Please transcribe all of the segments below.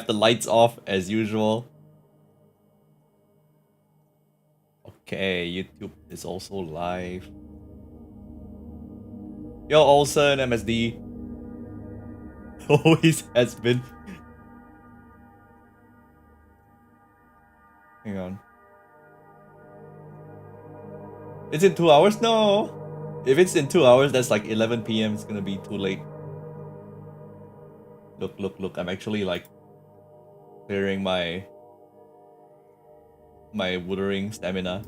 the lights off as usual. Okay, YouTube is also live. Yo, Olsen, MSD. Always has been. Hang on. It's in 2 hours? No! If it's in 2 hours, that's like 11 PM. It's gonna be too late. Look. I'm actually like clearing my withering stamina.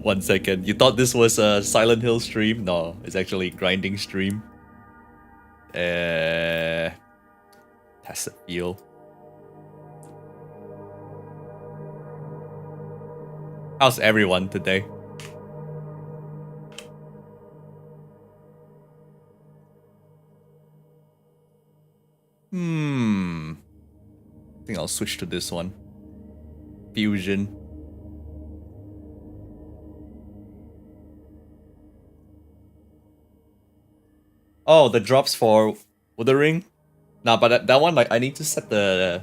1 second. You thought this was a Silent Hill stream? No, it's actually grinding stream. That's the feel. How's everyone today? I think I'll switch to this one. Fusion. Oh, the drops for Withering? Nah, but that one, like, I need to set the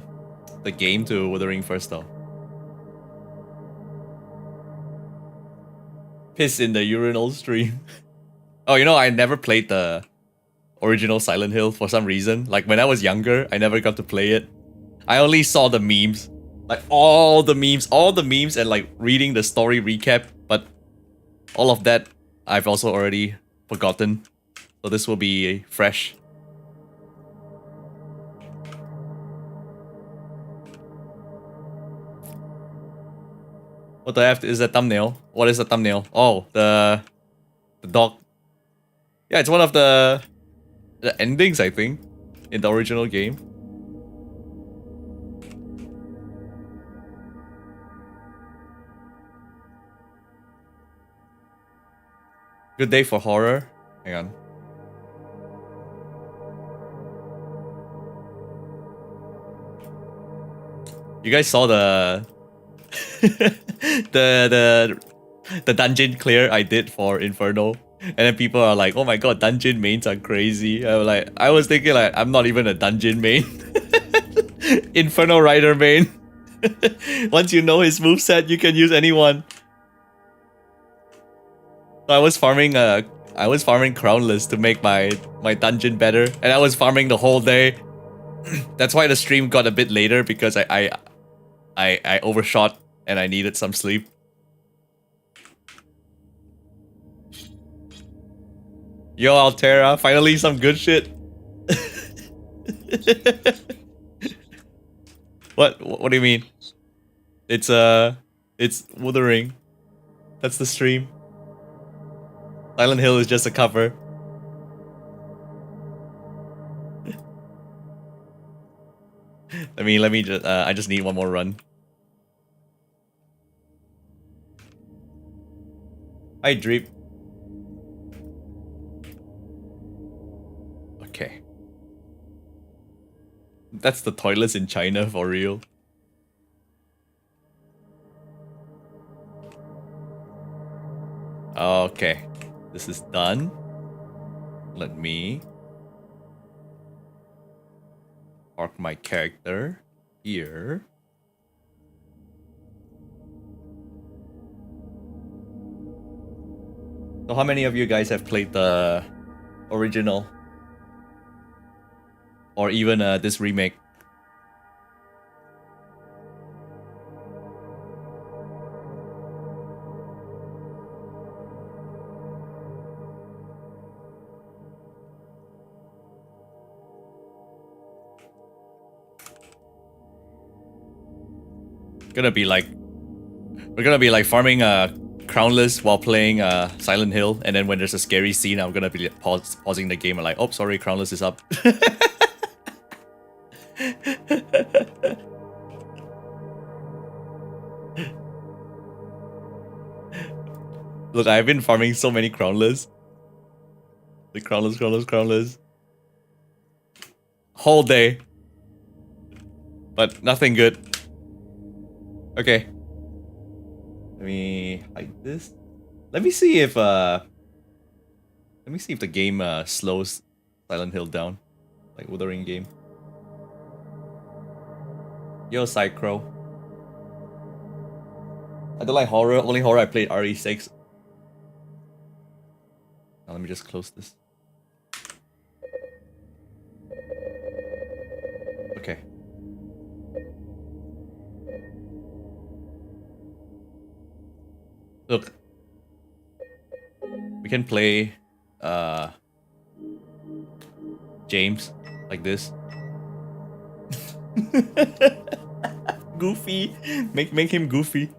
game to Withering first, though. Piss in the urinal stream. Oh, you know, I never played the original Silent Hill for some reason. Like, when I was younger, I never got to play it. I only saw the memes. Like, all the memes, and, like, reading the story recap. But all of that, I've also already forgotten. So this will be fresh. What do I have to, is the thumbnail? What is the thumbnail? Oh, the dog. Yeah, it's one of the endings, I think, in the original game. Good day for horror. Hang on. You guys saw the the dungeon clear I did for Inferno, and then people are like, "Oh my god, dungeon mains are crazy." I was thinking like, I'm not even a dungeon main. Inferno Rider main. Once you know his moveset, you can use anyone. So I was farming Crownless to make my dungeon better, and I was farming the whole day. That's why the stream got a bit later, because I overshot and I needed some sleep. Yo, Altera, finally some good shit. What do you mean? It's Withering. That's the stream. Silent Hill is just a cover. let me just I just need one more run. Hi, Dreep. Okay. That's the toilets in China for real. Okay. This is done. Let me park my character here. So how many of you guys have played the original? Or even this remake? We're gonna be like farming Crownless while playing Silent Hill, and then when there's a scary scene, I'm gonna be pausing the game and like, oh, sorry, Crownless is up. Look, I've been farming so many Crownless. The Crownless. Whole day. But nothing good. Okay. Let me hide this. Let me see if the game slows Silent Hill down. like Wuthering game. Yo, Psychro. I don't like horror. Only horror I played RE6. Now let me just close this. Okay. Look. We can play James like this. Goofy. Make him goofy.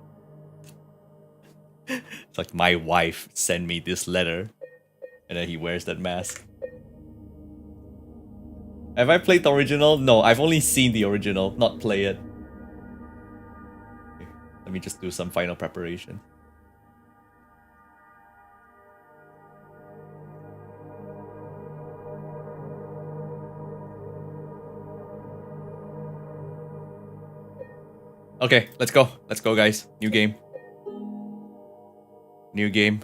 It's like my wife sent me this letter. And then he wears that mask. Have I played the original? No, I've only seen the original, not play it. Okay, let me just do some final preparation. Okay, let's go. Let's go, guys. New game. New game.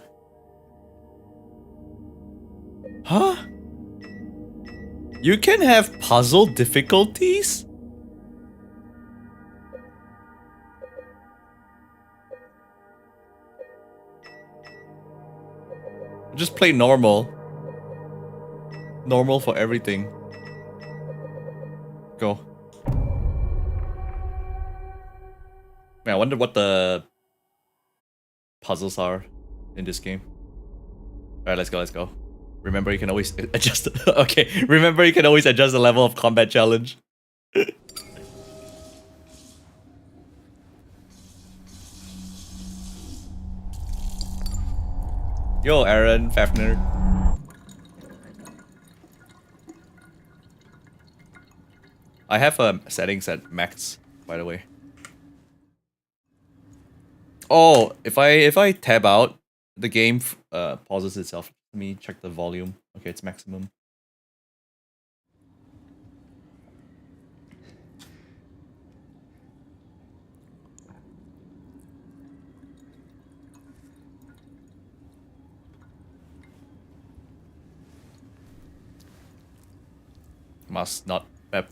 Huh? You can have puzzle difficulties? Just play normal. Normal for everything. Go. Man, I wonder what the puzzles are in this game. Alright, let's go, let's go. Remember, you can always adjust. Okay, remember, you can always adjust the level of combat challenge. Yo, Aaron, Fafner. I have settings at max, by the way. Oh, if I tab out, the game pauses itself. Let me check the volume. Okay, it's maximum. Must not pep.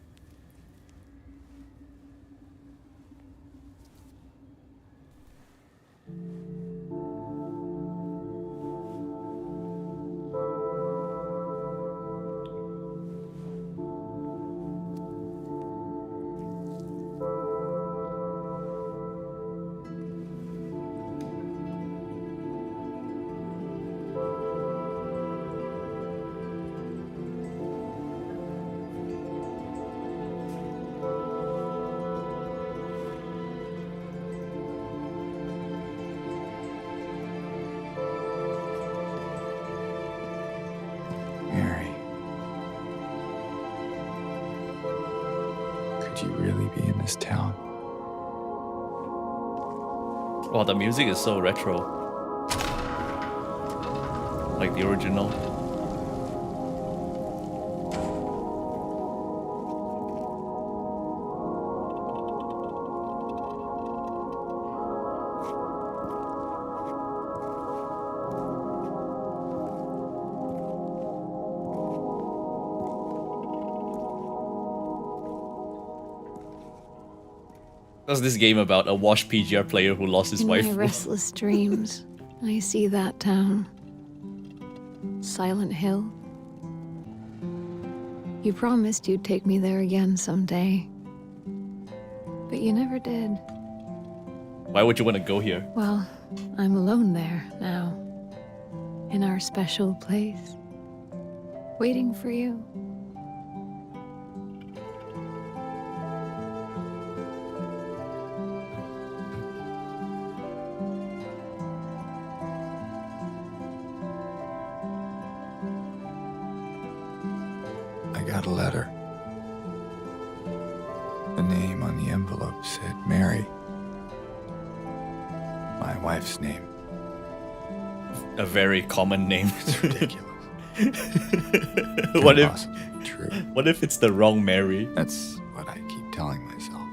This town. Wow, the music is so retro. Like the original. What's this game about? A washed PGR player who lost his wife. In my restless dreams, I see that town. Silent Hill. You promised you'd take me there again someday. But you never did. Why would you want to go here? Well, I'm alone there now. In our special place. Waiting for you. I got a letter. The name on the envelope said Mary. My wife's name. A very common name. It's ridiculous. What if Impossible to be true. What if it's the wrong Mary? That's what I keep telling myself.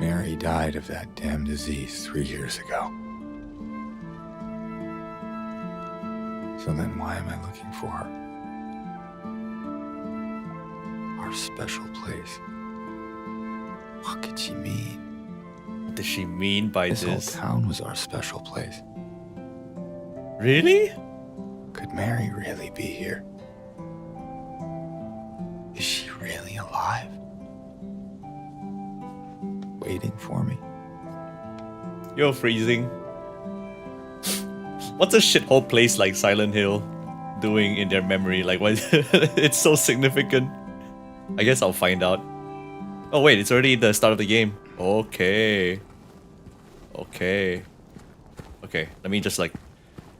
Mary died of that damn disease 3 years ago. So then why am I looking for her? our special place. What could she mean? What does she mean by This whole this? town was our special place. Really? Could Mary really be here? Is she really alive? Waiting for me? You're freezing. What's a shithole place like Silent Hill doing in their memory? Like, why? It's so significant. I guess I'll find out. Oh wait, it's already the start of the game. Okay. Okay. Okay, let me just like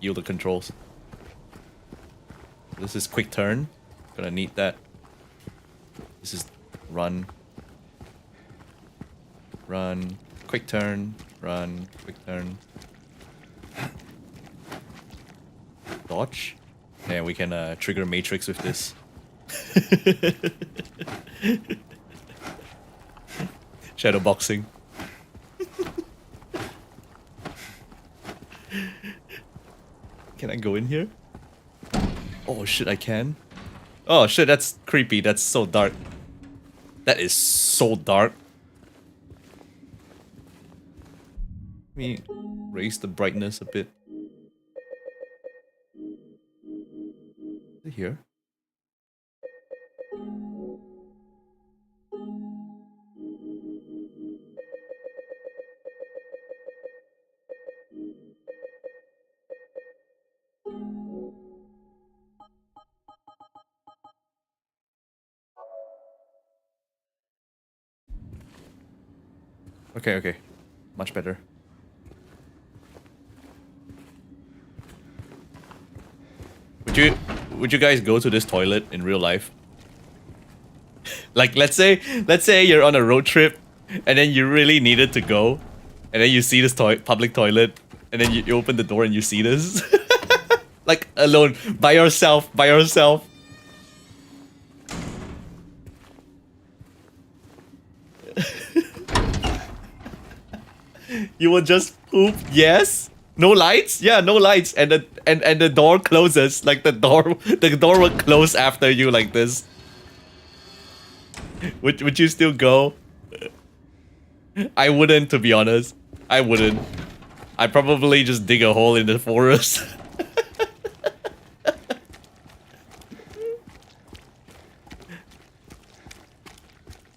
yield the controls. This is quick turn. Gonna need that. This is run. Run. Quick turn. Run. Quick turn. Dodge. And we can trigger Matrix with this. Shadow boxing. Can I go in here? Oh shit, I can. Oh shit, that's creepy. That's so dark. That is so dark. Let me raise the brightness a bit. Is it here? Okay, okay. Much better. Would you guys go to this toilet in real life? Like let's say you're on a road trip and then you really needed to go and then you see this public toilet and then you open the door and you see this. Like alone, by yourself. You will just poop, yes? No lights? Yeah, no lights. And the door closes. Like the door will close after you like this. Would you still go? I wouldn't, to be honest. I wouldn't. I'd probably just dig a hole in the forest.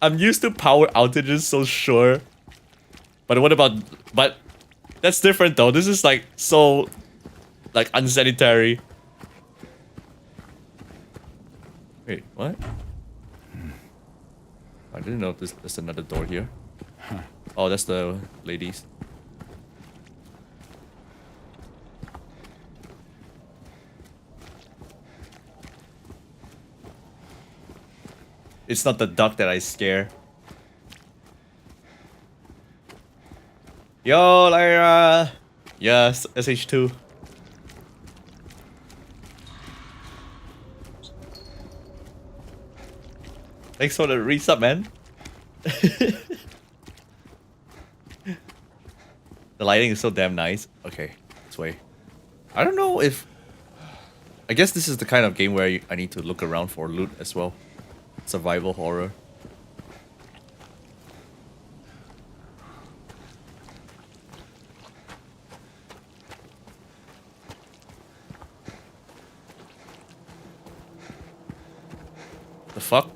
I'm used to power outages, so sure. But what about... But that's different though. This is like so... like unsanitary. Wait, what? I didn't know if there's another door here. Oh, that's the ladies. It's not the duck that I scare. Yo, Lyra! Yes, SH2. Thanks for the resub, man. The lighting is so damn nice. Okay, this way. I don't know if... I guess this is the kind of game where I need to look around for loot as well. Survival horror. The fuck?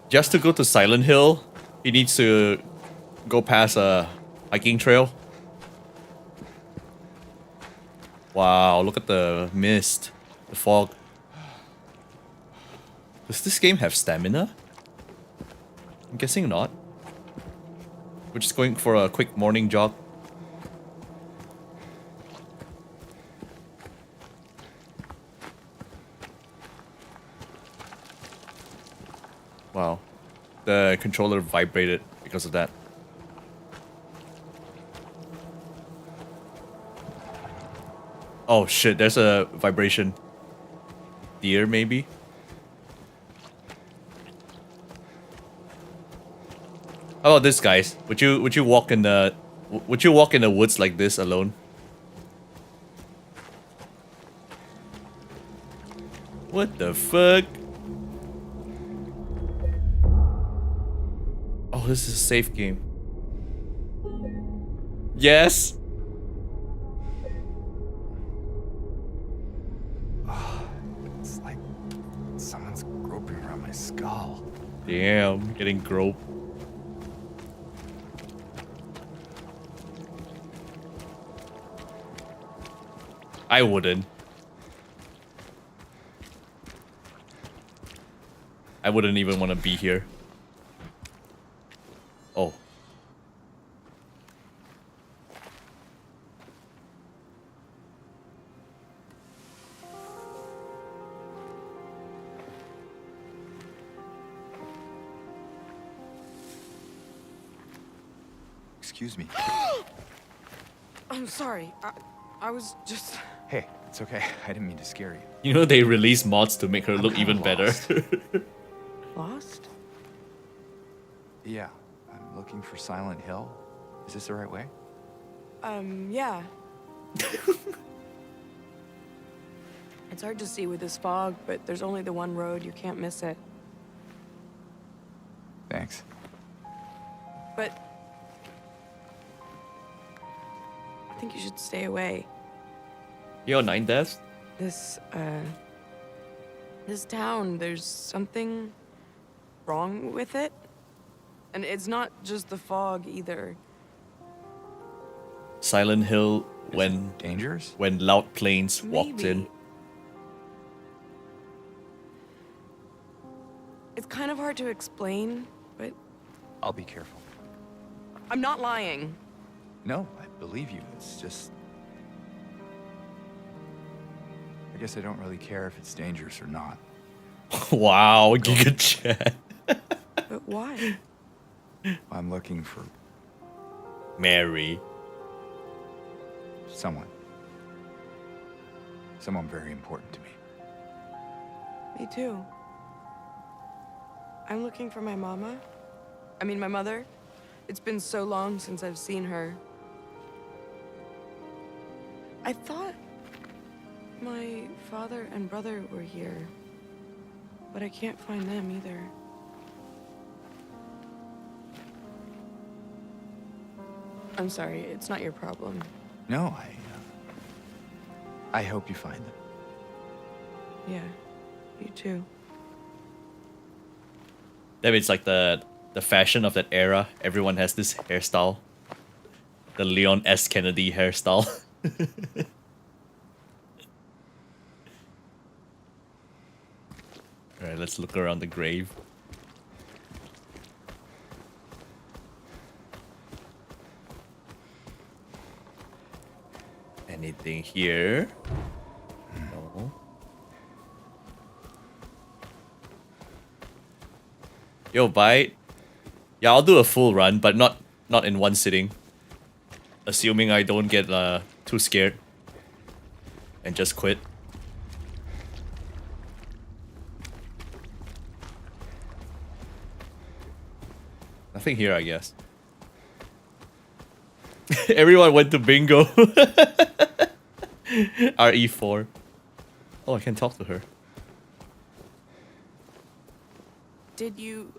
Just to go to Silent Hill, he needs to go past a hiking trail. Wow, look at the mist, the fog. Does this game have stamina? I'm guessing not. We're just going for a quick morning jog. Wow. The controller vibrated because of that. Oh shit, there's a vibration. Deer, maybe? How about this, guys? Would you walk in the woods like this alone? What the fuck? Oh, this is a safe game. Yes. It's like someone's groping around my skull. Damn, getting groped. I wouldn't. I wouldn't even want to be here. Oh. Excuse me. I'm sorry. I was just... Hey, it's okay. I didn't mean to scare you. You know they release mods to make her look kinda even better. lost. Lost? Yeah, I'm looking for Silent Hill. Is this the right way? Yeah. It's hard to see with this fog, but there's only the one road. You can't miss it. Thanks. But... I think you should stay away. Yo, 9 deaths? This town, there's something wrong with it. And it's not just the fog either. Silent Hill Is when it dangerous? when Loud Plains walked in. Maybe. It's kind of hard to explain, but I'll be careful. I'm not lying. No, I believe you. It's just... I guess I don't really care if it's dangerous or not. Wow, Giga Chat. But why? I'm looking for Mary. someone. Someone very important to me. Me too. I'm looking for my mama. I mean, my mother. It's been so long since I've seen her. I thought my father and brother were here, but I can't find them either. I'm sorry, it's not your problem. No, I hope you find them. Yeah, you too. That means like the fashion of that era. Everyone has this hairstyle. The Leon S. Kennedy hairstyle. Alright, let's look around the grave. Anything here? No. Yo, bite. Yeah, I'll do a full run, but not in one sitting. Assuming I don't get too scared and just quit. Nothing here, I guess. Everyone went to bingo. RE4. Oh, I can talk to her. Did you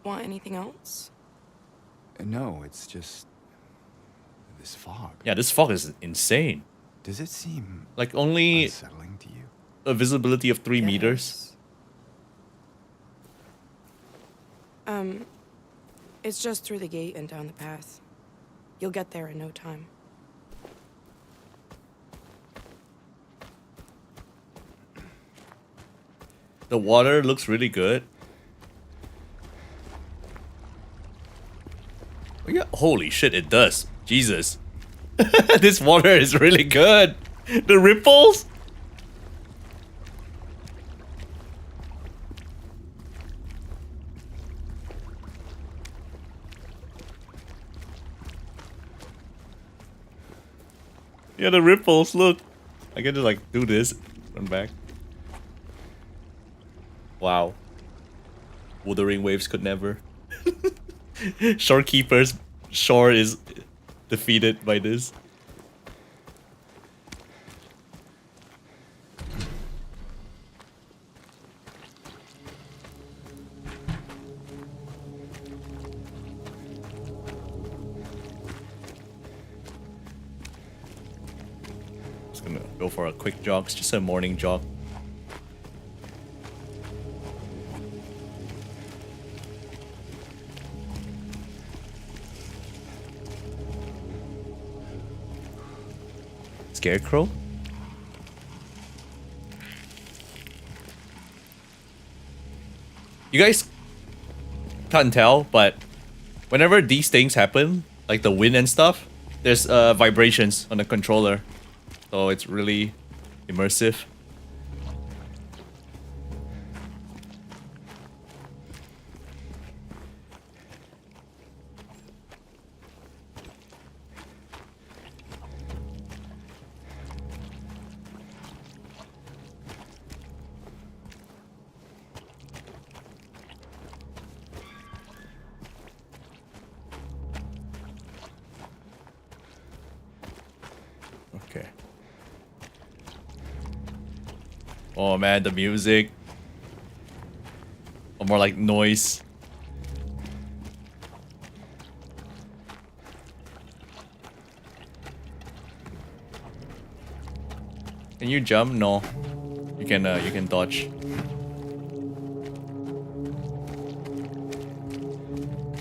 want anything else? No, it's just this fog. Yeah, this fog is insane. Does it seem Like only unsettling to you? a visibility of 3 meters. Yes. It's just through the gate and down the path. You'll get there in no time. The water looks really good. Oh, yeah, holy shit, it does. Jesus. This water is really good. The ripples? Yeah, the ripples, look. I get to like do this, run back. Wow. Wuthering waves could never. Shorekeeper's shore is defeated by this. go for a quick jog. It's just a morning jog. Scarecrow? You guys can't tell, but whenever these things happen, like the wind and stuff, there's vibrations on the controller. So it's really immersive. Okay. Oh man, the music. Or more like noise. Can you jump? No. You can dodge.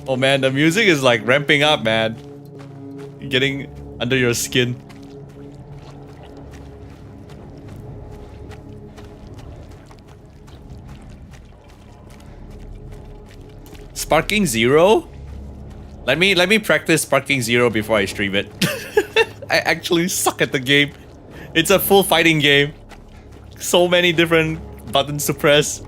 Oh man, the music is like ramping up, man. You're getting under your skin. Sparking Zero? Let me practice Sparking Zero before I stream it. I actually suck at the game. It's a full fighting game. So many different buttons to press.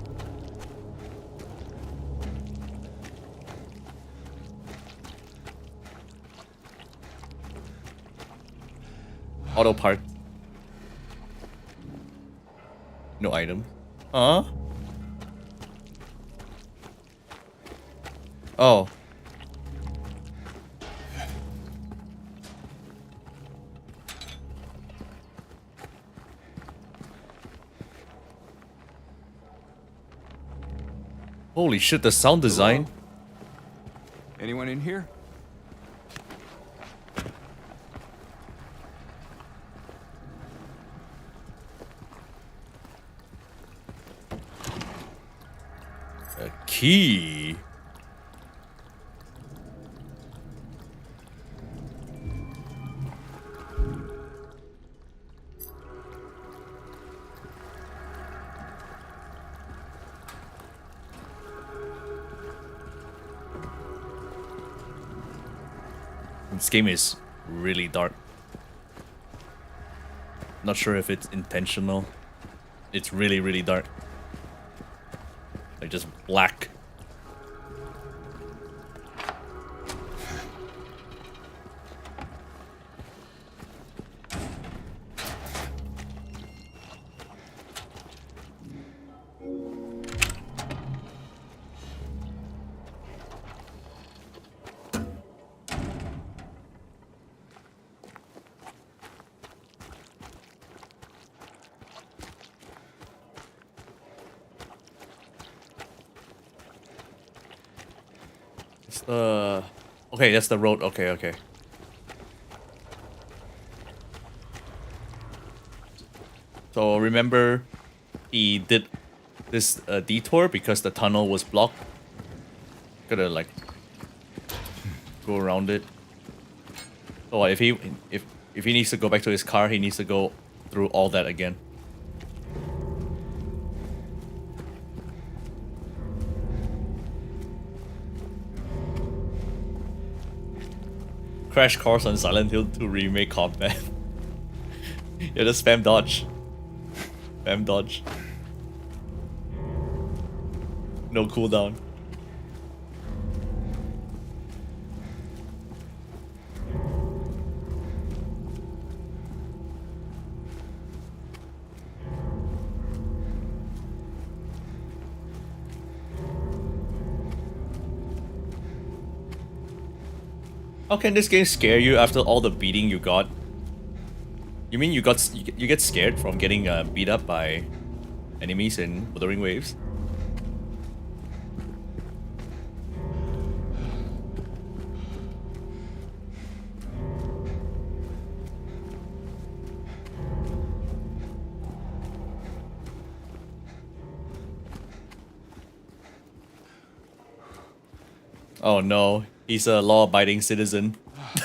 Auto park. No item. Huh? Oh. Holy shit, the sound design. Hello? Anyone in here? A key. This game is really dark. Not sure if it's intentional. It's really, really dark. Like just black. Okay, that's the road. Okay, okay. So remember, he did this detour because the tunnel was blocked. Gotta like go around it. So if he needs to go back to his car, he needs to go through all that again. Crash course on Silent Hill 2 remake combat. Yeah, just spam dodge. Spam dodge. No cooldown. How can this game scare you after all the beating you got? You mean you get scared from getting beat up by enemies in Wuthering Waves? Oh no, he's a law-abiding citizen.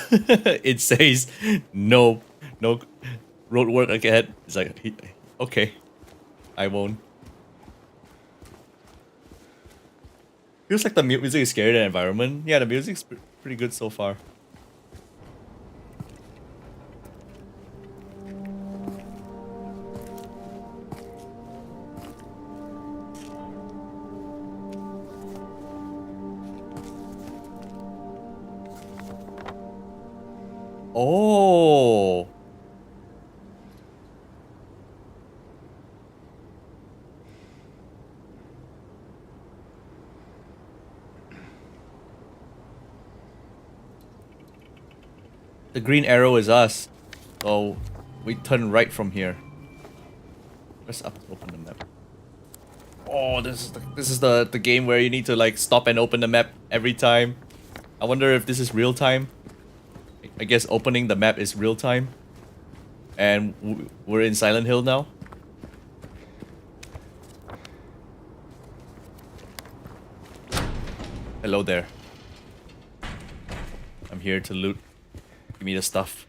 It says no, no road work ahead. It's like, okay, I won't. Feels like the music is scary, the environment. Yeah, the music's pretty good so far. Oh. The green arrow is us. So we turn right from here. Press up to open the map. Oh, this is the game where you need to like stop and open the map every time. I wonder if this is real time. I guess opening the map is real time. And we're in Silent Hill now. Hello there. I'm here to loot. Give me the stuff.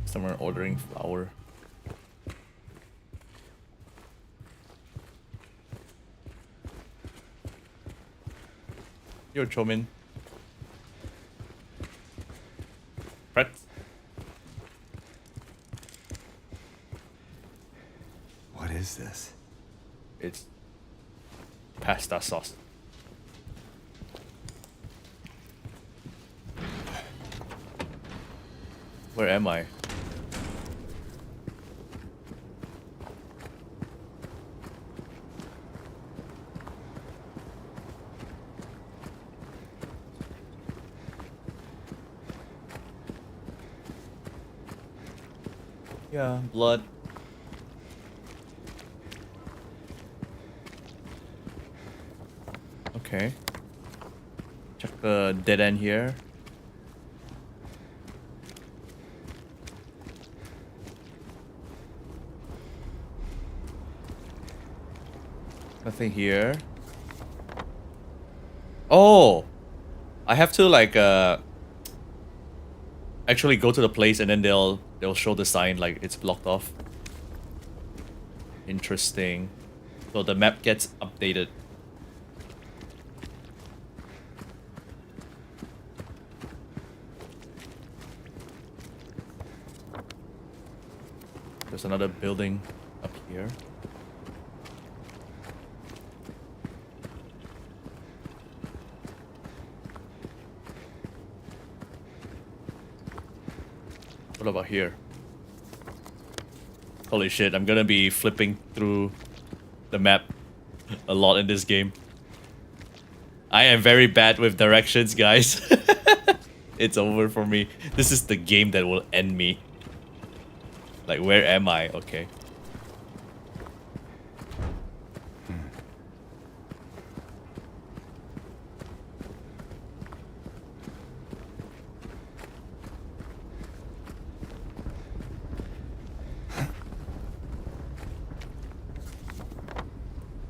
Someone ordering flour. Yo, Chomin. Pret. What is this? It's pasta sauce. Where am I? Yeah, blood. Okay. Check the dead end here. Nothing here. Oh! I have to like actually go to the place and then they'll show the sign like it's blocked off. Interesting. So the map gets updated. There's another building up here. What about here? Holy shit, I'm gonna be flipping through the map a lot in this game. I am very bad with directions, guys. It's over for me. This is the game that will end me. Like, where am I? Okay.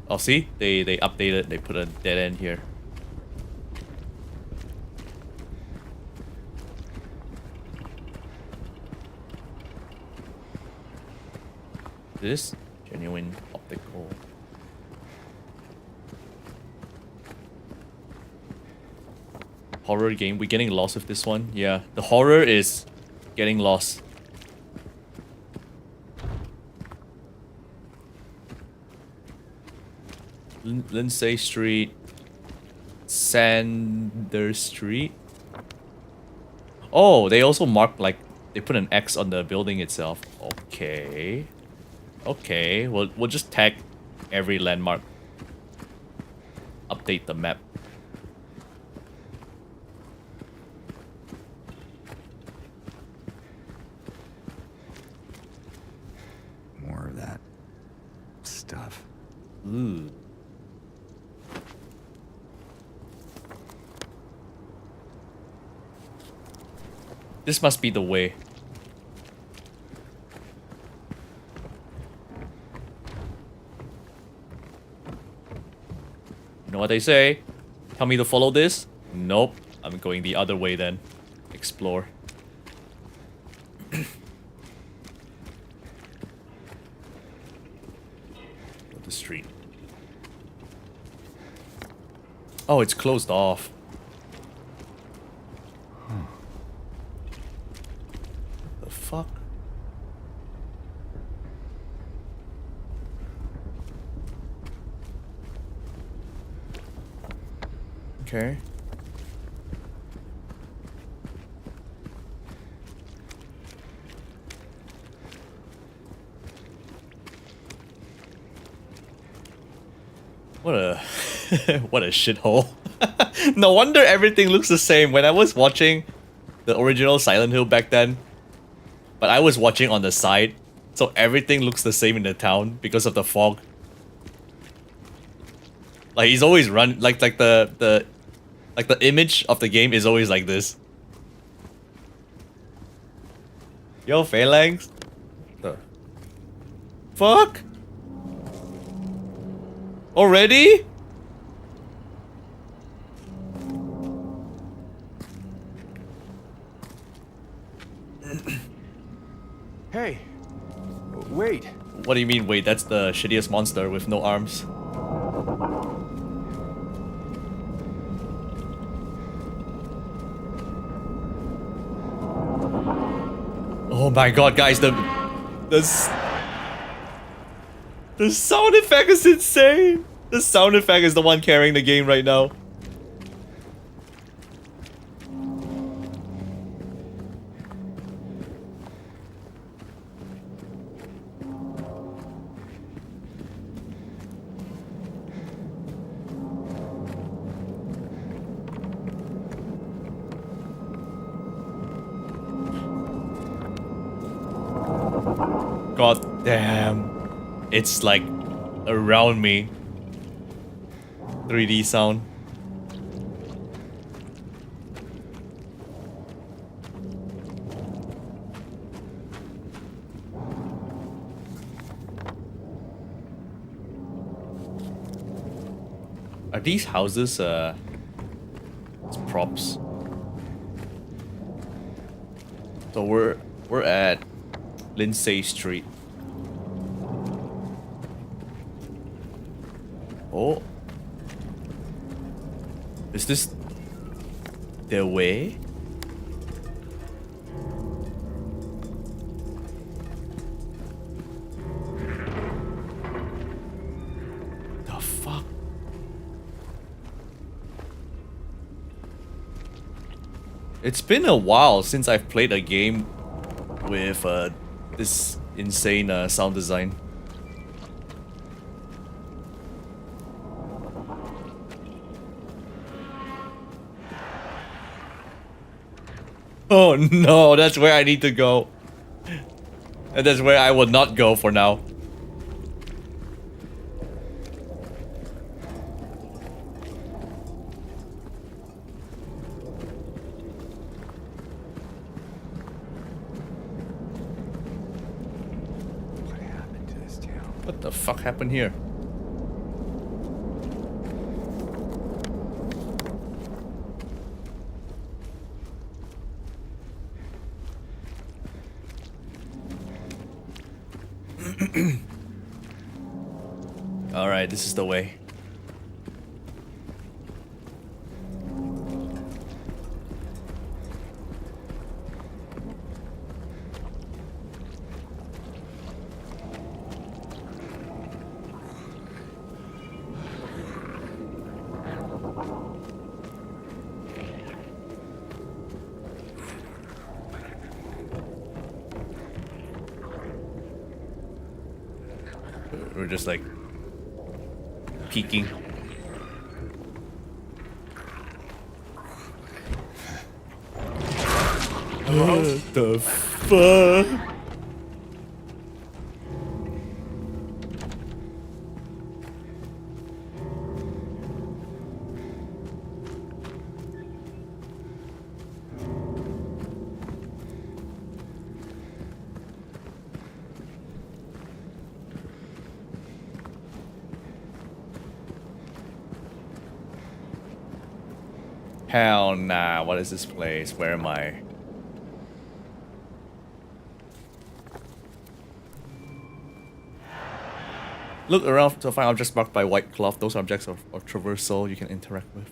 Oh, see? They updated. They put a dead end here. This genuine optical. Horror game. We're getting lost with this one. Yeah, the horror is getting lost. Lindsay Street, Sanders Street. Oh, they also marked like they put an X on the building itself. Okay, okay. We'll just tag every landmark. Update the map. More of that stuff. Ooh. This must be the way. You know what they say? Tell me to follow this? Nope. I'm going the other way then. Explore. The street. Oh, it's closed off. The fuck? Okay. What a what a shithole. No wonder everything looks the same. When I was watching the original Silent Hill back then, but I was watching on the side, so everything looks the same in the town because of the fog. Like he's always like the image of the game is always like this. Yo, Phalanx. The fuck? Already? Hey, wait. What do you mean, wait? That's the shittiest monster with no arms. Oh my god, guys, the sound effect is insane! The sound effect is the one carrying the game right now. God damn. It's like around me. 3D sound. Are these houses it's props? So we're at Lindsay Street. Oh. Is this their way? The fuck? It's been a while since I've played a game with this insane sound design. Oh no, that's where I need to go. And that's where I will not go for now. What happened to this town? What the fuck happened here? Alright, this is the way. We're just like peeking. What the fuck? Hell nah, what is this place? Where am I? Look around to find objects marked by white cloth. Those objects are traversal you can interact with.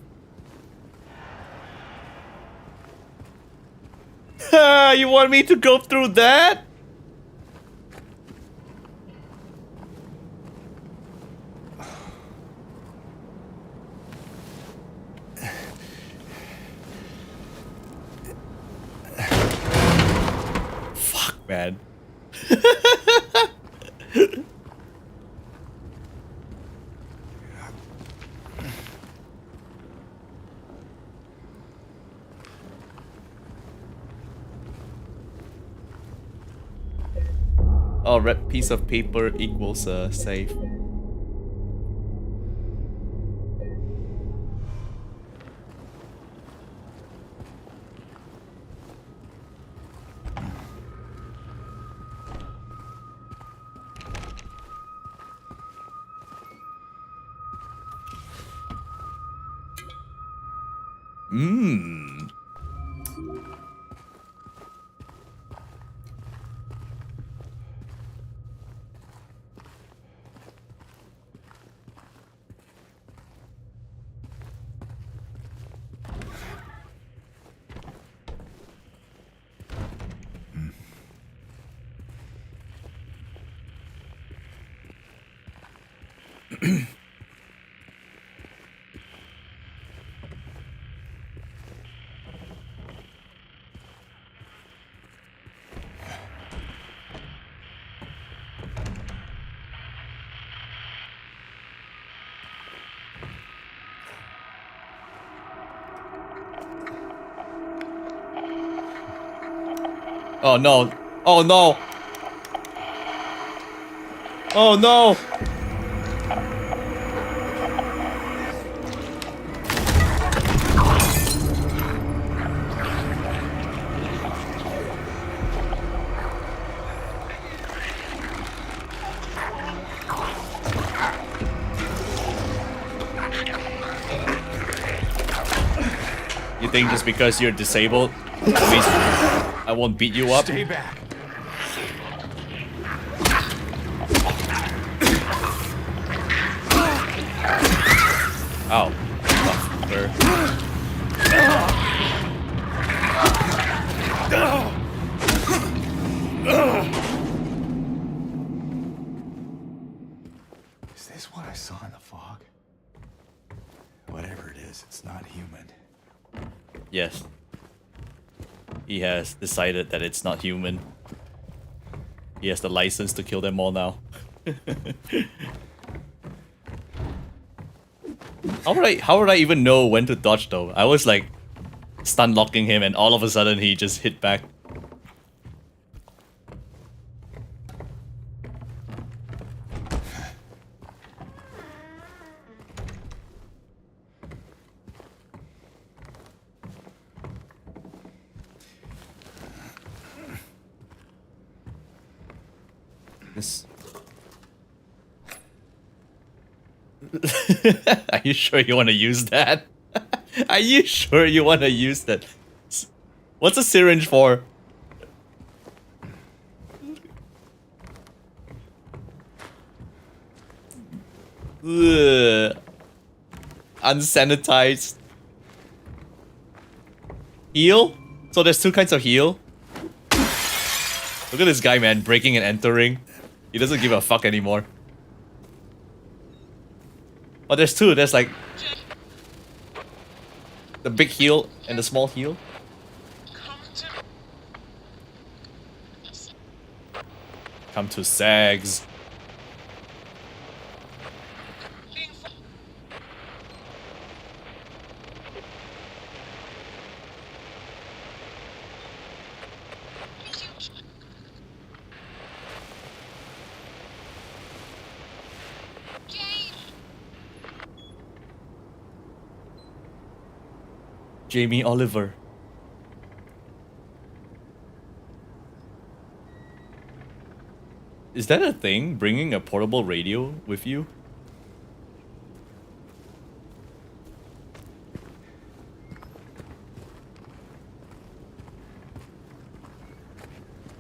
You want me to go through that? Fuck, man. Oh, red piece of paper equals safe. Mmm. Oh no. Oh no. Oh no. You think just because you're disabled, that means I won't beat you up? Stay back. Ow. Fucker. Is this what I saw in the fog? Whatever it is, it's not human. Yes. He has decided that it's not human. He has the license to kill them all now. How would I even know when to dodge though? I was like stun locking him and all of a sudden he just hit back. This... Are you sure you want to use that? Are you sure you want to use that? What's a syringe for? Ugh. Unsanitized. Heal? So there's two kinds of heal? Look at this guy, man, breaking and entering. He doesn't give a fuck anymore. Oh, there's two. There's like the big heal and the small heal. Come to Sags. Jamie Oliver. Is that a thing? Bringing a portable radio with you?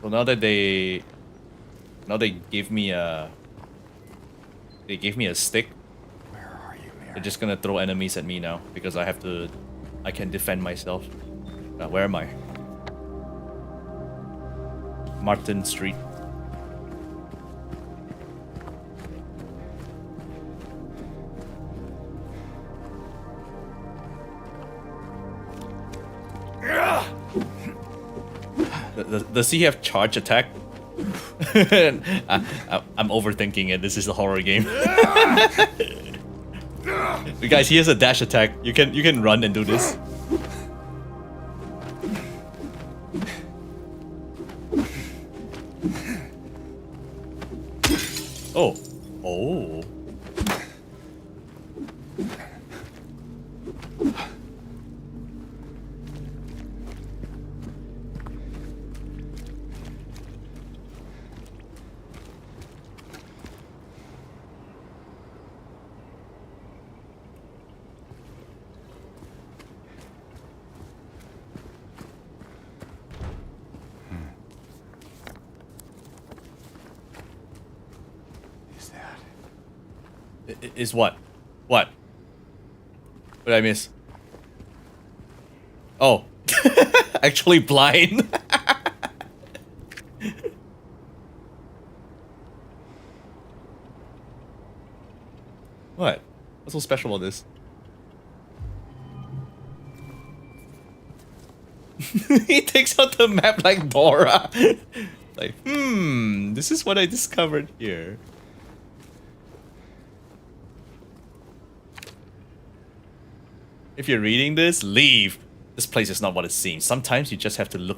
So now that they gave me a stick. Where are you, Mary? They're just gonna throw enemies at me now because I can defend myself. Where am I? Martin Street. Does he have charge attack? I'm overthinking it. This is a horror game. Guys, he has a dash attack. You can run and do this. Oh. Oh. Is what? What? What did I miss? Oh. Actually blind. What? What's so special about this? He takes out the map like Dora. Like, this is what I discovered here. If you're reading this, leave. This place is not what it seems. Sometimes you just have to look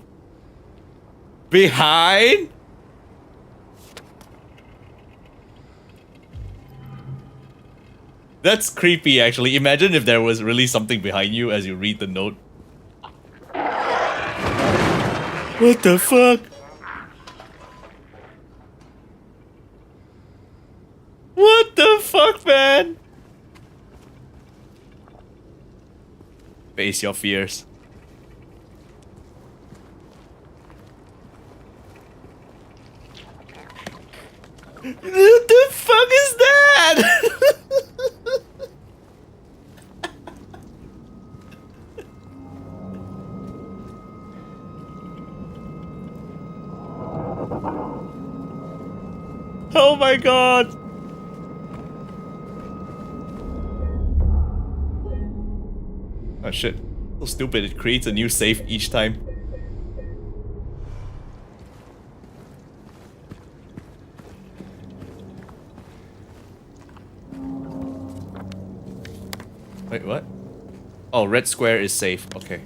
behind. That's creepy, actually. Imagine if there was really something behind you as you read the note. What the fuck? What the fuck, man? Face your fears. What the fuck is that? Oh my god. Oh shit. So stupid, it creates a new save each time. Wait, what? Oh, red square is safe. Okay.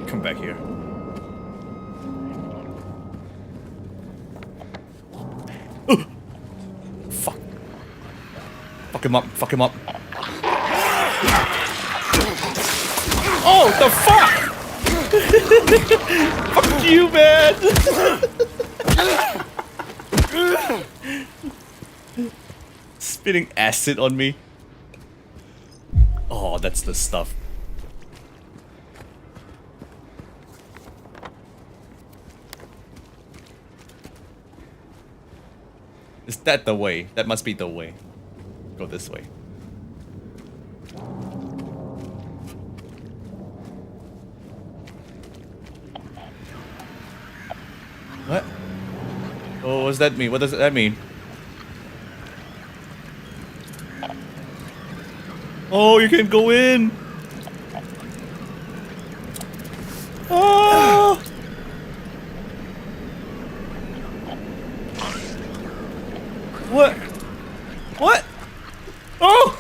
Come back here. Fuck. Fuck him up. Fuck him up. Oh, the fuck! Fuck you, man! Spitting acid on me. Oh, that's the stuff. Is that the way? That must be the way. Go this way. What? Oh, what does that mean? What does that mean? Oh, you can go in! Oh! What? What? Oh!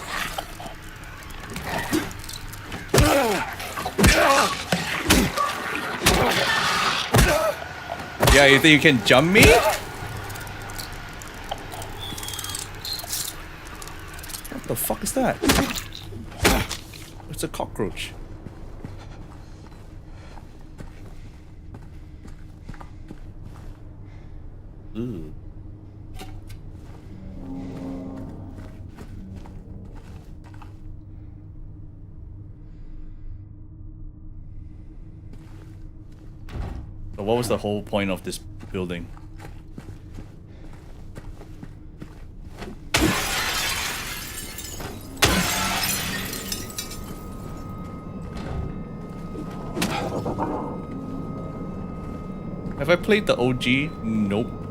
Yeah, you think you can jump me? What the fuck is that? It's a cockroach. Ooh. So what was the whole point of this building? Have I played the OG? Nope.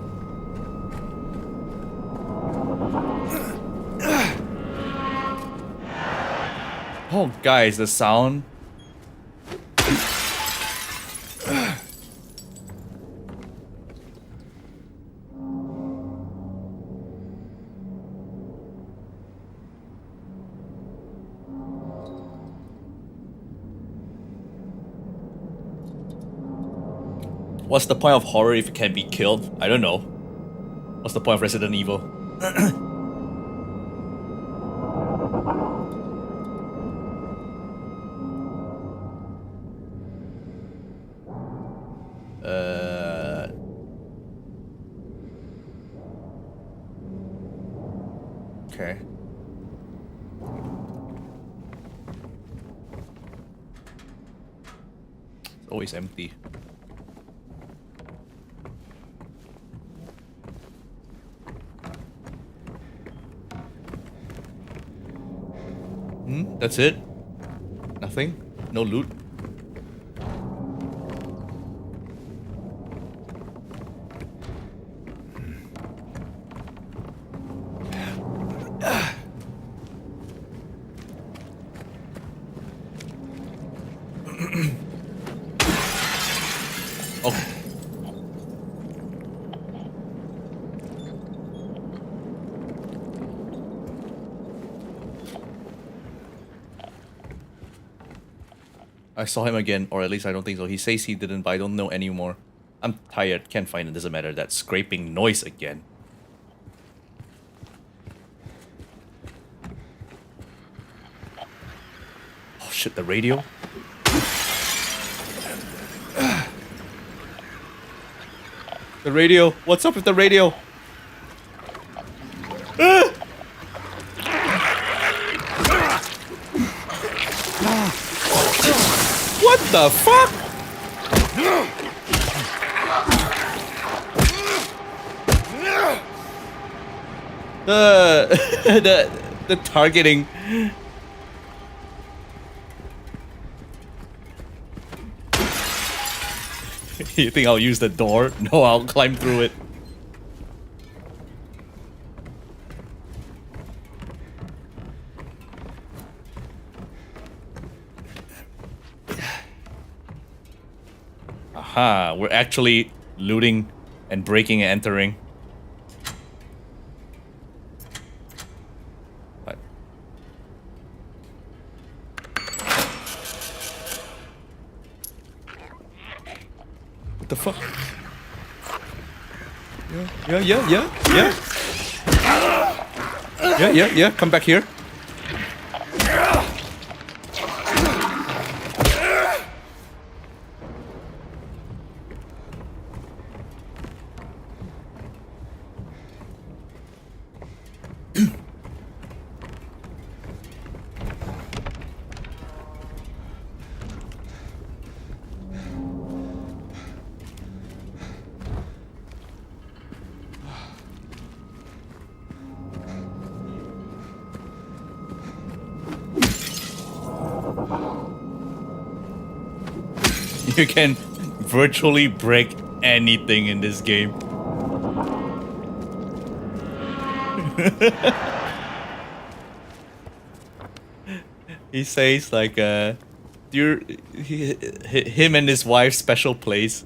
Oh, guys, the sound. What's the point of horror if it can be killed? I don't know. What's the point of Resident Evil? Okay. It's always empty. That's it? Nothing? No loot? Oh. I saw him again, or at least I don't think so. He says he didn't, but I don't know anymore. I'm tired, can't find it, doesn't matter. That scraping noise again. Oh shit, the radio? The radio, what's up with the radio? What the fuck? The targeting. You think I'll use the door? No, I'll climb through it. Aha, we're actually looting and breaking and entering. What? What the fuck? Yeah, come back here. You can virtually break anything in this game. He says like him and his wife's special place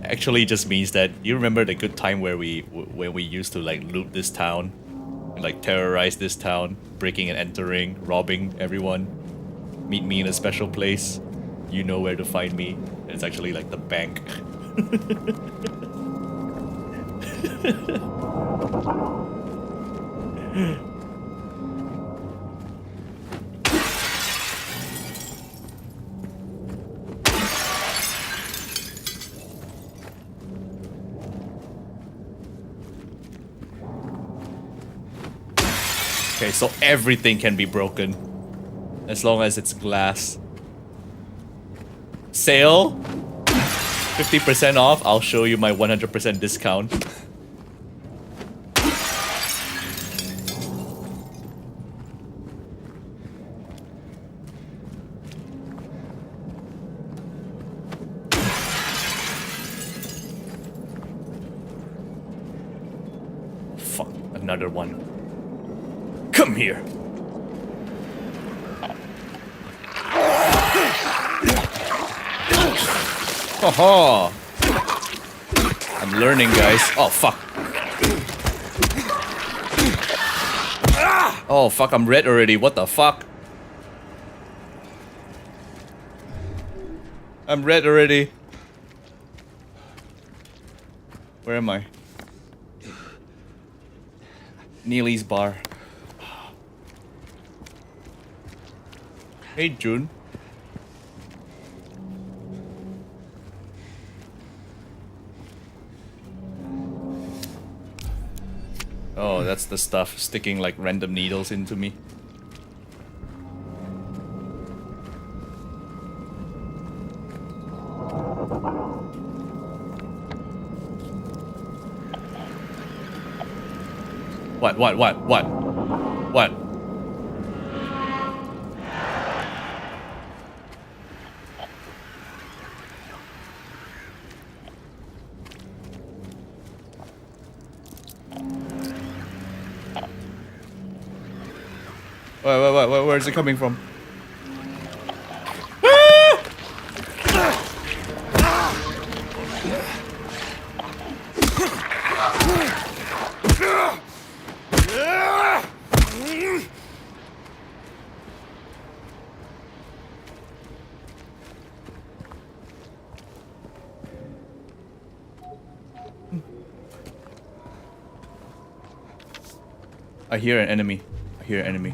actually just means that you remember the good time where we used to like loot this town, and, like terrorize this town, breaking and entering, robbing everyone. Meet me in a special place. You know where to find me. It's actually like the bank. Okay, so everything can be broken. As long as it's glass. Sale? 50% off? I'll show you my 100% discount. Fuck, another one. Come here. Haha. I'm learning, guys. Oh, fuck. Oh, fuck, I'm red already. What the fuck? I'm red already. Where am I? Neely's bar. Hey, June. Oh, that's the stuff sticking like random needles into me. What? What? Where is it coming from? I hear an enemy. I hear an enemy.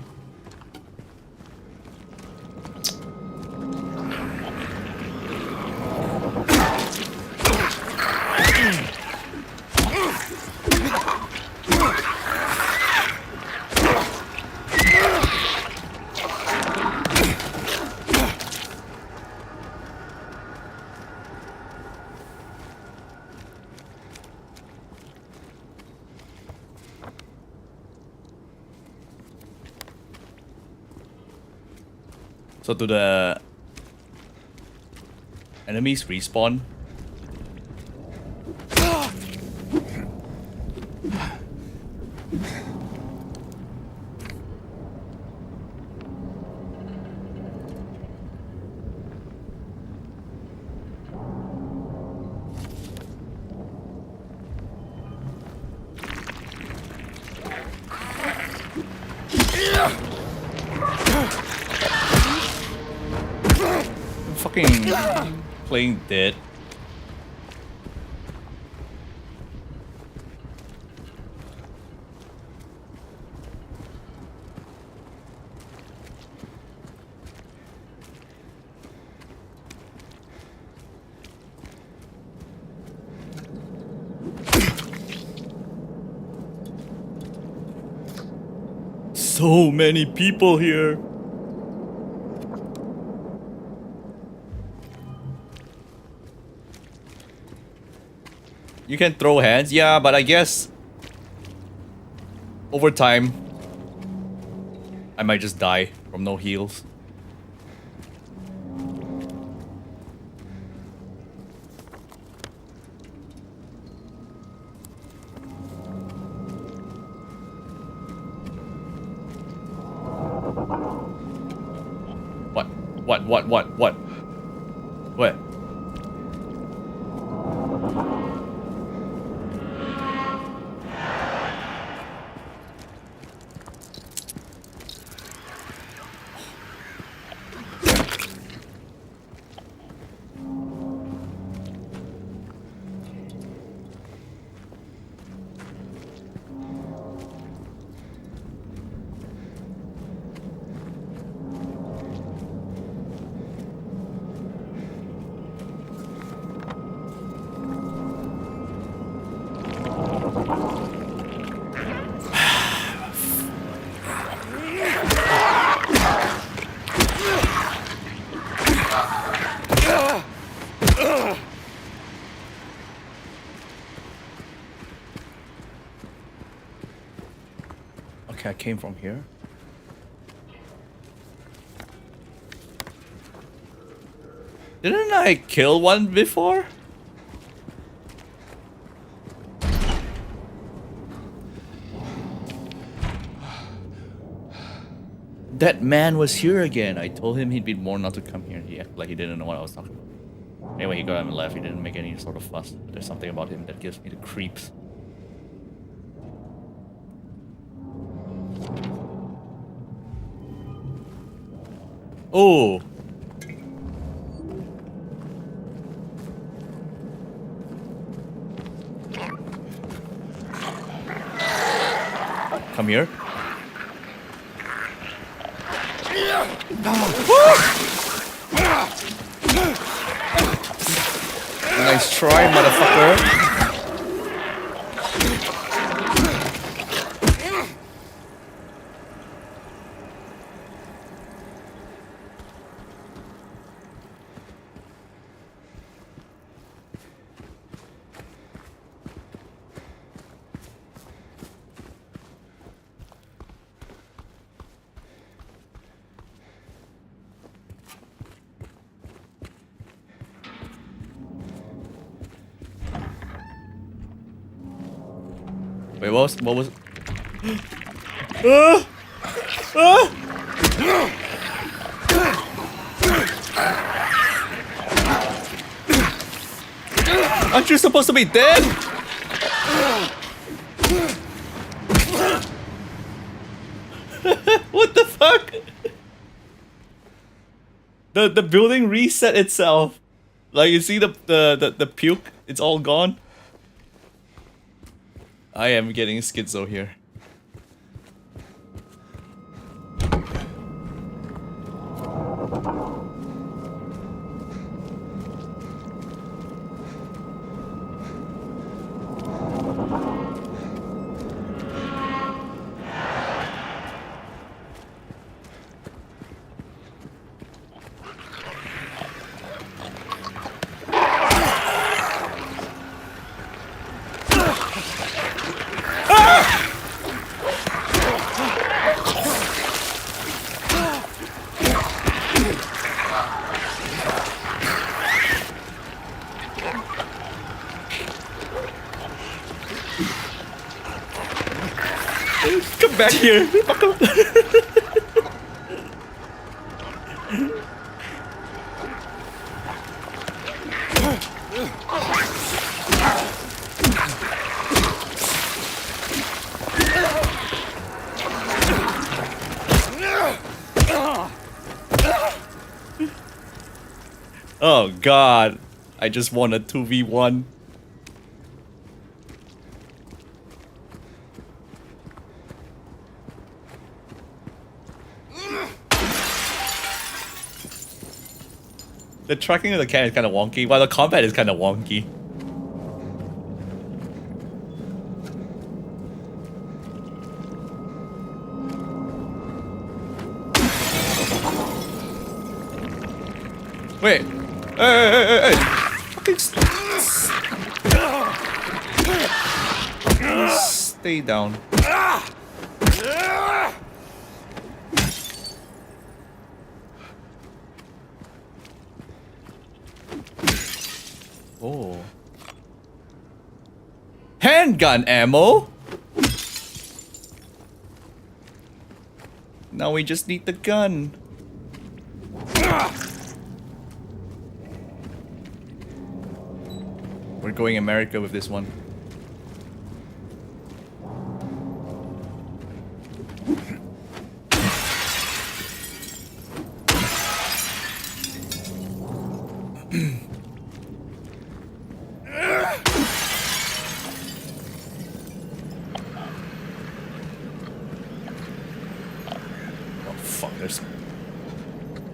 So do the enemies respawn? Fucking playing dead. So many people here. You can throw hands, yeah, but I guess over time I might just die from no heals. What? What? Okay, I came from here. Didn't I kill one before? That man was here again. I told him he'd be more not to come here. He acted like he didn't know what I was talking about. Anyway, he got up and left. He didn't make any sort of fuss. But there's something about him that gives me the creeps. Oh! Come here. Nice try, motherfucker. Wait, what was Aren't you supposed to be dead? What the fuck? The building reset itself. Like, you see the puke? It's all gone. I am getting schizo here. Come back here. Fuck up. Oh god. I just won a 2v1. The tracking of the cannon is kind of wonky, while the combat is kind of wonky. Wait. Hey. Fucking stay down. Oh. Handgun ammo? Now we just need the gun. We're going America with this one.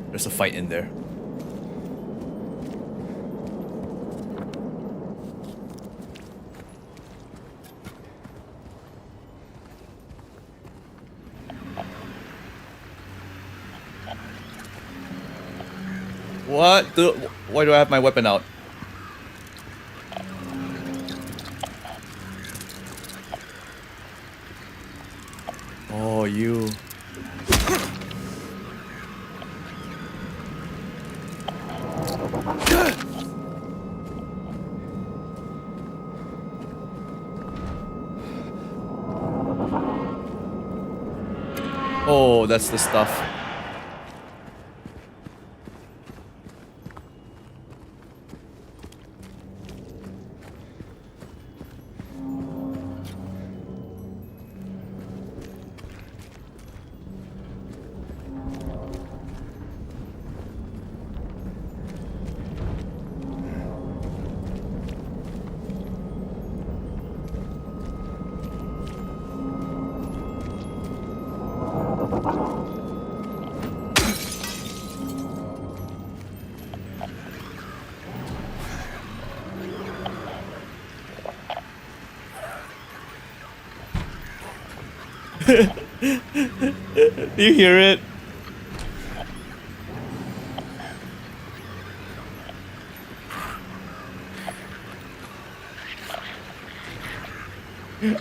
There's a fight in there. What? Why do I have my weapon out? Oh you? Oh, that's the stuff. Do you hear it?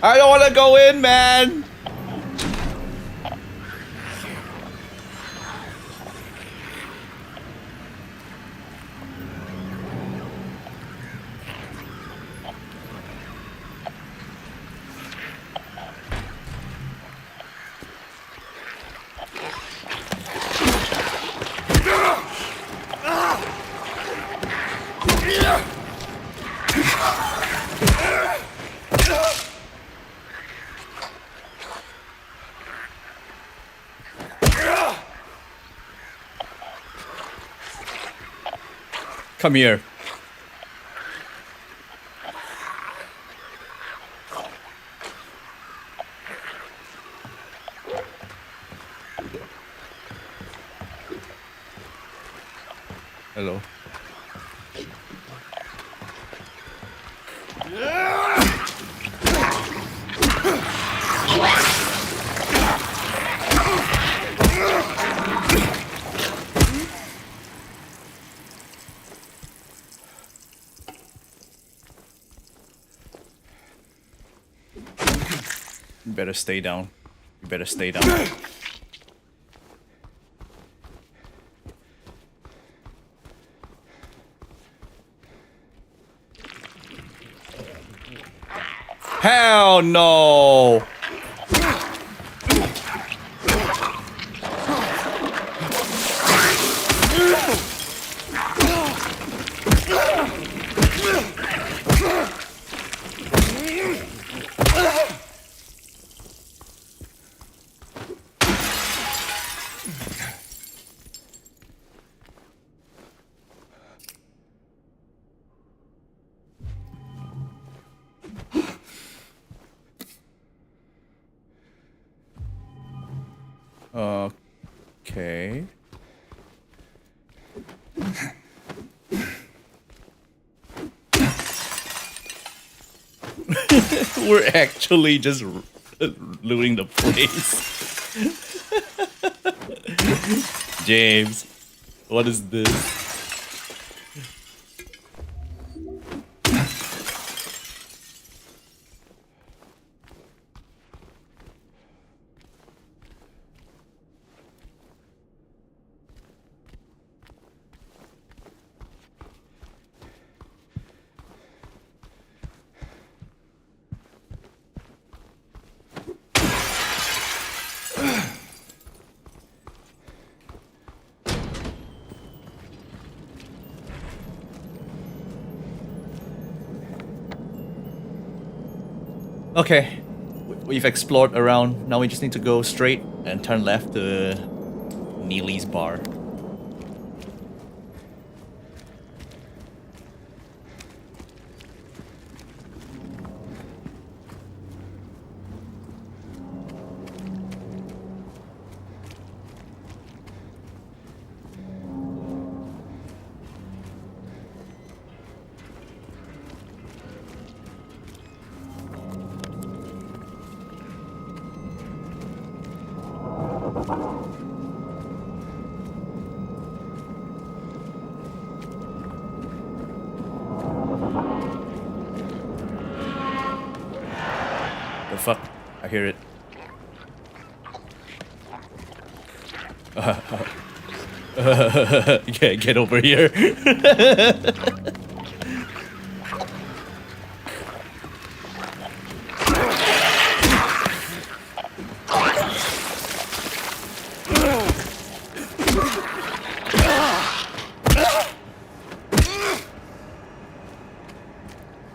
I don't want to go in, man. Come here. Hello. You better stay down. You better stay down. Hell no! Okay. We're actually just looting the place. James, what is this? Okay, we've explored around. Now we just need to go straight and turn left to Neely's bar. The fuck? I hear it. Get over here.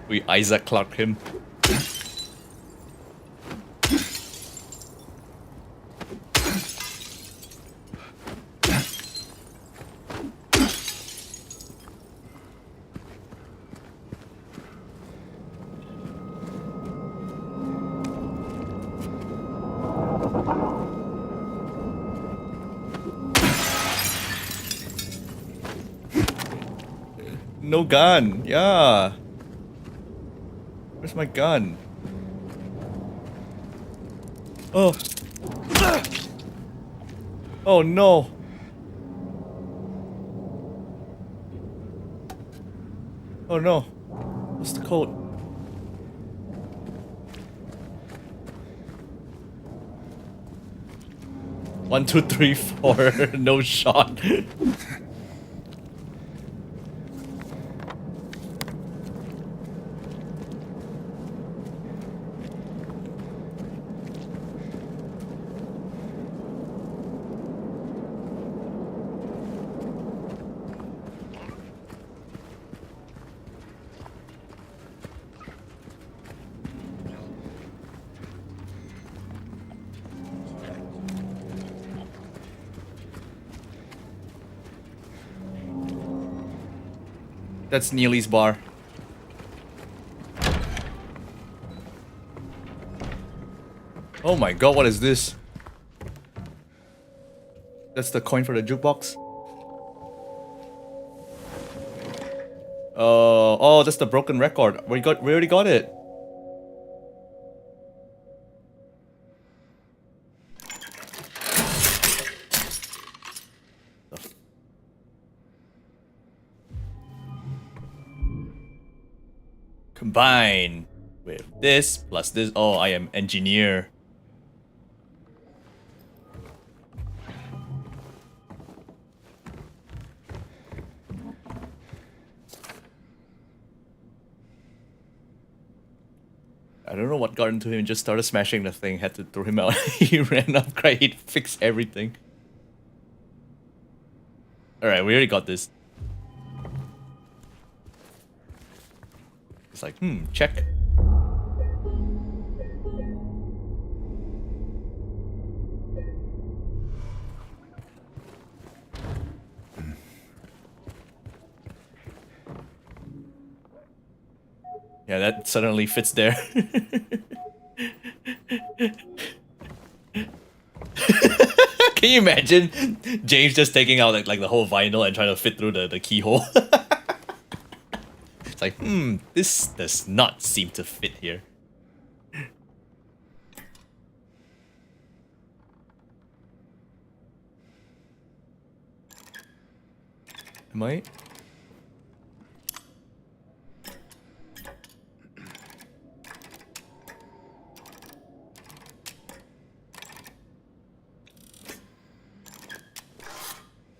We Isaac Clarke him. No gun, yeah. Where's my gun? Oh. Oh no. Oh no. What's the code? One, two, three, four. No shot. That's Neely's bar. Oh my god, what is this? That's the coin for the jukebox? Oh, that's the broken record. We already got it. Combine with this plus this. Oh, I am engineer. I don't know what got into him, just started smashing the thing, had to throw him out. He ran up, cried, he'd fix everything. Alright, we already got this. It's like, check. Yeah, that suddenly fits there. Can you imagine James just taking out like the whole vinyl and trying to fit through the keyhole? It's like, this does not seem to fit here. Am I?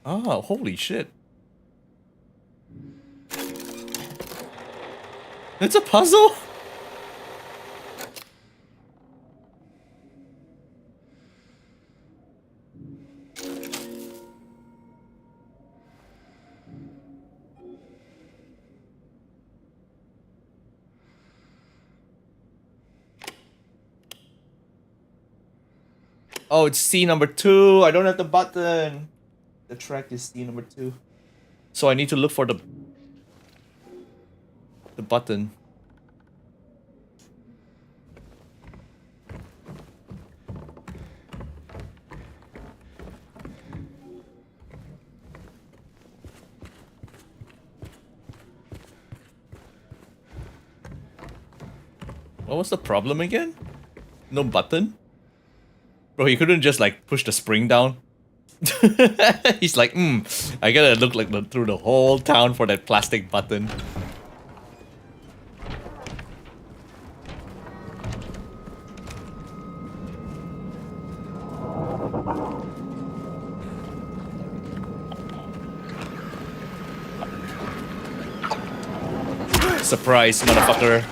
Ah, holy shit. It's a puzzle? Oh, it's C number 2. I don't have the button. The track is C number 2. So I need to look for the button. What was the problem again? No button? Bro, he couldn't just like push the spring down. He's like, I gotta look like through the whole town for that plastic button. Surprise, motherfucker.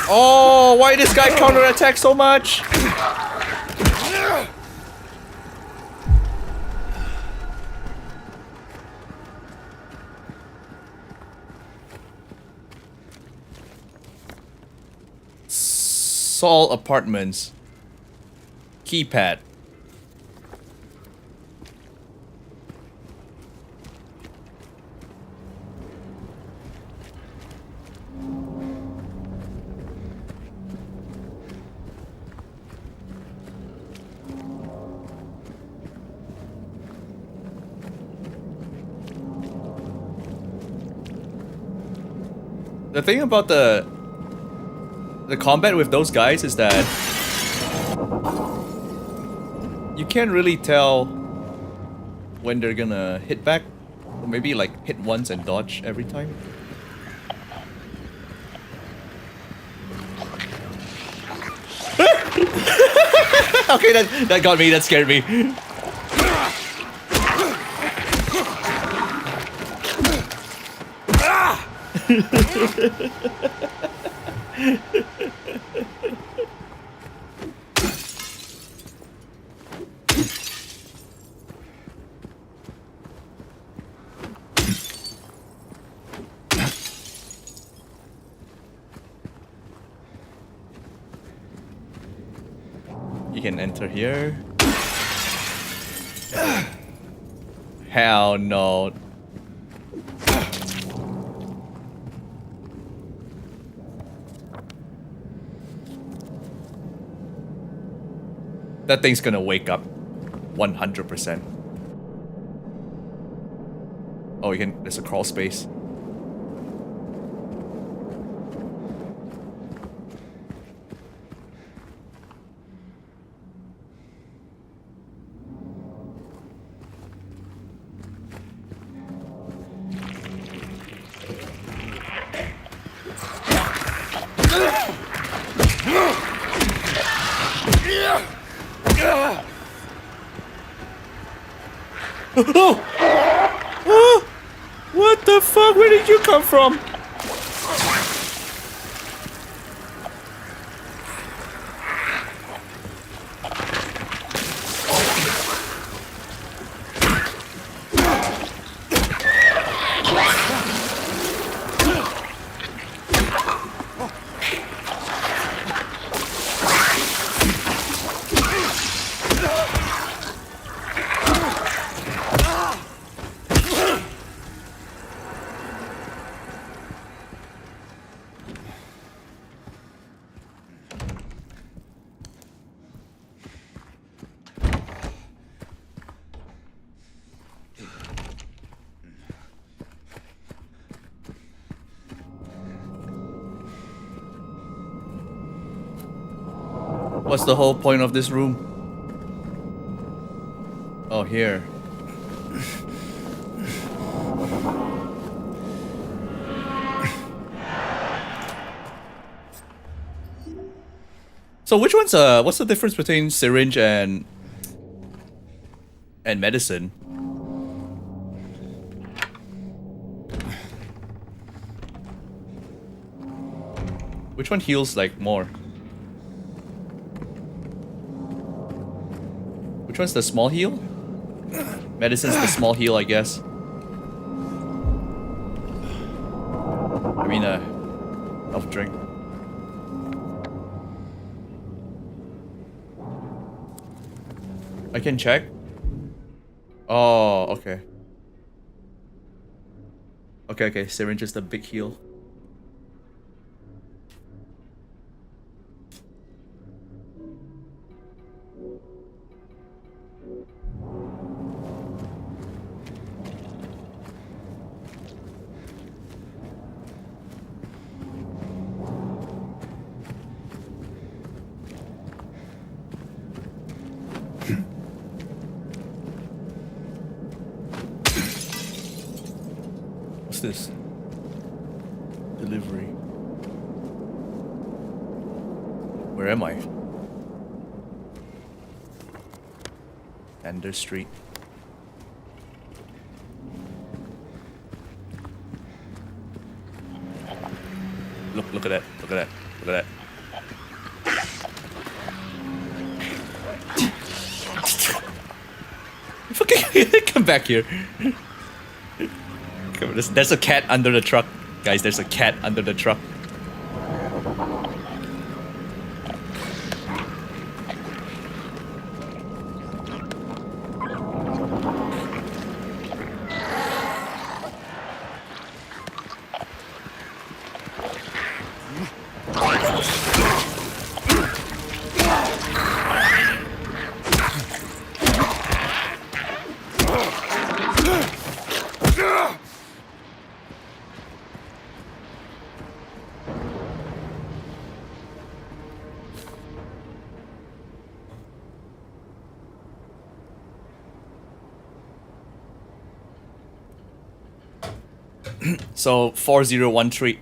Oh, why this guy counterattack so much? Saul Apartments. Keypad. The thing about the combat with those guys is that you can't really tell when they're gonna hit back, or maybe like hit once and dodge every time. Okay, that got me, that scared me. You can enter here. Hell no. That thing's gonna wake up 100%. Oh, you can, there's a crawl space. Oh! Oh! What the fuck? Where did you come from? What's the whole point of this room? Oh, here. So which one's what's the difference between syringe and medicine? Which one heals like more? Which one's the small heal? Medicine's the small heal, I guess. I mean, health drink. I can check. Oh, okay. Okay, syringe is the big heal. What's this? Delivery. Where am I? Ender Street. Look at that. Look at that. Look at that. Fucking come back here. Come, there's a cat under the truck. Guys, there's a cat under the truck. So 4013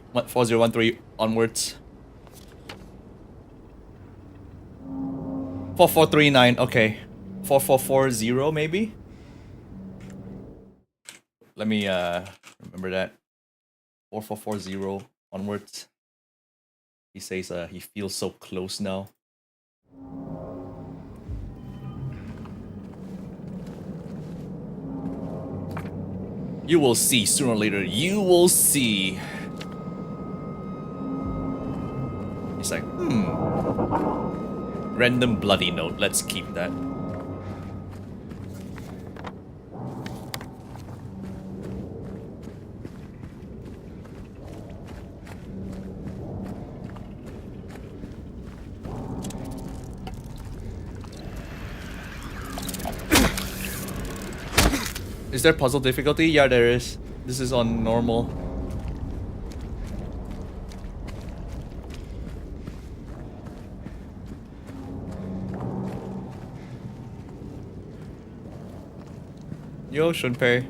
onwards. 4439, okay. 4440 maybe? Let me remember that. 4440 onwards. He says he feels so close now. You will see sooner or later. You will see. He's like, random bloody note. Let's keep that. Is there puzzle difficulty? Yeah, there is. This is on normal. Yo, Shunpei.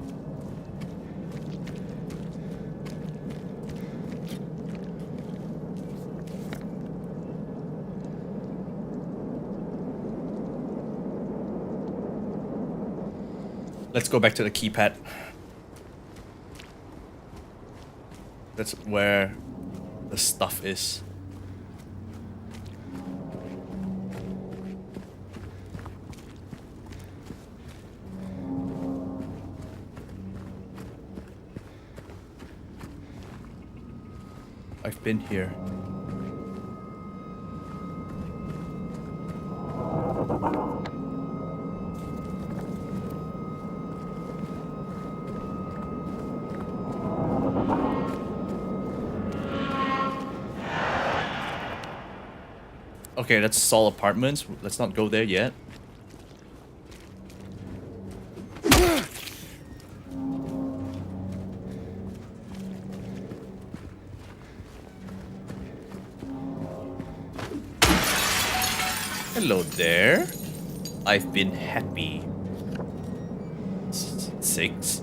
Let's go back to the keypad. That's where the stuff is. I've been here. Okay, that's Saul Apartments. Let's not go there yet. Hello there. I've been happy. 6.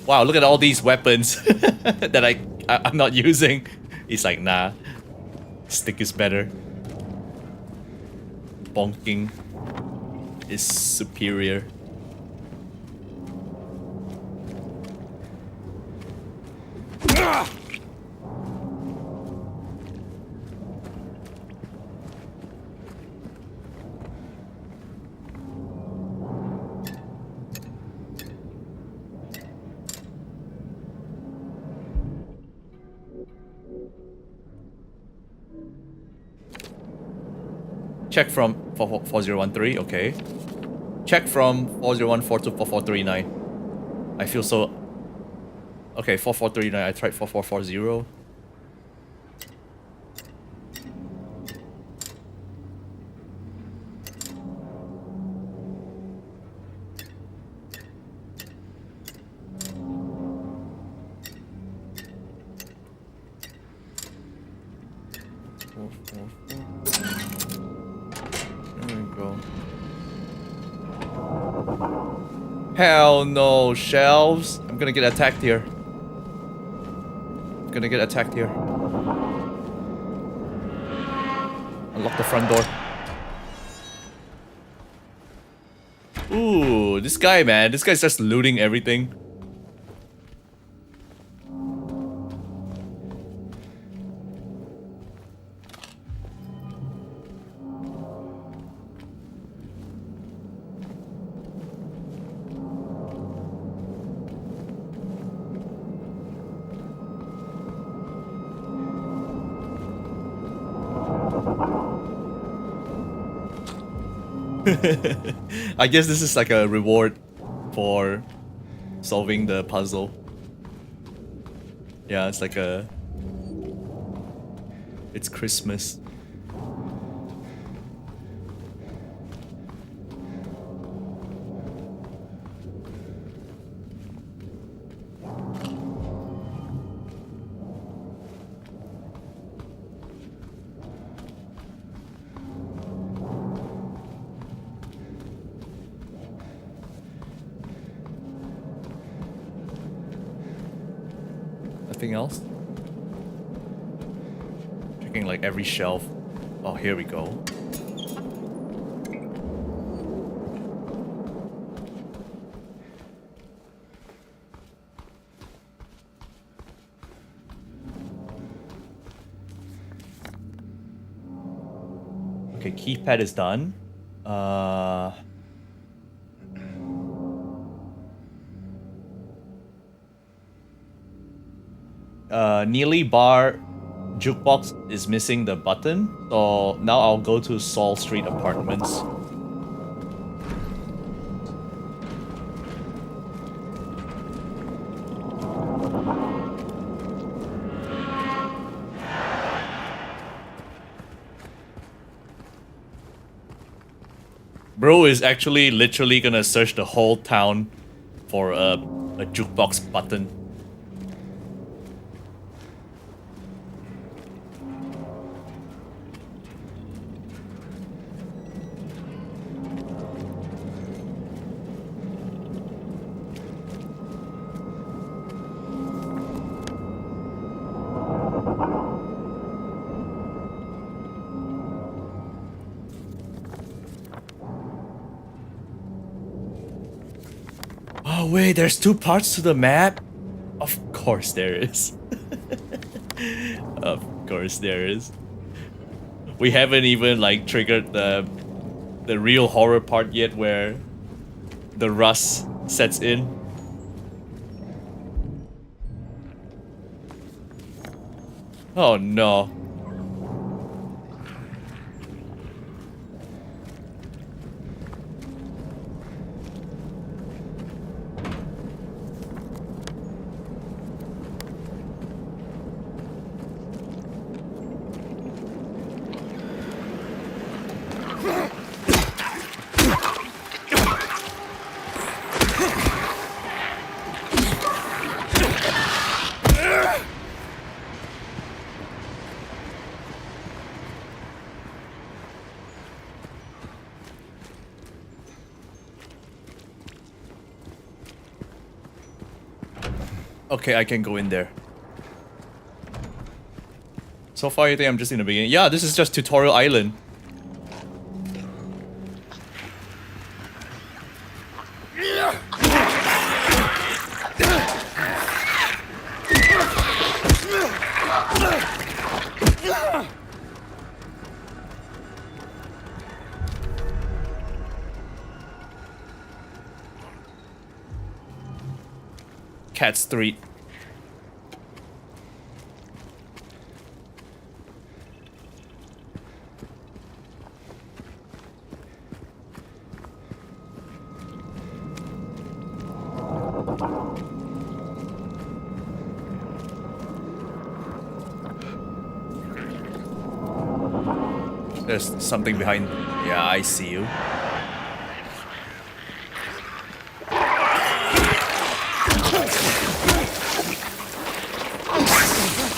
Wow, look at all these weapons that I'm not using. He's like, nah. Stick is better. Bonking is superior. Check from 4013, okay. Check from 4014 to 4439. I feel so... Okay, 4439, I tried 4440. Hell no, shelves. I'm gonna get attacked here. gonna get attacked here. Unlock the front door. Ooh, this guy, man. This guy's just looting everything. I guess this is like a reward for solving the puzzle. Yeah, it's like a... It's Christmas. Nothing else? Checking like every shelf. Oh, here we go. Okay, keypad is done. Neely Bar jukebox is missing the button, so now I'll go to Saul Street Apartments. Bro is actually literally gonna search the whole town for a jukebox button. Oh wait, there's two parts to the map? Of course there is. Of course there is. We haven't even like triggered the real horror part yet where the rust sets in. Oh no. Okay, I can go in there. So far, you think I'm just in the beginning? Yeah, this is just Tutorial Island. Cat Street. There's something behind. Yeah, I see you.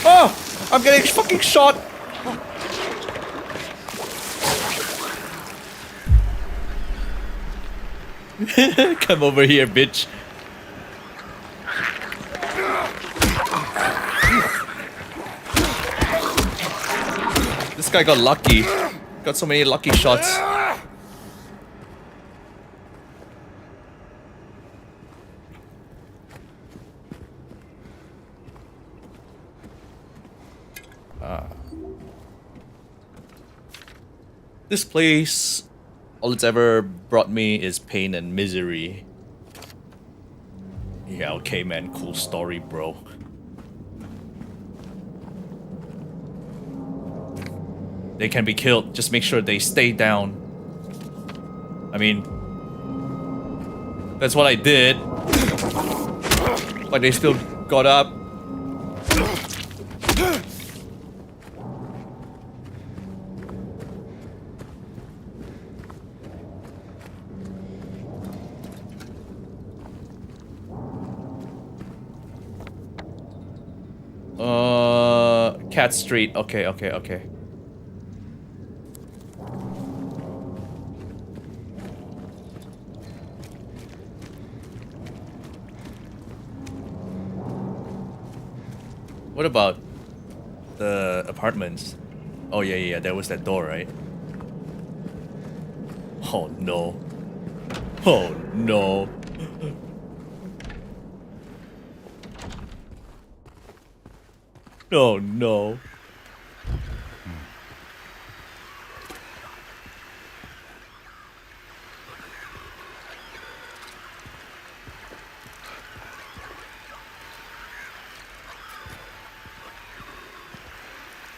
Oh! I'm getting fucking shot! Come over here, bitch. This guy got lucky. Got so many lucky shots. This place, all it's ever brought me is pain and misery. Yeah, okay, man. Cool story, bro. They can be killed. Just make sure they stay down. I mean, that's what I did. But they still got up. Cat Street. Okay, okay, okay. What about the apartments? Oh yeah, yeah, there was that door, right? Oh no. Oh no. Oh no.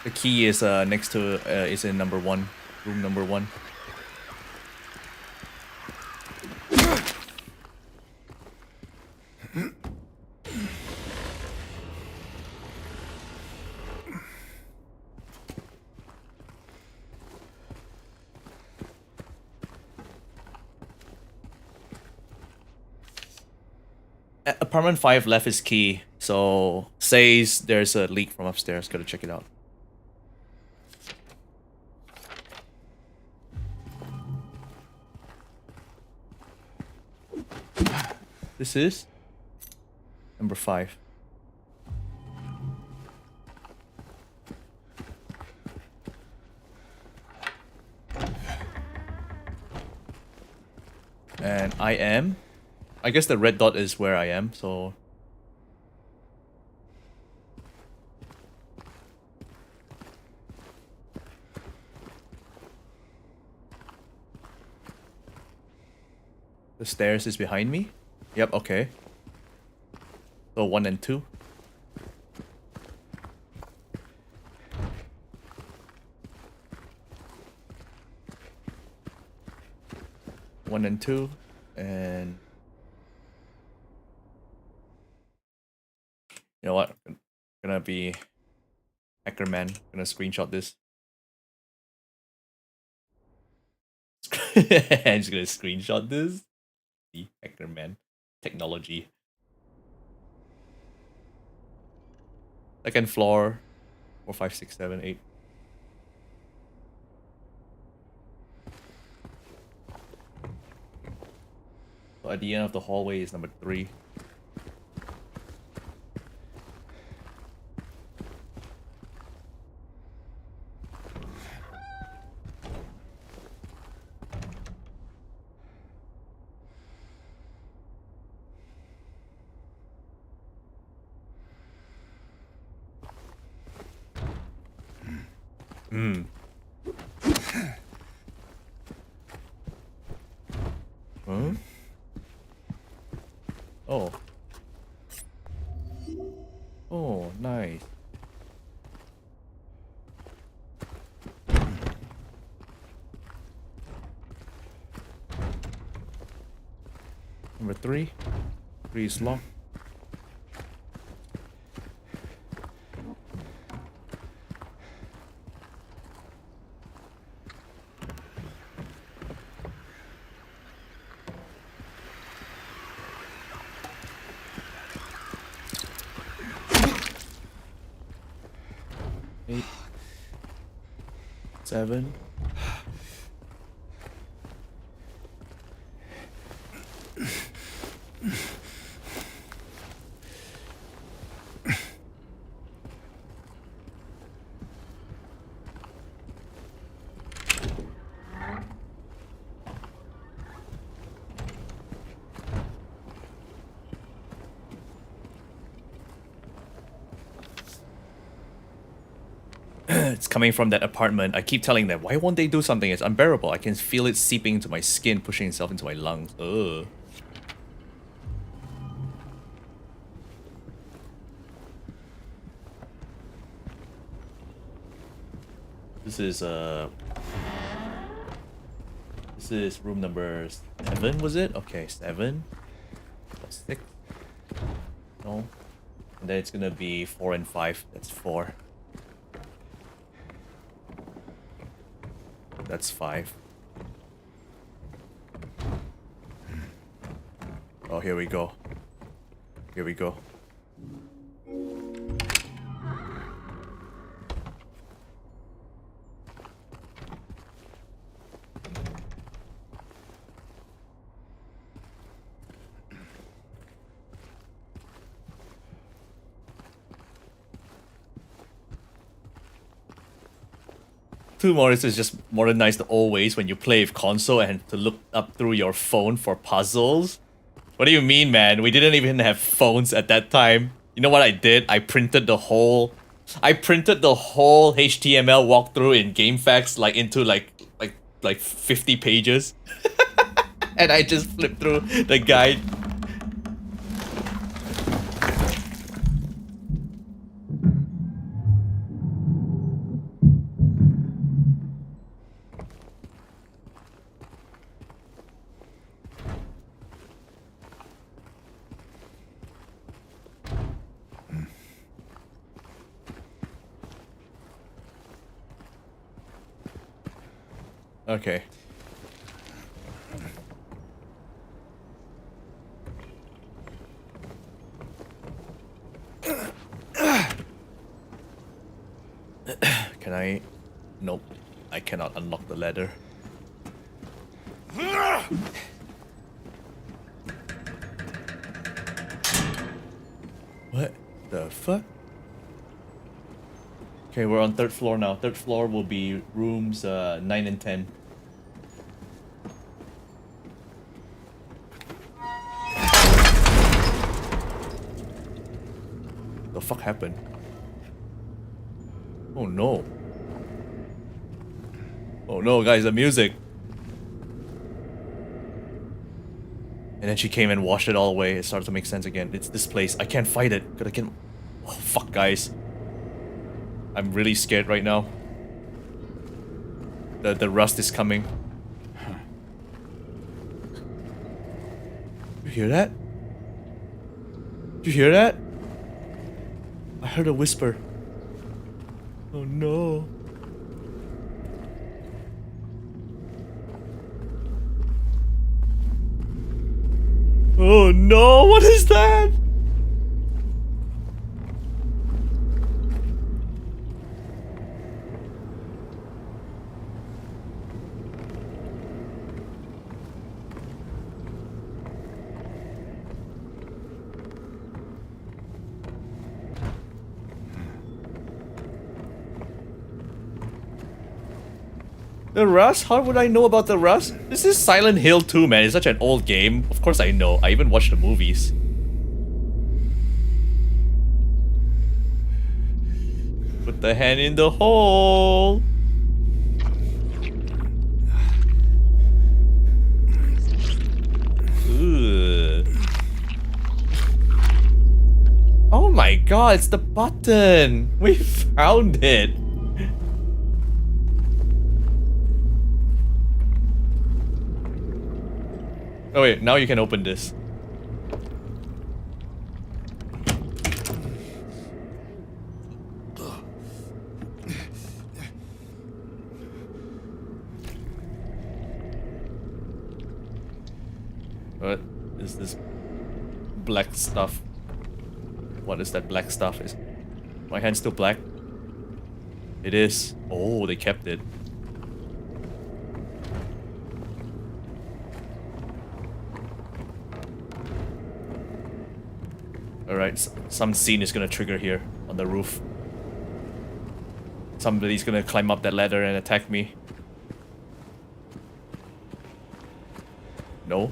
The key is next to is in number 1, room number 1. Apartment 5 left is key, so says there's a leak from upstairs. Gotta check it out. This is number 5. And I guess the red dot is where I am, so the stairs is behind me. Yep, okay. So 1 and 2. One and 2, and you know what? Gonna be hacker man. Gonna screenshot this. I'm just gonna screenshot this. The hacker man technology. Second floor, 4, 5, 6, 7, 8. So at the end of the hallway is number 3. Hmm. Huh? Oh. Oh, nice. Number 3. 3 is locked. Eight, 7. It's coming from that apartment. I keep telling them, why won't they do something? It's unbearable. I can feel it seeping into my skin, pushing itself into my lungs. Ugh. This is room number 7, was it? Okay, 7. 6. No. And then it's gonna be 4 and 5. That's 4. That's 5. Oh, here we go. Here we go. Two Morris is just modernized the old ways when you play with console and to look up through your phone for puzzles. What do you mean, man? We didn't even have phones at that time. You know what I did? I printed the whole HTML walkthrough in GameFAQs into like 50 pages. And I just flipped through the guide. Okay. Can I? Nope. I cannot unlock the ladder. What the fuck? Okay, we're on 3rd floor now. 3rd floor will be rooms 9 and 10. The fuck happened? Oh no. Oh no, guys, the music. And then she came and washed it all away. It started to make sense again. It's this place. I can't fight it. Gotta get... Oh, fuck, guys. I'm really scared right now. The rust is coming. You hear that? Did you hear that? I heard a whisper. Oh no. Oh no, what is that? The Rust? How would I know about the Rust? This is Silent Hill 2, man. It's such an old game. Of course I know. I even watched the movies. Put the hand in the hole. Ugh. Oh my god, it's the button. We found it. Oh wait, now you can open this. What is this black stuff? What is that black stuff? Is my hand still black? It is. Oh, they kept it. Alright, some scene is gonna trigger here on the roof. Somebody's gonna climb up that ladder and attack me. No?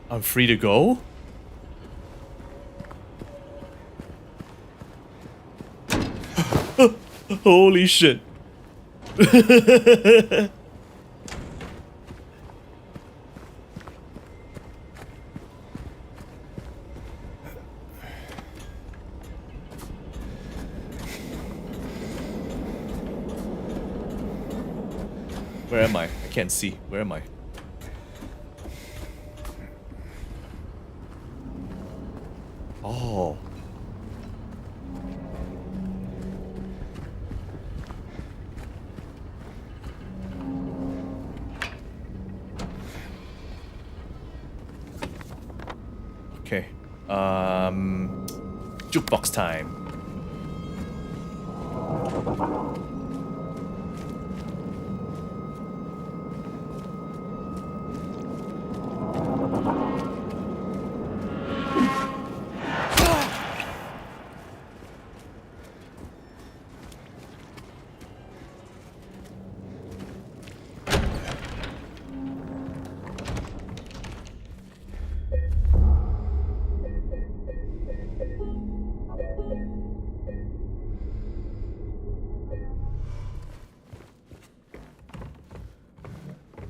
I'm free to go? Holy shit. Where am I? I can't see. Where am I? Oh. Okay. Jukebox time.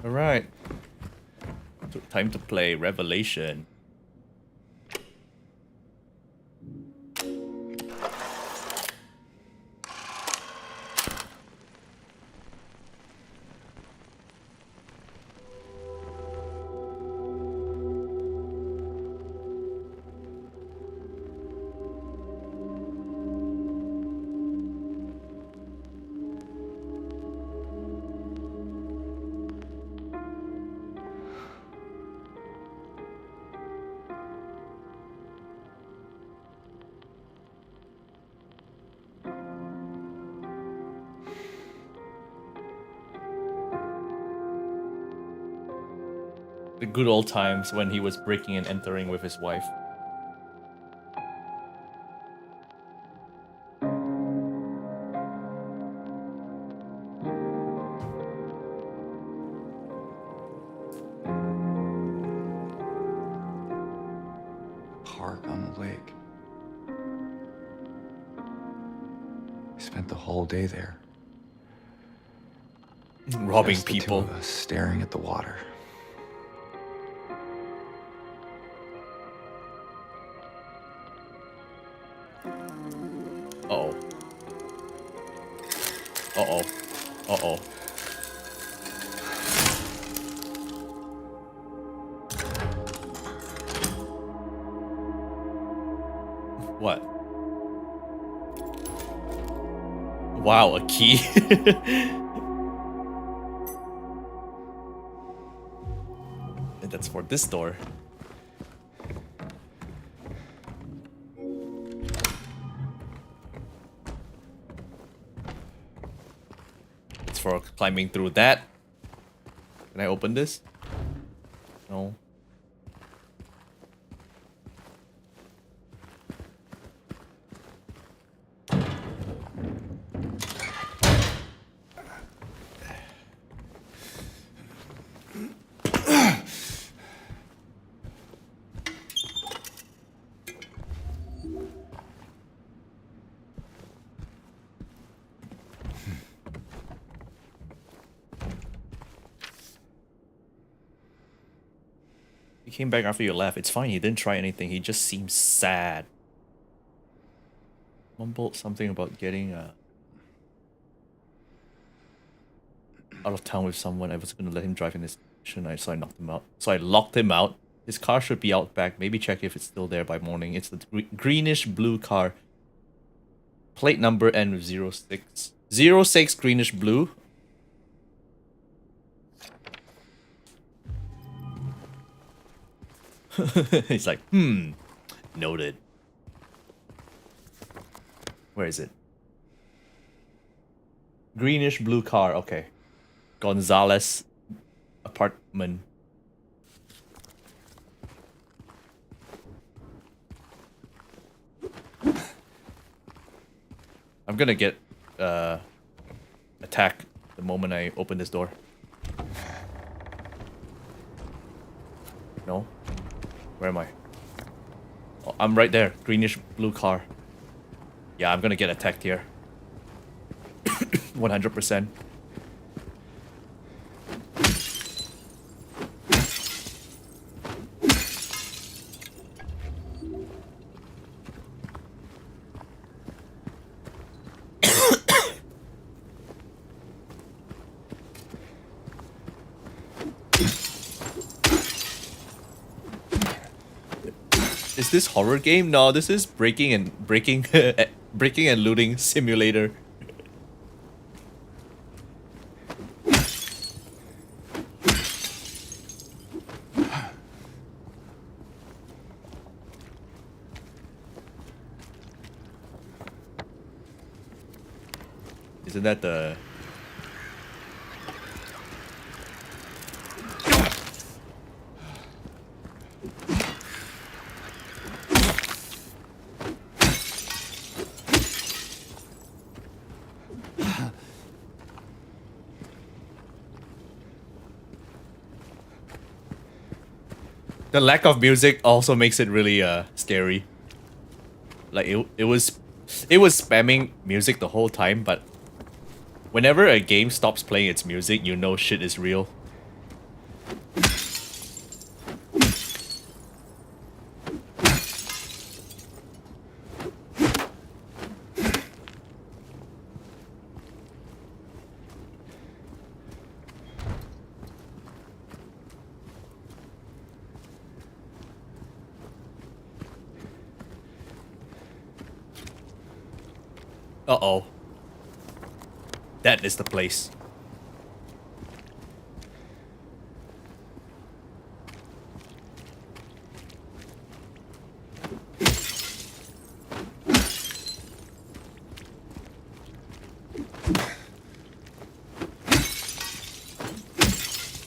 Alright. Time to play Revelation. The good old times when he was breaking and entering with his wife. Park on the lake. I spent the whole day there. Robbing Just the two people. of us staring at the water. Uh-oh. Uh-oh. Uh-oh. What? Wow, a key. And that's for this door. It's for climbing through that. Can I open this? No. He came back after you left. It's fine, he didn't try anything. He just seems sad. Mumbled something about getting out of town with someone. I was gonna let him drive in his mission, so I knocked him out. So I locked him out. His car should be out back. Maybe check if it's still there by morning. It's the greenish blue car. Plate number end with 06. 06 greenish blue. He's like, noted. Where is it? Greenish blue car, okay. Gonzalez apartment. I'm gonna get attacked the moment I open this door. No? Where am I? Oh, I'm right there. Greenish blue car. Yeah, I'm gonna get attacked here. 100%. Is this horror game? No, this is breaking and looting simulator. Isn't that the... The lack of music also makes it really scary. Like it was spamming music the whole time, but whenever a game stops playing its music, you know shit is real. Uh-oh. That is the place.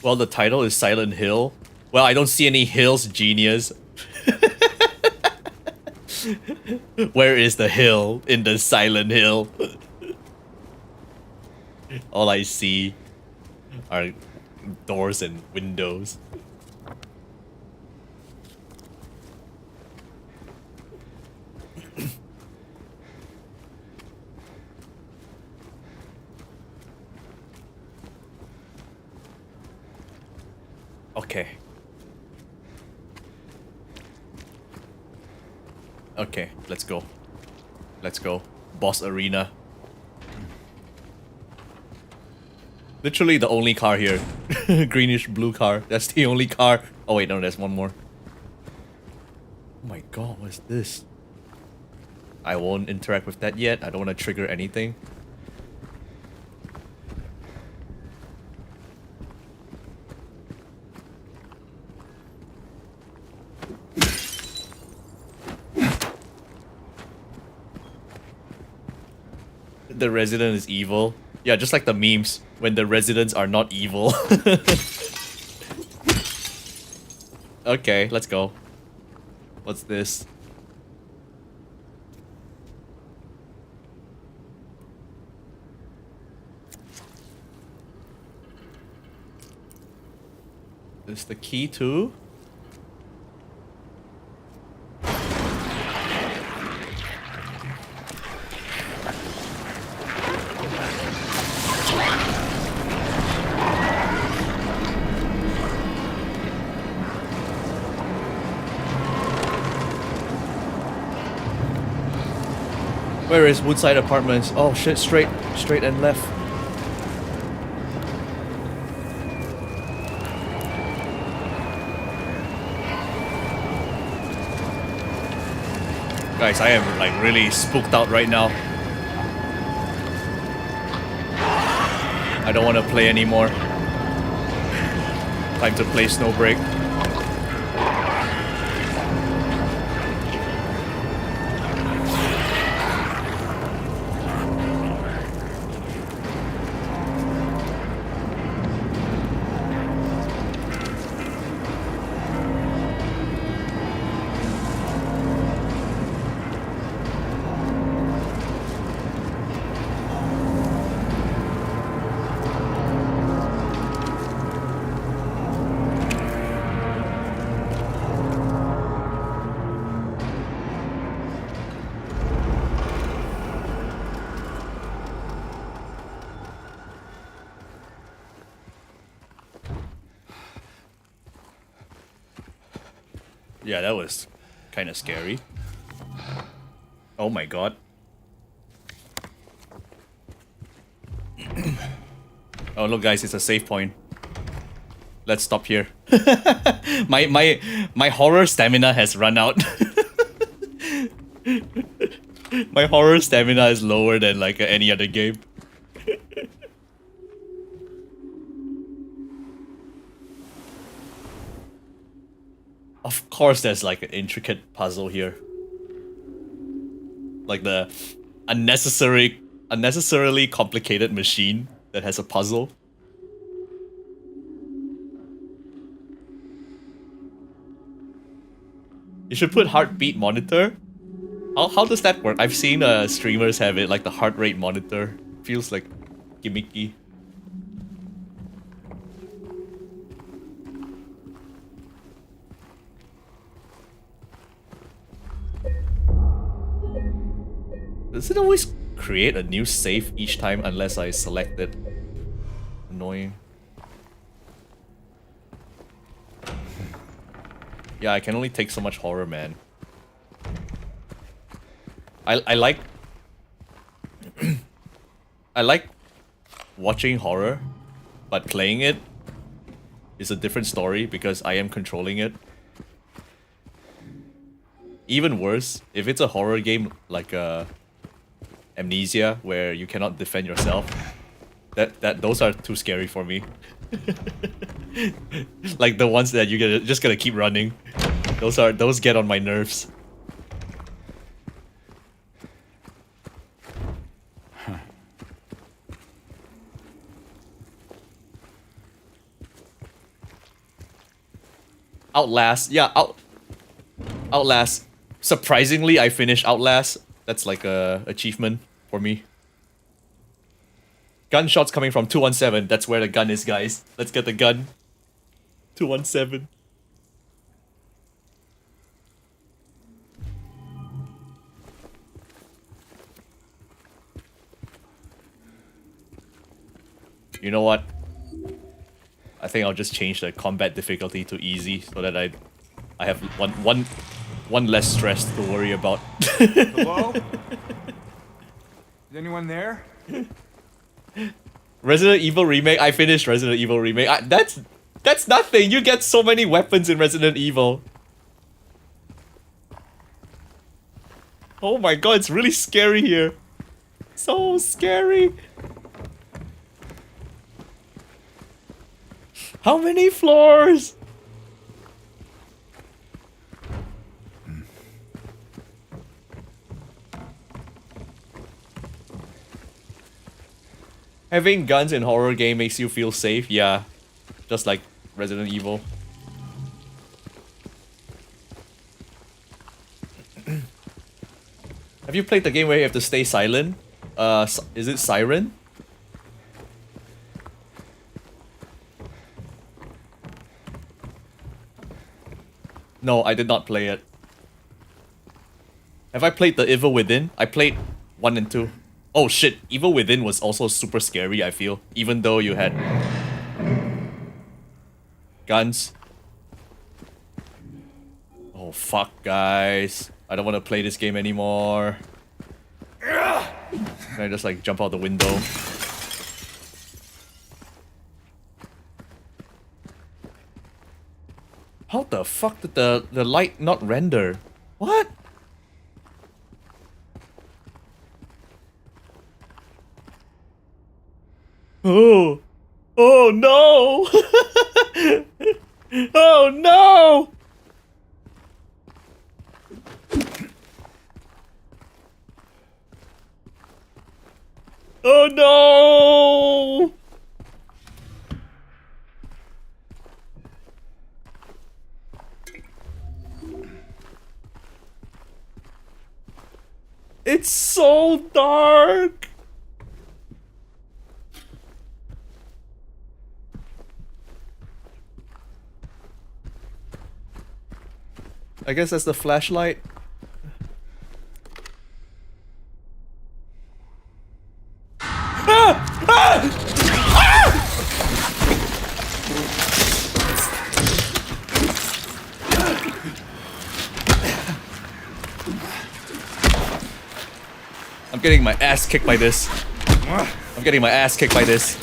Well, the title is Silent Hill. Well, I don't see any hills, genius. Where is the hill in the Silent Hill? All I see are doors and windows. Okay. Okay, let's go. Let's go. Boss arena. Literally the only car here. Greenish blue car. That's the only car. Oh wait, no, there's one more. Oh my god, what's this? I won't interact with that yet. I don't want to trigger anything. The resident is evil. Yeah, just like the memes when the residents are not evil. Okay, let's go. What's this? Is the key to? Where is Woodside Apartments? Oh shit, straight and left. Guys, I am like really spooked out right now. I don't want to play anymore. Time to play Snowbreak. Yeah, that was kind of scary. Oh my god. Oh look guys, it's a save point. Let's stop here. my horror stamina has run out. My horror stamina is lower than like any other game. Of course there's like an intricate puzzle here. Like the unnecessarily complicated machine that has a puzzle. You should put heartbeat monitor. How does that work? I've seen streamers have it, like the heart rate monitor. Feels like gimmicky. Does it always create a new save each time unless I select it? Annoying. Yeah, I can only take so much horror, man. I like I like watching horror, but playing it is a different story because I am controlling it. Even worse, if it's a horror game like Amnesia, where you cannot defend yourself, those are too scary for me. Like the ones that you just gotta keep running. Those get on my nerves. Outlast, yeah, Outlast. Surprisingly, I finished Outlast. That's like a achievement for me. Gunshots coming from 217. That's where the gun is, guys. Let's get the gun. 217. You know what? I think I'll just change the combat difficulty to easy so that I have one less stress to worry about. Hello? Is anyone there? Resident Evil Remake. I finished Resident Evil Remake. That's nothing. You get so many weapons in Resident Evil. Oh my god, it's really scary here. So scary. How many floors? Having guns in horror game makes you feel safe, yeah. Just like Resident Evil. Have you played the game where you have to stay silent? Is it Siren? No, I did not play it. Have I played the Evil Within? I played 1 and 2. Oh shit, Evil Within was also super scary, I feel. Even though you had guns. Oh fuck, guys. I don't want to play this game anymore. Can I just like jump out the window? How the fuck did the light not render? What? Oh. Oh no! Oh no! Oh no! It's so dark! I guess that's the flashlight. Ah! Ah! Ah! getting my ass kicked by this. I'm getting my ass kicked by this.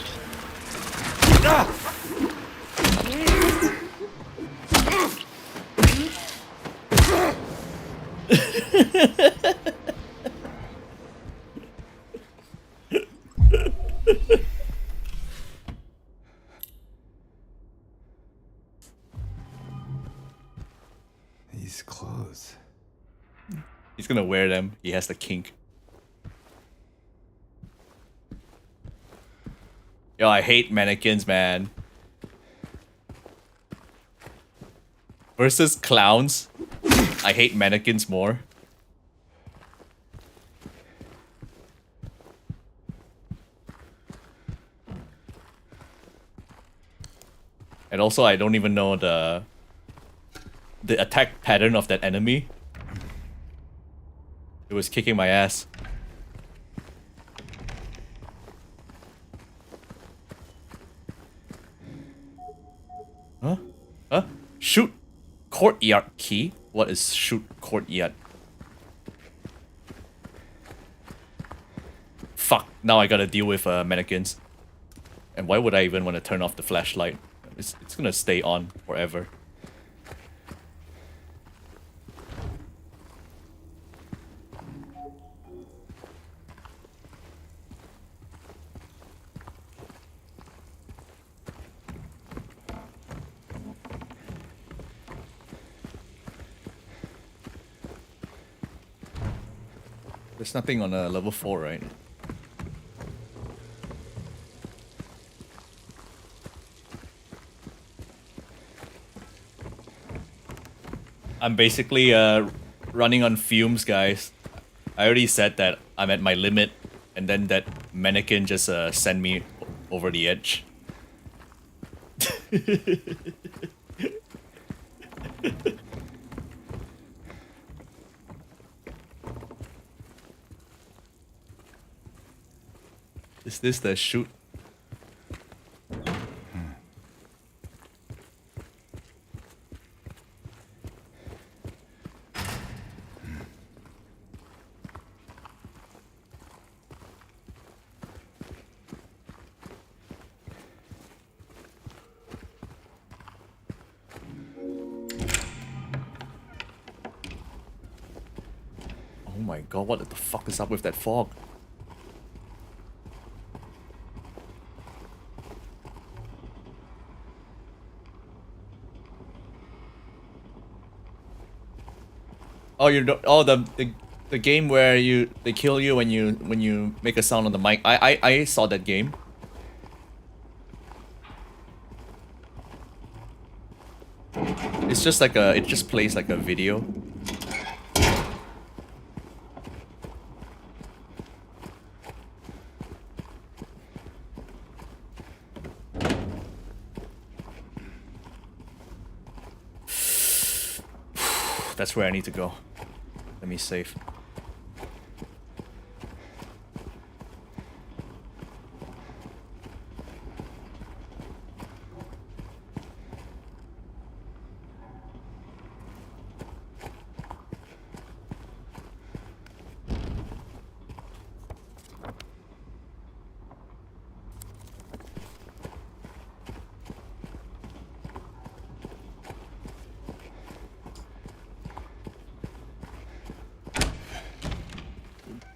These clothes. He's gonna wear them. He has the kink. Yo, I hate mannequins, man. Versus clowns, I hate mannequins more. And also, I don't even know the attack pattern of that enemy. It was kicking my ass. Huh? Huh? Shoot courtyard key? What is shoot courtyard? Fuck, now I gotta deal with mannequins. And why would I even want to turn off the flashlight? It's gonna stay on forever. There's nothing on level 4, right? I'm basically running on fumes, guys. I already said that I'm at my limit, and then that mannequin just sent me over the edge. Is this the shoot? Oh my god, what the fuck is up with that fog? Oh, you don't. Oh, the game where they kill you when you make a sound on the mic. I saw that game. It's just like it just plays like a video. That's where I need to go. Let me save.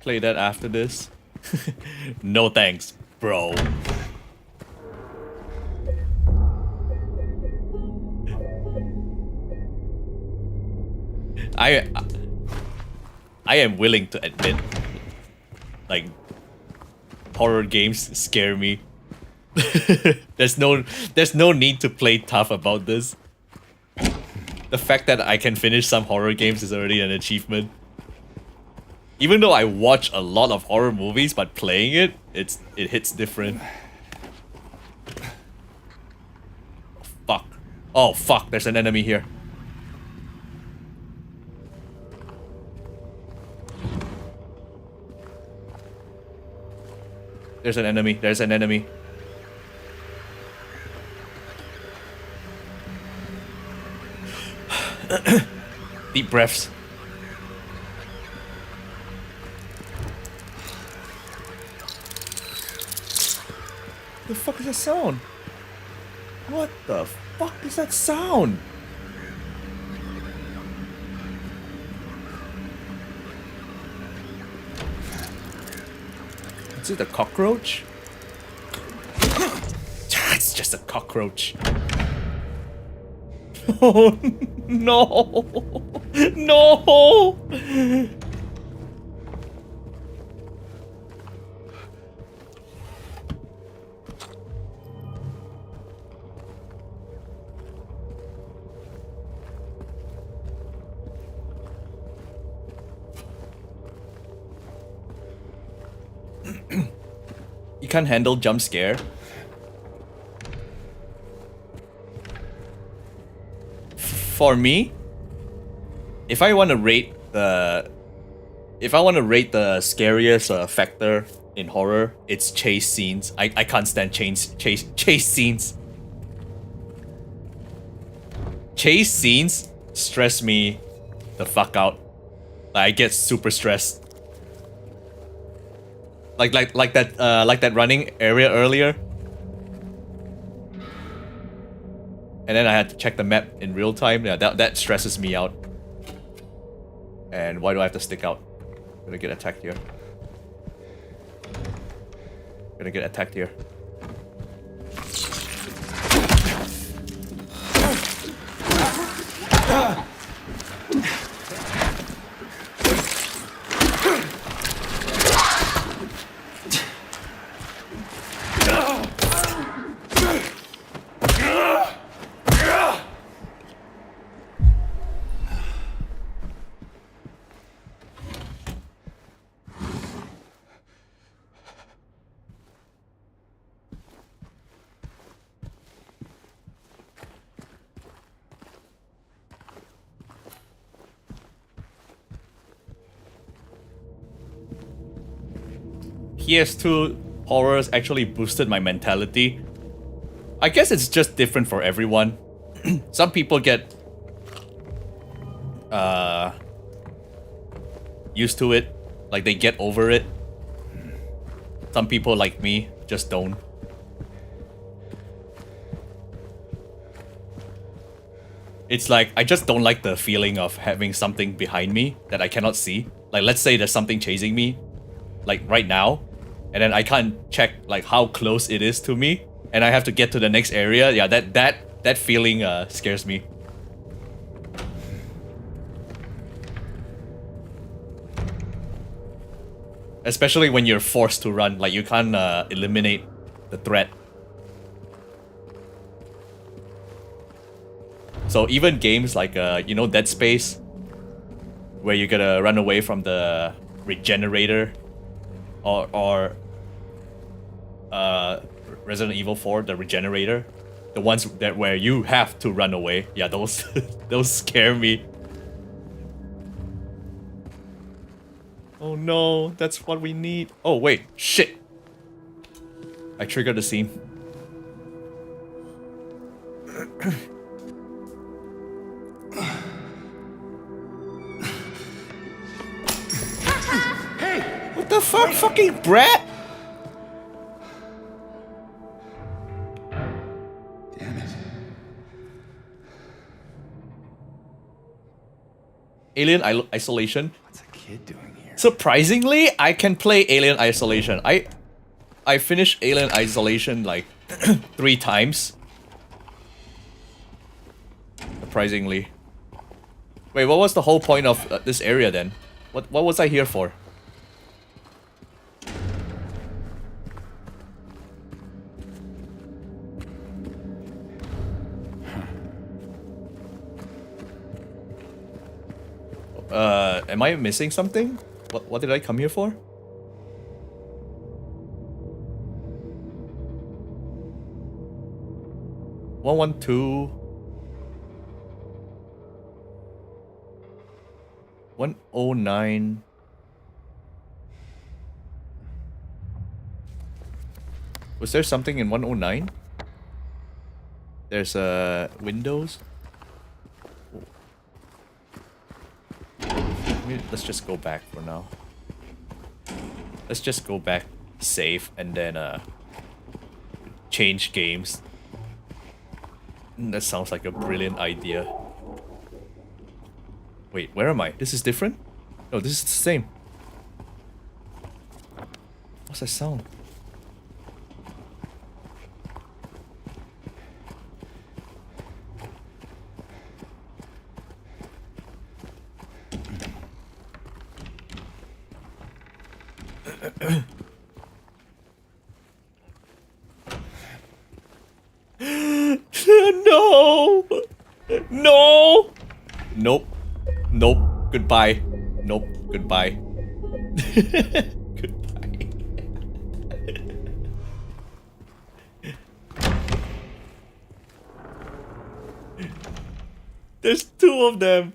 Play that after this. No thanks, bro. I am willing to admit, like, horror games scare me. There's no need to play tough about this. The fact that I can finish some horror games is already an achievement. Even though I watch a lot of horror movies, but playing it hits different. Fuck. Oh fuck, there's an enemy here. There's an enemy. Deep breaths. the fuck is that sound? What the fuck is that sound? Is it a cockroach? It's just a cockroach. Oh no! No! You can't handle jump scare. For me, if I want to rate the scariest factor in horror, it's chase scenes. I can't stand chase scenes. Chase scenes stress me the fuck out. I get super stressed. Like that running area earlier. And then I had to check the map in real time. Yeah, that stresses me out. And why do I have to stick out? Gonna get attacked here. Gonna get attacked here. PS2 horrors actually boosted my mentality. I guess it's just different for everyone. Some people get used to it, like they get over it. Some people like me just don't. It's like I just don't like the feeling of having something behind me that I cannot see. Like let's say there's something chasing me, like right now, and then I can't check like how close it is to me, and I have to get to the next area. Yeah, that feeling scares me. Especially when you're forced to run, like you can't eliminate the threat. So even games like you know, Dead Space, where you gotta run away from the regenerator, or Resident Evil 4, the regenerator, the ones that where you have to run away. Yeah, those those scare me. Oh no, that's what we need. Oh wait, shit. I triggered the scene. Hey! What the fuck, fucking brat? Damn it. Alien Isolation. What's a kid doing here? Surprisingly, I can play Alien Isolation. I finished Alien Isolation like 3 times. Surprisingly. Wait, what was the whole point of this area then? What was I here for? Am I missing something? What did I come here for? One, 1, 2. 109. Was there something in 109? There's windows. Let's just go back for now. Let's just go back, save, and then change games. That sounds like a brilliant idea. Wait, where am I? This is different? No, this is the same. What's that sound? No! No! Nope. Nope. Goodbye. Nope. Goodbye. Goodbye. There's two of them.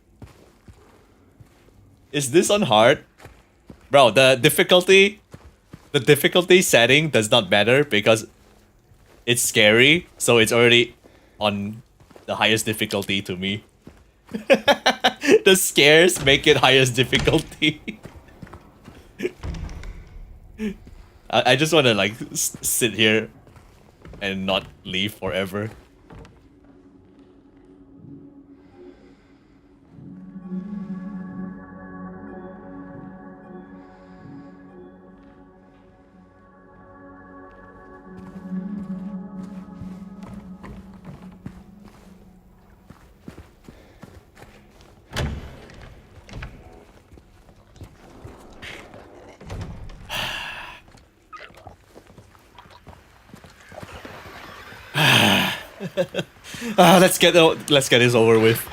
Is this on hard? Bro, the difficulty setting does not matter because it's scary, so it's already on the highest difficulty to me. The scares make it highest difficulty. I just want to like sit here and not leave forever. Let's get this over with.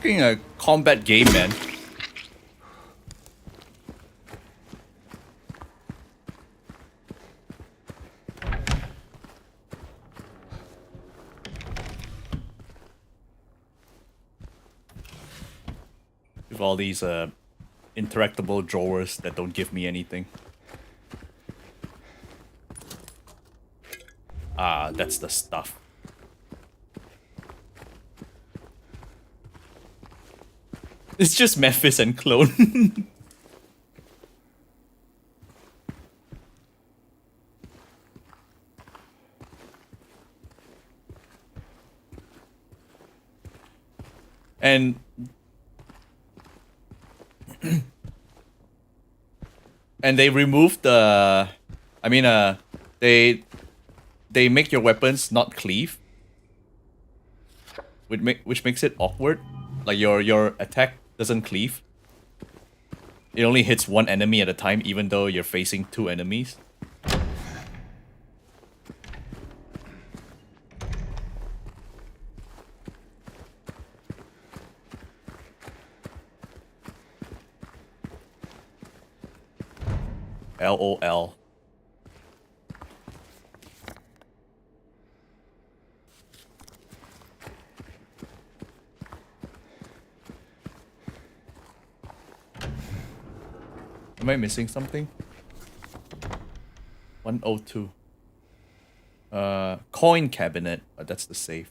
Fucking a combat game, man. With all these interactable drawers that don't give me anything. Ah, that's the stuff. It's just Memphis and clone. And and they removed the they make your weapons not cleave, which makes it awkward. Like your attack doesn't cleave. It only hits one enemy at a time, even though you're facing two enemies. LOL. Am I missing something? 102. Coin cabinet. That's the safe.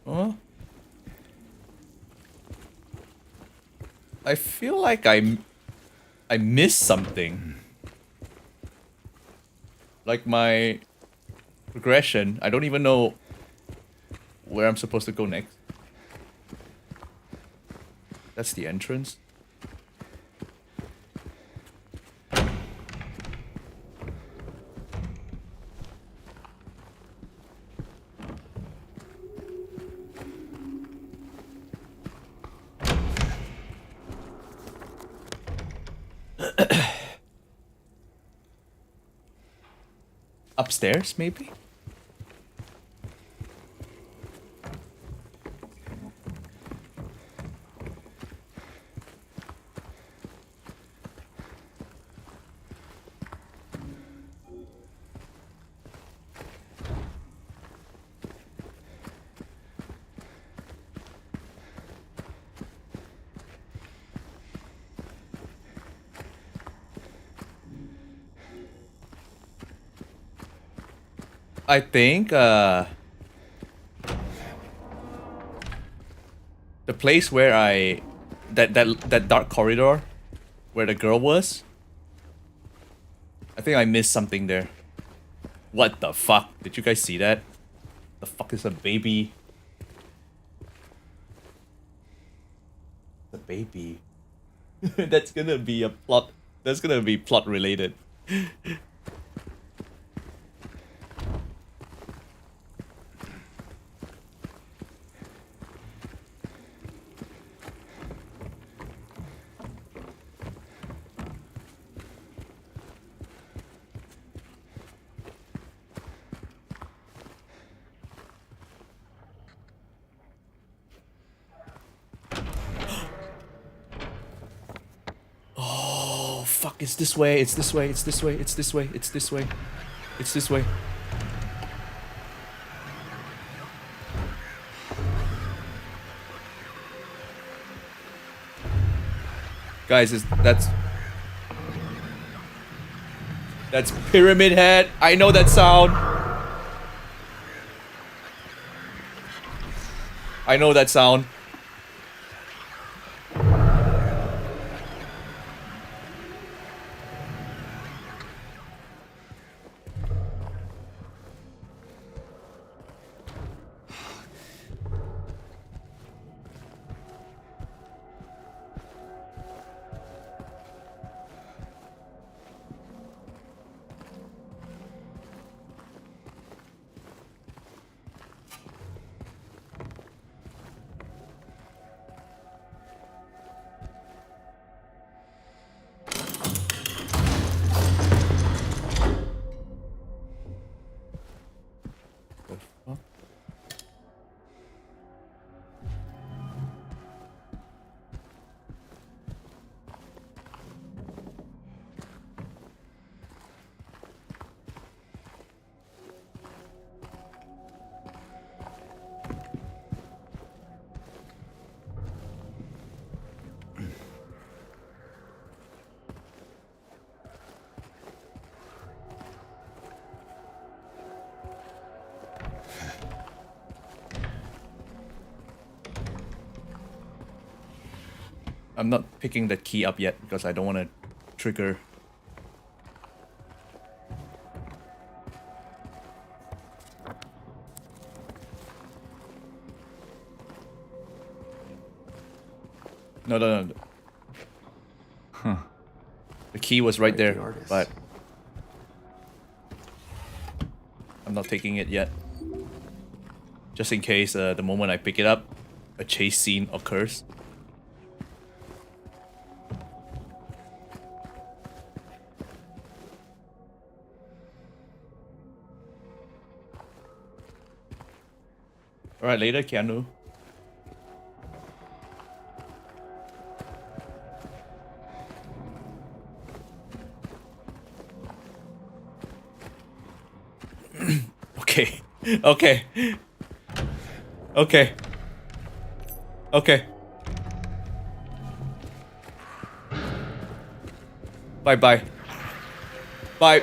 Huh? I feel like I missed something. Like my progression. I don't even know where I'm supposed to go next. That's the entrance. Upstairs, maybe? I think the place where that dark corridor where the girl was, I think I missed something there. What the fuck? Did you guys see that? The fuck is a baby? The baby. That's gonna be a plot. That's gonna be plot related. Fuck, it's this way, it's this way, it's this way, it's this way, it's this way. It's this way. Guys, that's Pyramid Head. I know that sound. I know that sound. I'm not picking that key up yet because I don't want to trigger. No. Huh. The key was right Like there, the artist. but I'm not taking it yet. Just in case the moment I pick it up, a chase scene occurs. Alright, later, Keanu. Okay. Okay. Okay. Okay. Bye-bye. Bye.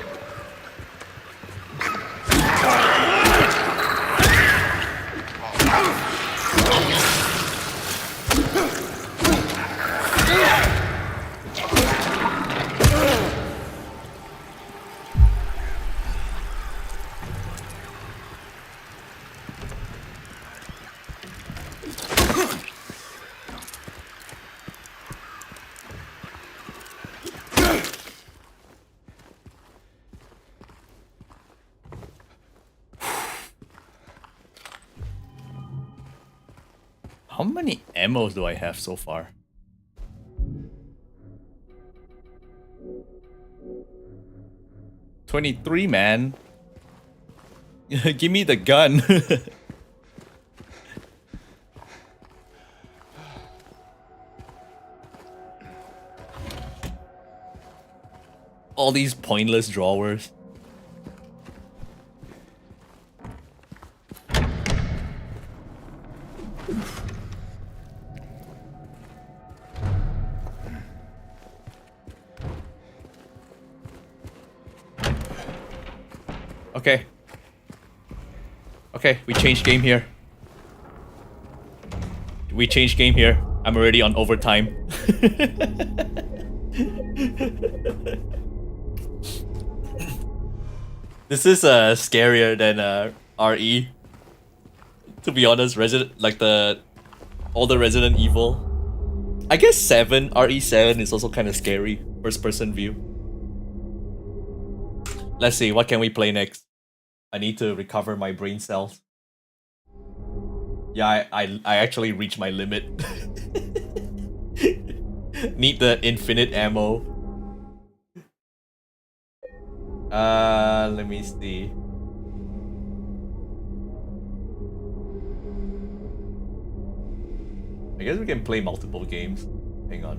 How many ammos do I have so far? $23, man. Give me the gun. All these pointless drawers. Okay. Okay, we changed game here. We changed game here. I'm already on overtime. This is scarier than RE. To be honest, all the Resident Evil. I guess 7, RE7 is also kind of scary. First person view. Let's see, what can we play next? I need to recover my brain cells. Yeah, I actually reached my limit. Need the infinite ammo. Let me see. I guess we can play multiple games. Hang on.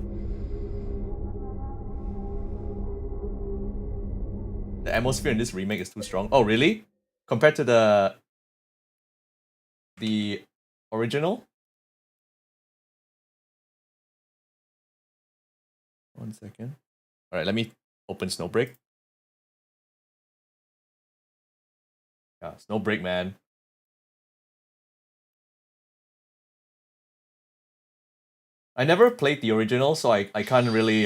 The atmosphere in this remake is too strong. Oh, really? Compared to the original? One second. Alright, let me open Snowbreak. Yeah, Snowbreak, man. I never played the original, so I can't really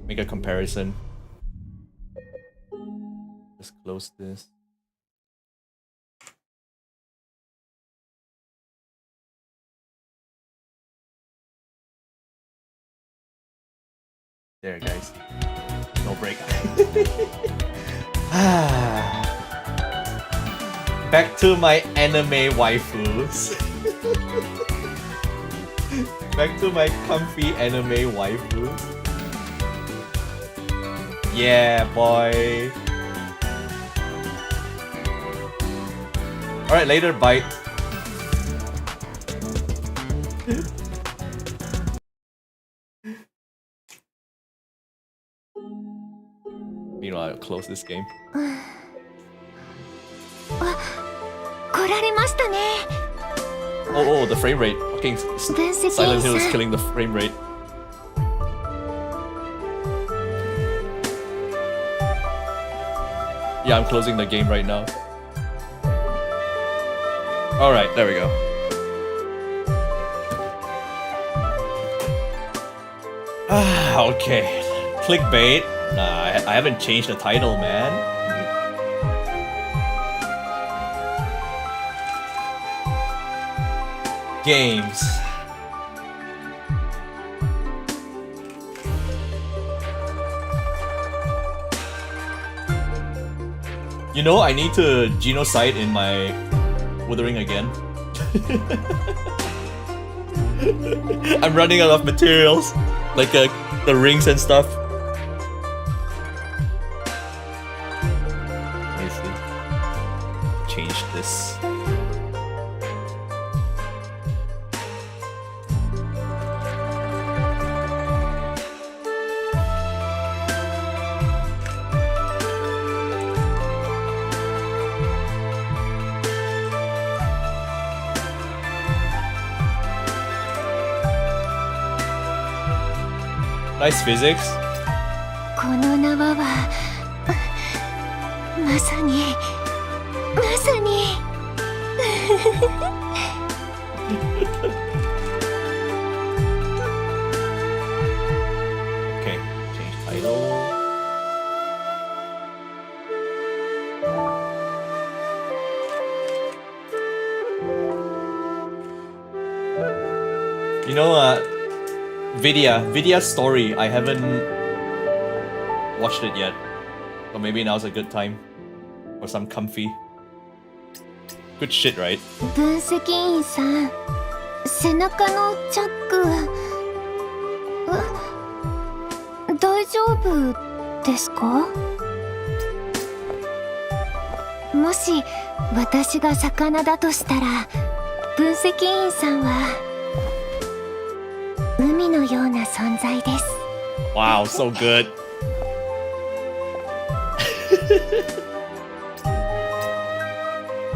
make a comparison. Just close this. There, guys. No break. Back to my anime waifus. Back to my comfy anime waifus. Yeah, boy. Alright, later, bite. Meanwhile, I'll close this game. Oh, the frame rate. Fucking Silent Hill is killing the frame rate. Yeah, I'm closing the game right now. Alright, there we go. Okay. Clickbait. Nah, I haven't changed the title, man. Games. You know, I need to genocide in my Withering again. I'm running out of materials, like the rings and stuff. Let me see. Change this. Nice physics. この縄はまさに Okay, change title. You know, Vidya's story, I haven't watched it yet. So maybe now's a good time for some comfy Good shit, right? 分析員さん、背中のチャック大丈夫ですか？もし私が魚だとしたら、分析員さんは海のような存在です。 Wow, so good.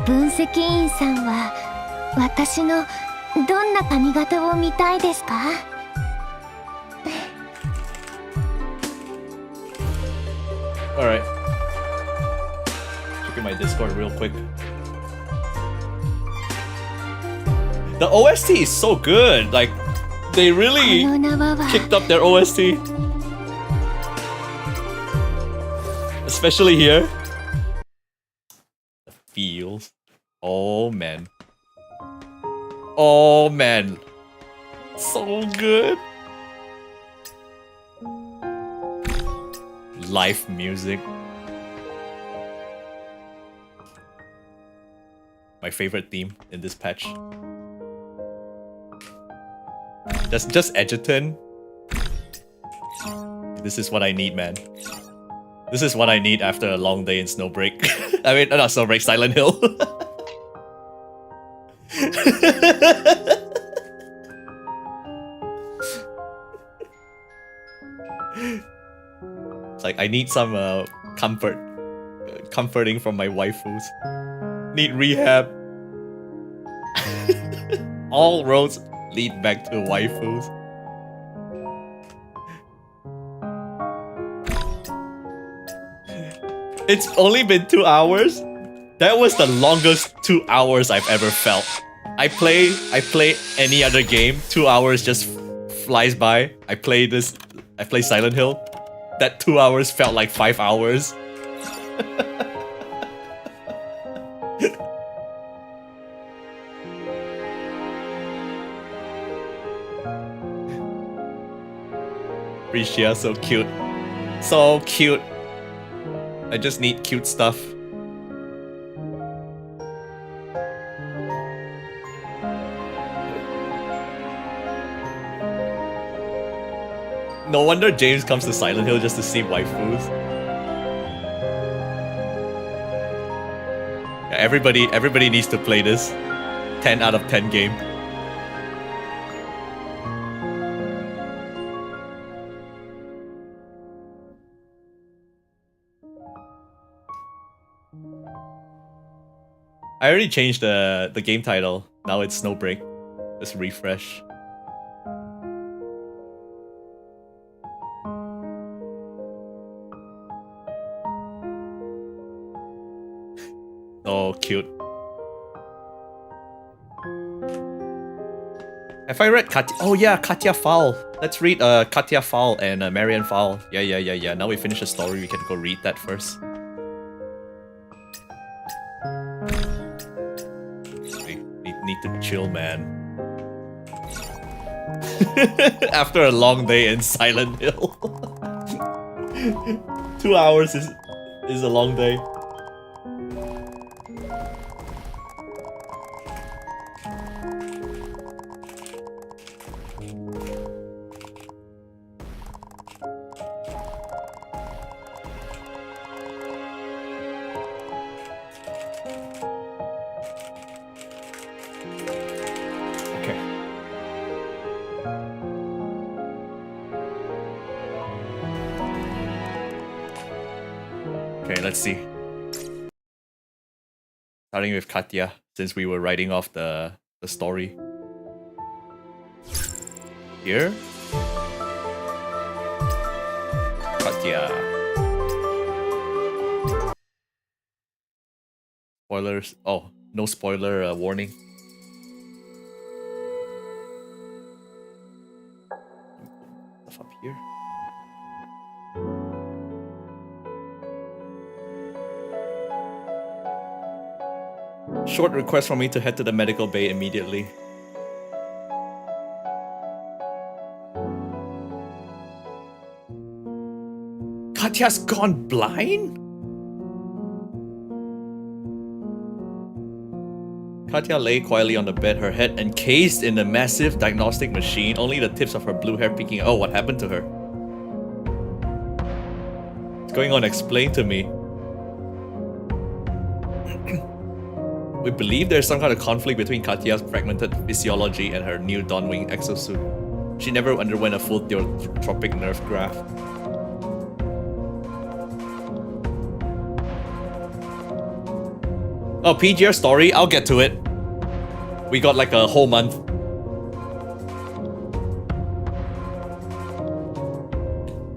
分析員さんは私のどんな髪型を見たいですか？ Alright. Checking my Discord real quick. The OST is so good. Like, they こ really の縄は kicked up their OST. Especially here. The feels. Oh man. Oh man. So good. Live music. My favorite theme in this patch. Just Edgerton. This is what I need, man. This is what I need after a long day in Snowbreak. I mean, not Snowbreak, Silent Hill. It's like I need some comforting from my waifus. Need rehab. All roads lead back to waifus. It's only been 2 hours. That was the longest 2 hours I've ever felt. I play any other game, 2 hours just flies by. I play Silent Hill. That 2 hours felt like 5 hours. Risha, so cute. So cute. I just need cute stuff. No wonder James comes to Silent Hill just to see waifus. Yeah, everybody needs to play this. 10 out of 10 game. I already changed the game title. Now it's Snowbreak. Just refresh. So cute. Have I read Katya? Oh yeah, Katya Fowl. Let's read Katya Fowl and Marian Fowl. Yeah. Now we finish the story. We can go read that first. Need to chill, man. After a long day in Silent Hill. 2 hours is a long day. Okay, let's see. Starting with Katya, since we were writing off the story. Here? Katya. Spoilers. Oh, no spoiler warning. Stuff up here. Short request for me to head to the medical bay immediately. Katya's gone blind? Katya lay quietly on the bed, her head encased in a massive diagnostic machine, only the tips of her blue hair peeking. Oh, what happened to her? What's going on? Explain to me. We believe there's some kind of conflict between Katya's fragmented physiology and her new Dawnwing exosuit. She never underwent a full theotropic nerve graft. Oh, PGR story, I'll get to it. We got like a whole month.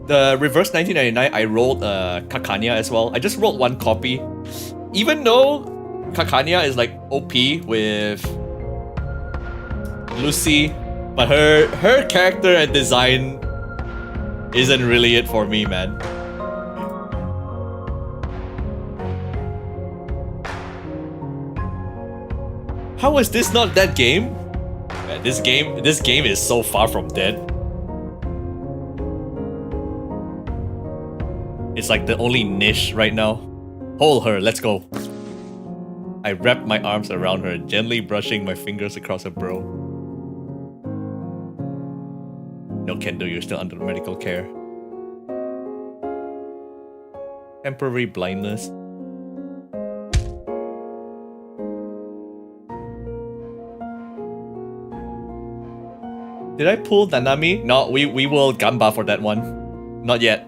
The reverse 1999, I rolled Kakanya as well. I just rolled one copy. Even though Kakanya is like OP with Lucy, but her character and design isn't really it for me, man. How is this not that game? Man, this game is so far from dead. It's like the only niche right now. Hold her, let's go. I wrapped my arms around her, gently brushing my fingers across her brow. No, Kendo, you're still under medical care. Temporary blindness. Did I pull Nanami? No, we will Gamba for that one. Not yet.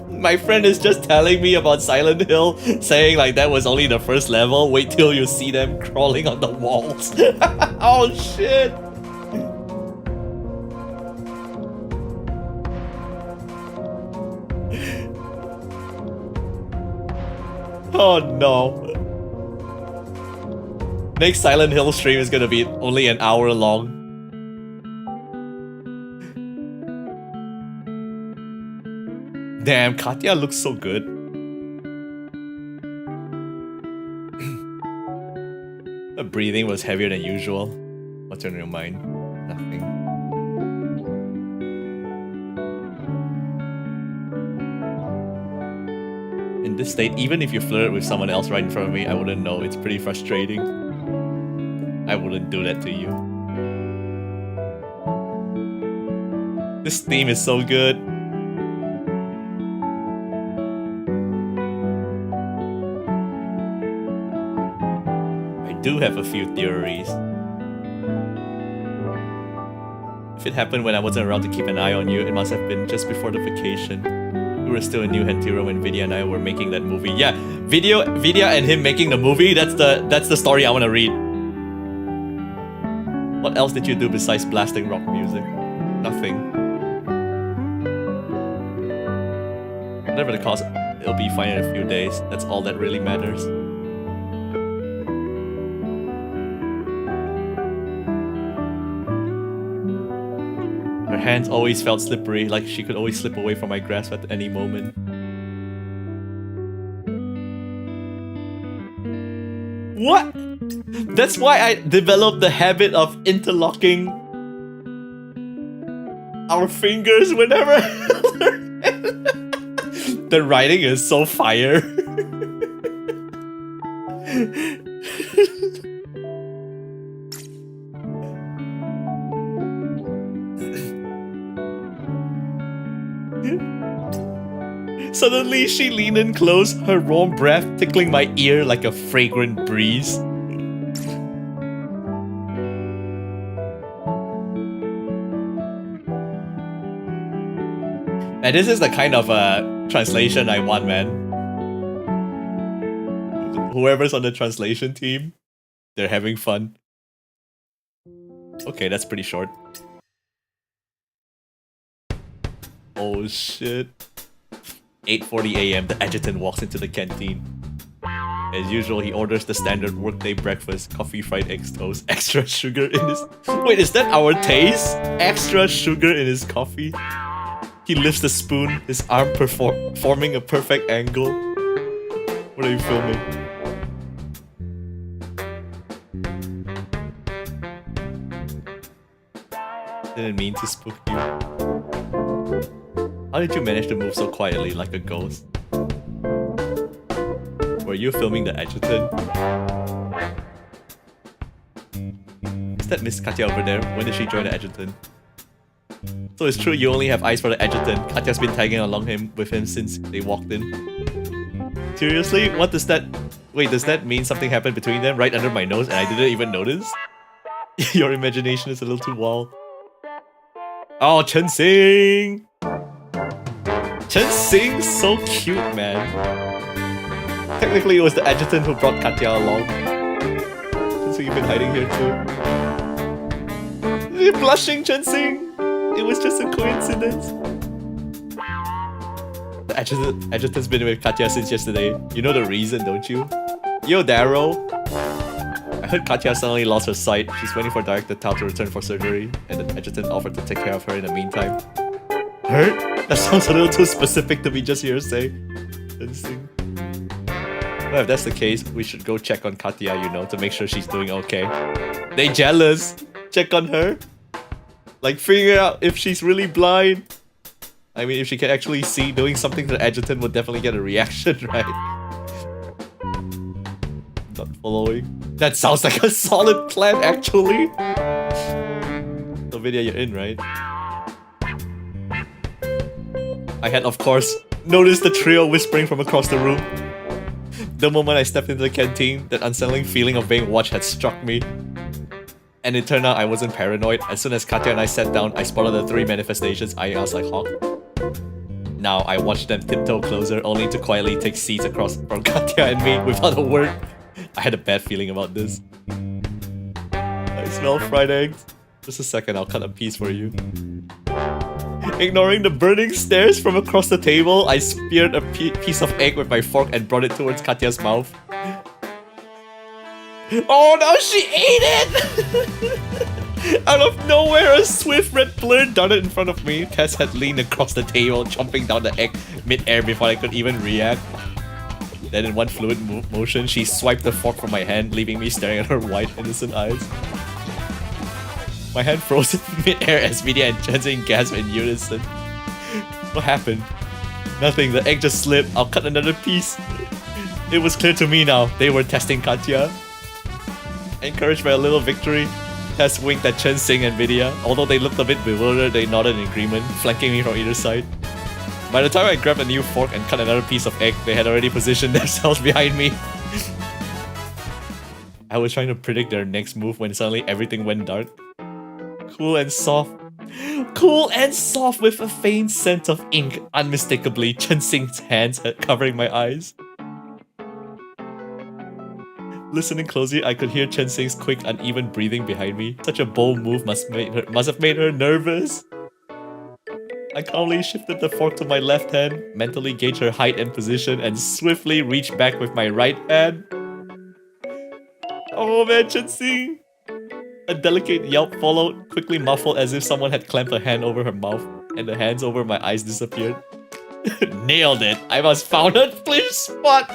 My friend is just telling me about Silent Hill, saying like that was only the first level. Wait till you see them crawling on the walls. Oh shit! Oh no. Next Silent Hill stream is gonna be only an hour long. Damn, Katya looks so good. Her breathing was heavier than usual. What's on your mind? Nothing. In this state, even if you flirted with someone else right in front of me, I wouldn't know. It's pretty frustrating. I wouldn't do that to you. This theme is so good. I do have a few theories. If it happened when I wasn't around to keep an eye on you, it must have been just before the vacation. We were still in New Hantiro when Vidya and I were making that movie. Yeah, Vidya and him making the movie, that's the story I want to read. What else did you do besides blasting rock music? Nothing. Whatever the cause, it'll be fine in a few days. That's all that really matters. Her hands always felt slippery, like she could always slip away from my grasp at any moment. What? That's why I developed the habit of interlocking our fingers whenever. The writing is so fire. Suddenly, she leaned in close, her warm breath tickling my ear like a fragrant breeze. And this is the kind of translation I want, man. Whoever's on the translation team, they're having fun. Okay, that's pretty short. Oh shit. 8:40 AM, the adjutant walks into the canteen. As usual, he orders the standard workday breakfast, coffee, fried eggs, toast, extra sugar in his... Wait, is that our taste? Extra sugar in his coffee? He lifts the spoon, his arm forming a perfect angle. What are you filming? Didn't mean to spook you. How did you manage to move so quietly like a ghost? Were you filming the adjutant? Is that Miss Katya over there? When did she join the adjutant? So it's true you only have eyes for the adjutant. Katya's been tagging along with him since they walked in. Seriously? What does that... Wait, does that mean something happened between them right under my nose and I didn't even notice? Your imagination is a little too wild. Oh, Chen Xing! Chen Xing's so cute, man. Technically, it was the adjutant who brought Katya along. Chen Xing, you've been hiding here too. You're blushing, Chen Xing! It was just a coincidence. The adjutant's been with Katya since yesterday. You know the reason, don't you? Yo, Darrow! I heard Katya suddenly lost her sight. She's waiting for Director Tao to return for surgery, and the adjutant offered to take care of her in the meantime. Hurt? That sounds a little too specific to be just hearsay. Well, if that's the case, we should go check on Katya, you know, to make sure she's doing okay. They jealous! Check on her? Like, figure out if she's really blind. I mean, if she can actually see, doing something to the adjutant would definitely get a reaction, right? Not following. That sounds like a solid plan, actually. The video you're in, right? I had, of course, noticed the trio whispering from across the room. The moment I stepped into the canteen, that unsettling feeling of being watched had struck me. And it turned out I wasn't paranoid. As soon as Katya and I sat down, I spotted the three manifestations eyeing us like hawk. Now I watched them tiptoe closer, only to quietly take seats across from Katya and me without a word. I had a bad feeling about this. I smell fried eggs. Just a second, I'll cut a piece for you. Ignoring the burning stares from across the table, I speared a piece of egg with my fork and brought it towards Katya's mouth. Oh no, she ate it! Out of nowhere, a swift red blur darted in front of me. Tess had leaned across the table, chomping down the egg mid-air before I could even react. Then in one fluid motion, she swiped the fork from my hand, leaving me staring at her white, innocent eyes. My hand froze in mid-air as Vidya and Jensen gasped in unison. What happened? Nothing, the egg just slipped. I'll cut another piece. It was clear to me now, they were testing Katya. Encouraged by a little victory, Tess winked at Chen Xing and Vidya. Although they looked a bit bewildered, they nodded in agreement, flanking me from either side. By the time I grabbed a new fork and cut another piece of egg, they had already positioned themselves behind me. I was trying to predict their next move when suddenly everything went dark. Cool and soft. Cool and soft with a faint scent of ink, unmistakably, Chen Xing's hands covering my eyes. Listening closely, I could hear Chen Xing's quick, uneven breathing behind me. Such a bold move must have made her nervous. I calmly shifted the fork to my left hand, mentally gauged her height and position, and swiftly reached back with my right hand. Oh man, Chen Xing! A delicate yelp followed, quickly muffled as if someone had clamped a hand over her mouth, and the hands over my eyes disappeared. Nailed it! I must found a clear spot!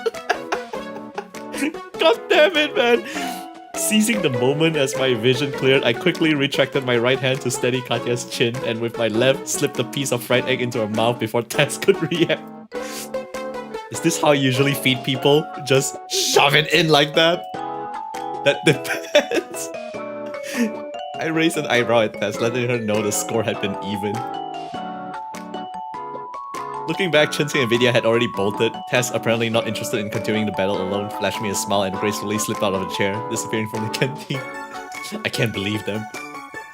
God damn it, man! Seizing the moment as my vision cleared, I quickly retracted my right hand to steady Katya's chin, and with my left, slipped a piece of fried egg into her mouth before Tess could react. Is this how you usually feed people? Just shove it in like that? That depends. I raised an eyebrow at Tess, letting her know the score had been even. Looking back, Chen Xing and Vidya had already bolted. Tess, apparently not interested in continuing the battle alone, flashed me a smile and gracefully slipped out of a chair, disappearing from the canteen. I can't believe them.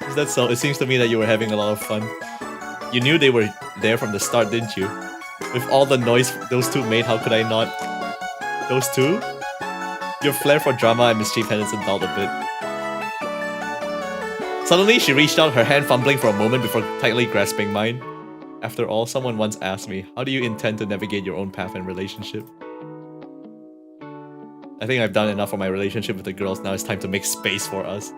Is that so? It seems to me that you were having a lot of fun. You knew they were there from the start, didn't you? With all the noise those two made, how could I not? Those two? Your flair for drama and mischief hadn't dulled a bit. Suddenly, she reached out, her hand fumbling for a moment before tightly grasping mine. After all, someone once asked me, how do you intend to navigate your own path and relationship? I think I've done enough for my relationship with the girls, now it's time to make space for us.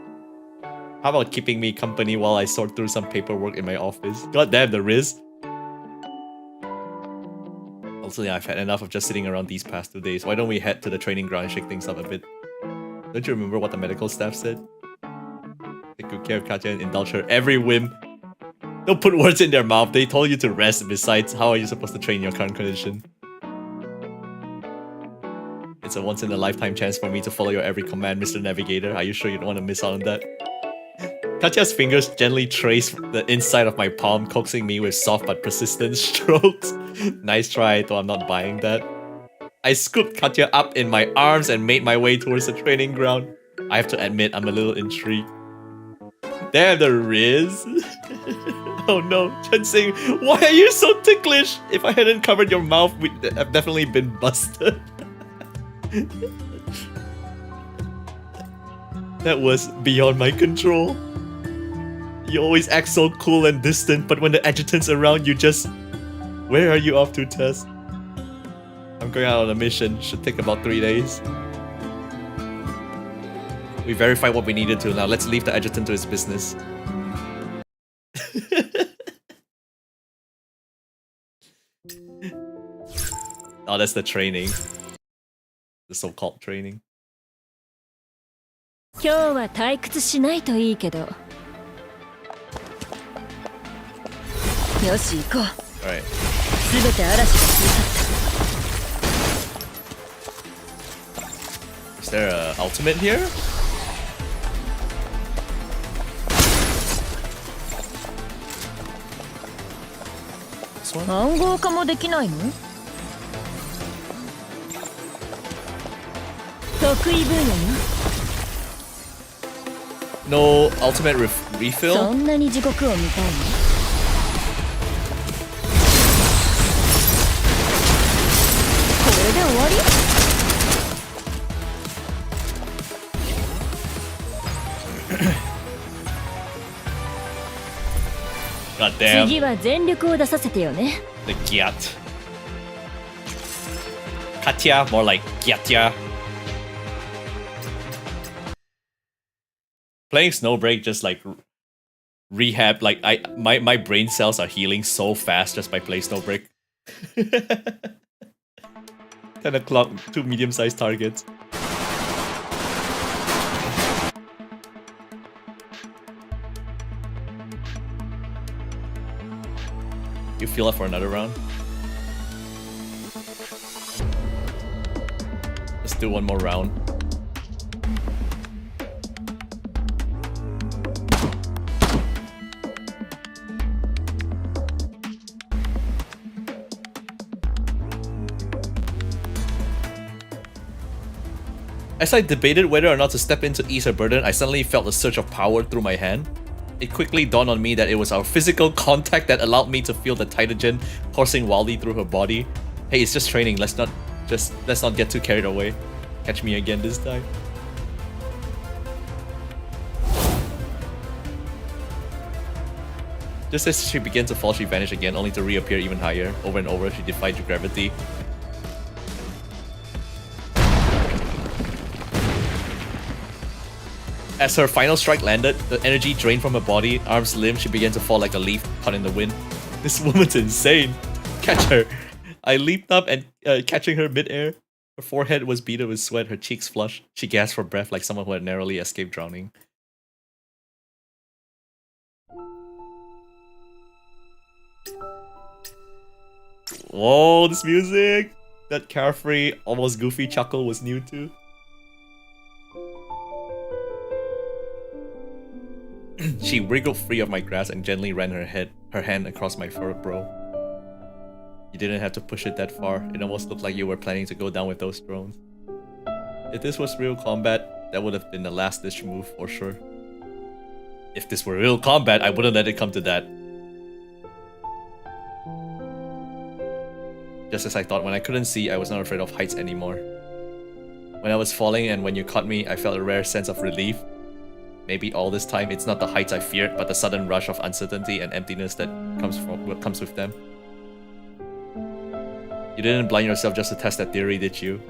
How about keeping me company while I sort through some paperwork in my office? God damn the Riz! Also, yeah, I've had enough of just sitting around these past 2 days. Why don't we head to the training ground and shake things up a bit? Don't you remember what the medical staff said? Take good care of Katya and indulge her every whim. Don't put words in their mouth. They told you to rest. Besides, how are you supposed to train your current condition? It's a once-in-a-lifetime chance for me to follow your every command, Mr. Navigator. Are you sure you don't want to miss out on that? Katya's fingers gently trace the inside of my palm, coaxing me with soft but persistent strokes. Nice try, though I'm not buying that. I scooped Katya up in my arms and made my way towards the training ground. I have to admit, I'm a little intrigued. Damn, the Riz! Oh no, Chensing, why are you so ticklish? If I hadn't covered your mouth, we'd have definitely been busted. That was beyond my control. You always act so cool and distant, but when the adjutant's around, you just... Where are you off to, Tess? I'm going out on a mission. Should take about 3 days. We verified what we needed to. Now let's leave the adjutant to his business. Oh, that's the training. The so-called training. 今日は退屈しないといいけど。よし行こう。Alright. すべて嵐が過ぎ去った。Is there a ultimate here? This one? 暗号化もできないの？得意分野よ。 No ultimate refill? そんなに地獄を見たいの？これで終わり？ God damn. 次は全力を出させてよね。 The Gyat. Katya, more like Gyatya. Playing Snowbreak just like rehab, like my brain cells are healing so fast just by playing Snowbreak. 10 o'clock, 2 medium-sized targets. You feel up for another round? Let's do one more round. As I debated whether or not to step in to ease her burden, I suddenly felt a surge of power through my hand. It quickly dawned on me that it was our physical contact that allowed me to feel the Titagen coursing wildly through her body. Hey, it's just training. Let's not get too carried away. Catch me again this time. Just as she began to fall, she vanished again, only to reappear even higher. Over and over, she defied gravity. As her final strike landed, the energy drained from her body, arms limb, she began to fall like a leaf caught in the wind. This woman's insane. Catch her. I leaped up and catching her midair. Her forehead was beaded with sweat, her cheeks flushed. She gasped for breath like someone who had narrowly escaped drowning. Whoa, this music! That carefree, almost goofy chuckle was new too. She wriggled free of my grasp and gently ran her hand across my furrowed brow. You didn't have to push it that far. It almost looked like you were planning to go down with those drones. If this was real combat, that would have been the last-ditch move for sure. If this were real combat, I wouldn't let it come to that. Just as I thought, when I couldn't see, I was not afraid of heights anymore. When I was falling and when you caught me, I felt a rare sense of relief. Maybe all this time, it's not the heights I feared, but the sudden rush of uncertainty and emptiness that comes with them. You didn't blind yourself just to test that theory, did you?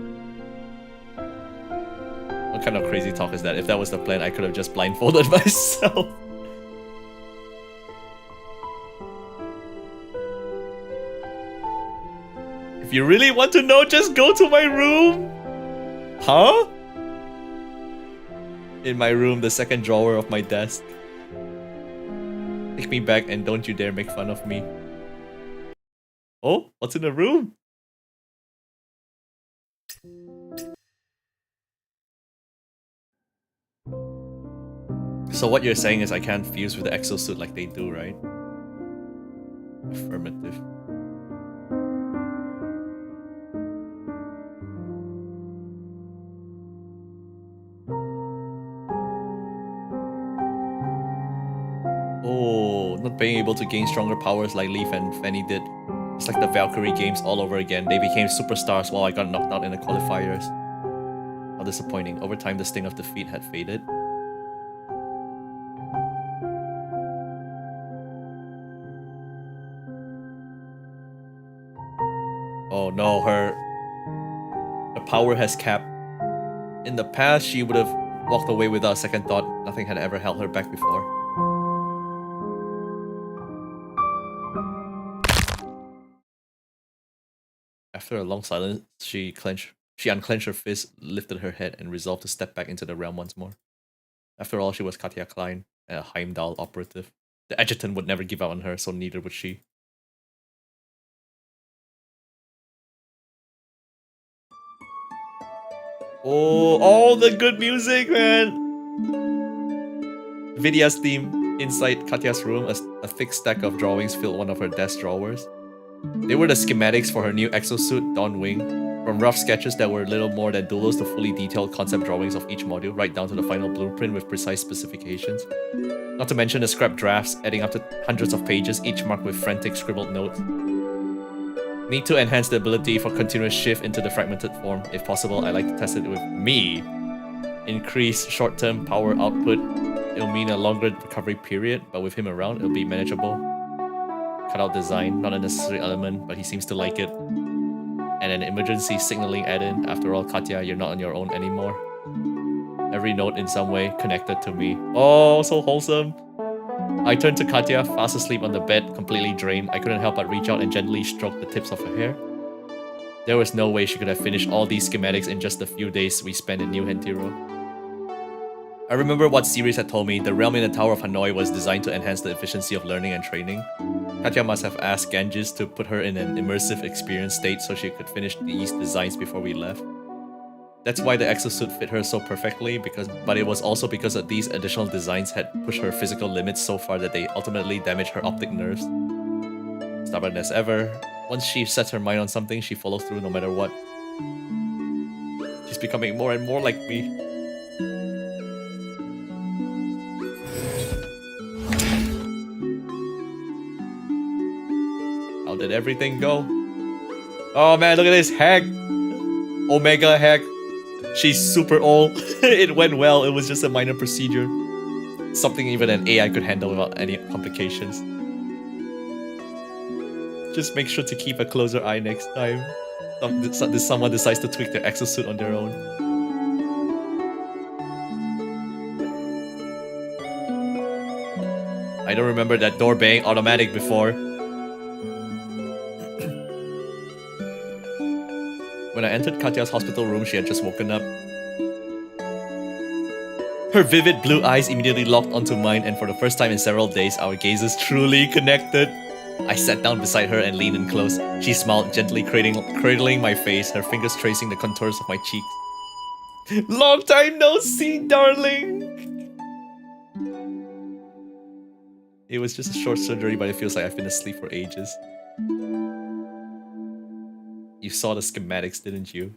What kind of crazy talk is that? If that was the plan, I could have just blindfolded myself. If you really want to know, just go to my room! Huh? In my room, the second drawer of my desk. Take me back and don't you dare make fun of me. Oh, what's in the room? So what you're saying is I can't fuse with the exosuit like they do, right? Affirmative. Oh, not being able to gain stronger powers like Leaf and Fanny did. It's like the Valkyrie games all over again. They became superstars while I got knocked out in the qualifiers. How disappointing. Over time, the sting of defeat had faded. Oh no, her power has capped. In the past, she would have walked away without a second thought. Nothing had ever held her back before. After a long silence, she unclenched her fist, lifted her head, and resolved to step back into the realm once more. After all, she was Katja Klein, a Heimdall operative. The adjutant would never give up on her, so neither would she. Oh, all the good music, man! Vidya's theme. Inside Katya's room, a thick stack of drawings filled one of her desk drawers. They were the schematics for her new exosuit, Dawn Wing. From rough sketches that were little more than doodles to fully detailed concept drawings of each module, right down to the final blueprint with precise specifications. Not to mention the scrap drafts, adding up to hundreds of pages, each marked with frantic scribbled notes. Need to enhance the ability for continuous shift into the fragmented form. If possible, I like to test it with me. Increase short-term power output. It'll mean a longer recovery period, but with him around, it'll be manageable. Cutout design, not a necessary element, but he seems to like it. And an emergency signaling add-in. After all, Katya, you're not on your own anymore. Every note in some way connected to me. Oh, so wholesome. I turned to Katya, fast asleep on the bed, completely drained. I couldn't help but reach out and gently stroke the tips of her hair. There was no way she could have finished all these schematics in just the few days we spent in New Hentiro. I remember what Sirius had told me. The realm in the Tower of Hanoi was designed to enhance the efficiency of learning and training. Katya must have asked Ganges to put her in an immersive experience state so she could finish these designs before we left. That's why the exosuit fit her so perfectly, but it was also because of these additional designs had pushed her physical limits so far that they ultimately damaged her optic nerves. Stubborn as ever, once she sets her mind on something, she follows through no matter what. She's becoming more and more like me. How did everything go? Oh man, look at this hack! Omega hack. She's super old. It went well, it was just a minor procedure. Something even an AI could handle without any complications. Just make sure to keep a closer eye next time. Someone decides to tweak their exosuit on their own. I don't remember that door being automatic before. When I entered Katya's hospital room, she had just woken up. Her vivid blue eyes immediately locked onto mine, and for the first time in several days, our gazes truly connected. I sat down beside her and leaned in close. She smiled, gently cradling my face, her fingers tracing the contours of my cheeks. Long time no see, darling! It was just a short surgery, but it feels like I've been asleep for ages. You saw the schematics, didn't you?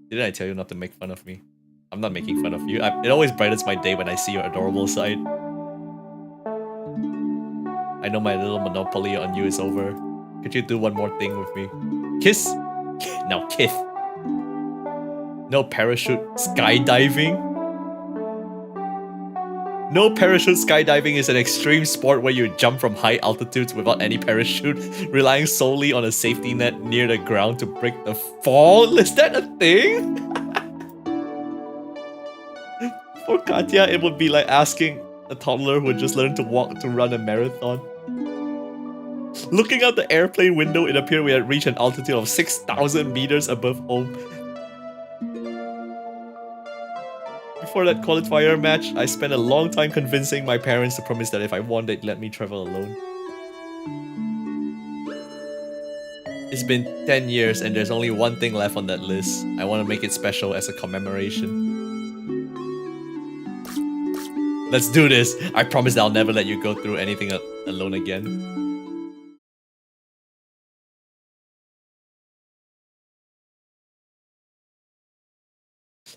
Didn't I tell you not to make fun of me? I'm not making fun of you. It always brightens my day when I see your adorable side. I know my little monopoly on you is over. Could you do one more thing with me? Kiss? Now kiss. No parachute skydiving? No parachute skydiving is an extreme sport where you jump from high altitudes without any parachute, relying solely on a safety net near the ground to break the fall. Is that a thing? For Katya, it would be like asking a toddler who had just learned to walk to run a marathon. Looking out the airplane window, it appeared we had reached an altitude of 6,000 meters above home. before that qualifier match, I spent a long time convincing my parents to promise that if I won, they'd let me travel alone. It's been 10 years and there's only one thing left on that list. I want to make it special as a commemoration. Let's do this. I promise I'll never let you go through anything alone again.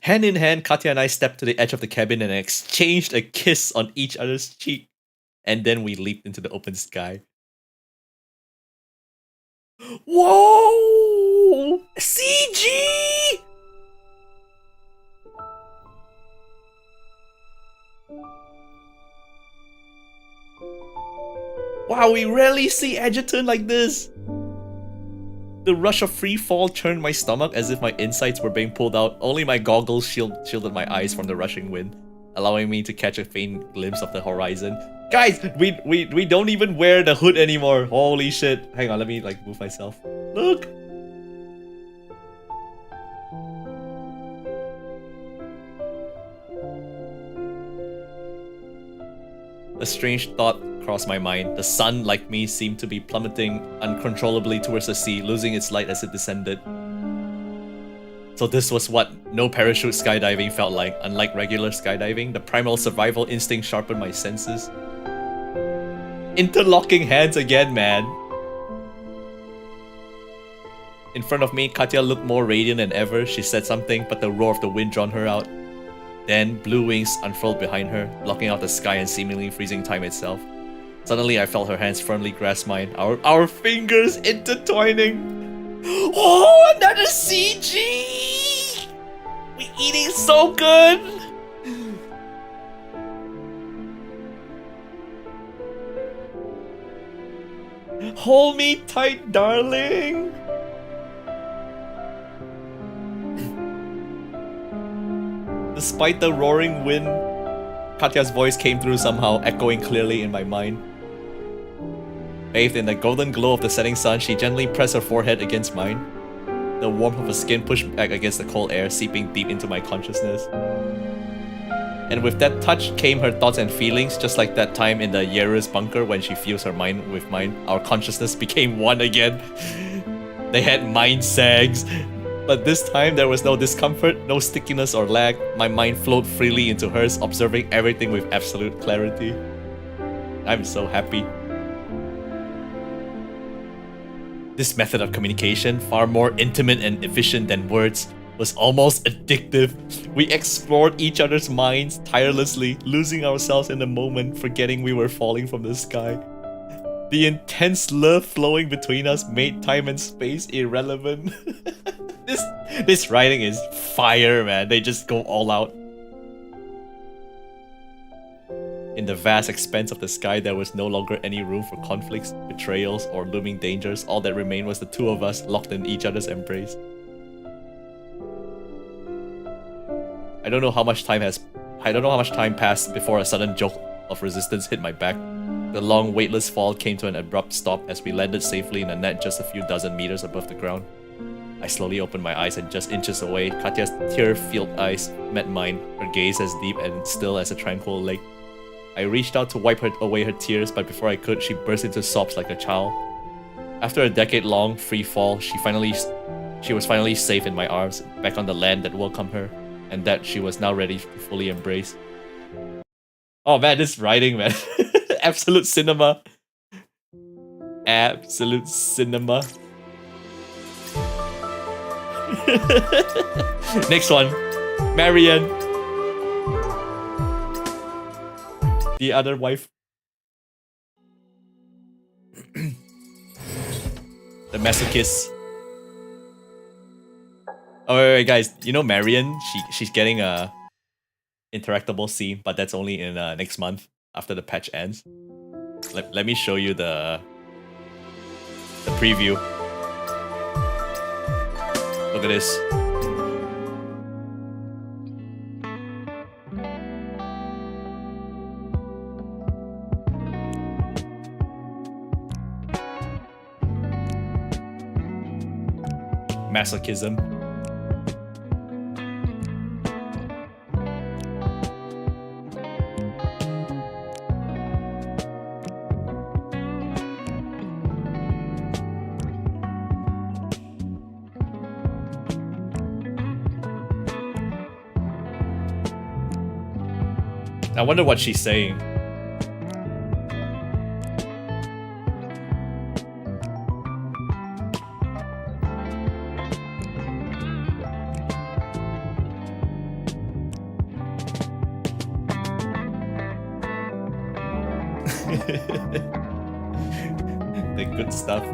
Hand in hand, Katya and I stepped to the edge of the cabin and exchanged a kiss on each other's cheek. And then we leaped into the open sky. Whoa! CG! Wow, we rarely see Edgerton like this. The rush of free fall churned my stomach as if my insides were being pulled out. Only my goggles shielded my eyes from the rushing wind, allowing me to catch a faint glimpse of the horizon. Guys, we don't even wear the hood anymore. Holy shit. Hang on, let me like move myself. Look. A strange thought crossed my mind. The sun, like me, seemed to be plummeting uncontrollably towards the sea, losing its light as it descended. So this was what no parachute skydiving felt like. Unlike regular skydiving, the primal survival instinct sharpened my senses. Interlocking hands again, man. In front of me, Katya looked more radiant than ever. She said something, but the roar of the wind drowned her out. Then, blue wings unfurled behind her, blocking out the sky and seemingly freezing time itself. Suddenly, I felt her hands firmly grasp mine, our fingers intertwining. Oh, another CG! We eating so good! Hold me tight, darling! Despite the roaring wind, Katya's voice came through somehow, echoing clearly in my mind. Bathed in the golden glow of the setting sun, she gently pressed her forehead against mine. The warmth of her skin pushed back against the cold air, seeping deep into my consciousness. And with that touch came her thoughts and feelings, just like that time in the Yera's bunker when she fused her mind with mine. Our consciousness became one again. They had mind sags. But this time there was no discomfort, no stickiness or lag. My mind flowed freely into hers, observing everything with absolute clarity. I'm so happy. This method of communication, far more intimate and efficient than words, was almost addictive. We explored each other's minds tirelessly, losing ourselves in the moment, forgetting we were falling from the sky. The intense love flowing between us made time and space irrelevant. This writing is fire, man. They just go all out. In the vast expanse of the sky, there was no longer any room for conflicts, betrayals, or looming dangers. All that remained was the two of us locked in each other's embrace. I don't know how much time passed before a sudden jolt of resistance hit my back. The long, weightless fall came to an abrupt stop as we landed safely in a net just a few dozen meters above the ground. I slowly opened my eyes and just inches away, Katya's tear-filled eyes met mine, her gaze as deep and still as a tranquil lake. I reached out to wipe away her tears, but before I could, she burst into sobs like a child. After a decade-long free fall, she was finally safe in my arms, back on the land that welcomed her, and that she was now ready to fully embrace. Oh man, this writing, man. Absolute cinema. Absolute cinema. Next one. Marianne. The other wife. The masochist. Oh wait, guys. You know Marianne? She's getting a interactable scene, but that's only in next month after the patch ends. Let me show you the preview. Look at this. Masochism. I wonder what she's saying. The good stuff.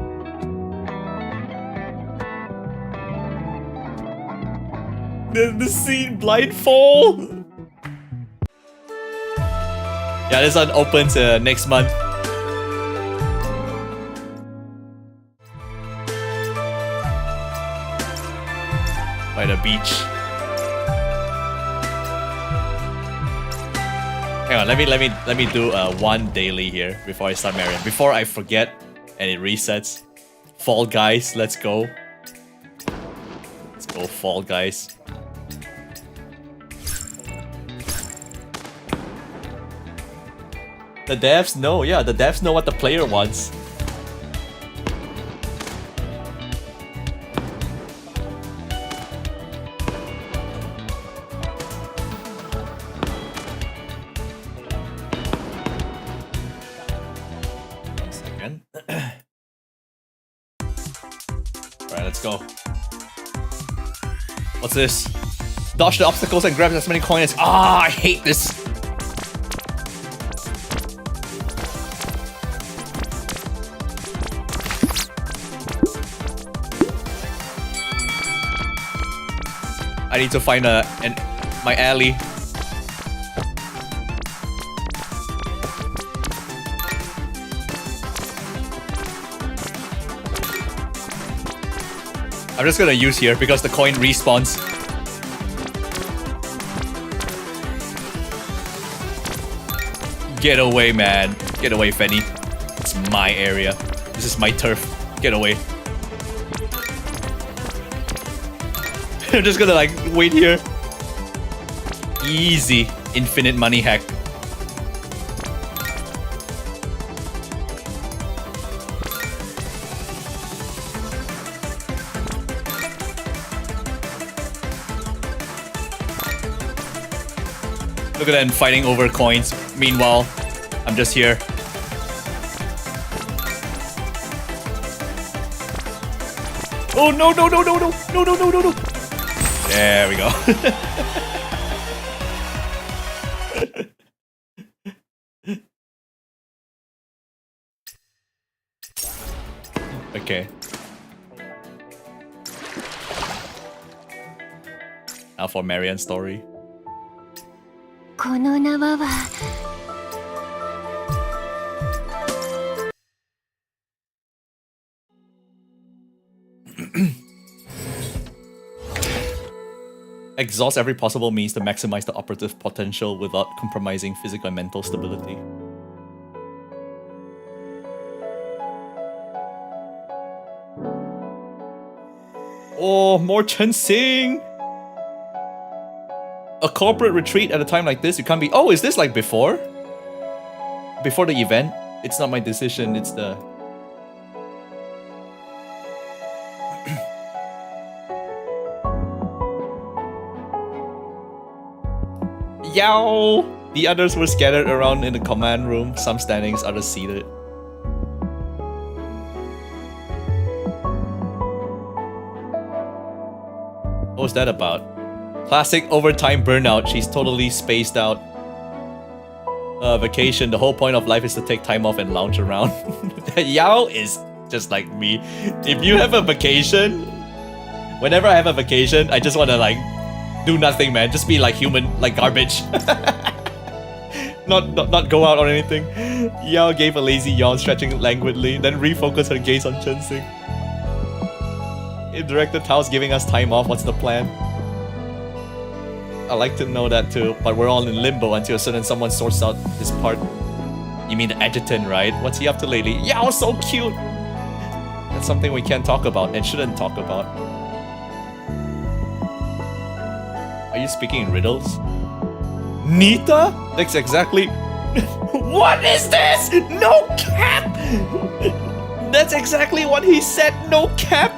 The scene blindfold. Yeah, this one opens next month. By the beach. Hang on, let me do one daily here before I start Marion. Before I forget and it resets. Fall Guys, let's go. Let's go, Fall Guys. The devs know, yeah, the devs know what the player wants. One second. Alright, let's go. What's this? Dodge the obstacles and grab as many coins. Ah, I hate this. I need to find my alley. I'm just gonna use here because the coin respawns. Get away, man. Get away, Fenny. It's my area. This is my turf. Get away. I'm just gonna like wait here. Easy infinite money hack. Look at them fighting over coins. Meanwhile, I'm just here. Oh no no no no no no no no no no. There we go. Okay. Now for Marian's story. この縄は Exhaust every possible means to maximize the operative potential without compromising physical and mental stability. Oh, more Chen Xing! A corporate retreat at a time like this, you can't be... Oh, is this like before? Before the event? It's not my decision, it's the... Yow! The others were scattered around in the command room, some standing, others seated. What was that about? Classic overtime burnout. She's totally spaced out. Vacation. The whole point of life is to take time off and lounge around. Yao is just like me. If you have a vacation, whenever I have a vacation, I just want to like do nothing, man. Just be like human, like garbage. not go out or anything. Yao gave a lazy yawn, stretching languidly, then refocused her gaze on Chen Xing. If Director Tao's giving us time off, what's the plan? I like to know that too, but we're all in limbo until a certain someone sorts out his part. You mean the adjutant, right? What's he up to lately? Yao, so cute! That's something we can't talk about and shouldn't talk about. Are you speaking in riddles? Nita? That's exactly... What is this? No cap! That's exactly what he said, no cap!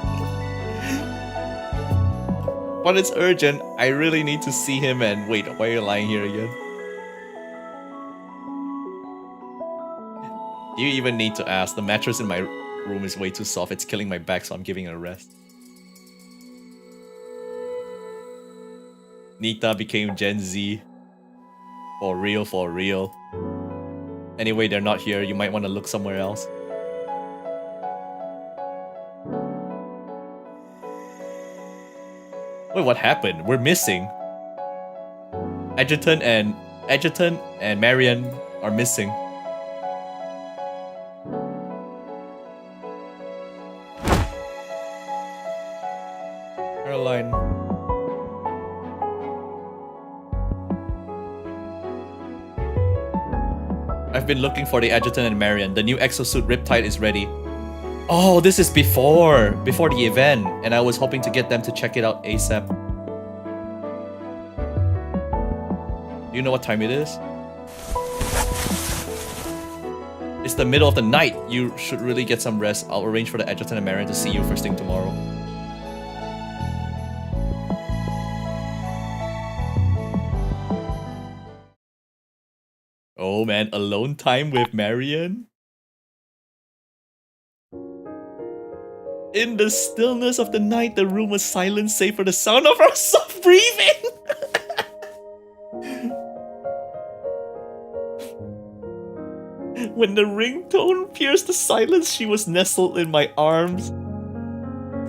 But it's urgent. I really need to see him and... Wait, why are you lying here again? You even need to ask. The mattress in my room is way too soft. It's killing my back, so I'm giving it a rest. Nita became Gen Z. For real, for real. Anyway, they're not here. You might want to look somewhere else. Wait, what happened? We're missing. Adjutant and Marion are missing. Caroline. I've been looking for the Adjutant and Marion. The new exosuit Riptide is ready. Oh, this is before the event, and I was hoping to get them to check it out ASAP. Do you know what time it is? It's the middle of the night. You should really get some rest. I'll arrange for the Adjutant and Marion to see you first thing tomorrow. Oh man, alone time with Marion? In the stillness of the night, the room was silent save for the sound of her soft breathing. When the ringtone pierced the silence, she was nestled in my arms.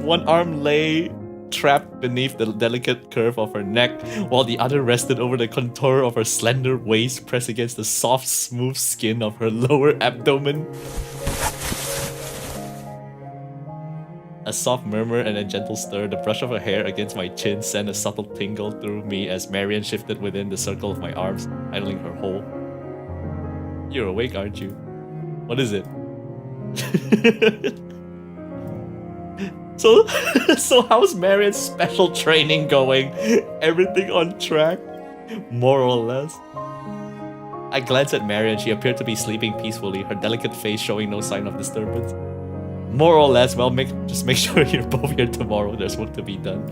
One arm lay trapped beneath the delicate curve of her neck, while the other rested over the contour of her slender waist pressed against the soft, smooth skin of her lower abdomen. A soft murmur and a gentle stir, the brush of her hair against my chin sent a subtle tingle through me as Marion shifted within the circle of my arms, idling her whole. You're awake, aren't you? What is it? So how's Marion's special training going? Everything on track? More or less. I glanced at Marion. She appeared to be sleeping peacefully, her delicate face showing no sign of disturbance. More or less, well, just make sure you're both here tomorrow. There's work to be done.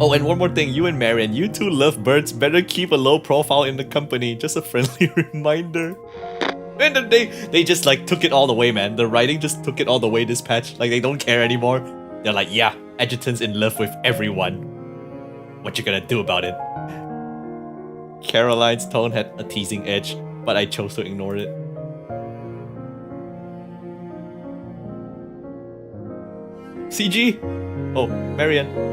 Oh, and one more thing. You and Marion, you two lovebirds, better keep a low profile in the company. Just a friendly reminder. And they just like took it all the way, man. The writing just took it all the way this patch. Like they don't care anymore. They're like, yeah, Adjutant's in love with everyone. What you gonna do about it? Caroline's tone had a teasing edge, but I chose to ignore it. CG? Oh, Marion.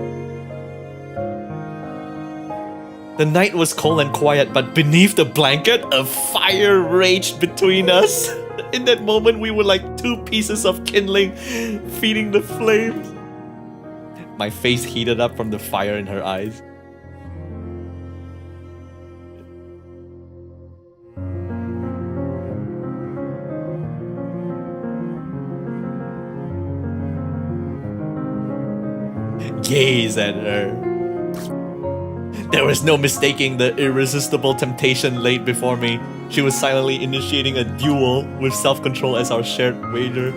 The night was cold and quiet, but beneath the blanket, a fire raged between us. In that moment, we were like two pieces of kindling, feeding the flames. My face heated up from the fire in her eyes. Gaze at her. There was no mistaking the irresistible temptation laid before me. She was silently initiating a duel with self-control as our shared wager.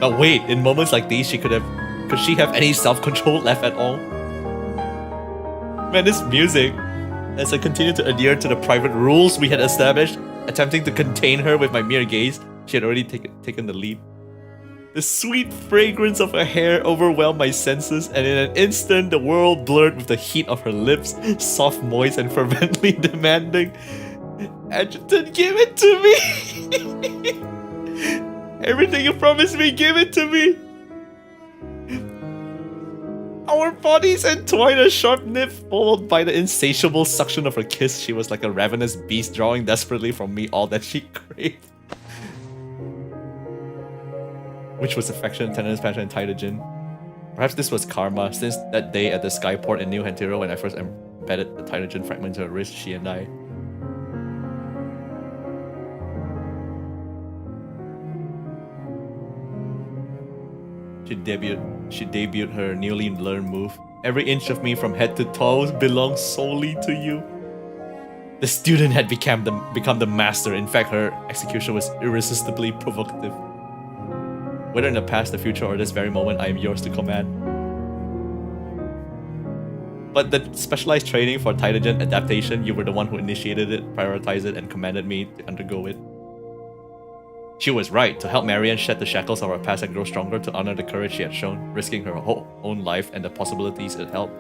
But wait, in moments like these, could she have any self-control left at all? Man, this music, as I continued to adhere to the private rules we had established, attempting to contain her with my mere gaze, she had already taken the lead. The sweet fragrance of her hair overwhelmed my senses, and in an instant the world blurred with the heat of her lips, soft, moist, and fervently demanding, Adjutant, give it to me! Everything you promised me, give it to me! Our bodies entwined a sharp nip, followed by the insatiable suction of her kiss. She was like a ravenous beast, drawing desperately from me all that she craved. Which was affection, tenderness, passion, and Tytogen. Perhaps this was karma, since that day at the Skyport in New Hantiro when I first embedded the Tytogen fragment to her wrist, she and I. She debuted her newly learned move. Every inch of me from head to toe belongs solely to you. The student had become the master. In fact, her execution was irresistibly provocative. Whether in the past, the future, or this very moment, I am yours to command. But the specialized training for Tytogen adaptation, you were the one who initiated it, prioritized it, and commanded me to undergo it. She was right. To help Marianne shed the shackles of her past and grow stronger, to honor the courage she had shown, risking her whole own life and the possibilities it held,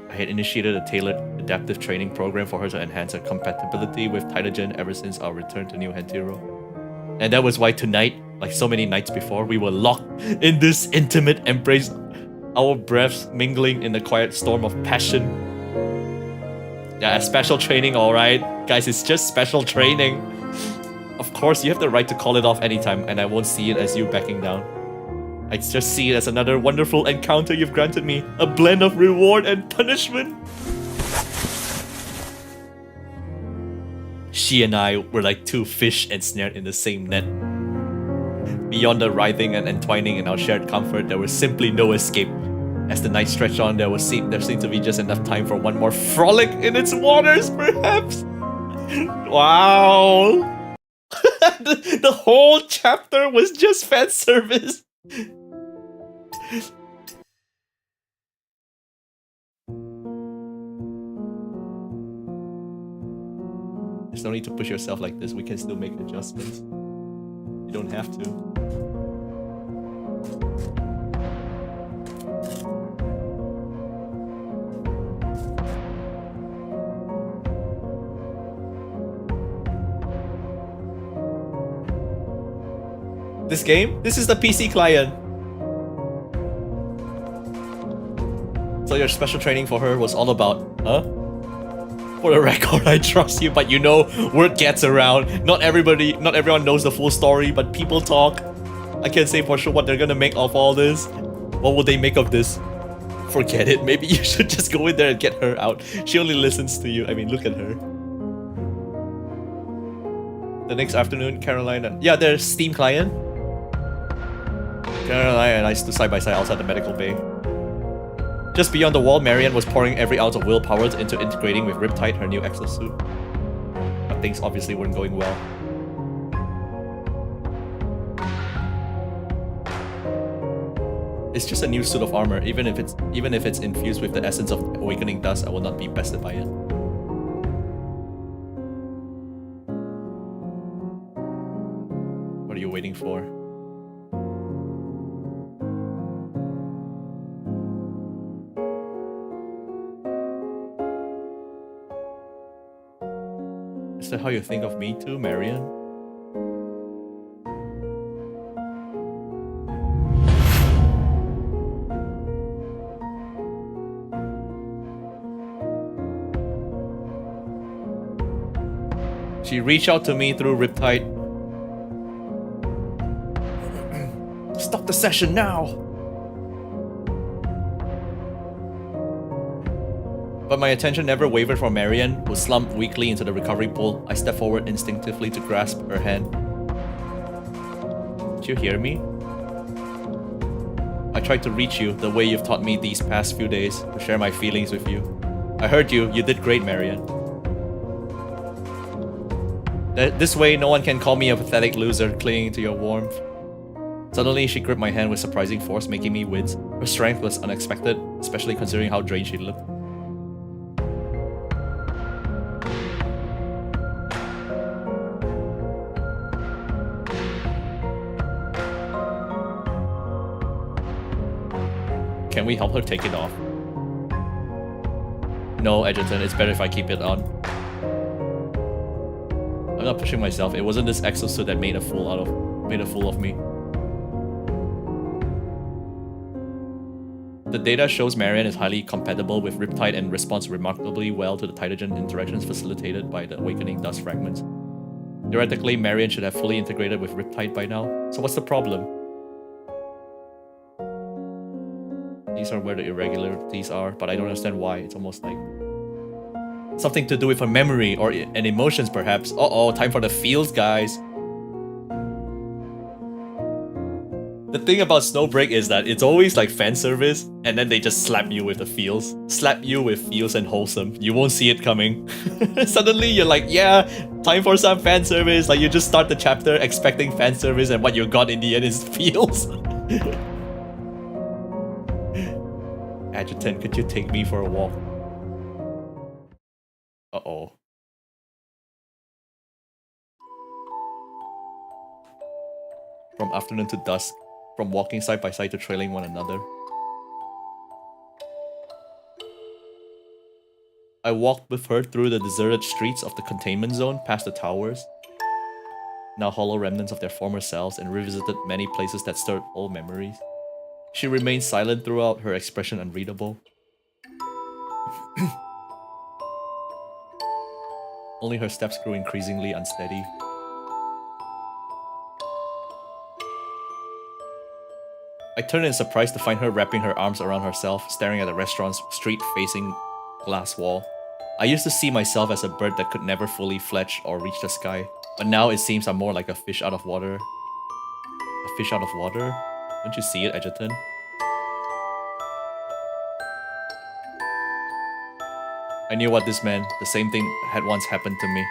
I had initiated a tailored adaptive training program for her to enhance her compatibility with Tylogen ever since our return to New Hantiro. And that was why tonight, like so many nights before, we were locked in this intimate embrace, our breaths mingling in the quiet storm of passion. Yeah, special training, alright. Guys, it's just special training. Of course, you have the right to call it off anytime, and I won't see it as you backing down. I just see it as another wonderful encounter you've granted me, a blend of reward and punishment. She and I were like two fish ensnared in the same net. Beyond the writhing and entwining in our shared comfort, there was simply no escape. As the night stretched on, there seemed to be just enough time for one more frolic in its waters, perhaps. Wow. The whole chapter was just fan service. There's no need to push yourself like this. We can still make adjustments. You don't have to. This game? This is the PC client. So your special training for her was all about, huh? For the record, I trust you, but you know, word gets around. Not everyone knows the full story, but people talk. I can't say for sure what they're gonna make of all this. What will they make of this? Forget it. Maybe you should just go in there and get her out. She only listens to you. I mean, look at her. The next afternoon, Caroline... Yeah, there's Steam client. Caroline and I stood side by side outside the medical bay. Just beyond the wall, Marianne was pouring every ounce of willpower into integrating with Riptide, her new exosuit. But things obviously weren't going well. It's just a new suit of armor. Even if it's infused with the essence of awakening dust, I will not be bested by it. What are you waiting for? Is that how you think of me too, Marianne? She reached out to me through Riptide. Stop the session now! But my attention never wavered from Marianne, who slumped weakly into the recovery pool. I stepped forward instinctively to grasp her hand. Did you hear me? I tried to reach you the way you've taught me these past few days, to share my feelings with you. I heard you. You did great, Marianne. This way, no one can call me a pathetic loser clinging to your warmth. Suddenly, she gripped my hand with surprising force, making me wince. Her strength was unexpected, especially considering how drained she looked. Can we help her take it off? No, Edgerton, it's better if I keep it on. I'm not pushing myself. It wasn't this exosuit that made a fool of me. The data shows Marianne is highly compatible with Riptide and responds remarkably well to the Tylogen interactions facilitated by the awakening dust fragments. Theoretically, Marianne should have fully integrated with Riptide by now. So what's the problem? These are where the irregularities are, but I don't understand why. It's almost like something to do with her memory or and emotions, perhaps. Uh-oh, time for the feels, guys. The thing about Snowbreak is that it's always like fan service, and then they just slap you with the feels. Slap you with feels and wholesome. You won't see it coming. Suddenly you're like, yeah, time for some fan service. Like you just start the chapter expecting fan service, and what you got in the end is feels. Adjutant, could you take me for a walk? Uh-oh. from afternoon to dusk, from walking side by side to trailing one another. I walked with her through the deserted streets of the containment zone, past the towers, now hollow remnants of their former selves, and revisited many places that stirred old memories. She remained silent throughout, her expression unreadable. Only her steps grew increasingly unsteady. I turned in surprise to find her wrapping her arms around herself, staring at the restaurant's street-facing glass wall. I used to see myself as a bird that could never fully fledge or reach the sky, but now it seems I'm more like a fish out of water. A fish out of water? Don't you see it, Edgerton? I knew what this meant. The same thing had once happened to me.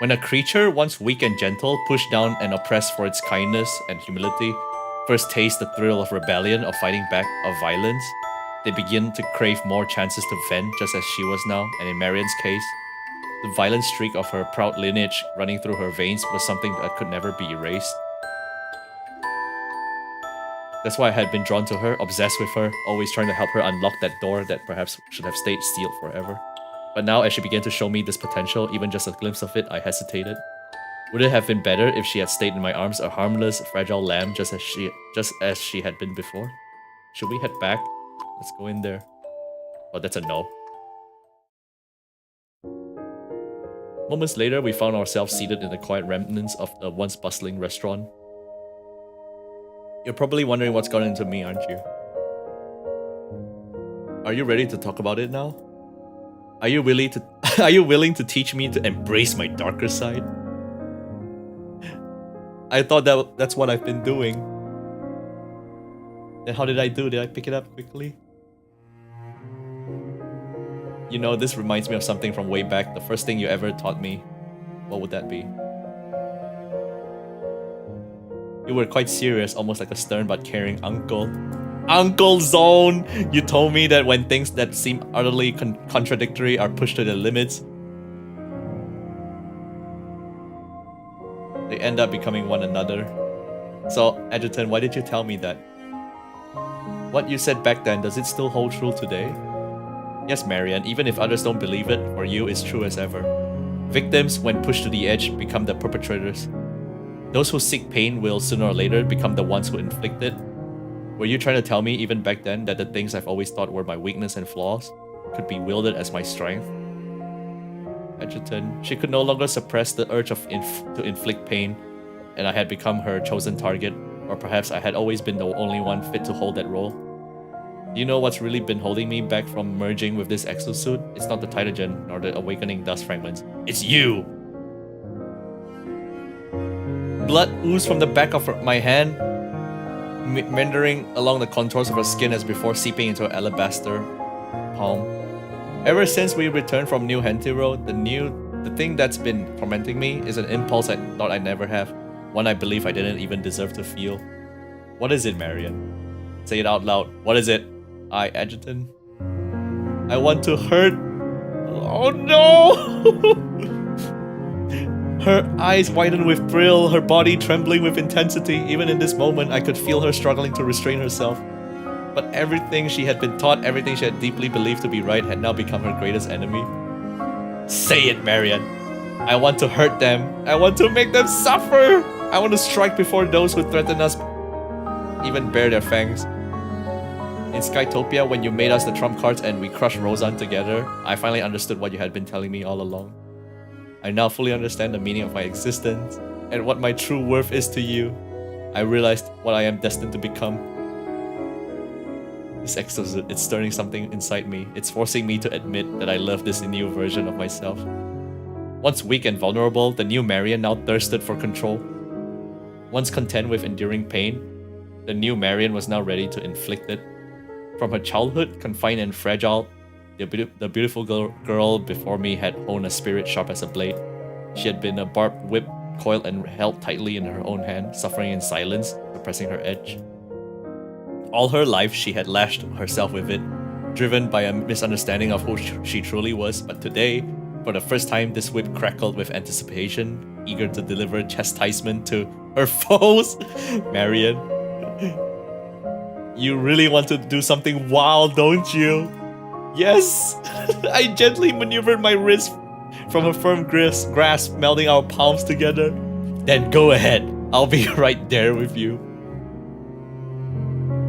When a creature, once weak and gentle, pushed down and oppressed for its kindness and humility, first taste the thrill of rebellion, of fighting back, of violence, they begin to crave more chances to vent, just as she was now, and in Marian's case, the violent streak of her proud lineage running through her veins was something that could never be erased. That's why I had been drawn to her, obsessed with her, always trying to help her unlock that door that perhaps should have stayed sealed forever. But now, as she began to show me this potential, even just a glimpse of it, I hesitated. Would it have been better if she had stayed in my arms, a harmless, fragile lamb, just as she had been before? Should we head back? Let's go in there. Oh, that's a no. Moments later, we found ourselves seated in the quiet remnants of the once bustling restaurant. You're probably wondering what's gotten into me, aren't you? Are you ready to talk about it now? Are you willing to teach me to embrace my darker side? I thought that's what I've been doing. Then how did I do? Did I pick it up quickly? You know, this reminds me of something from way back. The first thing you ever taught me. What would that be? You were quite serious, almost like a stern but caring uncle. Uncle Zone! You told me that when things that seem utterly contradictory are pushed to their limits, they end up becoming one another. So, Edgerton, why did you tell me that? What you said back then, does it still hold true today? Yes, Marian, even if others don't believe it, for you it's true as ever. Victims, when pushed to the edge, become the perpetrators. Those who seek pain will, sooner or later, become the ones who inflict it. Were you trying to tell me, even back then, that the things I've always thought were my weakness and flaws could be wielded as my strength? Edgerton, she could no longer suppress the urge to inflict pain, and I had become her chosen target, or perhaps I had always been the only one fit to hold that role. Do you know what's really been holding me back from merging with this exosuit? It's not the Titagen, nor the awakening dust fragments. It's you! Blood oozed from the back of my hand, meandering along the contours of her skin as before seeping into her alabaster palm. Ever since we returned from New Hentiro, the thing that's been tormenting me is an impulse I thought I'd never have, one I believe I didn't even deserve to feel. What is it, Marian? Say it out loud. What is it? Edgerton. I want to hurt. Oh no! Her eyes widened with thrill, her body trembling with intensity. Even in this moment, I could feel her struggling to restrain herself. But everything she had been taught, everything she had deeply believed to be right, had now become her greatest enemy. Say it, Marian. I want to hurt them. I want to make them suffer. I want to strike before those who threaten us even bare their fangs. In Skytopia, when you made us the trump cards and we crushed Roseanne together, I finally understood what you had been telling me all along. I now fully understand the meaning of my existence and what my true worth is to you. I realized what I am destined to become. This exosuit, it's stirring something inside me. It's forcing me to admit that I love this new version of myself. Once weak and vulnerable, the new Marian now thirsted for control. Once content with enduring pain, the new Marian was now ready to inflict it. From her childhood, confined and fragile, the beautiful girl before me had honed a spirit sharp as a blade. She had been a barbed whip, coiled and held tightly in her own hand, suffering in silence, suppressing her edge. All her life, she had lashed herself with it, driven by a misunderstanding of who she truly was. But today, for the first time, this whip crackled with anticipation, eager to deliver chastisement to her foes. Marion, you really want to do something wild, don't you? Yes! I gently maneuvered my wrist from a firm grasp, melding our palms together. Then go ahead, I'll be right there with you.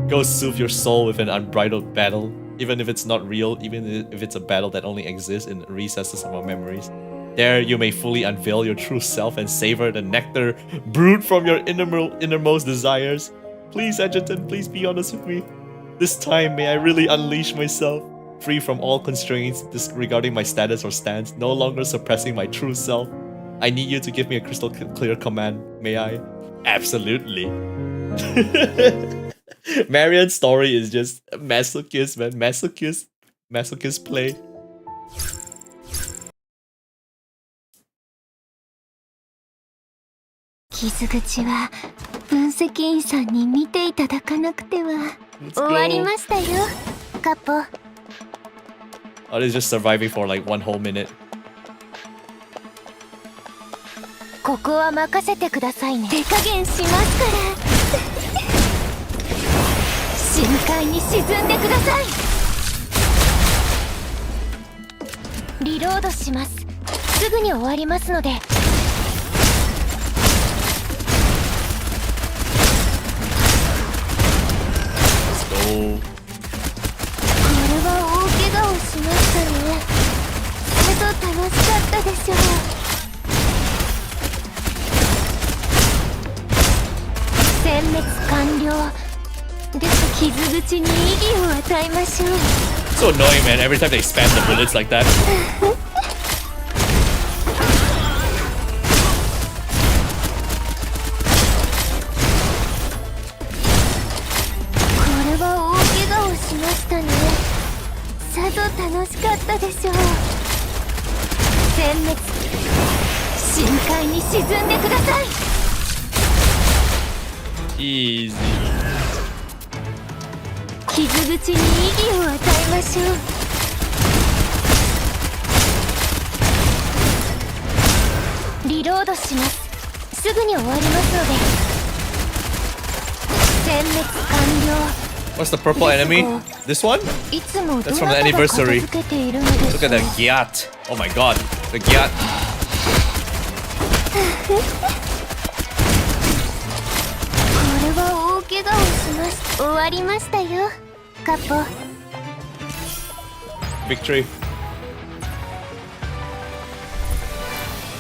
Go soothe your soul with an unbridled battle, even if it's not real, even if it's a battle that only exists in the recesses of our memories. There you may fully unveil your true self and savor the nectar brewed from your innermost desires. Please, Edgerton, please be honest with me. This time may I really unleash myself, free from all constraints disregarding my status or stance, no longer suppressing my true self. I need you to give me a crystal clear command, may I? Absolutely. Marion's story is just masochist, man. Masochist play. 傷口は分析員さんに見ていただかなくては。終わりましたよ、カッポ。Oh, this is just surviving for like 1 whole minute. ここは任せてくださいね。手加減しますから。深海に沈んでください。リロードします。すぐに終わりますので。これは大怪我をしましたね。さぞ楽しかったでしょう。殲滅完了。です傷口に意義を与えましょう。So annoying, man. Every time they spam the bullets like that. しましたね。さぞ楽しかったでしょう。殲滅。深海に沈んでください。Easy. 傷口に意義を与えましょう。リロードします。すぐに終わりますので。殲滅完了。What's the purple enemy? This one? That's from the anniversary. Look at the gyat. Oh my god. The gyat. Victory.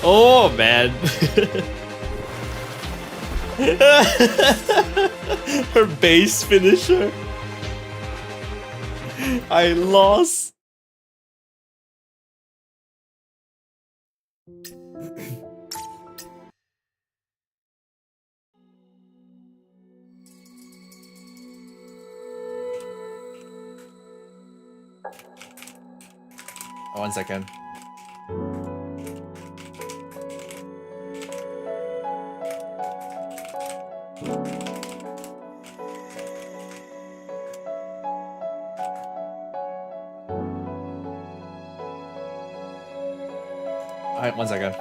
Oh man. Her base finisher. I lost. Oh, 1 second. Alright, 1 second.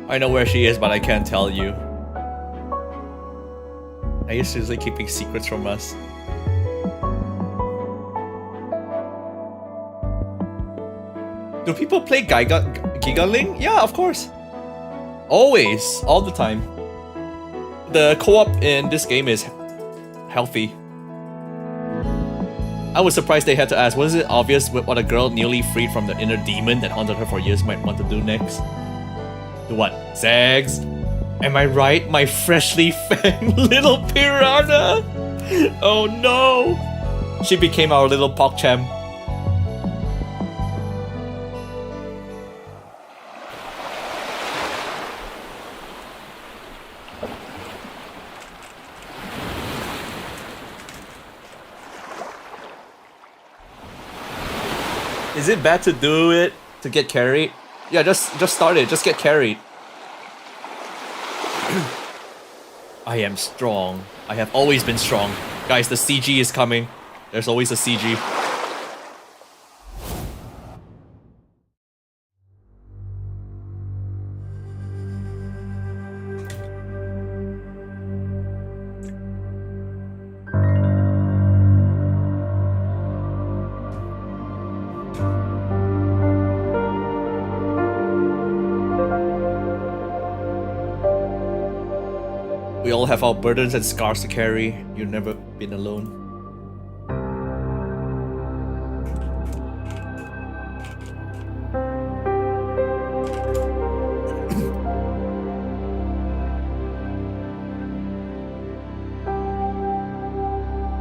I know where she is, but I can't tell you. Are you seriously keeping secrets from us? Do people play Gigaling? Yeah, of course. Always, all the time. The co-op in this game is healthy. I was surprised they had to ask, was it obvious what a girl newly freed from the inner demon that haunted her for years might want to do next? Do what? Sex? Am I right, my freshly fanged little piranha? Oh no! She became our little PogChamp. Is it bad to do it to get carried? Yeah, just start it. Just get carried. I am strong. I have always been strong. Guys, the CG is coming. There's always a CG. We all have our burdens and scars to carry. You've never been alone.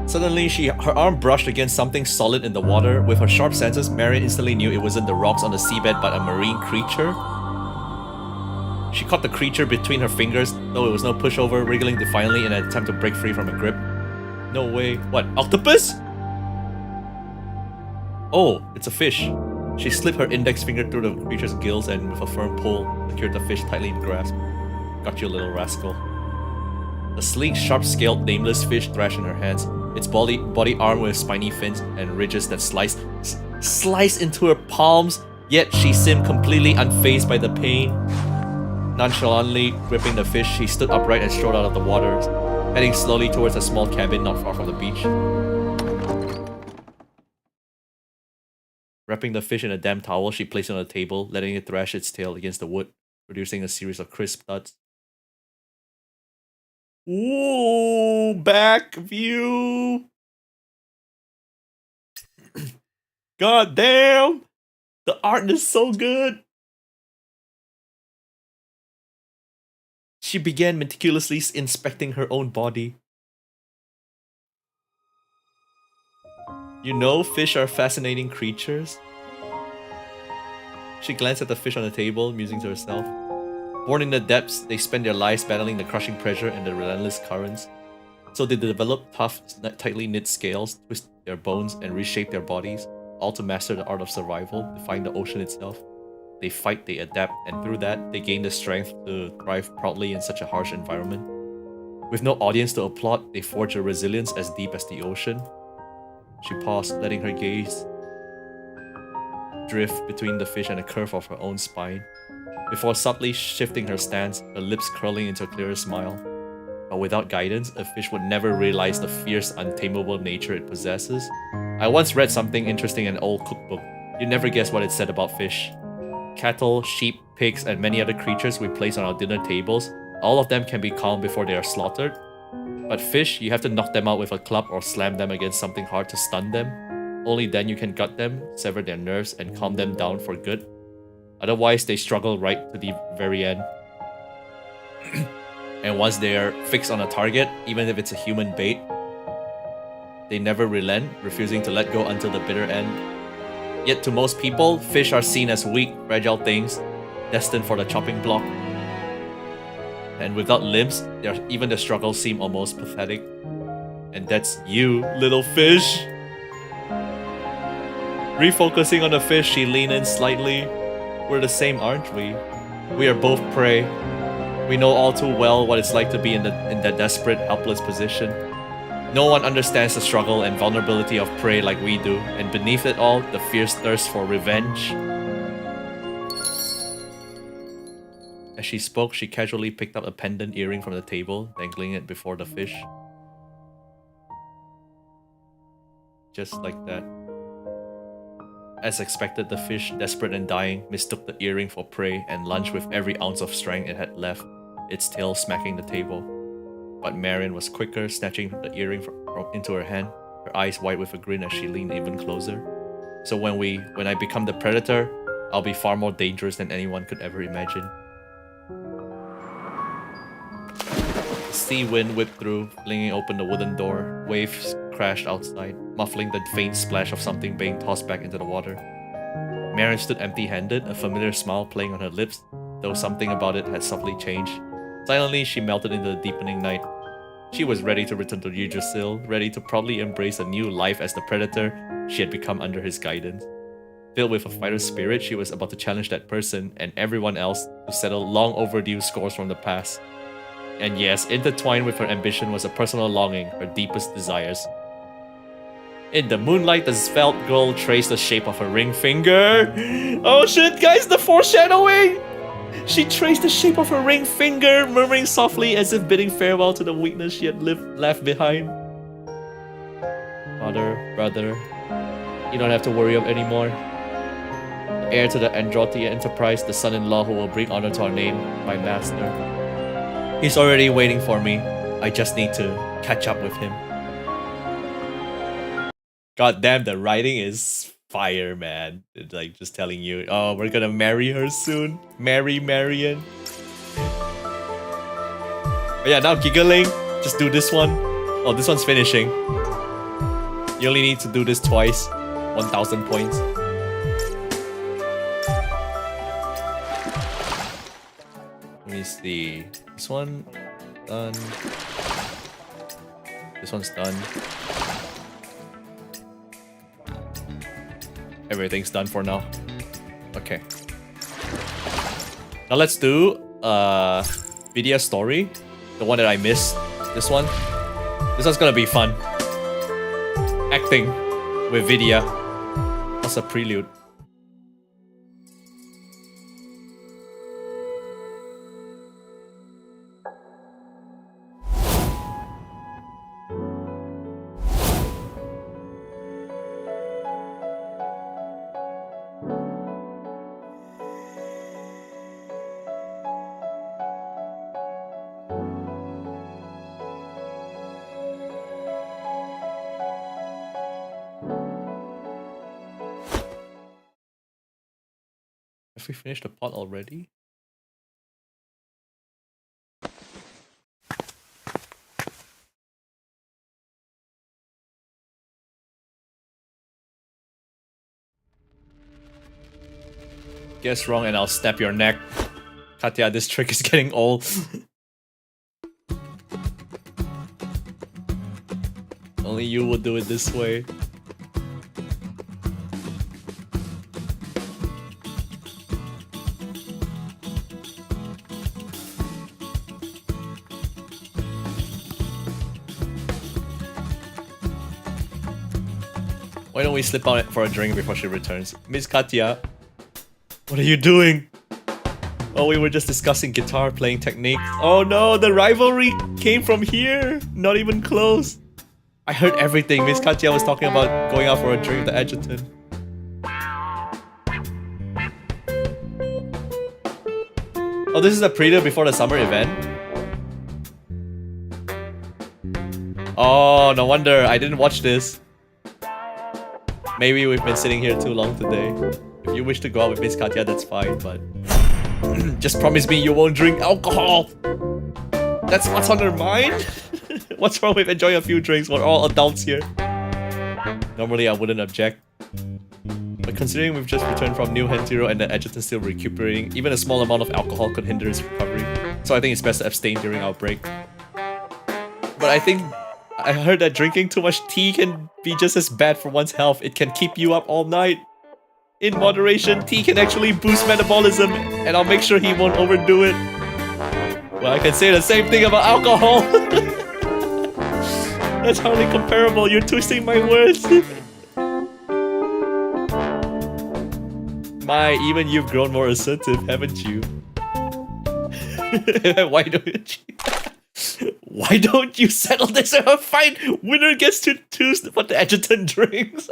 Suddenly, her arm brushed against something solid in the water. With her sharp senses, Marion instantly knew it wasn't the rocks on the seabed but a marine creature. She caught the creature between her fingers, though it was no pushover, wriggling defiantly in an attempt to break free from her grip. No way. What, octopus? Oh, it's a fish. She slipped her index finger through the creature's gills and with a firm pull, secured the fish tightly in grasp. Got you, little rascal. A sleek, sharp-scaled, nameless fish thrashed in her hands, its body armed with spiny fins and ridges that sliced into her palms, yet she seemed completely unfazed by the pain. Nonchalantly gripping the fish, she stood upright and strode out of the water, heading slowly towards a small cabin not far from the beach. Wrapping the fish in a damp towel, she placed it on the table, letting it thrash its tail against the wood, producing a series of crisp thuds. Ooh, back view! God damn! The art is so good! She began meticulously inspecting her own body. You know, fish are fascinating creatures. She glanced at the fish on the table, musing to herself. Born in the depths, they spend their lives battling the crushing pressure and the relentless currents. So they develop tough, tightly knit scales, twist their bones, and reshape their bodies, all to master the art of survival, defying the ocean itself. They fight, they adapt, and through that, they gain the strength to thrive proudly in such a harsh environment. With no audience to applaud, they forge a resilience as deep as the ocean. She paused, letting her gaze drift between the fish and the curve of her own spine, before subtly shifting her stance, her lips curling into a clearer smile. But without guidance, a fish would never realize the fierce, untamable nature it possesses. I once read something interesting in an old cookbook. You'd never guess what it said about fish. Cattle, sheep, pigs, and many other creatures we place on our dinner tables, all of them can be calm before they are slaughtered. But fish, you have to knock them out with a club or slam them against something hard to stun them. Only then you can gut them, sever their nerves, and calm them down for good. Otherwise, they struggle right to the very end. And once they are fixed on a target, even if it's a human bait, they never relent, refusing to let go until the bitter end. Yet to most people, fish are seen as weak, fragile things, destined for the chopping block. And without limbs, even the struggles seem almost pathetic. And that's you, little fish. Refocusing on the fish, she leaned in slightly. We're the same, aren't we? We are both prey. We know all too well what it's like to be in that desperate, helpless position. No one understands the struggle and vulnerability of prey like we do, and beneath it all, the fierce thirst for revenge. As she spoke, she casually picked up a pendant earring from the table, dangling it before the fish. Just like that. As expected, the fish, desperate and dying, mistook the earring for prey and lunged with every ounce of strength it had left, its tail smacking the table. But Marion was quicker, snatching the earring into her hand, her eyes wide with a grin as she leaned even closer. So when I become the predator, I'll be far more dangerous than anyone could ever imagine. The sea wind whipped through, flinging open the wooden door. Waves crashed outside, muffling the faint splash of something being tossed back into the water. Marion stood empty-handed, a familiar smile playing on her lips, though something about it had subtly changed. Silently, she melted into the deepening night. She was ready to return to Yggdrasil, ready to proudly embrace a new life as the predator she had become under his guidance. Filled with a fighter's spirit, she was about to challenge that person and everyone else to settle long overdue scores from the past. And yes, intertwined with her ambition was a personal longing, her deepest desires. In the moonlight, the svelte girl traced the shape of her ring finger. Oh shit, guys, the foreshadowing! She traced the shape of her ring finger, murmuring softly as if bidding farewell to the weakness she had left behind. Father, brother, you don't have to worry anymore. The heir to the Androtia Enterprise, the son-in-law who will bring honor to our name, my master. He's already waiting for me. I just need to catch up with him. God damn, the writing is fire, man. It's like just telling you, oh, we're gonna marry her soon. Marry Marion. But yeah, now giggling. Just do this one. Oh, this one's finishing. You only need to do this twice. 1,000 points. Let me see. This one done. This one's done. Everything's done for now. Okay. Now let's do Vidya story. The one that I missed. This one. This one's gonna be fun. Acting with Vidya. That's a prelude. Have we finished the pot already? Guess wrong and I'll snap your neck. Katya, this trick is getting old. Only you would do it this way. Why don't we slip out for a drink before she returns? Miss Katya, what are you doing? Oh, we were just discussing guitar playing techniques. Oh no, the rivalry came from here. Not even close. I heard everything. Miss Katya was talking about going out for a drink with the adjutant. Oh, this is a prelude before the summer event? Oh, no wonder. I didn't watch this. Maybe we've been sitting here too long today. If you wish to go out with Miss Katya, that's fine, but... just promise me you won't drink alcohol! That's what's on her mind? What's wrong with enjoying a few drinks? We're all adults here. Normally I wouldn't object. But considering we've just returned from New Hentiro and the adjutant's still recuperating, even a small amount of alcohol could hinder his recovery. So I think it's best to abstain during our break. But I think... I heard that drinking too much tea can be just as bad for one's health. It can keep you up all night. In moderation, tea can actually boost metabolism, and I'll make sure he won't overdo it. Well, I can say the same thing about alcohol. That's hardly comparable. You're twisting my words. My, even you've grown more assertive, haven't you? Why don't you? Why don't you settle this? Fine, winner gets to choose what the adjutant drinks.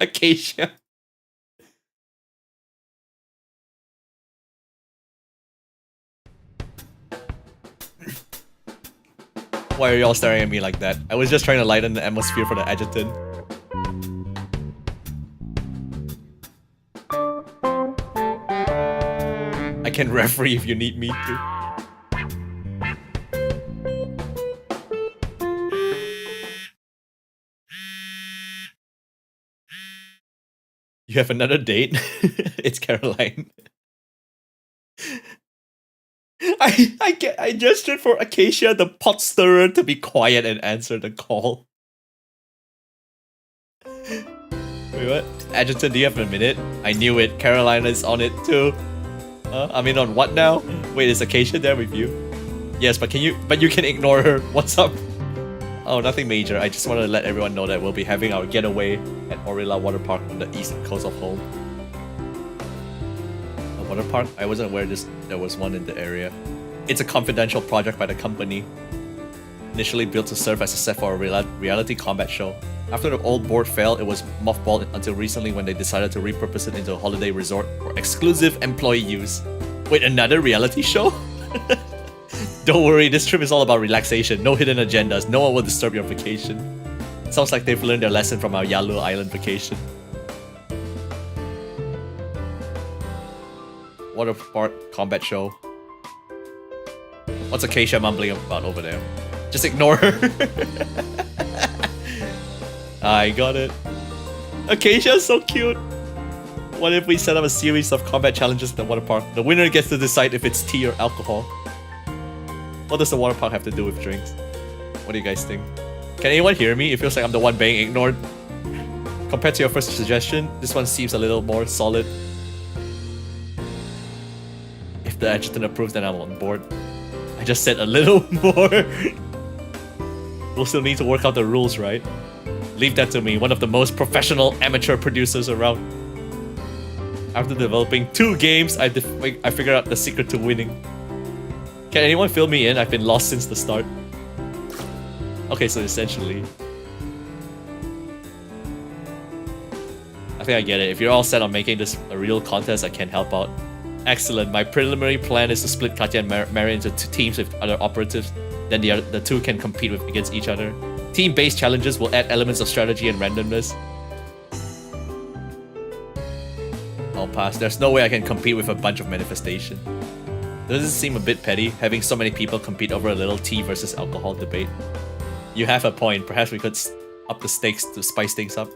Acacia. Why are y'all staring at me like that? I was just trying to lighten the atmosphere for the adjutant. I can referee if you need me to. You have another date? It's Caroline. I gestured for Acacia, the pot stirrer, to be quiet and answer the call. Wait, what? Adjutant, do you have a minute? I knew it. Caroline is on it too. I mean, on what now? Wait, is Acacia there with you? Yes, but you can ignore her. What's up? Oh, nothing major. I just want to let everyone know that we'll be having our getaway at Orilla Water Park on the east coast of home. A water park? I wasn't aware there was one in the area. It's a confidential project by the company. Initially built to serve as a set for a reality combat show. After the old board failed, it was mothballed until recently when they decided to repurpose it into a holiday resort for exclusive employee use. Wait, another reality show? Don't worry, this trip is all about relaxation, no hidden agendas, no one will disturb your vacation. Sounds like they've learned their lesson from our Yalu Island vacation. Water park combat show. What's Acacia mumbling about over there? Just ignore her. I got it. Acacia's so cute. What if we set up a series of combat challenges at the water park? The winner gets to decide if it's tea or alcohol. What does the water park have to do with drinks? What do you guys think? Can anyone hear me? It feels like I'm the one being ignored. Compared to your first suggestion, this one seems a little more solid. If the adjutant approves, then I'm on board. I just said a little more. We'll still need to work out the rules, right? Leave that to me, one of the most professional amateur producers around. After developing 2 games, I figured out the secret to winning. Can anyone fill me in? I've been lost since the start. Okay, so essentially... I think I get it. If you're all set on making this a real contest, I can help out. Excellent. My preliminary plan is to split Katya and Mary into 2 teams with other operatives. Then the 2 can compete against each other. Team-based challenges will add elements of strategy and randomness. I'll pass. There's no way I can compete with a bunch of manifestation. Doesn't it seem a bit petty, having so many people compete over a little tea versus alcohol debate? You have a point. Perhaps we could up the stakes to spice things up.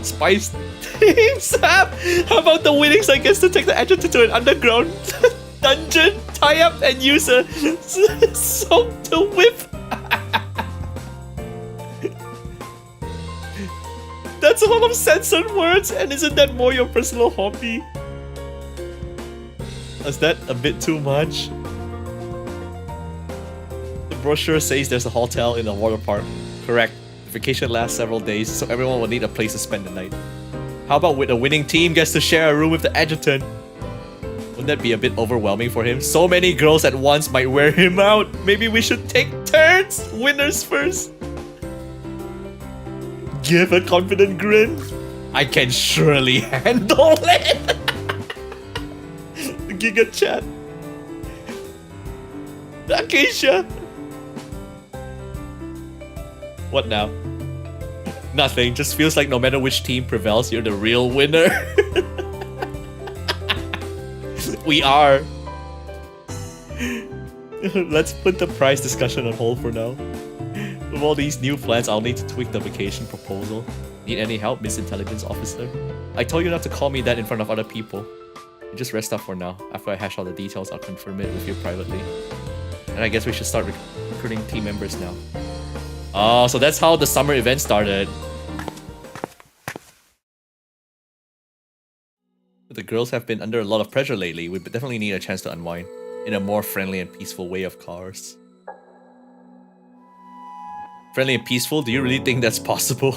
Spice things up? How about the winnings, I guess, to take the adjutant to an underground dungeon, tie up, and use a soap to whip? That's a lot of censored words, and isn't that more your personal hobby? Is that a bit too much? The brochure says there's a hotel in the water park. Correct. The vacation lasts several days, so everyone will need a place to spend the night. How about with the winning team gets to share a room with the adjutant? Wouldn't that be a bit overwhelming for him? So many girls at once might wear him out. Maybe we should take turns. Winners first. Give a confident grin. I can surely handle it. Giga chat. Acacia. What now? Nothing. Just feels like no matter which team prevails, you're the real winner. We are. Let's put the price discussion on hold for now. With all these new plans, I'll need to tweak the vacation proposal. Need any help, Miss Intelligence Officer? I told you not to call me that in front of other people. You just rest up for now. After I hash out the details, I'll confirm it with you privately. And I guess we should start recruiting team members now. Oh, so that's how the summer event started. The girls have been under a lot of pressure lately. We definitely need a chance to unwind in a more friendly and peaceful way, of course. Friendly and peaceful? Do you really think that's possible?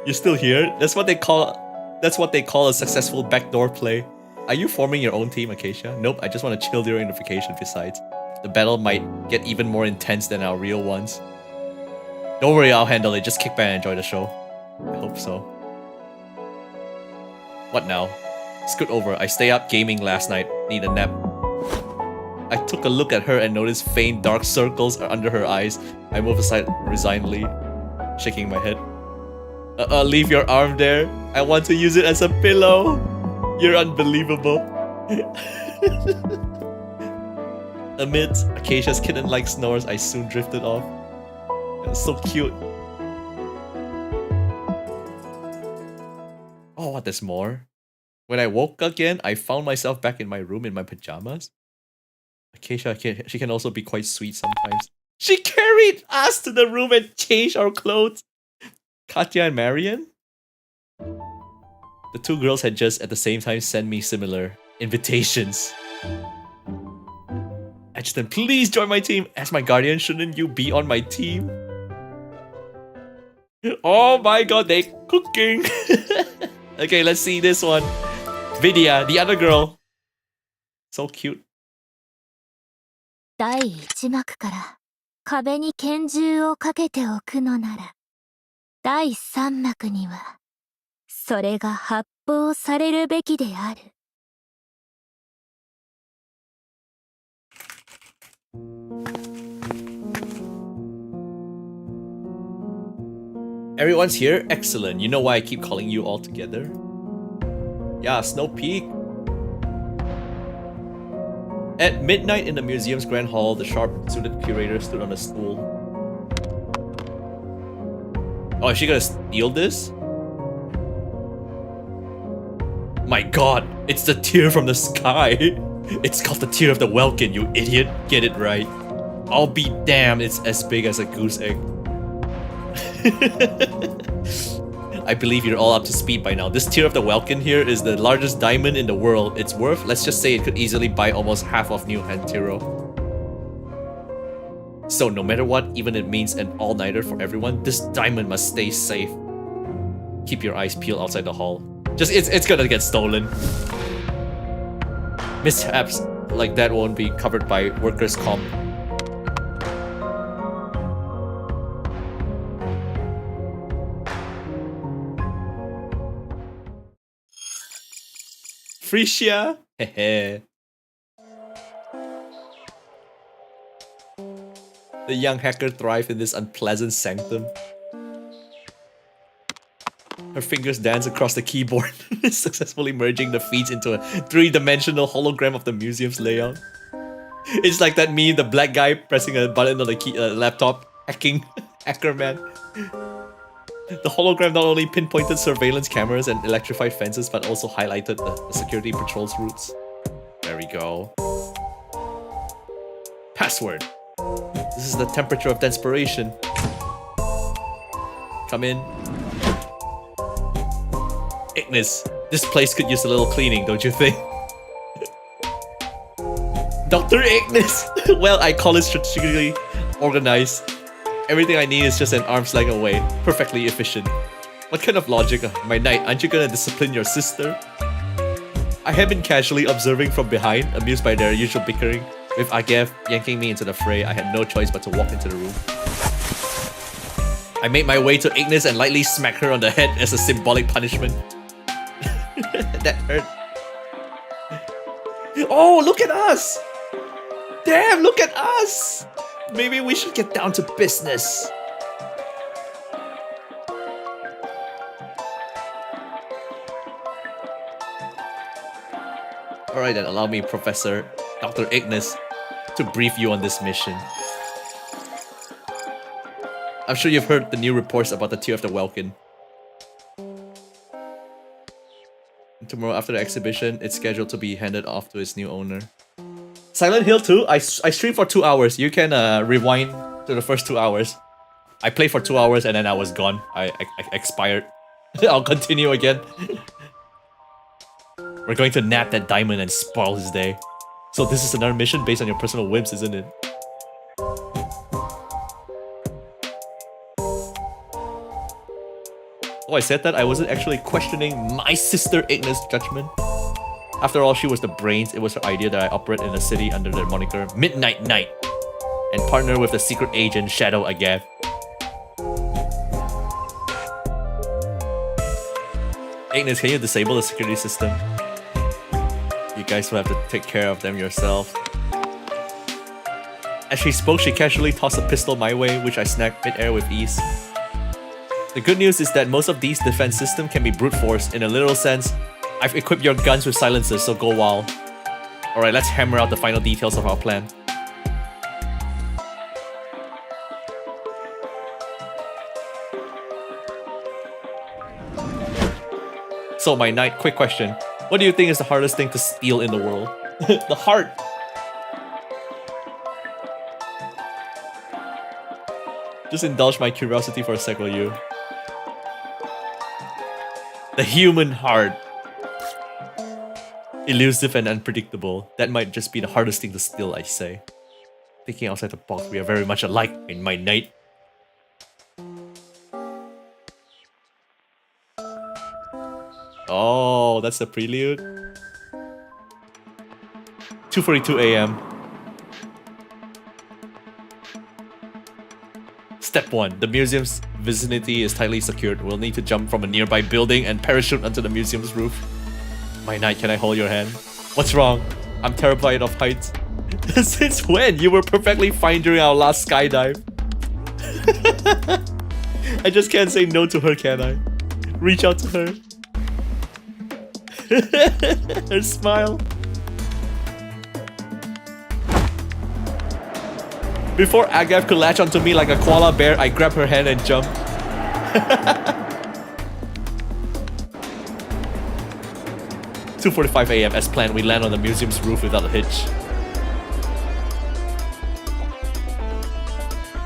You're still here? That's what they call a successful backdoor play. Are you forming your own team, Acacia? Nope, I just want to chill during the vacation besides. The battle might get even more intense than our real ones. Don't worry, I'll handle it. Just kick back and enjoy the show. I hope so. What now? Scoot over. I stay up gaming last night. Need a nap. I took a look at her and noticed faint dark circles under her eyes. I move aside resignedly, shaking my head. Leave your arm there. I want to use it as a pillow. You're unbelievable. Amidst Acacia's kitten-like snores, I soon drifted off. That's so cute. Oh, what, there's more? When I woke again, I found myself back in my room in my pajamas. Acacia, she can also be quite sweet sometimes. She carried us to the room and changed our clothes. Katya and Marion? The 2 girls had just at the same time sent me similar invitations. Adjutant, please join my team. As my guardian, shouldn't you be on my team? Oh my god, they cooking. Okay, let's see this one. Vidya, the other girl. So cute. 第一幕から壁に拳銃をかけておくのなら、第三幕にはそれが発砲されるべきである。Everyone's here? Excellent. You know why I keep calling you all together? Yeah, Snow Peak. At midnight in the museum's grand hall, the sharp-suited curator stood on a stool. Oh, is she gonna steal this? My god, it's the tear from the sky. It's called the tear of the Welkin, you idiot. Get it right. I'll be damned, it's as big as a goose egg. I believe you're all up to speed by now. This tear of the Welkin here is the largest diamond in the world. It's worth, let's just say it could easily buy almost half of New Hantiro. So no matter what, even if it means an all-nighter for everyone, this diamond must stay safe. Keep your eyes peeled outside the hall. Just, it's gonna get stolen. Mishaps like that won't be covered by workers' comp. Frisia? Hehe. The young hacker thrived in this unpleasant sanctum. Her fingers dance across the keyboard, successfully merging the feeds into a three-dimensional hologram of the museum's layout. It's like that meme, the black guy pressing a button on the laptop, hacking hacker man. The hologram not only pinpointed surveillance cameras and electrified fences, but also highlighted the security patrol's routes. There we go. Password. This is the temperature of desperation. Come in. Ignis, this place could use a little cleaning, don't you think? Dr. Ignis! Well, I call it strategically organized. Everything I need is just an arm's length away. Perfectly efficient. What kind of logic? My knight, aren't you gonna discipline your sister? I have been casually observing from behind, amused by their usual bickering. With Agev yanking me into the fray, I had no choice but to walk into the room. I made my way to Ignis and lightly smacked her on the head as a symbolic punishment. That hurt. Oh, look at us! Damn, look at us! Maybe we should get down to business. Alright then, allow me, Professor Dr. Ignis, to brief you on this mission. I'm sure you've heard the new reports about the Tear of the Welkin. Tomorrow after the exhibition, it's scheduled to be handed off to its new owner. Silent Hill 2, I streamed for 2 hours. You can rewind to the first 2 hours. I played for 2 hours and then I was gone. I expired. I'll continue again. We're going to nab that diamond and spoil his day. So this is another mission based on your personal whims, isn't it? Oh, I said that? I wasn't actually questioning my sister Ignis' judgment. After all, she was the brains. It was her idea that I operate in a city under the moniker Midnight Knight and partner with the secret agent Shadow Agav. Ignis, can you disable the security system? You guys will have to take care of them yourself. As she spoke, she casually tossed a pistol my way, which I snagged mid-air with ease. The good news is that most of these defense systems can be brute force. In a literal sense, I've equipped your guns with silencers, so go wild. Alright, let's hammer out the final details of our plan. So my knight, quick question. What do you think is the hardest thing to steal in the world? The heart! Just indulge my curiosity for a sec, will you? The human heart. Elusive and unpredictable. That might just be the hardest thing to steal, I say. Thinking outside the box, we are very much alike in my knight. Oh, that's the prelude. 2:42 a.m. Step 1. The museum's vicinity is tightly secured. We'll need to jump from a nearby building and parachute onto the museum's roof. My knight, can I hold your hand? What's wrong? I'm terrified of heights. Since when? You were perfectly fine during our last skydive. I just can't say no to her, can I? Reach out to her. Her smile. Before Agav could latch onto me like a koala bear, I grabbed her hand and jumped. 2:45 a.m. As planned, we land on the museum's roof without a hitch.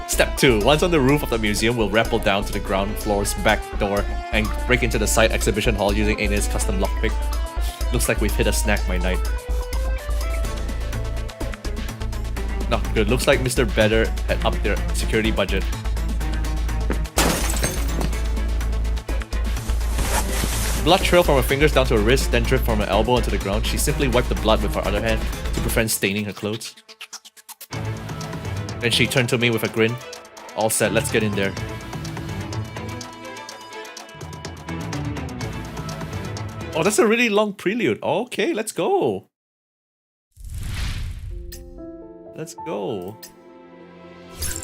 Step 2. Once on the roof of the museum, we'll rappel down to the ground floor's back door and break into the side exhibition hall using Aina's custom lockpick. Looks like we've hit a snack, my knight. Not good. Looks like Mr. Better had upped their security budget. Blood trailed from her fingers down to her wrist, then dripped from her elbow onto the ground. She simply wiped the blood with her other hand to prevent staining her clothes. Then she turned to me with a grin. All set, let's get in there. Oh, that's a really long prelude. Okay, let's go. Let's go.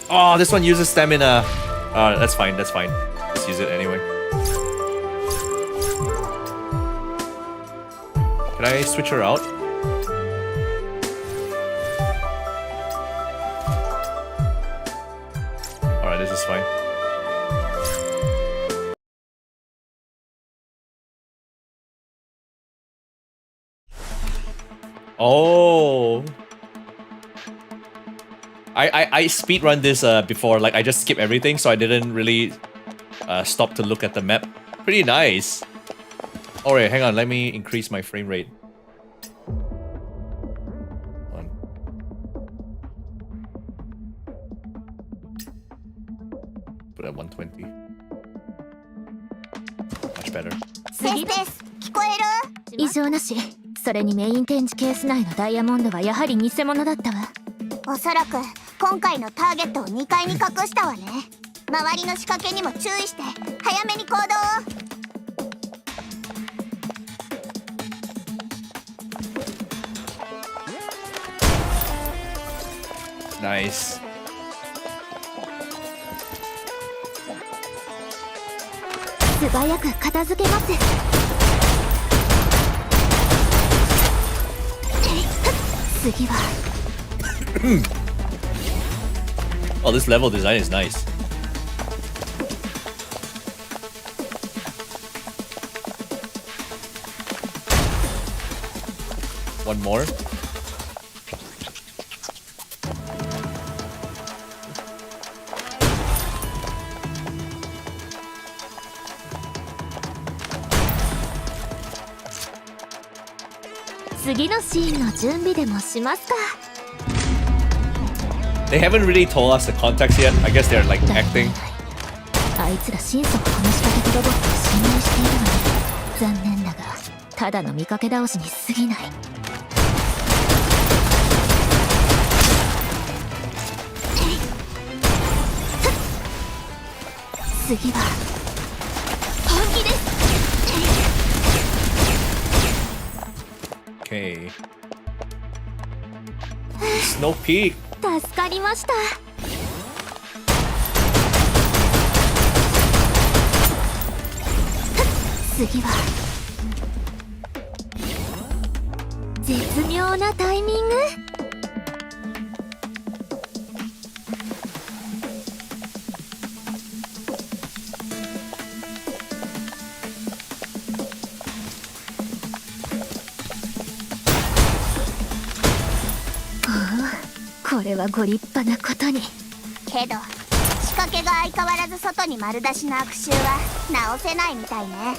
Oh, this one uses stamina. That's fine, that's fine. Let's use it anyway. Can I switch her out? Alright, this is fine. Oh. I speedrun this before, like I just skip everything, so I didn't really stop to look at the map. Pretty nice. Alright, hang on, let me increase my frame rate. Put it at 120. Much better. 異常なし。それにメイン展示ケース内のダイヤモンドはやはり偽物だったわ。おそらく今回のターゲットを2階に隠したわね。周りの仕掛けにも注意して早めに行動を。Nice. Oh, this level design is nice. One more. They haven't really told us the context yet. I guess they're like acting. あいつら心底この仕掛けロボットを信頼しているのに残念だがただの見かけ倒しに過ぎない。次は本気です。 Okay. Snow Peak. 助かりました。次は絶妙なタイミング。これはご立派なことに。けど仕掛けが相変わらず外に丸出しの悪臭は直せないみたいね。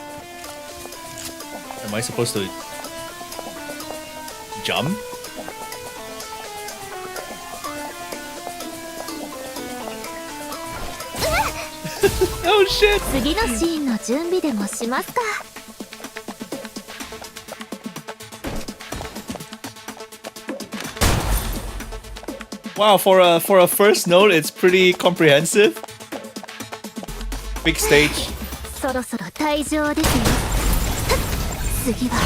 Am I supposed to jump? Oh shit! 次のシーンの準備でもしますか。 Wow, for a first note, it's pretty comprehensive. Big stage. そろそろ退場ですよ。次は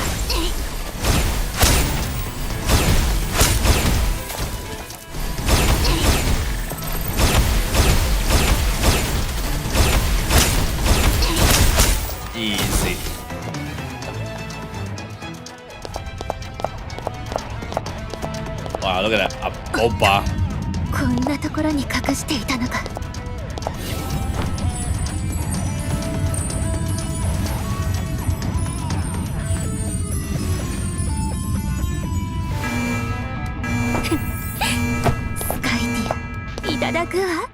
Easy. Wow, look at that. Opa. こんなところに隠していたのか。スカイティア、いただくわ。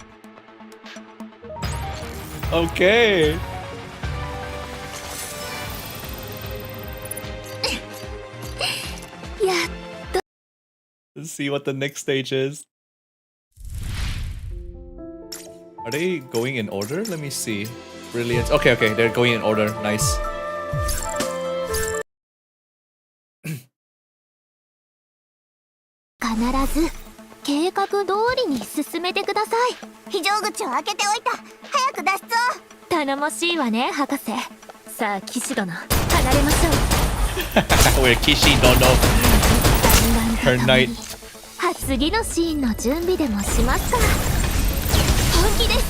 Okay. Let's see what the next stage is. Are they going in order? Let me see. Brilliant. Okay, they're going in order. Nice. 必ず計画通りに進めてください。非常口を開けておいた。早く脱出を。頼もしいわね、博士。さあ、騎士殿、離れましょう。We're Kishi Dono. Her knight. 次のシーンの準備でもしますか。本気です。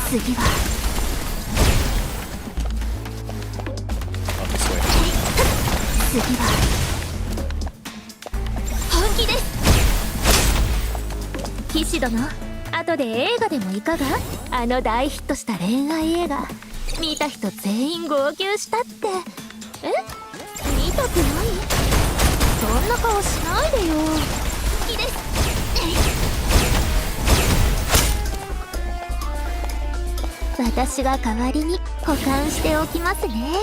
次は This way. 次は本気です。騎士殿、後で映画でもいかが？あの大ヒットした恋愛映画、見た人全員号泣したって。え？見たくない？そんな顔しないでよ。好きです。私が代わりに保管しておきますね。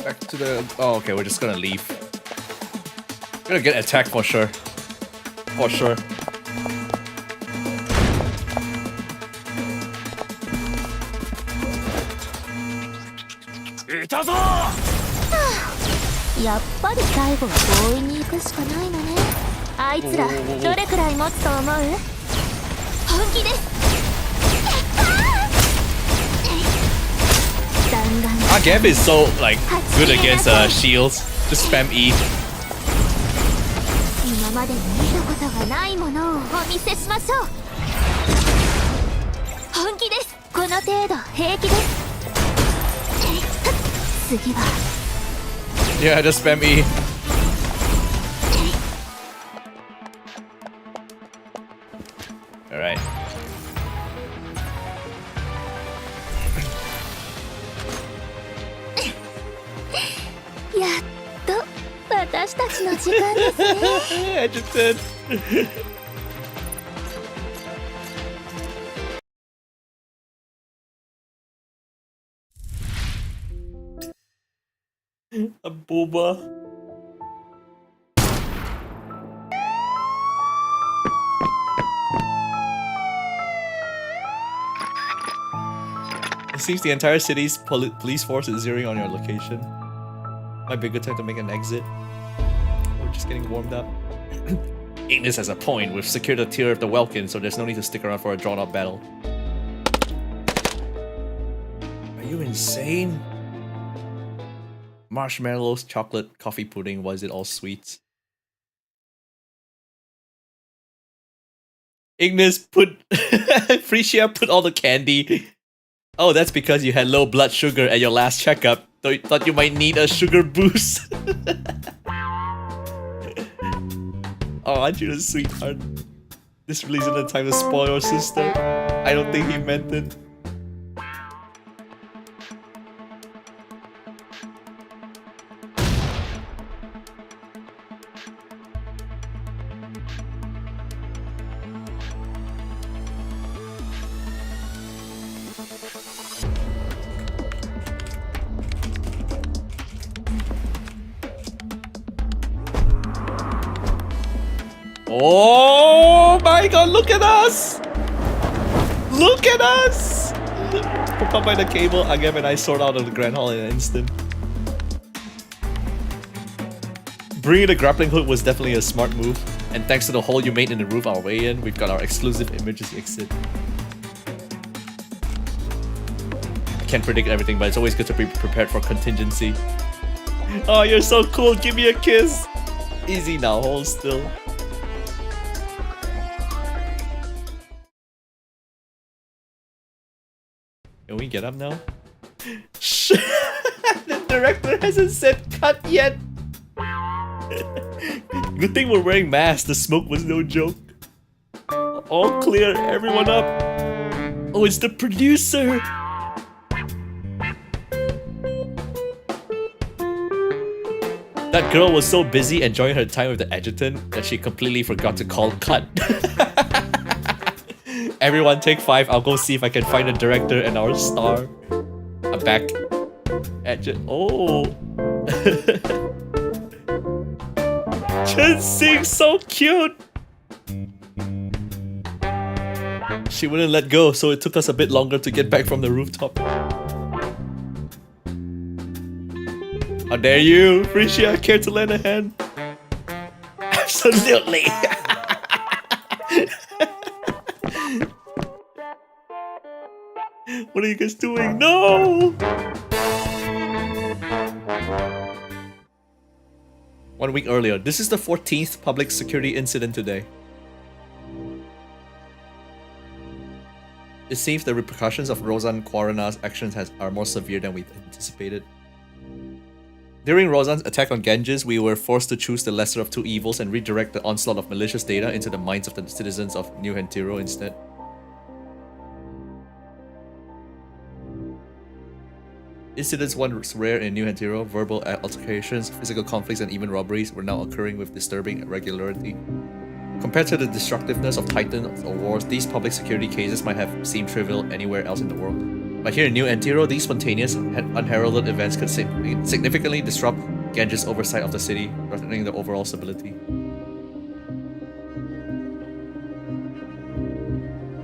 Back to the. Oh, okay. We're just gonna leave. We're gonna get attacked for sure. For sure.はあ、やっぱり最後は強引に行くしかないのね。あいつらどれくらい持つと思う？本気です。弾丸 Our Gab is so like good against shields. Just spam E. 今までに見たことがないものをお見せしましょう。本気です。この程度平気です。次は Yeah, just spam E. Alright. やっと私たちの時間ですね。I just did. A booba. It seems the entire city's police force is zeroing on your location. Might be a good time to make an exit. We're just getting warmed up. Ignis has a point. We've secured a tier of the Welkin, so there's no need to stick around for a drawn-out battle. Are you insane? Marshmallows, chocolate, coffee pudding. Why is it all sweets? Ignis put Frisia put all the candy. Oh, that's because you had low blood sugar at your last checkup. So you thought you might need a sugar boost. Oh, aren't you a sweetheart? This really isn't the time to spoil your sister. I don't think he meant it. Oh my god, look at us! Look at us! Hook up by the cable, Agam and I sort out of the Grand Hall in an instant. Bringing the grappling hook was definitely a smart move, and thanks to the hole you made in the roof our way in, we've got our exclusive images exit. I can't predict everything, but it's always good to be prepared for contingency. Oh, you're so cool, give me a kiss! Easy now, hold still. Can we get up now? The director hasn't said cut yet! Good thing we're wearing masks, the smoke was no joke. All clear, everyone up. Oh, it's the producer! That girl was so busy enjoying her time with the adjutant that she completely forgot to call cut. Everyone take 5, I'll go see if I can find the director and our star. I'm back. Adjutant. Oh! Chen-Sing's so cute! She wouldn't let go, so it took us a bit longer to get back from the rooftop. How dare you, Frisia, care to lend a hand? Absolutely! What are you guys doing? No! 1 week earlier. This is the 14th public security incident today. It seems the repercussions of Rozan Quarana's actions are more severe than we anticipated. During Rozan's attack on Ganges, we were forced to choose the lesser of two evils and redirect the onslaught of malicious data into the minds of the citizens of New Hentiro instead. Incidents once rare in New Hentiro, verbal altercations, physical conflicts, and even robberies were now occurring with disturbing regularity. Compared to the destructiveness of Titans or wars, these public security cases might have seemed trivial anywhere else in the world. But here in New Hentiro, these spontaneous, unheralded events could significantly disrupt Ganges' oversight of the city, threatening the overall stability.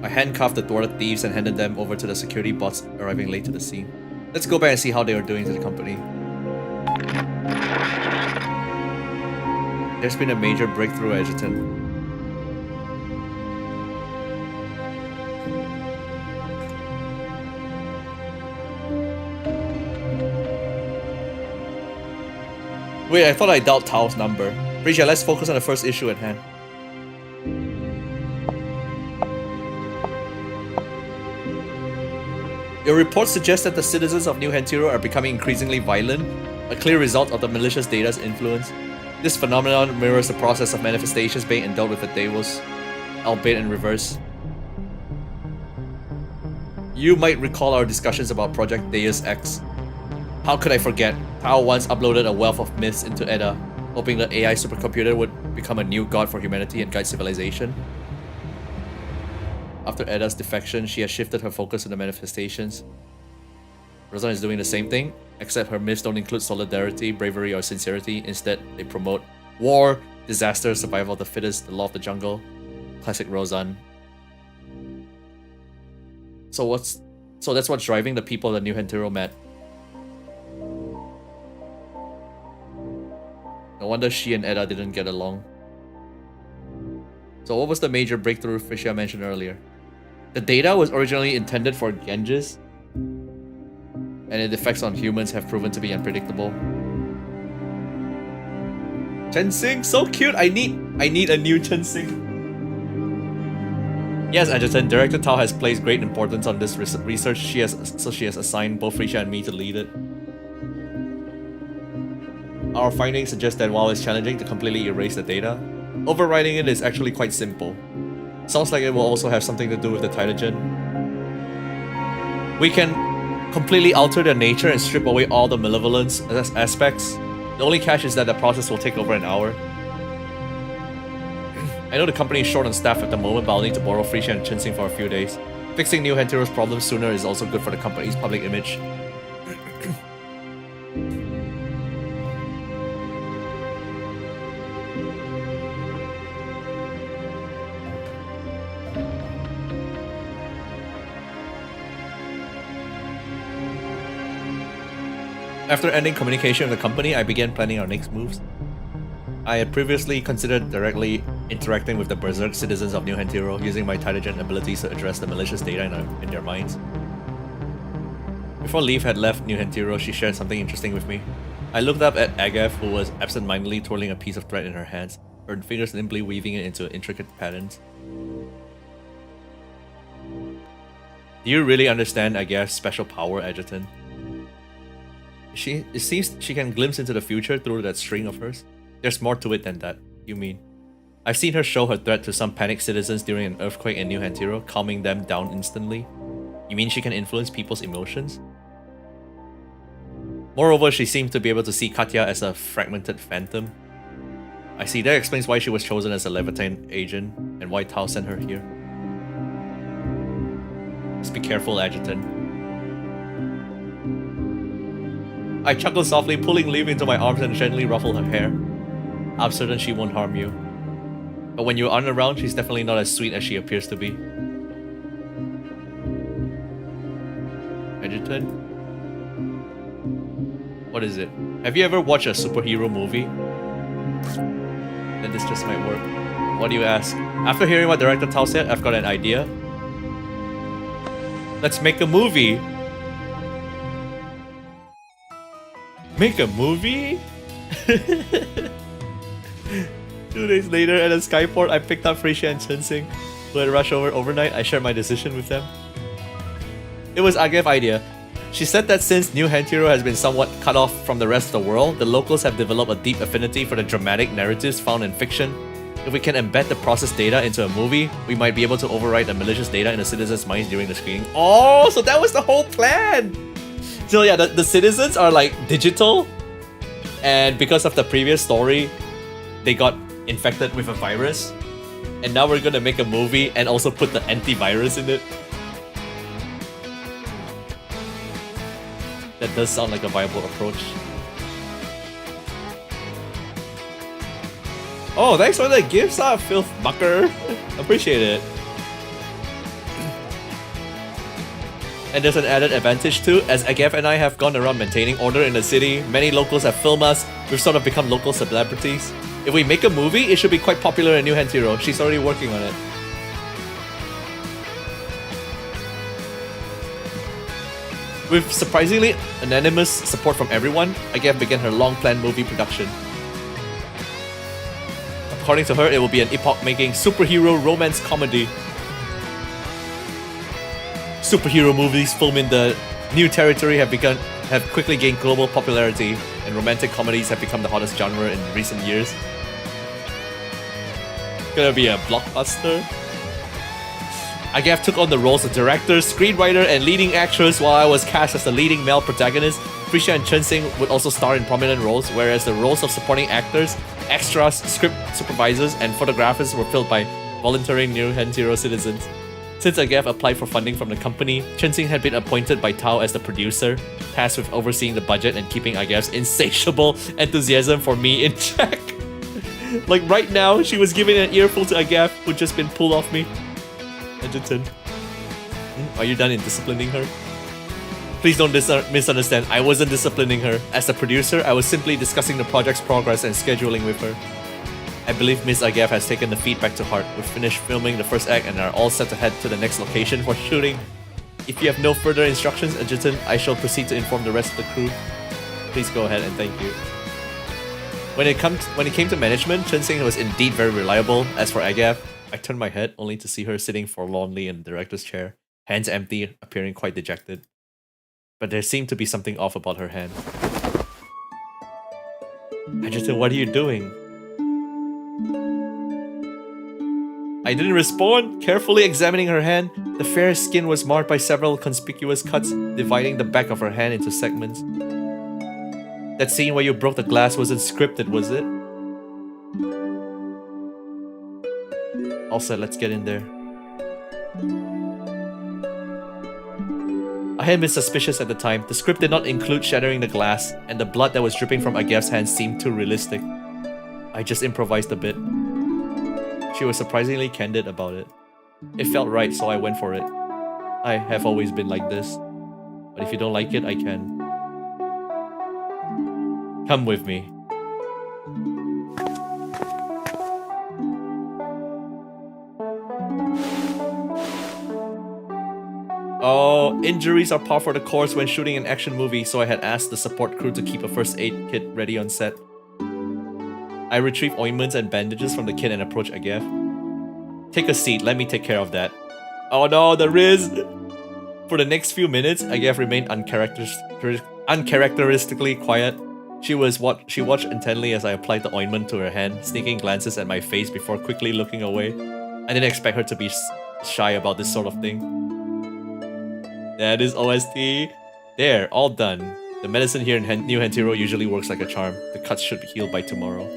I handcuffed the thwarted thieves and handed them over to the security bots arriving late to the scene. Let's go back and see how they are doing to the company. There's been a major breakthrough, Adjutant. Wait, I thought I dialed Tao's number. Brisha, let's focus on the first issue at hand. Your reports suggest that the citizens of New Hentiro are becoming increasingly violent, a clear result of the malicious data's influence. This phenomenon mirrors the process of manifestations being endowed with the Deus, albeit in reverse. You might recall our discussions about Project Deus Ex. How could I forget? Tao once uploaded a wealth of myths into Edda, hoping the AI supercomputer would become a new god for humanity and guide civilization. After Edda's defection, she has shifted her focus to the manifestations. Rozan is doing the same thing, except her myths don't include solidarity, bravery, or sincerity. Instead, they promote war, disaster, survival of the fittest, the law of the jungle. Classic Rozan. So that's what's driving the people of the New Hentiro mad. No wonder she and Edda didn't get along. So what was the major breakthrough Frisia mentioned earlier? The data was originally intended for Ganges, and its effects on humans have proven to be unpredictable. Chen-Sing, so cute! I need a new Chen-Sing. Yes, Adjutant, Director Tao has placed great importance on this research. She has assigned both Frisia and me to lead it. Our findings suggest that while it's challenging to completely erase the data, overriding it is actually quite simple. Sounds like it will also have something to do with the Tylogen. We can completely alter their nature and strip away all the malevolence aspects. The only catch is that the process will take over an hour. I know the company is short on staff at the moment, but I'll need to borrow Frisia and Chen-Sing for a few days. Fixing New Hentiro's problems sooner is also good for the company's public image. After ending communication with the company, I began planning our next moves. I had previously considered directly interacting with the berserk citizens of New Hantiro, using my Titagen abilities to address the malicious data in their minds. Before Leaf had left New Hantiro, she shared something interesting with me. I looked up at Agav, who was absent-mindedly twirling a piece of thread in her hands, her fingers nimbly weaving it into intricate patterns. Do you really understand Agav's special power, Adjutant? It seems she can glimpse into the future through that string of hers. There's more to it than that, you mean? I've seen her show her threat to some panicked citizens during an earthquake in New Hantiro, calming them down instantly. You mean she can influence people's emotions? Moreover, she seemed to be able to see Katya as a fragmented phantom. I see, that explains why she was chosen as a Leviathan agent, and why Tao sent her here. Just be careful, Adjutant. I chuckled softly, pulling Leaf into my arms and gently ruffled her hair. I'm certain she won't harm you. But when you aren't around, she's definitely not as sweet as she appears to be. Adjutant? What is it? Have you ever watched a superhero movie? Then this just might work. What do you ask? After hearing what Director Tao said, I've got an idea. Let's make a movie! Make a movie? 2 days later, at a skyport, I picked up Frisia and Chensing, who had rushed over overnight. I shared my decision with them. It was Agev's idea. She said that since New Hantiro has been somewhat cut off from the rest of the world, the locals have developed a deep affinity for the dramatic narratives found in fiction. If we can embed the processed data into a movie, we might be able to override the malicious data in the citizens' minds during the screening. Oh, so that was the whole plan! So yeah, the citizens are like digital, and because of the previous story, they got infected with a virus, and now we're gonna make a movie and also put the antivirus in it. That does sound like a viable approach. Oh, thanks for the gifts, filth mucker. Appreciate it. And there's an added advantage too, as Agav and I have gone around maintaining order in the city. Many locals have filmed us. We've sort of become local celebrities. If we make a movie, it should be quite popular in New Hantiro. She's already working on it. With surprisingly unanimous support from everyone, Agav began her long-planned movie production. According to her, it will be an epoch-making superhero romance comedy. Superhero movies filmed in the new territory have quickly gained global popularity, and romantic comedies have become the hottest genre in recent years. Gonna be a blockbuster. Agav took on the roles of director, screenwriter, and leading actress, while I was cast as the leading male protagonist. Frisia and Chensing would also star in prominent roles, whereas the roles of supporting actors, extras, script supervisors, and photographers were filled by volunteering New Hantiro citizens. Since Agav applied for funding from the company, Chensing had been appointed by Tao as the producer, tasked with overseeing the budget and keeping Agav's insatiable enthusiasm for me in check. Like right now, she was giving an earful to Agav, who'd just been pulled off me. Edgerton, are you done in disciplining her? Please don't misunderstand, I wasn't disciplining her. As the producer, I was simply discussing the project's progress and scheduling with her. I believe Miss Agav has taken the feedback to heart. We've finished filming the first act and are all set to head to the next location for shooting. If you have no further instructions, Edgerton, I shall proceed to inform the rest of the crew. Please go ahead and thank you. When it came to management, Chensing was indeed very reliable. As for Agav, I turned my head only to see her sitting forlornly in the director's chair, hands empty, appearing quite dejected. But there seemed to be something off about her hand. Edgerton, what are you doing? I didn't respond, carefully examining her hand. The fair skin was marked by several conspicuous cuts, dividing the back of her hand into segments. That scene where you broke the glass wasn't scripted, was it? All set, let's get in there. I had been suspicious at the time. The script did not include shattering the glass, and the blood that was dripping from Agav's hand seemed too realistic. I just improvised a bit. She was surprisingly candid about it. It felt right, so I went for it. I have always been like this. But if you don't like it, I can. Come with me. Oh, injuries are par for the course when shooting an action movie, so I had asked the support crew to keep a first aid kit ready on set. I retrieved ointments and bandages from the kit and approached Agef. Take a seat, let me take care of that. Oh no, the Riz! For the next few minutes, Agef remained uncharacteristically quiet. She watched intently as I applied the ointment to her hand, sneaking glances at my face before quickly looking away. I didn't expect her to be shy about this sort of thing. That is OST. There, all done. The medicine here in New Hantiro usually works like a charm. The cuts should be healed by tomorrow.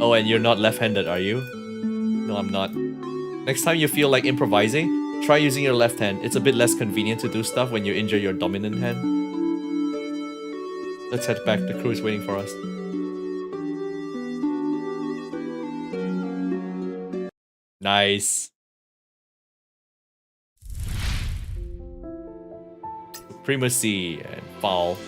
Oh, and you're not left-handed, are you? No, I'm not. Next time you feel like improvising, try using your left hand. It's a bit less convenient to do stuff when you injure your dominant hand. Let's head back. The crew is waiting for us. Nice. Supremacy and Fall.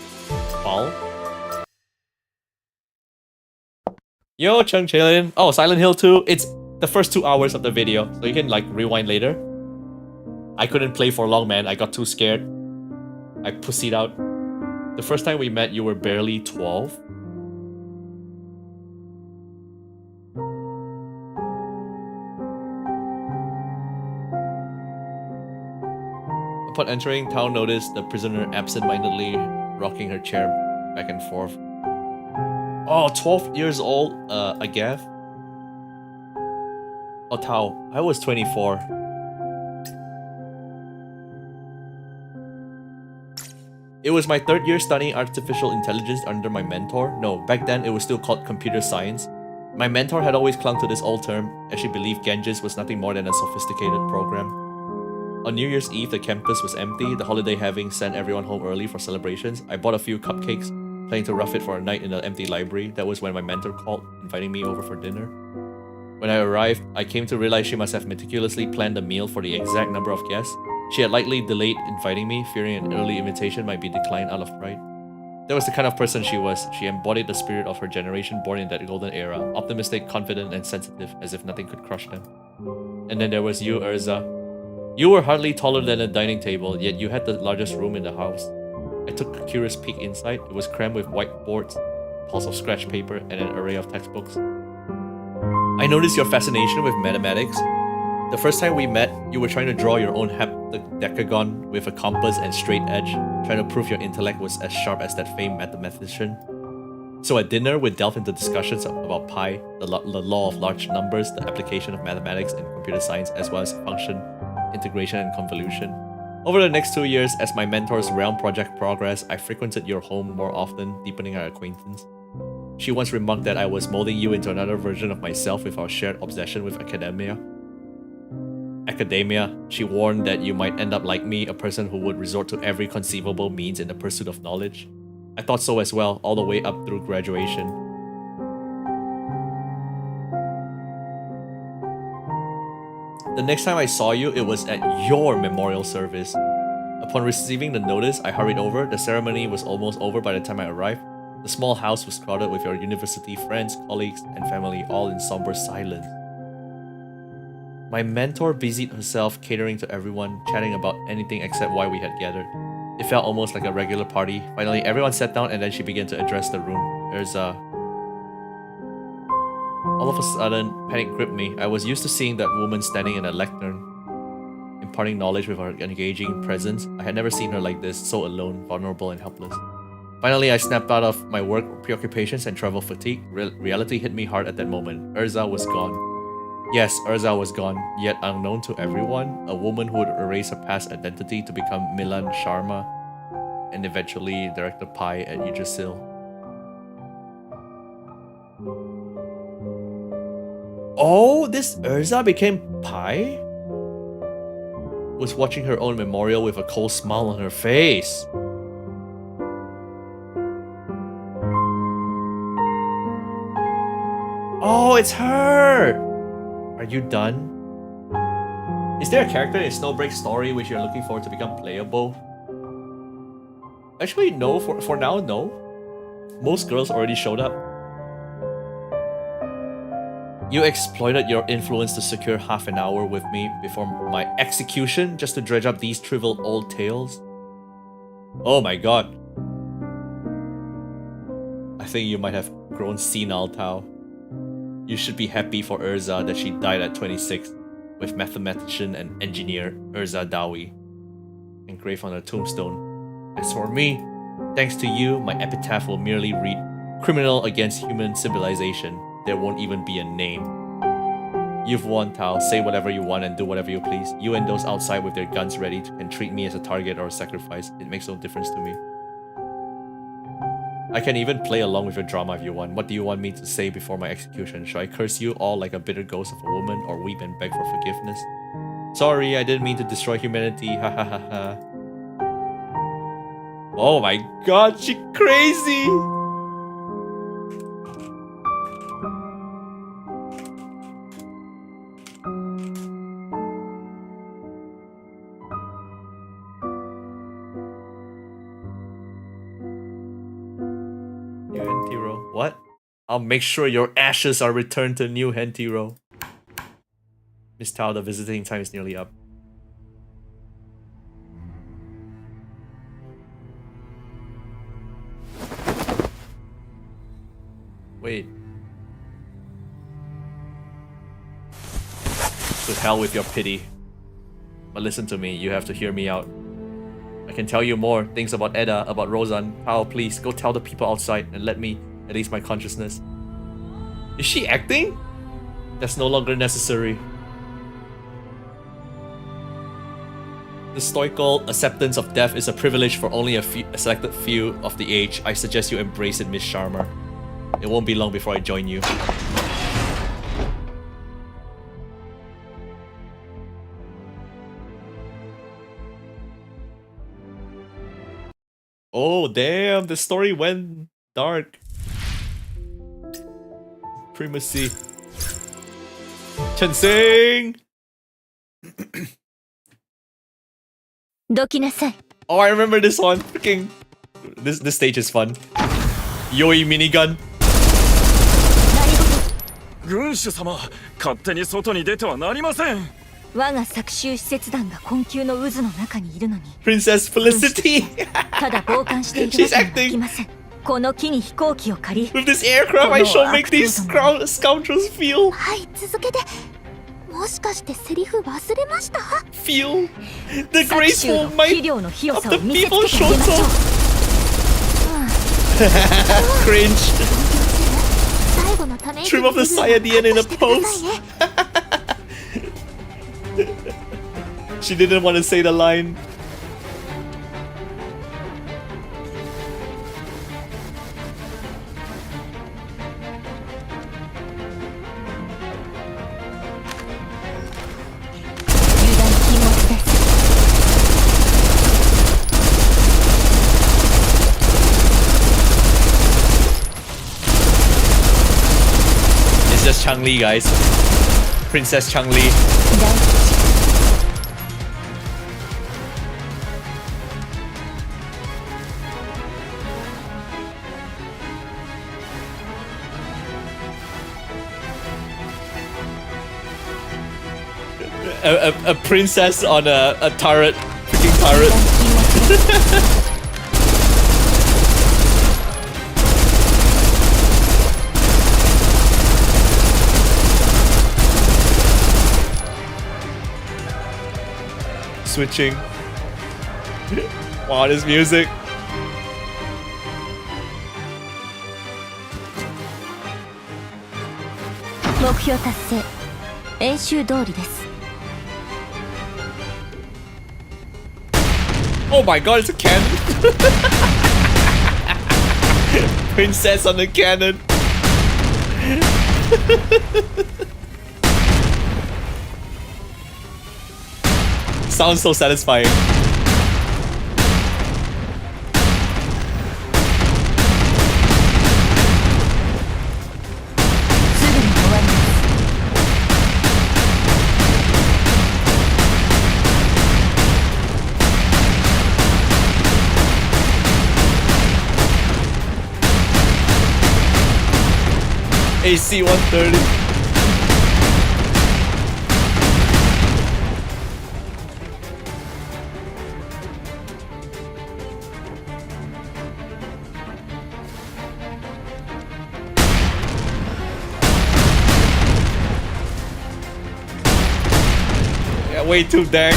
Yo, Chung chillin'. Oh, Silent Hill 2. It's the first 2 hours of the video, so you can like rewind later. I couldn't play for long, man. I got too scared. I pussied out. The first time we met, you were barely 12. Upon entering, Tao noticed the prisoner absent-mindedly rocking her chair back and forth. Oh, 12 years old, Agef? Oh, Tao, I was 24. It was my 3rd year studying artificial intelligence under my mentor. No, back then it was still called computer science. My mentor had always clung to this old term, as she believed Genghis was nothing more than a sophisticated program. On New Year's Eve, the campus was empty, the holiday having sent everyone home early for celebrations. I bought a few cupcakes, planning to rough it for a night in the empty library. That was when my mentor called, inviting me over for dinner. When I arrived, I came to realize she must have meticulously planned the meal for the exact number of guests. She had likely delayed inviting me, fearing an early invitation might be declined out of pride. That was the kind of person she was. She embodied the spirit of her generation born in that golden era, optimistic, confident, and sensitive, as if nothing could crush them. And then there was you, Urza. You were hardly taller than a dining table, yet you had the largest room in the house. I took a curious peek inside. It was crammed with whiteboards, piles of scratch paper, and an array of textbooks. I noticed your fascination with mathematics. The first time we met, you were trying to draw your own heptagon with a compass and straight edge, trying to prove your intellect was as sharp as that famed mathematician. So at dinner, we delved into discussions about pi, the law of large numbers, the application of mathematics and computer science, as well as function, integration, and convolution. Over the next 2 years, as my mentor's realm project progressed, I frequented your home more often, deepening our acquaintance. She once remarked that I was molding you into another version of myself with our shared obsession with academia. She warned that you might end up like me, a person who would resort to every conceivable means in the pursuit of knowledge. I thought so as well, all the way up through graduation. The next time I saw you, it was at your memorial service. Upon receiving the notice, I hurried over. The ceremony was almost over by the time I arrived. The small house was crowded with your university friends, colleagues, and family, all in somber silence. My mentor busied herself catering to everyone, chatting about anything except why we had gathered. It felt almost like a regular party. Finally, everyone sat down and then she began to address the room. All of a sudden, panic gripped me. I was used to seeing that woman standing in a lectern, imparting knowledge with her engaging presence. I had never seen her like this, so alone, vulnerable, and helpless. Finally, I snapped out of my work preoccupations and travel fatigue. Reality hit me hard at that moment. Urza was gone. Yes, Urza was gone, yet unknown to everyone, a woman who would erase her past identity to become Milan Sharma and eventually Director Pai at Yggdrasil. Oh, this Urza became Pai? Was watching her own memorial with a cold smile on her face. Oh, it's her! Are you done? Is there a character in Snowbreak's story which you're looking for to become playable? Actually, no. For now, no. Most girls already showed up. You exploited your influence to secure half an hour with me before my execution just to dredge up these trivial old tales? Oh my god. I think you might have grown senile, Tao. You should be happy for Urza that she died at 26 with mathematician and engineer Urza Dawi engraved on her tombstone. As for me, thanks to you, my epitaph will merely read criminal against human civilization. There won't even be a name. You've won, Tao. Say whatever you want and do whatever you please. You and those outside with their guns ready can treat me as a target or a sacrifice. It makes no difference to me. I can even play along with your drama if you want. What do you want me to say before my execution? Should I curse you all like a bitter ghost of a woman or weep and beg for forgiveness? Sorry, I didn't mean to destroy humanity. Ha ha ha ha. Oh my god, she crazy! New Hentiro. What? I'll make sure your ashes are returned to New Hentiro. Miss Tao, the visiting time is nearly up. Wait. To hell with your pity. But listen to me, you have to hear me out. I can tell you more things about Edda, about Rozan. Pao, please, go tell the people outside and let me at least my consciousness. Is she acting? That's no longer necessary. The stoical acceptance of death is a privilege for only a selected few of the age. I suggest you embrace it, Miss Sharma. It won't be long before I join you. Oh damn, the story went dark. Primacy. Chensing! Oh, I remember this one. Freaking this stage is fun. Yoi minigun. 軍主様、勝手に外に出てはなりません。我が搾取施設団が困窮の渦の中にいるのに Princess Felicity! ただ傍観しているわけにはいきません。この木に飛行機を借り With this aircraft, I shall make these scoundrels feel. はい続けてもしかしてセリフ忘れました Feel the 搾 graceful 取の might 肥料の広 of さ the を見せつ people けてあげましょう Shoto. Cringe. 最後のため息 Trim of the の部分を Sayadian in カ a ットしてください pose. ね She didn't want to say the line. It's just Chang-Li, guys. Princess Chang-Li. A princess on a turret. Freaking turret. Switching. Wow, this music. Oh my god, it's a cannon! Princess on the cannon! Sounds so satisfying. AC 130. Yeah, way too dang.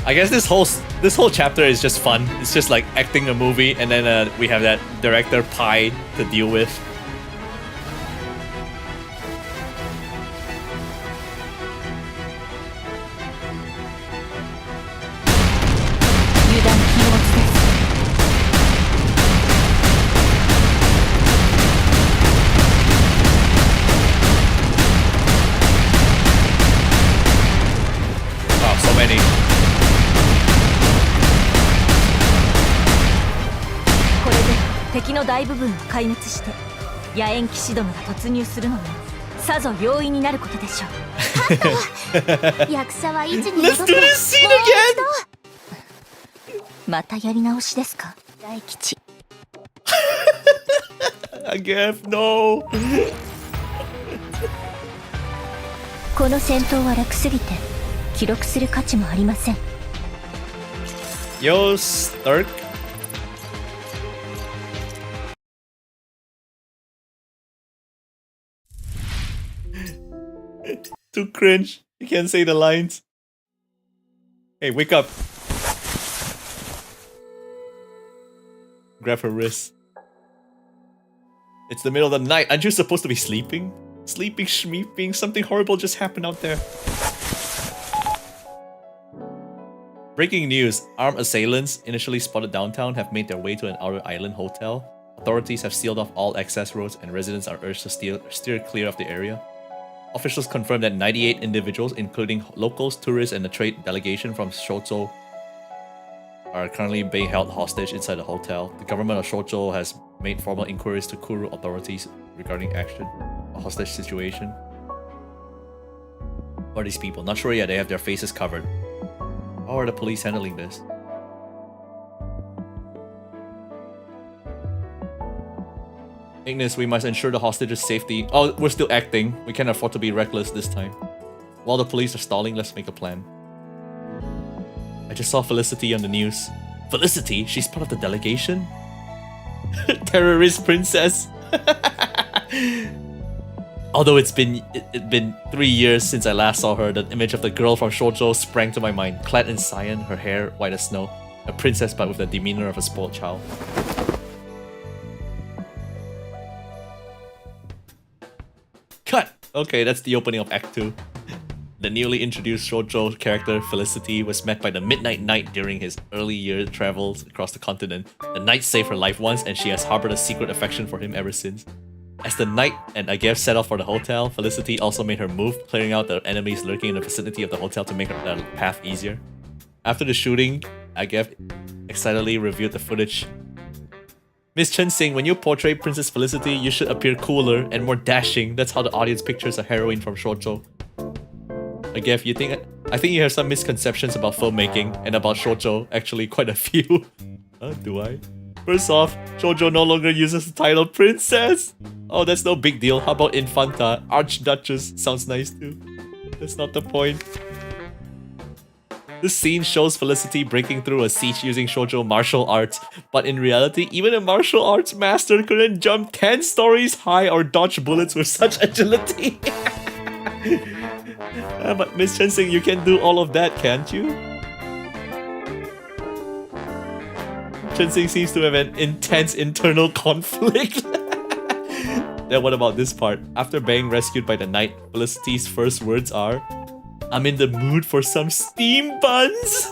I guess this whole chapter is just fun. It's just like acting a movie, and then we have that director pie to deal with. Wow, so many. これで敵の大部分を壊滅して野猿騎士どもが突入するのもさぞ容易になることでしょう。役者は位置に戻 Let's って do this scene again! またやり直しですか、大吉。Again, no. この戦闘は楽すぎて記録する価値もありません。 Yo, Stark. Too cringe. You can't say the lines. Hey, wake up. Grab her wrist. It's the middle of the night. Aren't you supposed to be sleeping? Sleeping, schmeeping. Something horrible just happened out there. Breaking news. Armed assailants, initially spotted downtown, have made their way to an outer island hotel. Authorities have sealed off all access roads and residents are urged to steer clear of the area. Officials confirmed that 98 individuals, including locals, tourists, and a trade delegation from Shocho, are currently being held hostage inside the hotel. The government of Shocho has made formal inquiries to Kuru authorities regarding a hostage situation. Who are these people? Not sure yet. They have their faces covered. How are the police handling this? Ignis, we must ensure the hostage's safety. Oh, we're still acting. We can't afford to be reckless this time. While the police are stalling, let's make a plan. I just saw Felicity on the news. Felicity? She's part of the delegation? Terrorist princess? Although it's been 3 years since I last saw her, the image of the girl from Shoujo sprang to my mind. Clad in cyan, her hair white as snow. A princess but with the demeanor of a spoiled child. Cut! Okay, that's the opening of Act 2. The newly introduced Shoujo character, Felicity, was met by the Midnight Knight during his early year travels across the continent. The Knight saved her life once, and she has harbored a secret affection for him ever since. As the Knight and Agef set off for the hotel, Felicity also made her move, clearing out the enemies lurking in the vicinity of the hotel to make her path easier. After the shooting, Agef excitedly reviewed the footage. Miss Chen Sing, when you portray Princess Felicity, you should appear cooler and more dashing. That's how the audience pictures a heroine from Shoujo. Agef, I think you have some misconceptions about filmmaking and about Shoujo. Actually, quite a few. Do I? First off, Shoujo no longer uses the title Princess. Oh, that's no big deal. How about Infanta? Archduchess sounds nice too. That's not the point. This scene shows Felicity breaking through a siege using Shoujo martial arts, but in reality, even a martial arts master couldn't jump 10 stories high or dodge bullets with such agility. But Miss Chen Sing, you can do all of that, can't you? Chen Sing seems to have an intense internal conflict. Then what about this part? After being rescued by the Knight, Felicity's first words are, "I'm in the mood for some steam buns."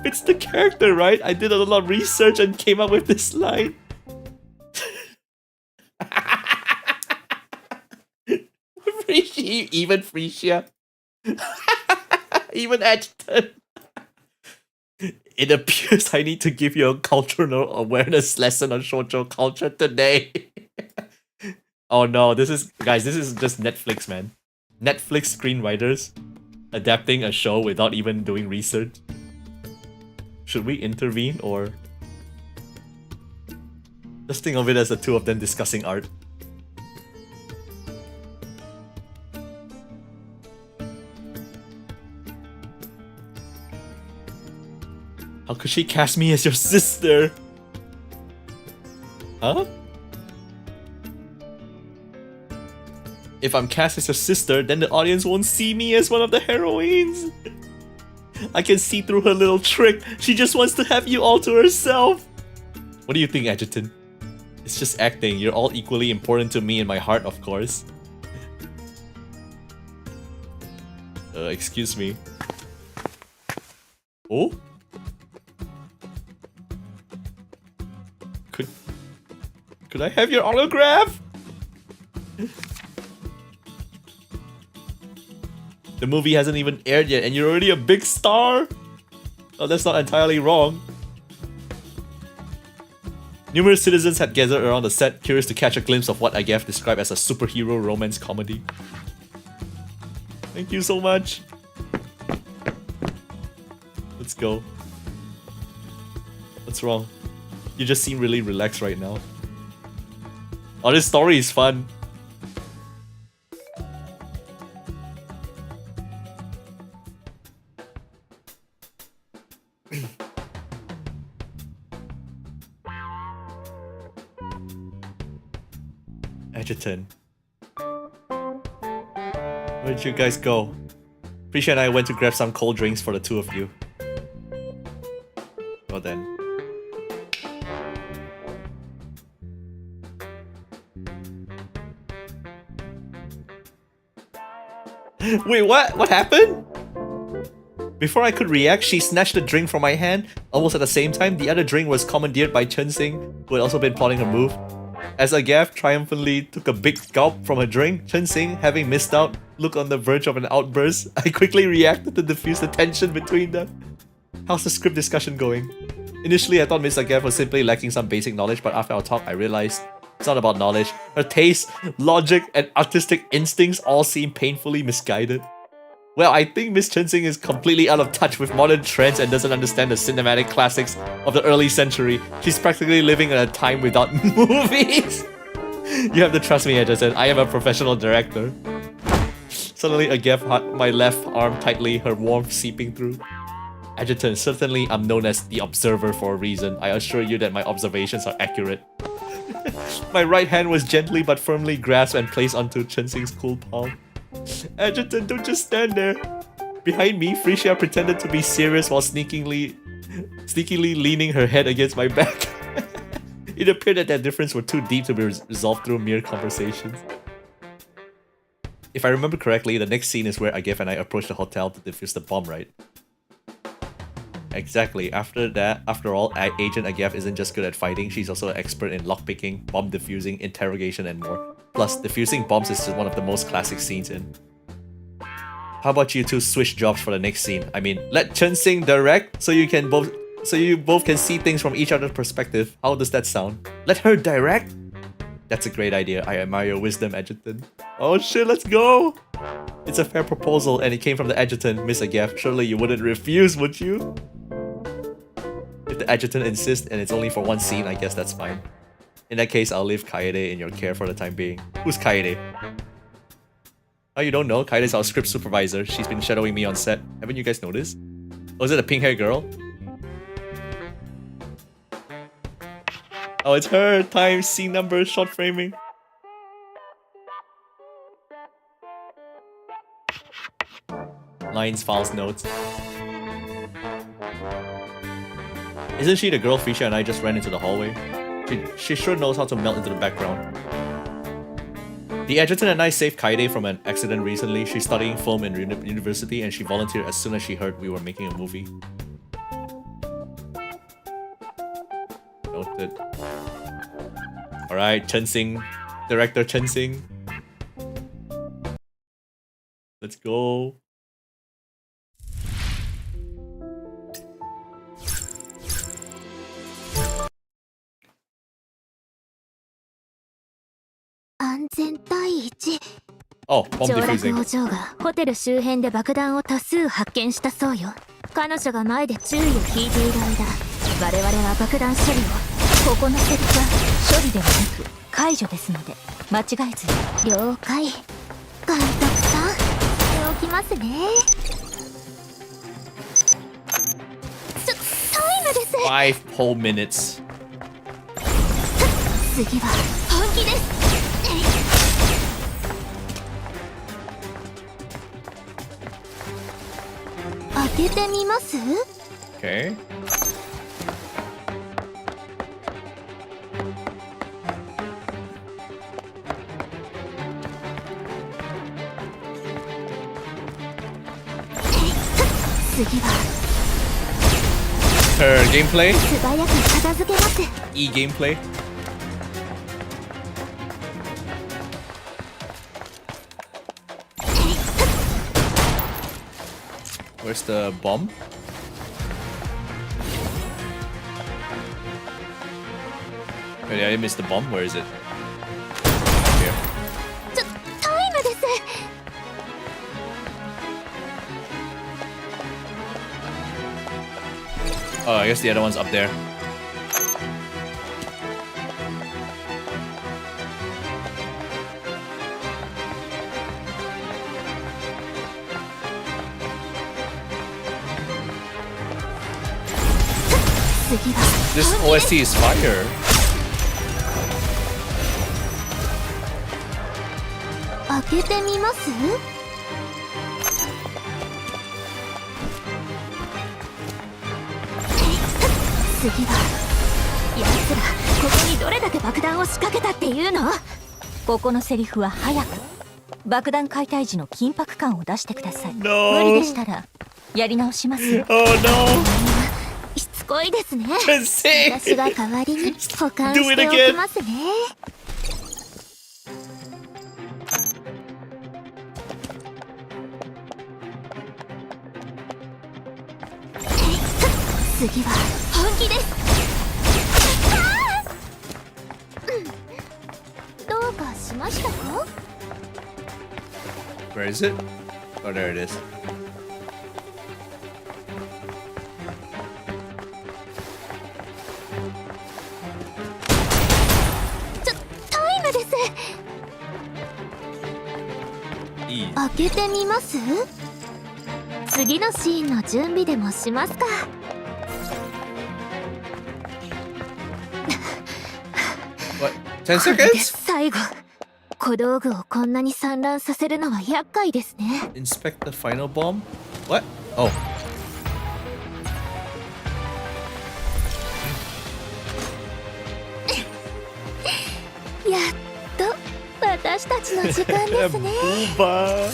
It's the character, right? I did a lot of research and came up with this line. Even Frisia. Even Edgerton. It appears I need to give you a cultural awareness lesson on shoujo culture today. Oh no, this is just Netflix, man. Netflix screenwriters adapting a show without even doing research. Should we intervene or just think of it as the two of them discussing art? How could she cast me as your sister? Huh? If I'm cast as your sister, then the audience won't see me as one of the heroines. I can see through her little trick. She just wants to have you all to herself. What do you think, Adjutant? It's just acting. You're all equally important to me in my heart, of course. Excuse me. Oh? Could I have your autograph? The movie hasn't even aired yet and you're already a big star? Oh, that's not entirely wrong. Numerous citizens had gathered around the set, curious to catch a glimpse of what Agaf described as a superhero romance comedy. Thank you so much. Let's go. What's wrong? You just seem really relaxed right now. Oh, this story is fun. Adjutant. Where'd you guys go? Prisha and I went to grab some cold drinks for the two of you. Well then. Wait, what? What happened? Before I could react, she snatched a drink from my hand. Almost at the same time, the other drink was commandeered by Chen Xing, who had also been plotting her move. As Agaf triumphantly took a big gulp from her drink, Chen Xing, having missed out, looked on the verge of an outburst. I quickly reacted to diffuse the tension between them. How's the script discussion going? Initially, I thought Miss Agaf was simply lacking some basic knowledge, but after our talk, I realized it's not about knowledge. Her taste, logic, and artistic instincts all seem painfully misguided. Well, I think Miss Chen Xing is completely out of touch with modern trends and doesn't understand the cinematic classics of the early century. She's practically living in a time without movies. You have to trust me, Edgerton. I am a professional director. Suddenly, Agaf had my left arm tightly, her warmth seeping through. Adjutant, certainly I'm known as the observer for a reason. I assure you that my observations are accurate. My right hand was gently but firmly grasped and placed onto Chen Xing's cool palm. Adjutant, don't just stand there. Behind me, Frisia pretended to be serious while sneakily leaning her head against my back. It appeared that their differences were too deep to be resolved through mere conversations. If I remember correctly, the next scene is where Agaf and I approach the hotel to defuse the bomb, right? Exactly. After all, Agent Agaf isn't just good at fighting, she's also an expert in lockpicking, bomb defusing, interrogation, and more. Plus, defusing bombs is just one of the most classic scenes in. How about you two switch jobs for the next scene? I mean, let Chen Xing direct so you both can see things from each other's perspective. How does that sound? Let her direct? That's a great idea. I admire your wisdom, Adjutant. Oh shit, let's go! It's a fair proposal and it came from the Adjutant, Miss Agaf. Surely you wouldn't refuse, would you? If the Adjutant insists and it's only for one scene, I guess that's fine. In that case, I'll leave Kaede in your care for the time being. Who's Kaede? Oh, you don't know? Kaede's our script supervisor. She's been shadowing me on set. Haven't you guys noticed? Oh, is it a pink-haired girl? Oh, it's her! Time, scene number, shot framing. Lines, files, notes. Isn't she the girl Fisha and I just ran into the hallway? She sure knows how to melt into the background. The Adjutant and I saved Kaede from an accident recently. She's studying film in university and she volunteered as soon as she heard we were making a movie. Noted. Alright, Chen Xing. Director Chen Xing. Let's go. Oh, bomb 上洛 defusing. お嬢がホテル周辺で爆弾を多数発見したそうよ。彼女が前で注意を引いている間、我々は爆弾処理を。ここのセリフは処理ではなく解除ですので間違えずに。了解。監督さん、しておきますね。タイムです。 5 whole minutes. 次は本気です。開けてみます？ Okay. 次は Her gameplay? 素早く片付けます。 E gameplay? Where's the bomb? Wait, I missed the bomb. Where is it? Here. タイムです。 Oh, I guess the other one's up there. This OST is fire. 開けてみます？次は奴らここにどれだけ爆弾を仕掛けたっていうの？ここのセリフは早く爆弾解体時の緊迫感を出してください。 No. 無理でしたらやり直しますよ。 Oh no. しつこいですね。 Say 私が代わりに保管 Do し it てお again. きますね。次は本気です。どうかしましたか？ Where is it? Oh, there it is. タイムです。 E. 開けてみます？次のシーンの準備でもしますか。What? 10 これで seconds? 最後。小道具をこんなに散乱させるのは厄介ですね。 Inspect the final bomb? What? Oh. やっと私たちの時間ですね。 Booba.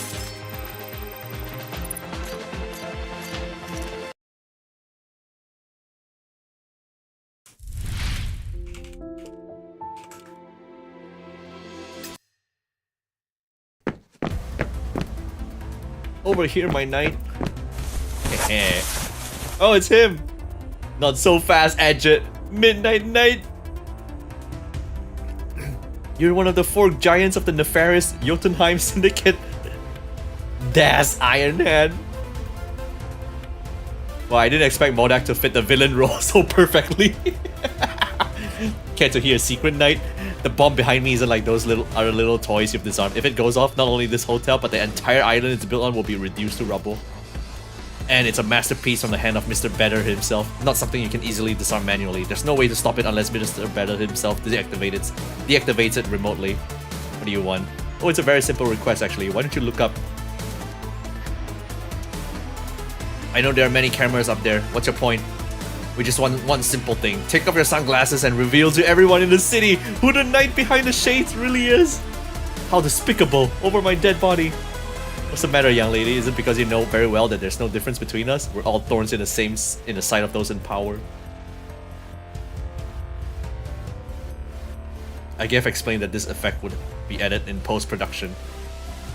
Over here, my knight. Oh, it's him. Not so fast, Edget. Midnight Knight. You're one of the 4 giants of the nefarious Jotunheim Syndicate. Das Iron Hand. Well, I didn't expect Modak to fit the villain role so perfectly. Care to hear a secret, Knight? The bomb behind me isn't like those other little toys you've disarmed. If it goes off, not only this hotel, but the entire island it's built on will be reduced to rubble. And it's a masterpiece from the hand of Mr. Better himself. Not something you can easily disarm manually. There's no way to stop it unless Mr. Better himself deactivates it remotely. What do you want? Oh, it's a very simple request actually. Why don't you look up? I know there are many cameras up there. What's your point? We just want one simple thing. Take off your sunglasses and reveal to everyone in the city who the knight behind the shades really is. How despicable over my dead body. What's the matter, young lady? Is it because you know very well that there's no difference between us? We're all thorns in the sight of those in power. Agaf explained that this effect would be added in post-production.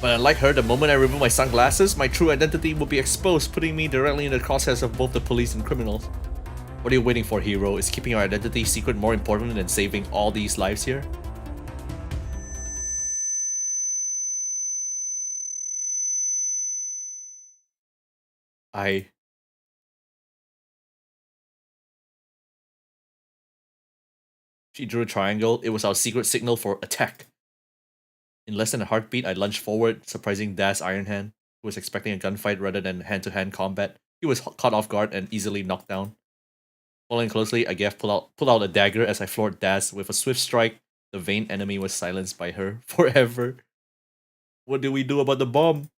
But unlike her, the moment I remove my sunglasses, my true identity will be exposed, putting me directly in the crosshairs of both the police and criminals. What are you waiting for, hero? Is keeping our identity secret more important than saving all these lives here? She drew a triangle. It was our secret signal for attack. In less than a heartbeat, I lunged forward, surprising Das Ironhand, who was expecting a gunfight rather than hand-to-hand combat. He was caught off guard and easily knocked down. Following closely, Agaf pulled out a dagger as I floored Das with a swift strike. The vain enemy was silenced by her forever. What do we do about the bomb?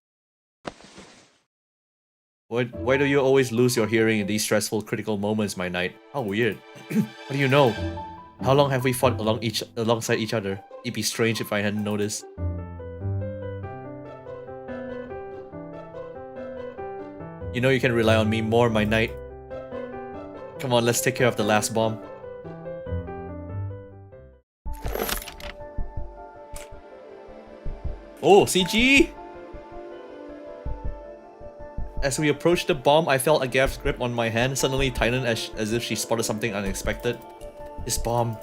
Why do you always lose your hearing in these stressful, critical moments, my knight? How weird. What do you know? How long have we fought alongside each other? It'd be strange if I hadn't noticed. You know you can rely on me more, my knight. Come on, let's take care of the last bomb. Oh, CG! As we approached the bomb, I felt Agaf's grip on my hand suddenly tighten as if she spotted something unexpected. This bomb.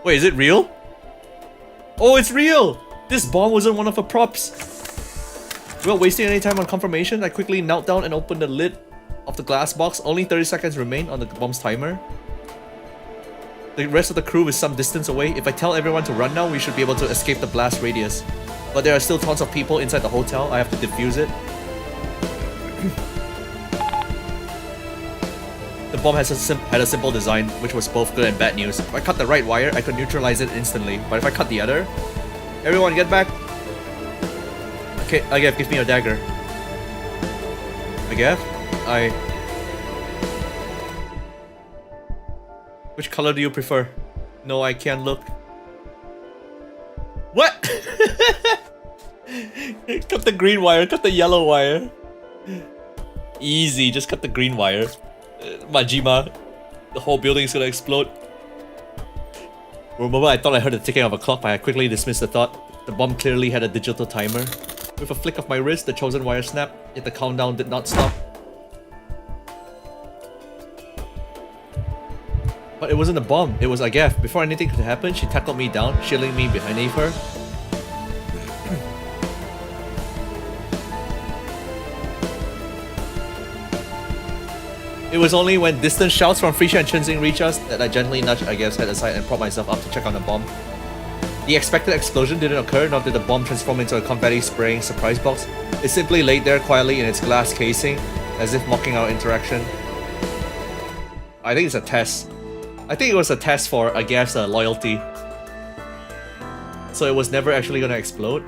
Wait, is it real? Oh, it's real! This bomb wasn't one of the props. Without wasting any time on confirmation, I quickly knelt down and opened the lid of the glass box. Only 30 seconds remain on the bomb's timer. The rest of the crew is some distance away. If I tell everyone to run now, we should be able to escape the blast radius. But there are still tons of people inside the hotel. I have to defuse it. The bomb had a simple design, which was both good and bad news. If I cut the right wire, I could neutralize it instantly. But if I cut the other... Everyone get back! Okay, Agaf, give me your dagger. Agaf? Which color do you prefer? No, I can't look. What? Cut the green wire, cut the yellow wire. Easy, just cut the green wire. Majima, the whole building is gonna explode. For a moment, I thought I heard the ticking of a clock, but I quickly dismissed the thought. The bomb clearly had a digital timer. With a flick of my wrist, the chosen wire snapped, yet the countdown did not stop. But it wasn't a bomb, it was Agaf. Before anything could happen, she tackled me down, shielding me beneath her. It was only when distant shouts from Frisha and Chenzing reached us that I gently nudged Agaf's head aside and propped myself up to check on the bomb. The expected explosion didn't occur, nor did the bomb transform into a confetti-spraying surprise box. It simply laid there quietly in its glass casing, as if mocking our interaction. I think it's a test. I think it was a test for Agaf's loyalty. So it was never actually gonna explode.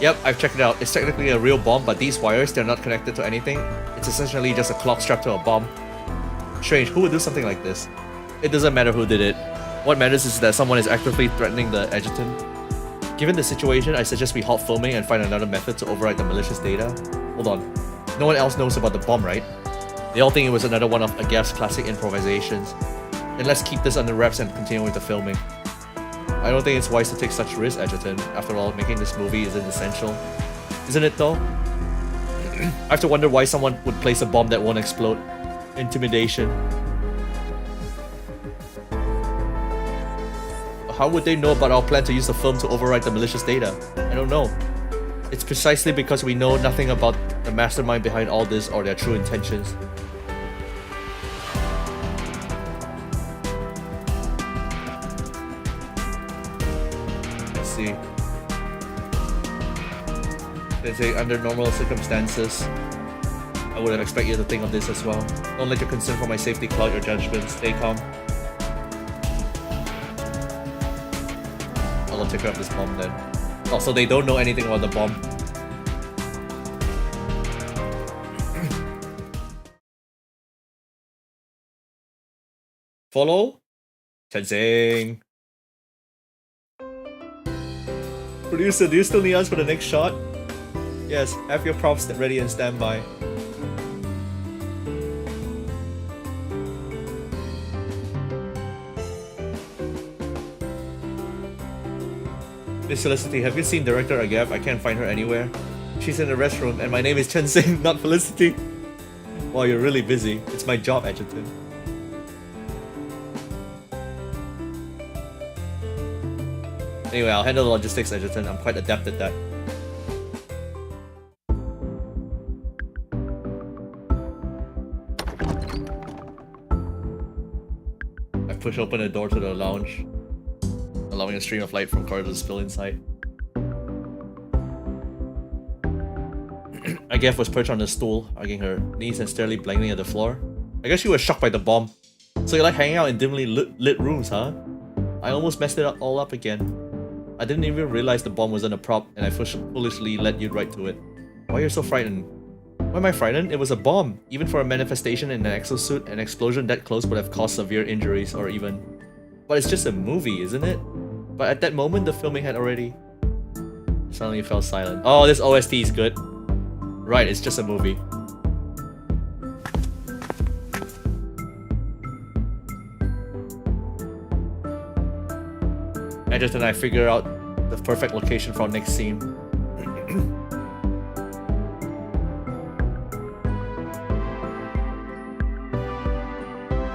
Yep, I've checked it out. It's technically a real bomb, but these wires, they're not connected to anything. It's essentially just a clock strapped to a bomb. Strange, who would do something like this? It doesn't matter who did it. What matters is that someone is actively threatening the adjutant. Given the situation, I suggest we halt filming and find another method to override the malicious data. Hold on. No one else knows about the bomb, right? They all think it was another one of Agaf's classic improvisations. Then let's keep this under wraps and continue with the filming. I don't think it's wise to take such risks, Adjutant. After all, making this movie isn't essential. Isn't it though? I have to wonder why someone would place a bomb that won't explode. Intimidation. How would they know about our plan to use the film to override the malicious data? I don't know. It's precisely because we know nothing about the mastermind behind all this or their true intentions. Let's see. They say under normal circumstances, I would have expected you to think of this as well. Don't let your concern for my safety cloud your judgment. Stay calm. I'll take care of this bomb then. Oh, so they don't know anything about the bomb. Follow? Chenzing. Producer, do you still need us for the next shot? Yes, have your props ready and stand by. Miss Felicity, have you seen Director Agaf? I can't find her anywhere. She's in the restroom, and my name is Chenzing, not Felicity. Wow, you're really busy. It's my job, Adjutant. Anyway, I'll handle the logistics, Edgerton. I'm quite adept at that. I push open the door to the lounge, allowing a stream of light from corridor to spill inside. Agaf was perched on the stool, hugging her knees and steadily blinking at the floor. I guess she was shocked by the bomb. So you like hanging out in dimly lit rooms, huh? I almost messed it all up again. I didn't even realize the bomb wasn't a prop, and I foolishly led you right to it. Why are you so frightened? Why am I frightened? It was a bomb. Even for a manifestation in an exosuit, an explosion that close would have caused severe injuries or even... But it's just a movie, isn't it? But at that moment, the filming had already... Suddenly fell silent. Oh, this OST is good. Right, it's just a movie. And just then I figure out the perfect location for our next scene.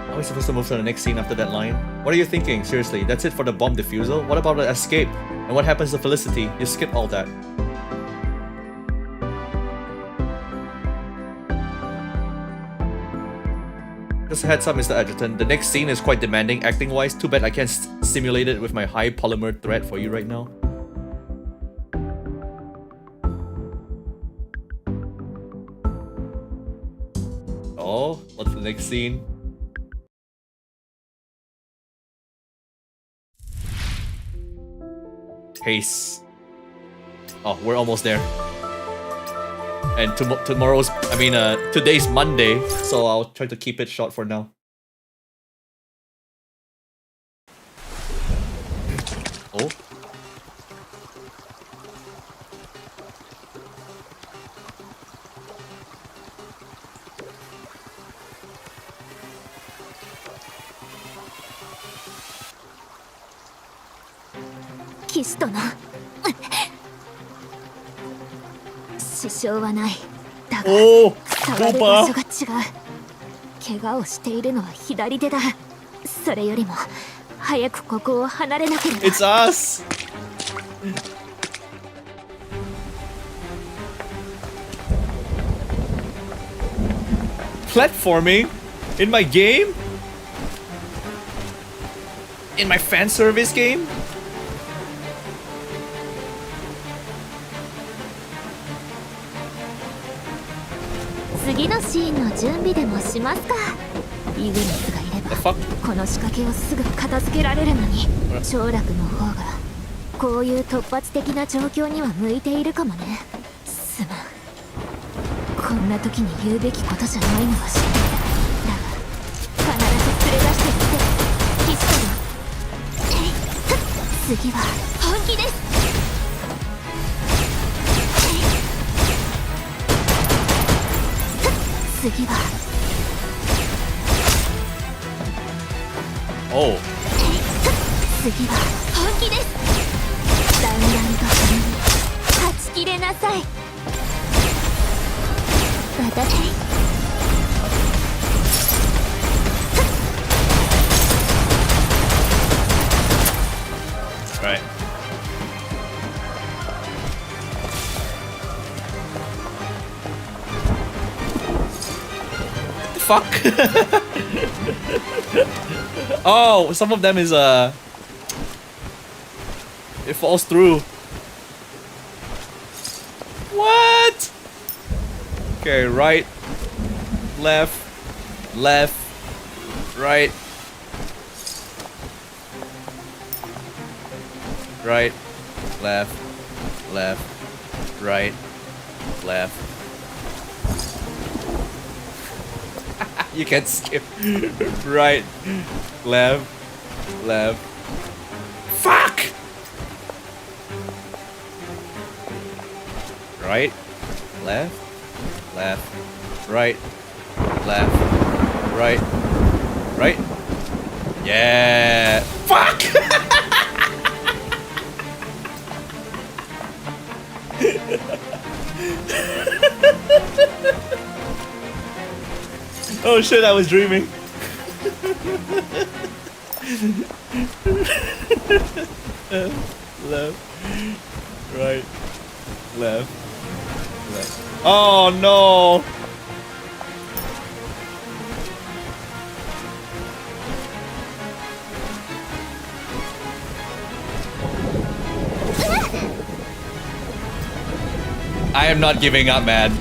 Are we supposed to move to the next scene after that line? What are you thinking? Seriously, that's it for the bomb defusal? What about the escape? And what happens to Felicity? You skip all that. Just a heads up, Mr. Edgerton. The next scene is quite demanding acting-wise. Too bad I can't simulate it with my high polymer thread for you right now. Oh, what's the next scene? Pace. Oh, we're almost there. And today's Monday, so I'll try to keep it short for now. Oh. Kiss 殿。支障はない。だが、触る場所が違う。怪我をしているのは左手だ。それよりも早くここを離れなければ。It's us. Platforming in my game? In my fan service game? 次のシーンの準備でもしますか。イグニスがいればこの仕掛けをすぐ片付けられるのに、長楽の方がこういう突発的な状況には向いているかもね。すまん。こんな時に言うべきことじゃないのは知ってる。だが必ず連れ出してみて。キストの次は本気です。次はおう次は本気です。だんだんと共に断ち切れなさい。私Right. Fuck. Oh, some of them is it falls through. What? Okay, right, left, left, right, right, left, left, right, left. You can skip. Right, left, left. Fuck! Right, left, left, right, left, right, right. Yeah. Fuck! Oh shit, I was dreaming. left, right, left, left. Oh no! I am not giving up, man.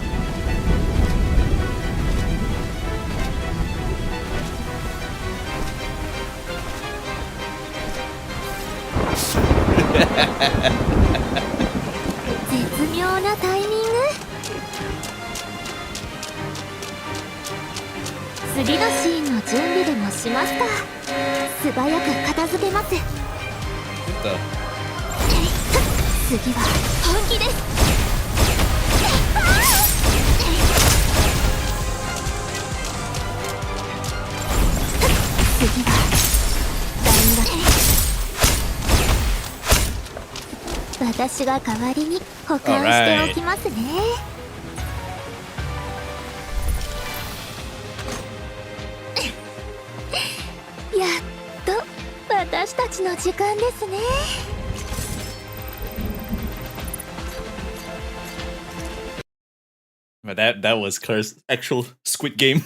That was cursed. Actual Squid Game.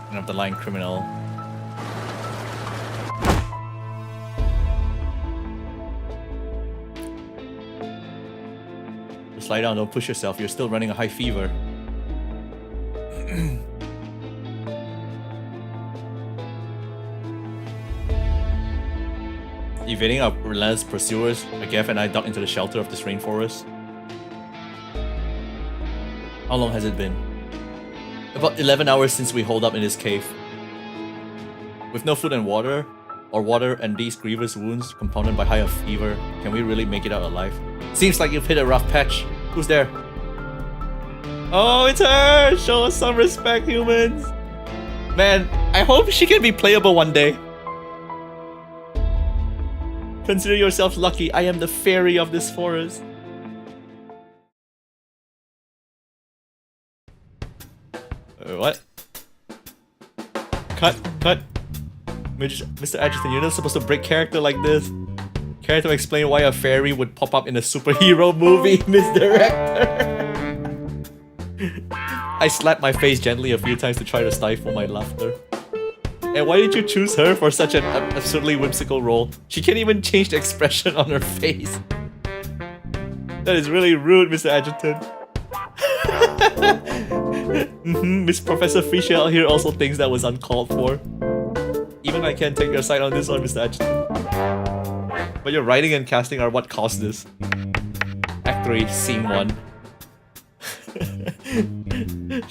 And of the line criminal. Just lie down, don't push yourself. You're still running a high fever. Evading our relentless pursuers, Agav and I ducked into the shelter of this rainforest. How long has it been? About 11 hours since we holed up in this cave. With no food and water and these grievous wounds compounded by high fever, can we really make it out alive? Seems like you've hit a rough patch. Who's there? Oh, it's her! Show us some respect, humans! Man, I hope she can be playable one day. Consider yourselves lucky, I am the fairy of this forest. What? Cut. Mr. Adjutant, you're not supposed to break character like this. Care to explain why a fairy would pop up in a superhero movie, Miss Director? I slapped my face gently a few times to try to stifle my laughter. And why did you choose her for such an absurdly whimsical role? She can't even change the expression on her face. That is really rude, Mr. Adjutant. Miss Professor Freeshell here also thinks that was uncalled for. Even I can't take your side on this one, Mr. Adjutant. But your writing and casting are what caused this. Act 3, Scene 1.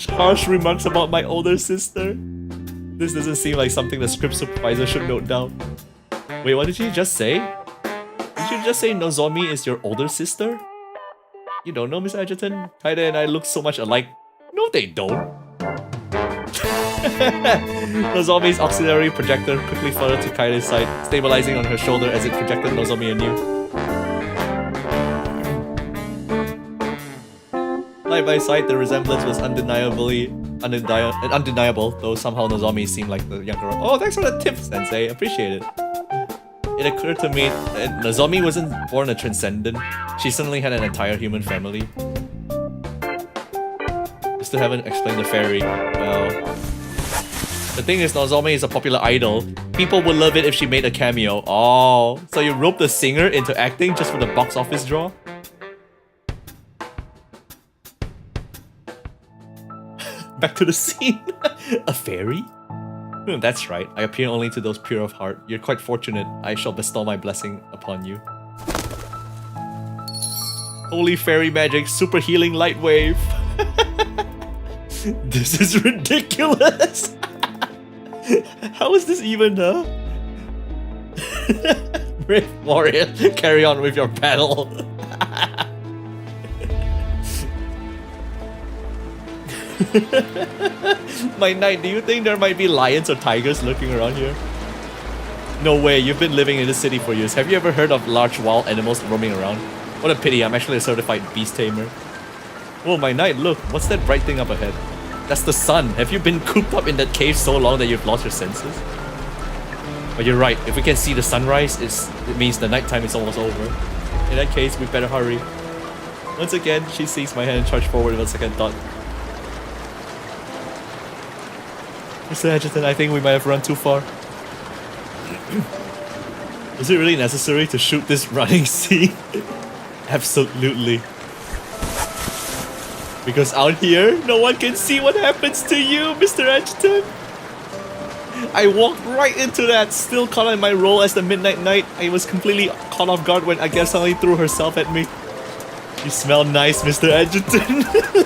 Harsh remarks about my older sister. This doesn't seem like something the script supervisor should note down. Wait, what did you just say? Did you just say Nozomi is your older sister? You don't know, Miss Adjutant? Kaide and I look so much alike. No, they don't. Nozomi's auxiliary projector quickly fluttered to Kaide's side, stabilizing on her shoulder as it projected Nozomi anew. Side by side, the resemblance was undeniable, though somehow Nozomi seemed like the younger one. Oh, thanks for the tip, Sensei. Appreciate it. It occurred to me that Nozomi wasn't born a transcendent. She suddenly had an entire human family. I still haven't explained the fairy. Well, the thing is, Nozomi is a popular idol. People would love it if she made a cameo. Oh, so you roped the singer into acting just for the box office draw? Back to the scene. A fairy? That's right. I appeal only to those pure of heart. You're quite fortunate. I shall bestow my blessing upon you. Holy fairy magic, super healing light wave. This is ridiculous. How is this even, huh? Brave warrior, carry on with your battle. My knight, do you think there might be lions or tigers lurking around here? No way, you've been living in this city for years. Have you ever heard of large wild animals roaming around? What a pity, I'm actually a certified beast tamer. Oh, my knight, look, what's that bright thing up ahead? That's the sun. Have you been cooped up in that cave so long that you've lost your senses? But you're right, if we can see the sunrise, it means the nighttime is almost over. In that case, we better hurry. Once again, she sees my hand and charges forward with a second thought. Mr. Edgerton, I think we might have run too far. Is it really necessary to shoot this running scene? Absolutely. Because out here, no one can see what happens to you, Mr. Edgerton. I walked right into that, still caught in my role as the Midnight Knight. I was completely caught off guard when Agam suddenly threw herself at me. You smell nice, Mr. Edgerton.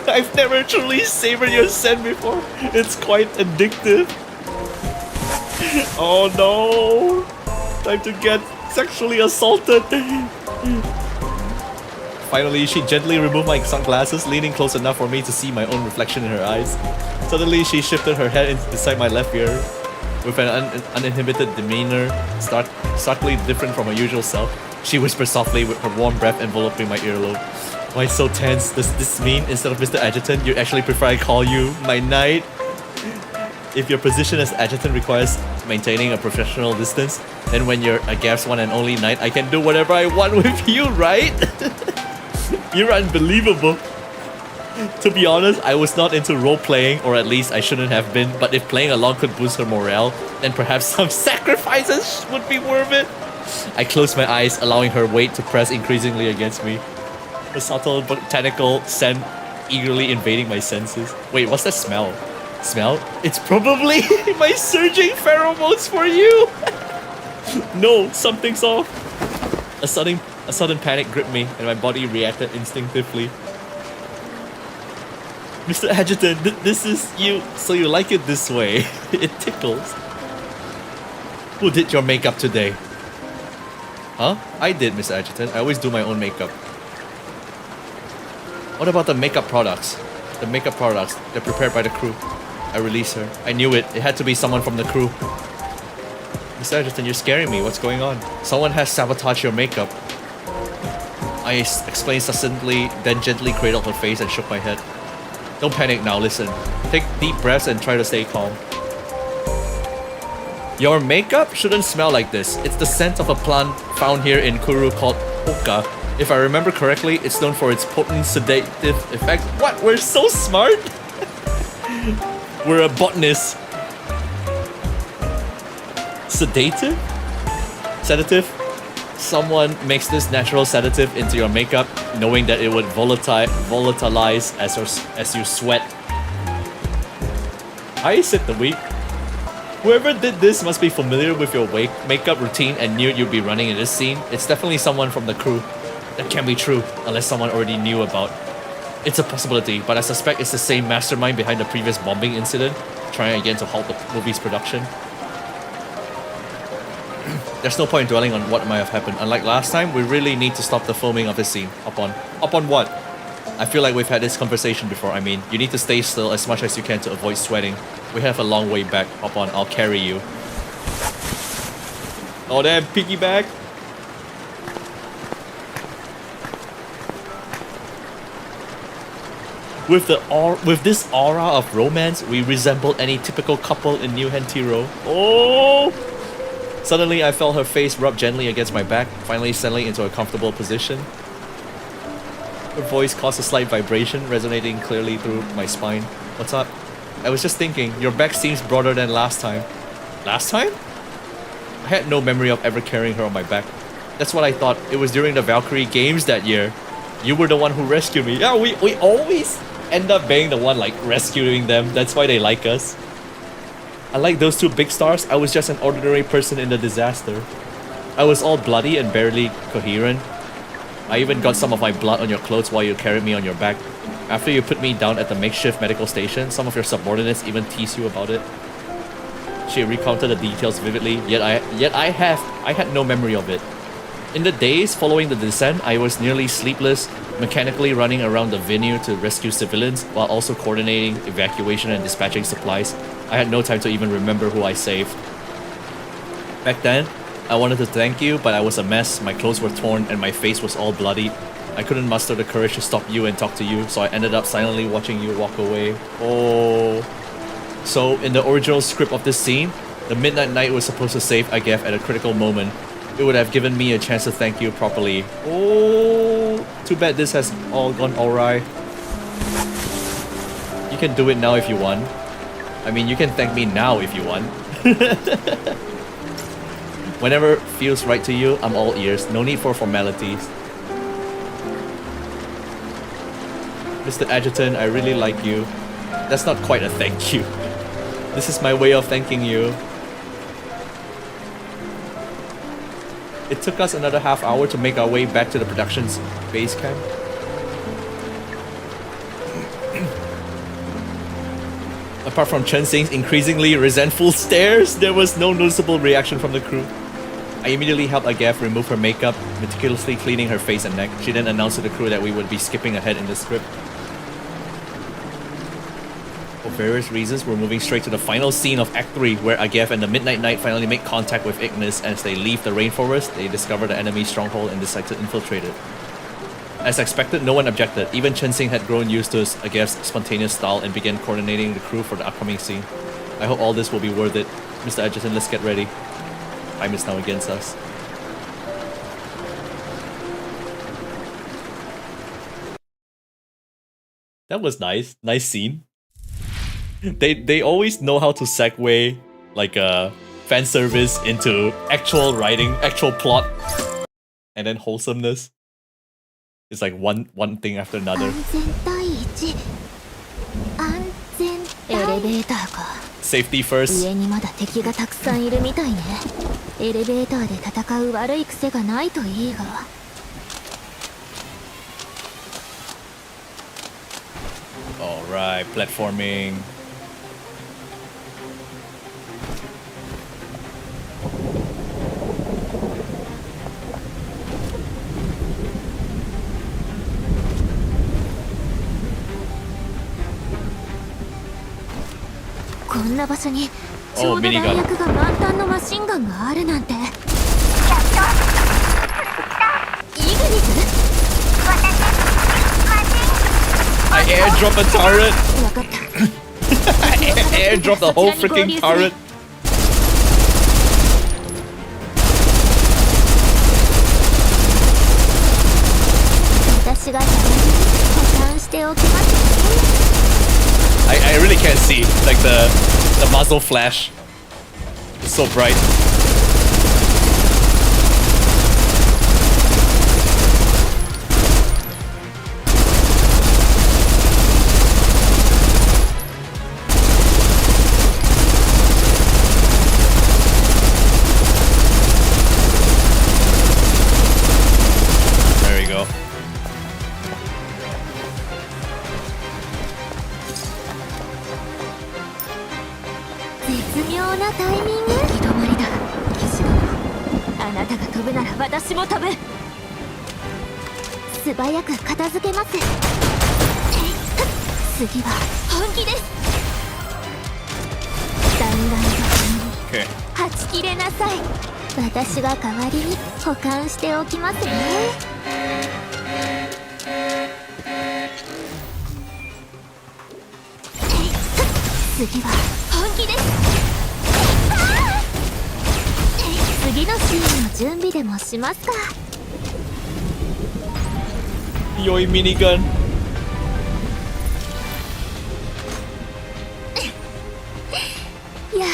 I've never truly savored your scent before. It's quite addictive. Oh no! Time to get sexually assaulted. Finally, she gently removed my sunglasses, leaning close enough for me to see my own reflection in her eyes. Suddenly, she shifted her head inside my left ear. With an uninhibited demeanor, starkly different from her usual self, she whispered softly with her warm breath enveloping my earlobe. Why so tense? Does this mean, instead of Mr. Adjutant, you actually prefer I call you my knight? If your position as adjutant requires maintaining a professional distance, then when you're Agam's one and only knight, I can do whatever I want with you, right? You're unbelievable. To be honest, I was not into role-playing, or at least I shouldn't have been, but if playing along could boost her morale, then perhaps some sacrifices would be worth it. I closed my eyes, allowing her weight to press increasingly against me. The subtle botanical scent eagerly invading my senses. Wait, what's that smell? Smell? It's probably my surging pheromones for you! No, something's off. A sudden panic gripped me, and my body reacted instinctively. Mr. Adjutant, this is you, so you like it this way. It tickles. Who did your makeup today? Huh? I did, Mr. Adjutant. I always do my own makeup. What about the makeup products? The makeup products, they're prepared by the crew. I released her. I knew it. It had to be someone from the crew. Mr. Adjutant, you're scaring me. What's going on? Someone has sabotaged your makeup. I explained succinctly, then gently cradled her face and shook my head. Don't panic now, listen. Take deep breaths and try to stay calm. Your makeup shouldn't smell like this. It's the scent of a plant found here in Kuru called Oka. If I remember correctly, it's known for its potent sedative effect. What? We're so smart? We're a botanist. Sedative? Sedative? Someone makes this natural sedative into your makeup, knowing that it would volatilize as you sweat. I sit the week. Whoever did this must be familiar with your makeup routine and knew you'd be running in this scene. It's definitely someone from the crew. That can't be true, unless someone already knew about. It's a possibility, but I suspect it's the same mastermind behind the previous bombing incident, trying again to halt the movie's production. There's no point dwelling on what might have happened. Unlike last time, we really need to stop the filming of this scene. Up on what? I feel like we've had this conversation before. I mean, you need to stay still as much as you can to avoid sweating. We have a long way back. Up on, I'll carry you. Oh damn, piggyback. With this aura of romance, we resemble any typical couple in New Hentiro. Oh! Suddenly, I felt her face rub gently against my back, finally settling into a comfortable position. Her voice caused a slight vibration, resonating clearly through my spine. What's up? I was just thinking, your back seems broader than last time. Last time? I had no memory of ever carrying her on my back. That's what I thought. It was during the Valkyrie Games that year. You were the one who rescued me. Yeah, we always end up being the one like rescuing them. That's why they like us. Unlike those two big stars, I was just an ordinary person in the disaster. I was all bloody and barely coherent. I even got some of my blood on your clothes while you carried me on your back. After you put me down at the makeshift medical station, some of your subordinates even teased you about it. She recounted the details vividly, yet I had no memory of it. In the days following the descent, I was nearly sleepless, mechanically running around the venue to rescue civilians while also coordinating evacuation and dispatching supplies. I had no time to even remember who I saved. Back then, I wanted to thank you, but I was a mess, my clothes were torn and my face was all bloody. I couldn't muster the courage to stop you and talk to you, so I ended up silently watching you walk away. Oh. So, in the original script of this scene, the Midnight Knight was supposed to save Agef at a critical moment. It would have given me a chance to thank you properly. Oh, too bad this has all gone awry. You can do it now if you want. I mean, you can thank me now if you want. Whenever it feels right to you, I'm all ears. No need for formalities. Mr. Adjutant, I really like you. That's not quite a thank you. This is my way of thanking you. It took us another half hour to make our way back to the production's base camp. Apart from Chen Xing's increasingly resentful stares, there was no noticeable reaction from the crew. I immediately helped Agef remove her makeup, meticulously cleaning her face and neck. She then announced to the crew that we would be skipping ahead in the script. For various reasons, we're moving straight to the final scene of Act 3, where Agef and the Midnight Knight finally make contact with Ignis. As they leave the rainforest, they discover the enemy stronghold and decide to infiltrate it. As expected, no one objected. Even Chen Xing had grown used to Agef's spontaneous style and began coordinating the crew for the upcoming scene. I hope all this will be worth it. Mr. Adjutant, let's get ready. Time is now against us. That was nice. Nice scene. They always know how to segue like fan service into actual writing, actual plot, and then wholesomeness. It's like one thing after another. Safety first. Alright, platforming. Oh, minigun. I airdrop a turret. I airdrop the whole freaking turret. I really can't see, like the muzzle flash. It's so bright. There you go. Okay. 私が代わりに保管しておきますね。次は本気です。次のシーンの準備でもしますか。Yoi minigun. やっ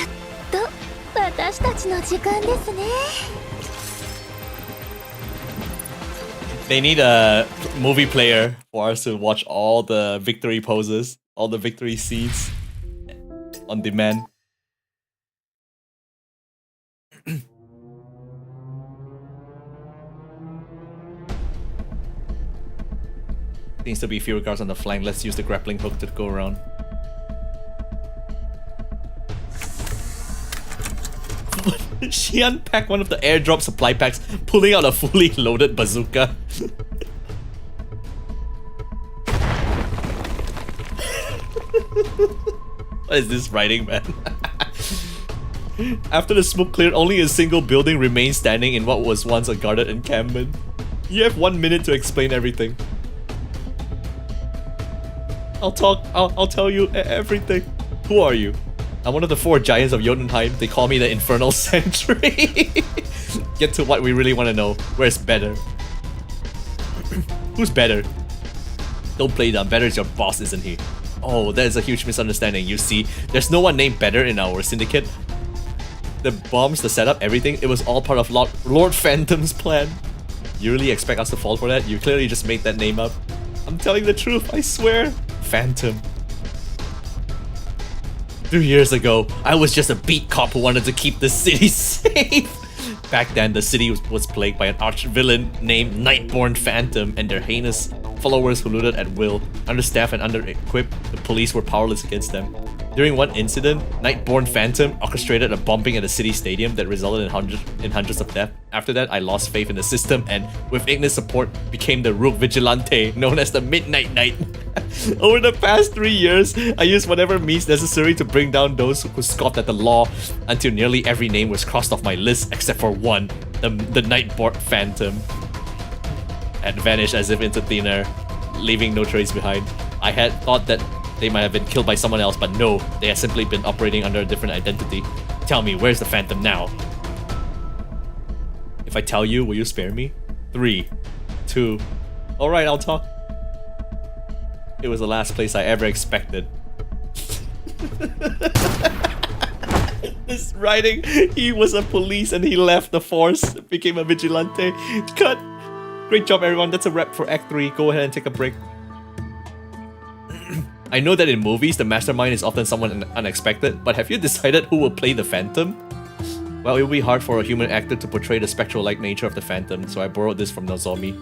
と私たちの時間ですね。They need a movie player for us to watch all the victory poses, all the victory scenes on demand. Seems to be fewer guards on the flank. Let's use the grappling hook to go around. She unpacked one of the airdrop supply packs, pulling out a fully loaded bazooka. What is this writing, man? After the smoke cleared, only a single building remained standing in what was once a guarded encampment. You have 1 minute to explain everything. I'll tell you everything. Who are you? I'm one of the 4 giants of Jotunheim. They call me the Infernal Sentry. Get to what we really want to know. Where's Better? Who's Better? Don't play dumb. Better is your boss, isn't he? Oh, that is a huge misunderstanding. You see, there's no one named Better in our syndicate. The bombs, the setup, everything, it was all part of Lord Phantom's plan. You really expect us to fall for that? You clearly just made that name up. I'm telling the truth, I swear. Phantom. 3 years ago, I was just a beat cop who wanted to keep the city safe. Back then, the city was plagued by an arch-villain named Nightborn Phantom and their heinous followers who looted at will. Understaffed and under-equipped, the police were powerless against them. During one incident, Nightborn Phantom orchestrated a bombing at a city stadium that resulted in hundreds of deaths. After that, I lost faith in the system and, with Ignis' support, became the Rook Vigilante, known as the Midnight Knight. Over the past 3 years, I used whatever means necessary to bring down those who scoffed at the law, until nearly every name was crossed off my list except for one, the Nightborn Phantom. Had vanished as if into thin air, leaving no trace behind. I had thought that they might have been killed by someone else, but no, they had simply been operating under a different identity. Tell me, where's the Phantom now? If I tell you, will you spare me? 3, 2... Alright, I'll talk. It was the last place I ever expected. This writing, he was a police and he left the force, became a vigilante. Cut! Great job everyone, that's a wrap for Act 3. Go ahead and take a break. I know that in movies, the mastermind is often someone unexpected, but have you decided who will play the Phantom? Well, it will be hard for a human actor to portray the spectral-like nature of the Phantom, so I borrowed this from Nozomi.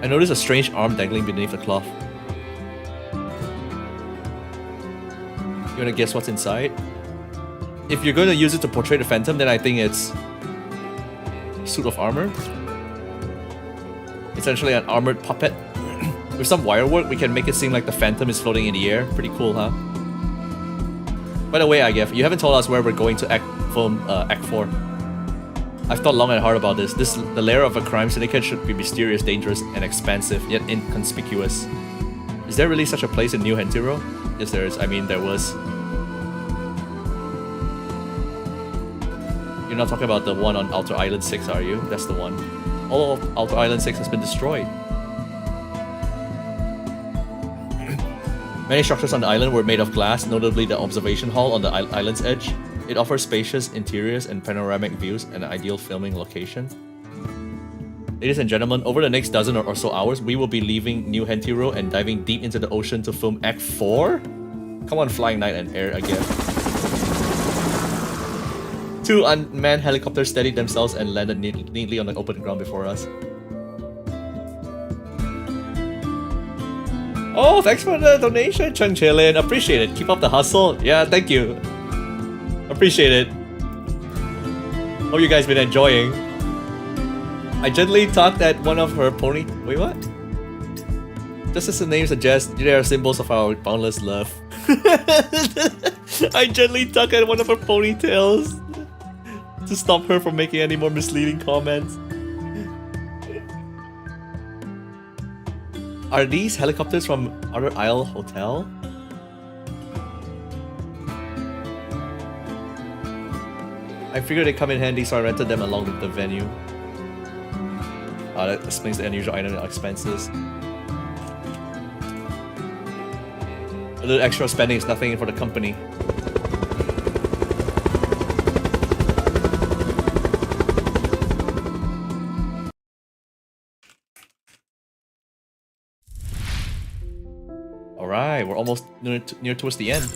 I noticed a strange arm dangling beneath the cloth. You wanna guess what's inside? If you're gonna use it to portray the Phantom, then I think it's a suit of armor. Essentially an armored puppet. With some wire work, we can make it seem like the Phantom is floating in the air. Pretty cool, huh? By the way, Agef, you haven't told us where we're going to Act 4. I've thought long and hard about this. The lair of a crime syndicate should be mysterious, dangerous, and expansive, yet inconspicuous. Is there really such a place in New Hentiro? Yes, there is. I mean, there was. You're not talking about the one on Outer Island 6, are you? That's the one. All of Outer Island 6 has been destroyed. Many structures on the island were made of glass, notably the observation hall on the island's edge. It offers spacious interiors and panoramic views, an ideal filming location. Ladies and gentlemen, over the next dozen or so hours, we will be leaving New Hentiro and diving deep into the ocean to film Act 4? Come on, Flying Knight and Air again. 2 unmanned helicopters steadied themselves and landed neatly on the open ground before us. Oh, thanks for the donation, Chung Chilin. Appreciate it. Keep up the hustle. Yeah, thank you. Appreciate it. Hope you guys been enjoying. I gently tugged at one of her pony. Wait, what? Just as the name suggests, they are symbols of our boundless love. I gently tugged at one of her ponytails to stop her from making any more misleading comments. Are these helicopters from Outer Isle Hotel? I figured they come in handy, so I rented them along with the venue. That explains the unusual item expenses. A little extra spending is nothing for the company. Alright, we're almost near towards the end.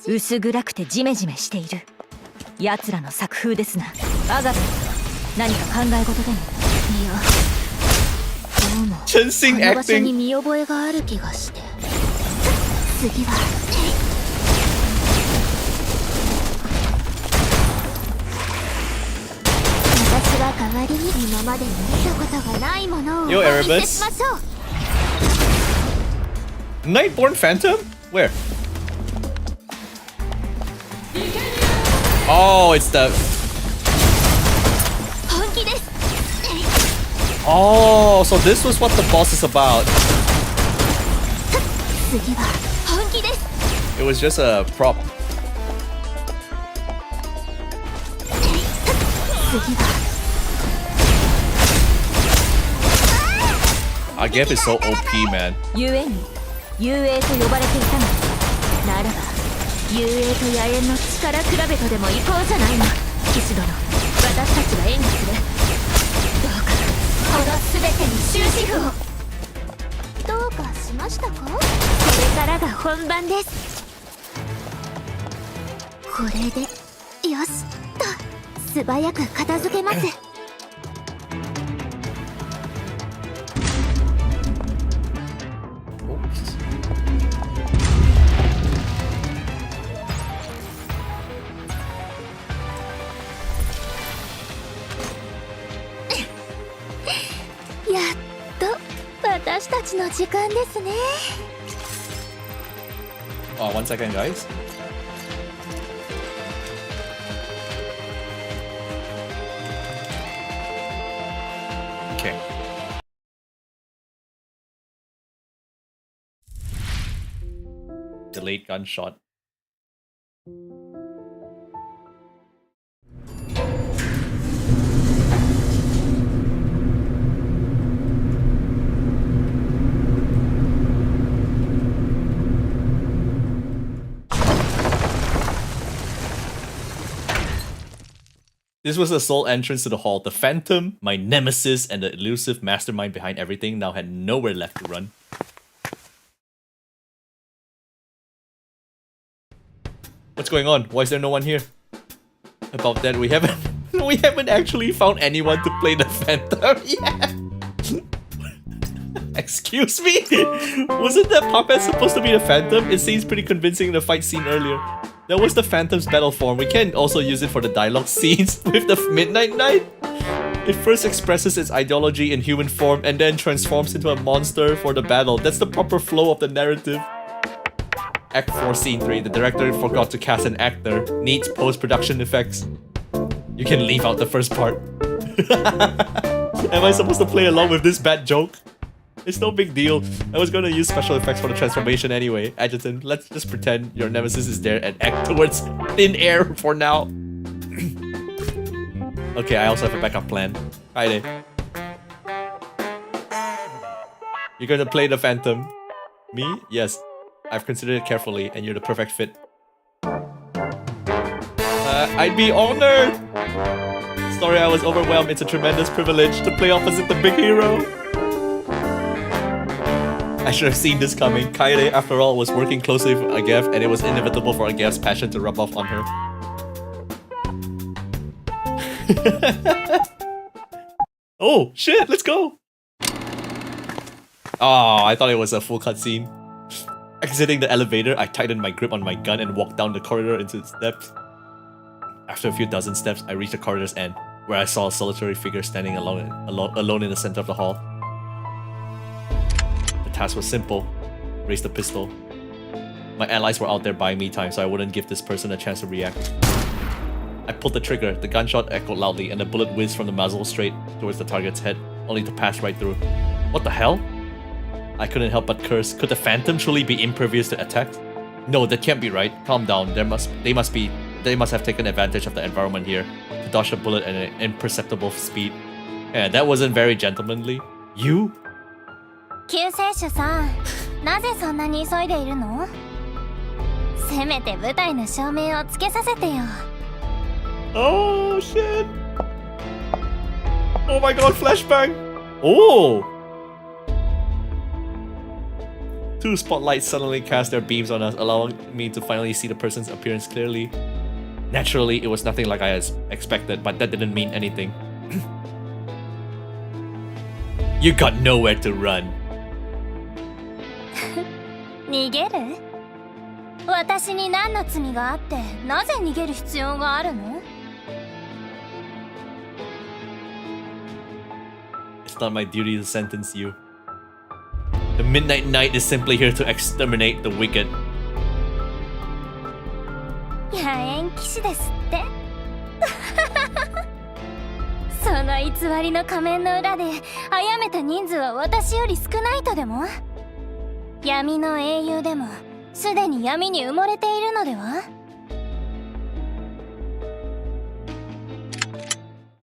薄暗くてジメジメしている。奴らの作風ですな。アガベ、何か考え事でも。いや、どうも。この場所に見覚えがある気がして。次は。私は代わりに今までに見たことがないものをお Yo, 見せ Erebus. しましょう。 Nightborn Phantom? Where? Oh, it's the... 本気です。 Oh, so this was what the boss is about. 次は本気です。 It was just a prop. 次は Agef is so OP, man. 故に雄英と呼ばれていたのですならば雄英と野猿の力比べとでも行こうじゃないの騎士殿私たちは演技するどうかこの全てに終止符をどうかしましたか？これからが本番ですこれでよしと素早く片付けます。 やっと私たちの時間ですね。 Oh, 1 second, guys. Okay. Delayed gunshot. This was the sole entrance to the hall. The Phantom, my nemesis, and the elusive mastermind behind everything now had nowhere left to run. What's going on? Why is there no one here? About that, we haven't actually found anyone to play the Phantom yet. Excuse me? Wasn't that puppet supposed to be the Phantom? It seems pretty convincing in the fight scene earlier. That was the Phantom's battle form. We can also use it for the dialogue scenes with the Midnight Knight. It first expresses its ideology in human form and then transforms into a monster for the battle. That's the proper flow of the narrative. Act 4, Scene 3. The director forgot to cast an actor. Needs post-production effects. You can leave out the first part. Am I supposed to play along with this bad joke? It's no big deal. I was gonna use special effects for the transformation anyway. Adjutant, let's just pretend your nemesis is there and act towards thin air for now. Okay, I also have a backup plan. Friday. You're gonna play the Phantom. Me? Yes. I've considered it carefully, and you're the perfect fit. I'd be honored! Sorry, I was overwhelmed. It's a tremendous privilege to play opposite the big hero. I should have seen this coming. Kaede, after all, was working closely with Agef, and it was inevitable for Agef's passion to rub off on her. Oh, shit, let's go! Oh, I thought it was a full cutscene. Exiting the elevator, I tightened my grip on my gun and walked down the corridor into the steps. After a few dozen steps, I reached the corridor's end, where I saw a solitary figure standing alone in the center of the hall. The task was simple. Raise the pistol. My allies were out there buying me time, so I wouldn't give this person a chance to react. I pulled the trigger, the gunshot echoed loudly, and the bullet whizzed from the muzzle straight towards the target's head, only to pass right through. What the hell? I couldn't help but curse. Could the Phantom truly be impervious to attacks? No, that can't be right. Calm down. They must have taken advantage of the environment here to dodge the bullet at an imperceptible speed. Yeah, that wasn't very gentlemanly. You? 救世主さん、なぜそんなに急いでいるの？せめて舞台の照明をつけさせてよ。Oh shit! Oh my god, flashbang! Oh! Two spotlights suddenly cast their beams on us, allowing me to finally see the person's appearance clearly. Naturally, it was nothing like I expected, but that didn't mean anything. You got nowhere to run. 逃げる？私に何の罪があって、なぜ逃げる必要があるの？ not my duty to sentence you. The Midnight Knight is simply here to exterminate the wicked. 野縁騎士ですってその偽りの仮面の裏で殺めた人数は私より少ないとでも闇の英雄でもすでに闇に埋もれているのでは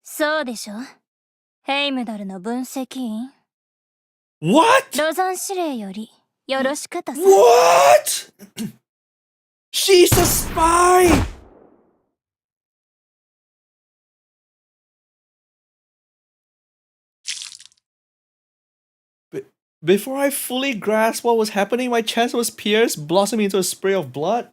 そうでしょヘイムダルの分析員 What? ロザン司令よりよろしくとさ What? She's a spy! Before I fully grasped what was happening, my chest was pierced, blossoming into a spray of blood.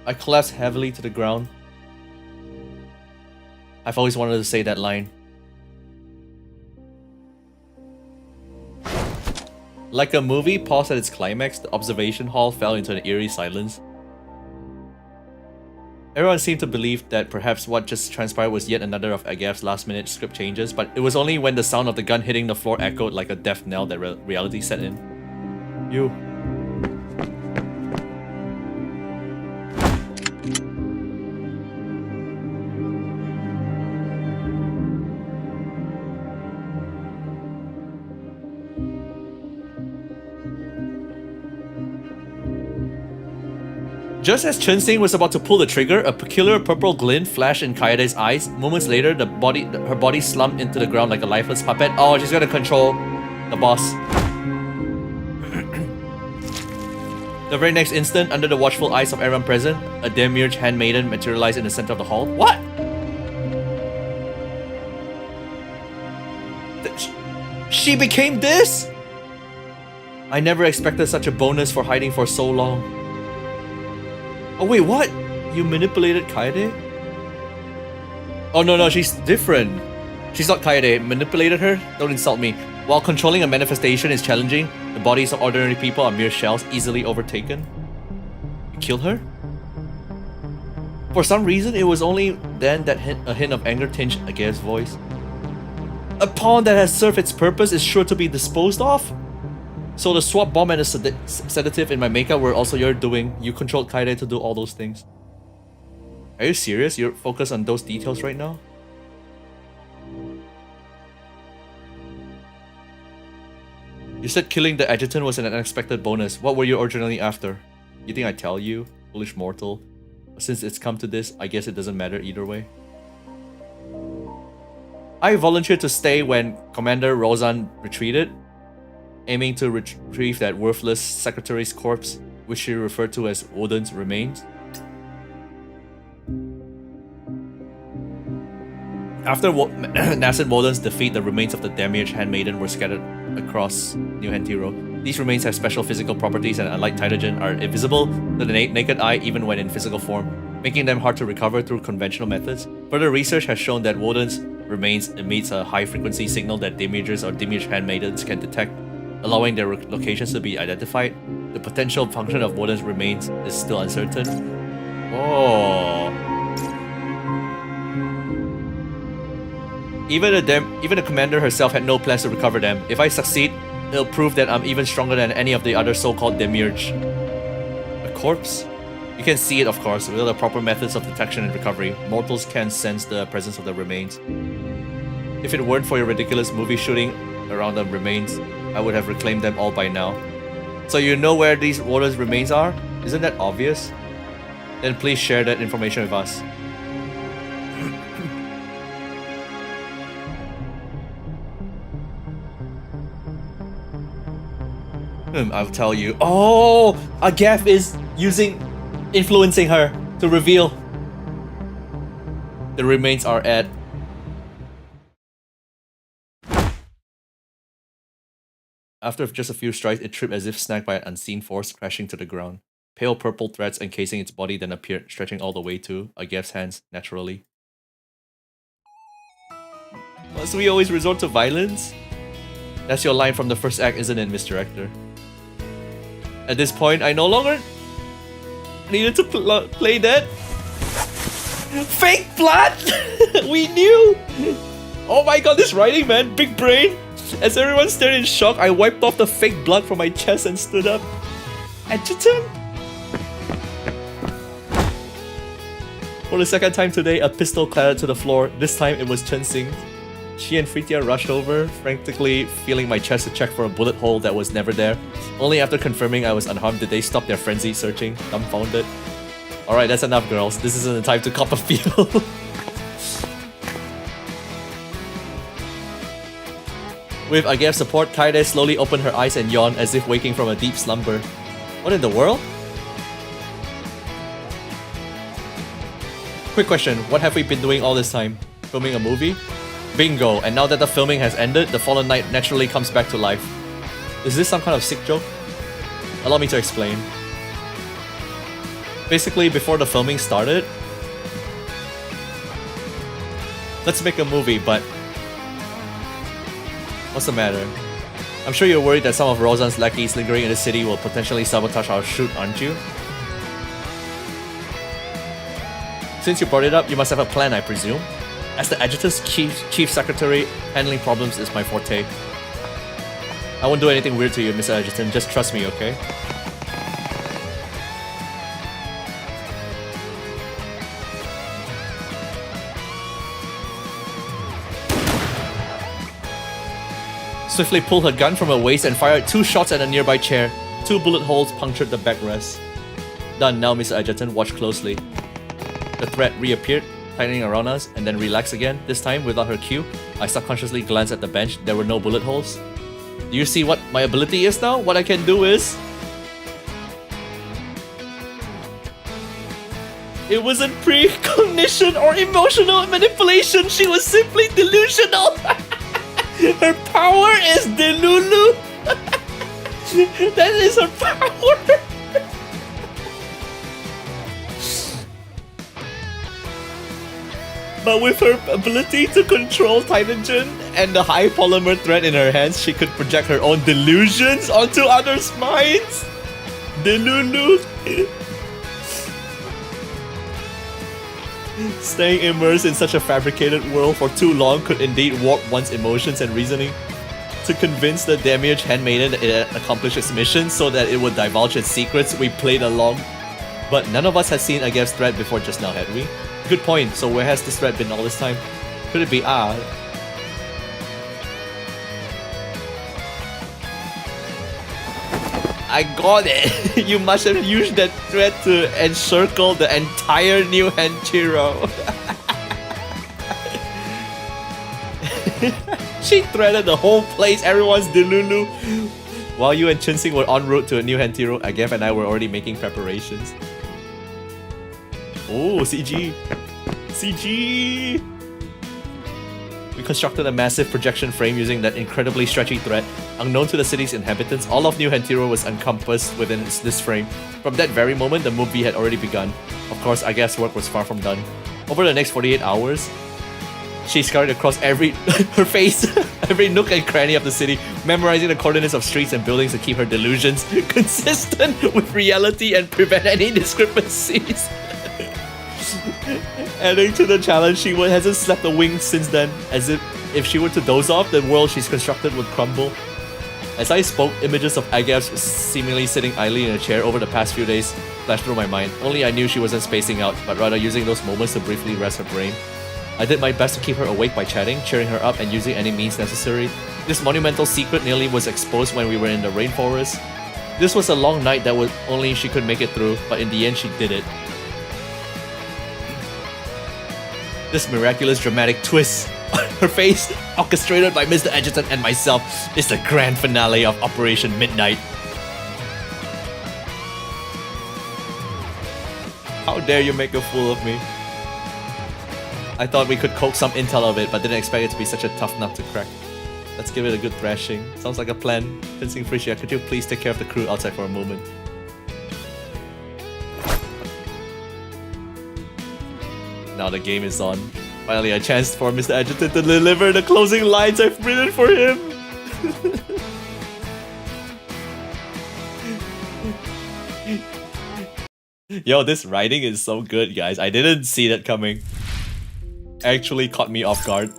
I collapsed heavily to the ground. I've always wanted to say that line. Like a movie paused at its climax, the observation hall fell into an eerie silence. Everyone seemed to believe that perhaps what just transpired was yet another of Agav's last-minute script changes, but it was only when the sound of the gun hitting the floor echoed like a death knell that reality set in. You. Just as Chen-Sing was about to pull the trigger, a peculiar purple glint flashed in Kaede's eyes. Moments later, her body slumped into the ground like a lifeless puppet. Oh, she's gonna control the boss. The very next instant, under the watchful eyes of everyone present, a demiurge handmaiden materialized in the center of the hall. What? She became this? I never expected such a bonus for hiding for so long. Oh wait, what? You manipulated Kaede? Oh no, she's different. She's not Kaede. Manipulated her? Don't insult me. While controlling a manifestation is challenging, the bodies of ordinary people are mere shells, easily overtaken. You killed her? For some reason, it was only then that a hint of anger tinged Agav's voice. A pawn that has served its purpose is sure to be disposed of? So the swap bomb and the sedative in my makeup were also your doing. You controlled Kaede to do all those things. Are you serious? You're focused on those details right now? You said killing the adjutant was an unexpected bonus. What were you originally after? You think I'd tell you? Foolish mortal. Since it's come to this, I guess it doesn't matter either way. I volunteered to stay when Commander Rozan retreated, aiming to retrieve that worthless secretary's corpse, which she referred to as Woden's remains. After Nascent Woden's defeat, the remains of the Demiurge Handmaiden were scattered across New Hantiro. These remains have special physical properties and, unlike Tytogen, are invisible to the naked eye even when in physical form, making them hard to recover through conventional methods. Further research has shown that Woden's remains emits a high-frequency signal that Demiurges or Demiurge Handmaidens can detect, allowing their locations to be identified. The potential function of Woden's remains is still uncertain. Oh. Even the commander herself had no plans to recover them. If I succeed, it'll prove that I'm even stronger than any of the other so-called demiurge. A corpse? You can see it, of course, with the proper methods of detection and recovery. Mortals can sense the presence of the remains. If it weren't for your ridiculous movie shooting around the remains, I would have reclaimed them all by now. So you know where these Woden's remains are? Isn't that obvious? Then please share that information with us. I'll tell you. Oh! Agav is influencing her to reveal. The remains are at... After just a few strikes, it tripped as if snagged by an unseen force, crashing to the ground. Pale purple threads encasing its body then appeared, stretching all the way to Agav's hands, naturally. Must we always resort to violence? That's your line from the first act, isn't it, Mr. Actor? At this point, I no longer needed to play that. Fake blood! We knew! Oh my god, this writing, man. Big brain. As everyone stared in shock, I wiped off the fake blood from my chest and stood up. Adjutant? For the second time today, a pistol clattered to the floor. This time it was Chen Xing. She and Fritia rushed over, frantically feeling my chest to check for a bullet hole that was never there. Only after confirming I was unharmed did they stop their frenzied searching, dumbfounded. Alright, that's enough, girls. This isn't the time to cop a feel. With Agev's support, Kaede slowly opened her eyes and yawned as if waking from a deep slumber. What in the world? Quick question, what have we been doing all this time? Filming a movie? Bingo, and now that the filming has ended, the fallen knight naturally comes back to life. Is this some kind of sick joke? Allow me to explain. Basically, before the filming started, let's make a movie, but what's the matter? I'm sure you're worried that some of Rozan's lackeys lingering in the city will potentially sabotage our shoot, aren't you? Since you brought it up, you must have a plan, I presume. As the Adjutant's chief secretary, handling problems is my forte. I won't do anything weird to you, Mr. Adjutant. Just trust me, okay? Swiftly pulled her gun from her waist and fired 2 shots at a nearby chair. 2 bullet holes punctured the backrest. Done now, Mr. Adjutant. Watch closely. The threat reappeared, tightening around us, and then relaxed again. This time, without her cue, I subconsciously glanced at the bench. There were no bullet holes. Do you see what my ability is now? What I can do is... It wasn't precognition or emotional manipulation. She was simply delusional. Her power is Delulu. That is her power. But with her ability to control Titanogen and the high polymer thread in her hands, she could project her own delusions onto others' minds. Delulu. Staying immersed in such a fabricated world for too long could indeed warp one's emotions and reasoning. To convince the Demiurge handmaiden that it had accomplished its mission so that it would divulge its secrets, we played along. But none of us had seen Agev's thread before just now, had we? Good point, so where has this thread been all this time? Could it be I got it! You must have used that thread to encircle the entire new Hentiro. She threaded the whole place, everyone's Delulu. While you and Chen Xing were en route to a new Hentiro, Agev and I were already making preparations. Oh, CG! CG! We constructed a massive projection frame using that incredibly stretchy thread. Unknown to the city's inhabitants, all of New Hentiro was encompassed within this frame. From that very moment, the movie had already begun. Of course, Agev's work was far from done. Over the next 48 hours, she scurried across her face, every nook and cranny of the city, memorizing the coordinates of streets and buildings to keep her delusions consistent with reality and prevent any discrepancies. Adding to the challenge, she hasn't slept a wink since then, as if she were to doze off, the world she's constructed would crumble. As I spoke, images of Agev seemingly sitting idly in a chair over the past few days flashed through my mind. Only I knew she wasn't spacing out, but rather using those moments to briefly rest her brain. I did my best to keep her awake by chatting, cheering her up, and using any means necessary. This monumental secret nearly was exposed when we were in the rainforest. This was a long night that only she could make it through, but in the end she did it. This miraculous dramatic twist, her face, orchestrated by Mr. Adjutant and myself, is the grand finale of Operation Midnight. How dare you make a fool of me? I thought we could coax some intel of it, but didn't expect it to be such a tough nut to crack. Let's give it a good thrashing. Sounds like a plan. Chen Xing, Fritia, could you please take care of the crew outside for a moment? Now the game is on. Finally a chance for Mr. Adjutant to deliver the closing lines I've written for him. Yo, this writing is so good, guys. I didn't see that coming. Actually caught me off guard.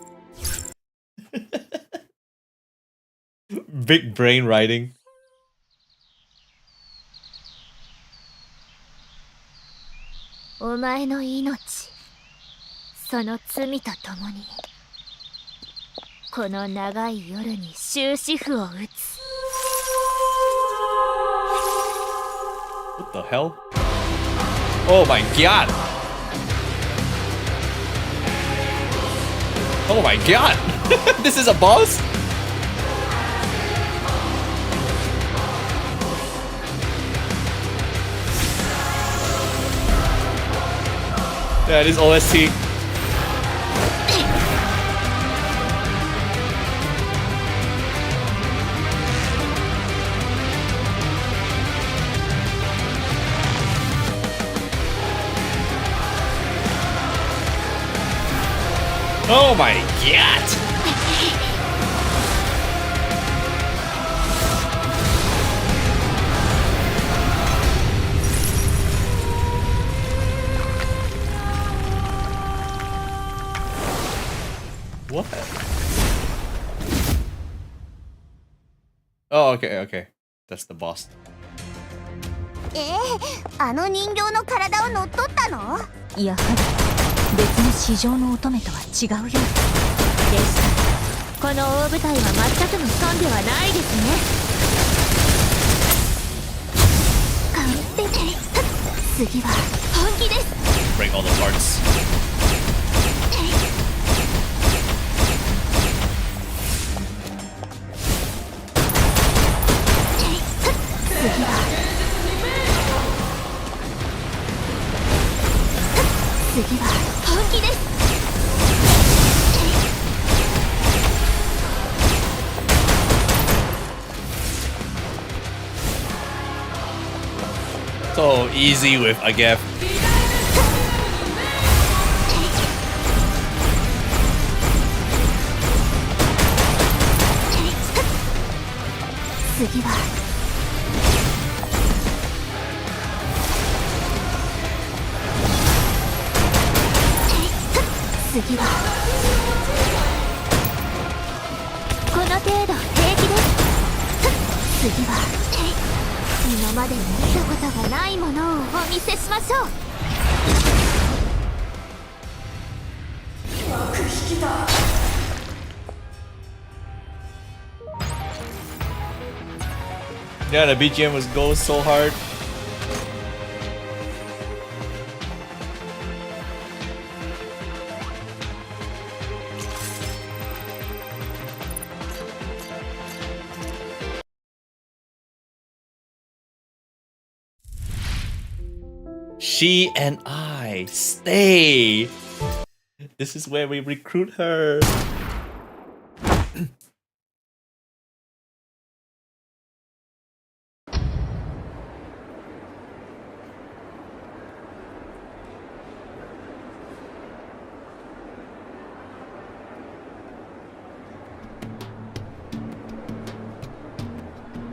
Big brain writing. お前の命、その罪とともにこの長い夜に終止符を打つ。 What the hell? Oh my god! Oh my god! This is a boss? Yeah, it is OST. Oh my god! What? Oh, okay, okay. That's the boss. あの人形の体を乗っ取ったの？やはり別の市場の乙女とは違うようでした。この大舞台は全くの損ではないですね。完璧。次は本気です。 Break all the parts. 次は本気です。 So easy with Agef. 次は次はこの程度平気です。次は今までに見たことがないものをお見せしましょう。 Yeah, the BGM was going so hard. She and I stay. This is where we recruit her.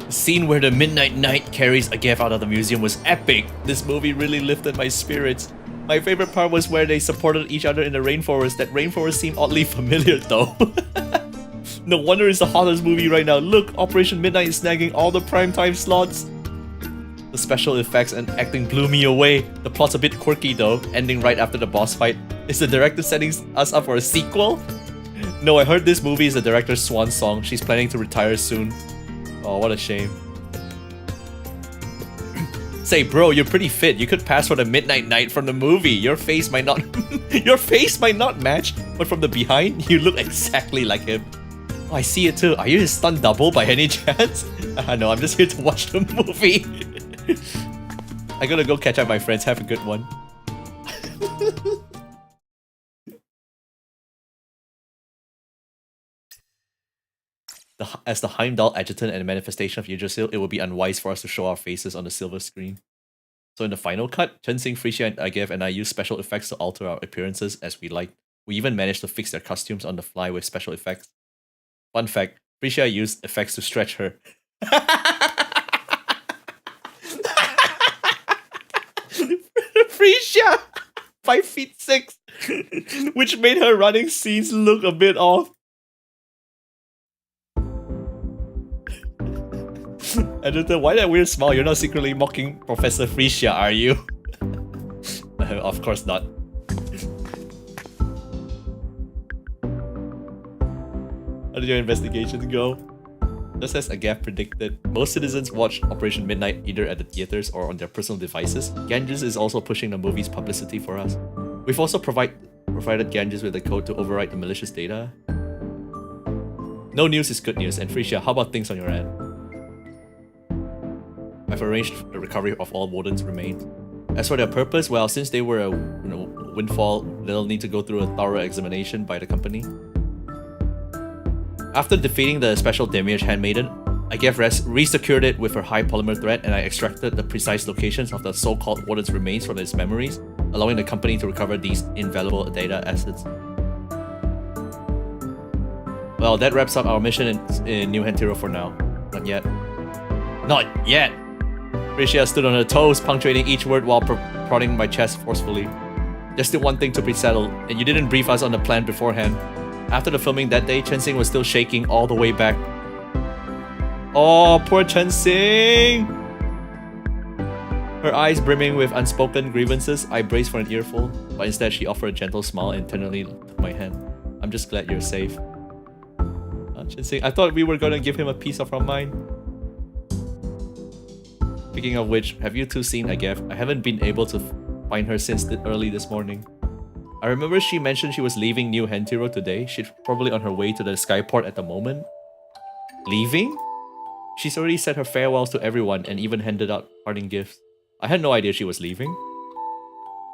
The scene where the Midnight Knight carries Agef out of the museum was epic. This movie really lifted my spirits. My favorite part was where they supported each other in the rainforest. That rainforest seemed oddly familiar though. No wonder it's the hottest movie right now. Look, Operation Midnight is snagging all the primetime slots. The special effects and acting blew me away. The plot's a bit quirky though, ending right after the boss fight. Is the director setting us up for a sequel? No, I heard this movie is the director's swan song. She's planning to retire soon. Oh, what a shame. Say, bro, you're pretty fit. You could pass for the Midnight Knight from the movie. Your face might not your face might not match, but from the behind, you look exactly like him. Oh, I see it too. Are you his stunt double by any chance? No, I'm just here to watch the movie. I gotta go catch up my friends. Have a good one. As the Heimdall adjutant and manifestation of Yggdrasil, it would be unwise for us to show our faces on the silver screen. So in the final cut, Chensing, Frisia, and Agef and I use special effects to alter our appearances as we like. We even managed to fix their costumes on the fly with special effects. Fun fact, Frisia used effects to stretch her. Frisia! 5'6", which made her running scenes look a bit off. Editor, why that weird smile? You're not secretly mocking Professor Frisia, are you? Of course not. How did your investigations go? Just as Agath predicted, most citizens watched Operation Midnight either at the theaters or on their personal devices. Ganges is also pushing the movie's publicity for us. We've also provided Ganges with a code to overwrite the malicious data. No news is good news, and Frisia, how about things on your end? I've arranged the recovery of all Warden's remains. As for their purpose, well, since they were a windfall, they'll need to go through a thorough examination by the company. After defeating the special Demiurge handmaiden, Agath re-secured it with her high polymer thread, and I extracted the precise locations of the so-called Warden's remains from its memories, allowing the company to recover these invaluable data assets. Well, that wraps up our mission in New Hantiro for now. Not yet. Not yet! Frisia stood on her toes, punctuating each word while prodding my chest forcefully. There's still one thing to be settled, and you didn't brief us on the plan beforehand. After the filming that day, Chensing was still shaking all the way back. Oh, poor Chensing! Her eyes brimming with unspoken grievances, I braced for an earful, but instead she offered a gentle smile and tenderly took my hand. I'm just glad you're safe. Chensing, I thought we were gonna give him a piece of our mind. Speaking of which, have you two seen Agath? I haven't been able to find her since early this morning. I remember she mentioned she was leaving New Hantiro today. She's probably on her way to the Skyport at the moment. Leaving? She's already said her farewells to everyone and even handed out parting gifts. I had no idea she was leaving.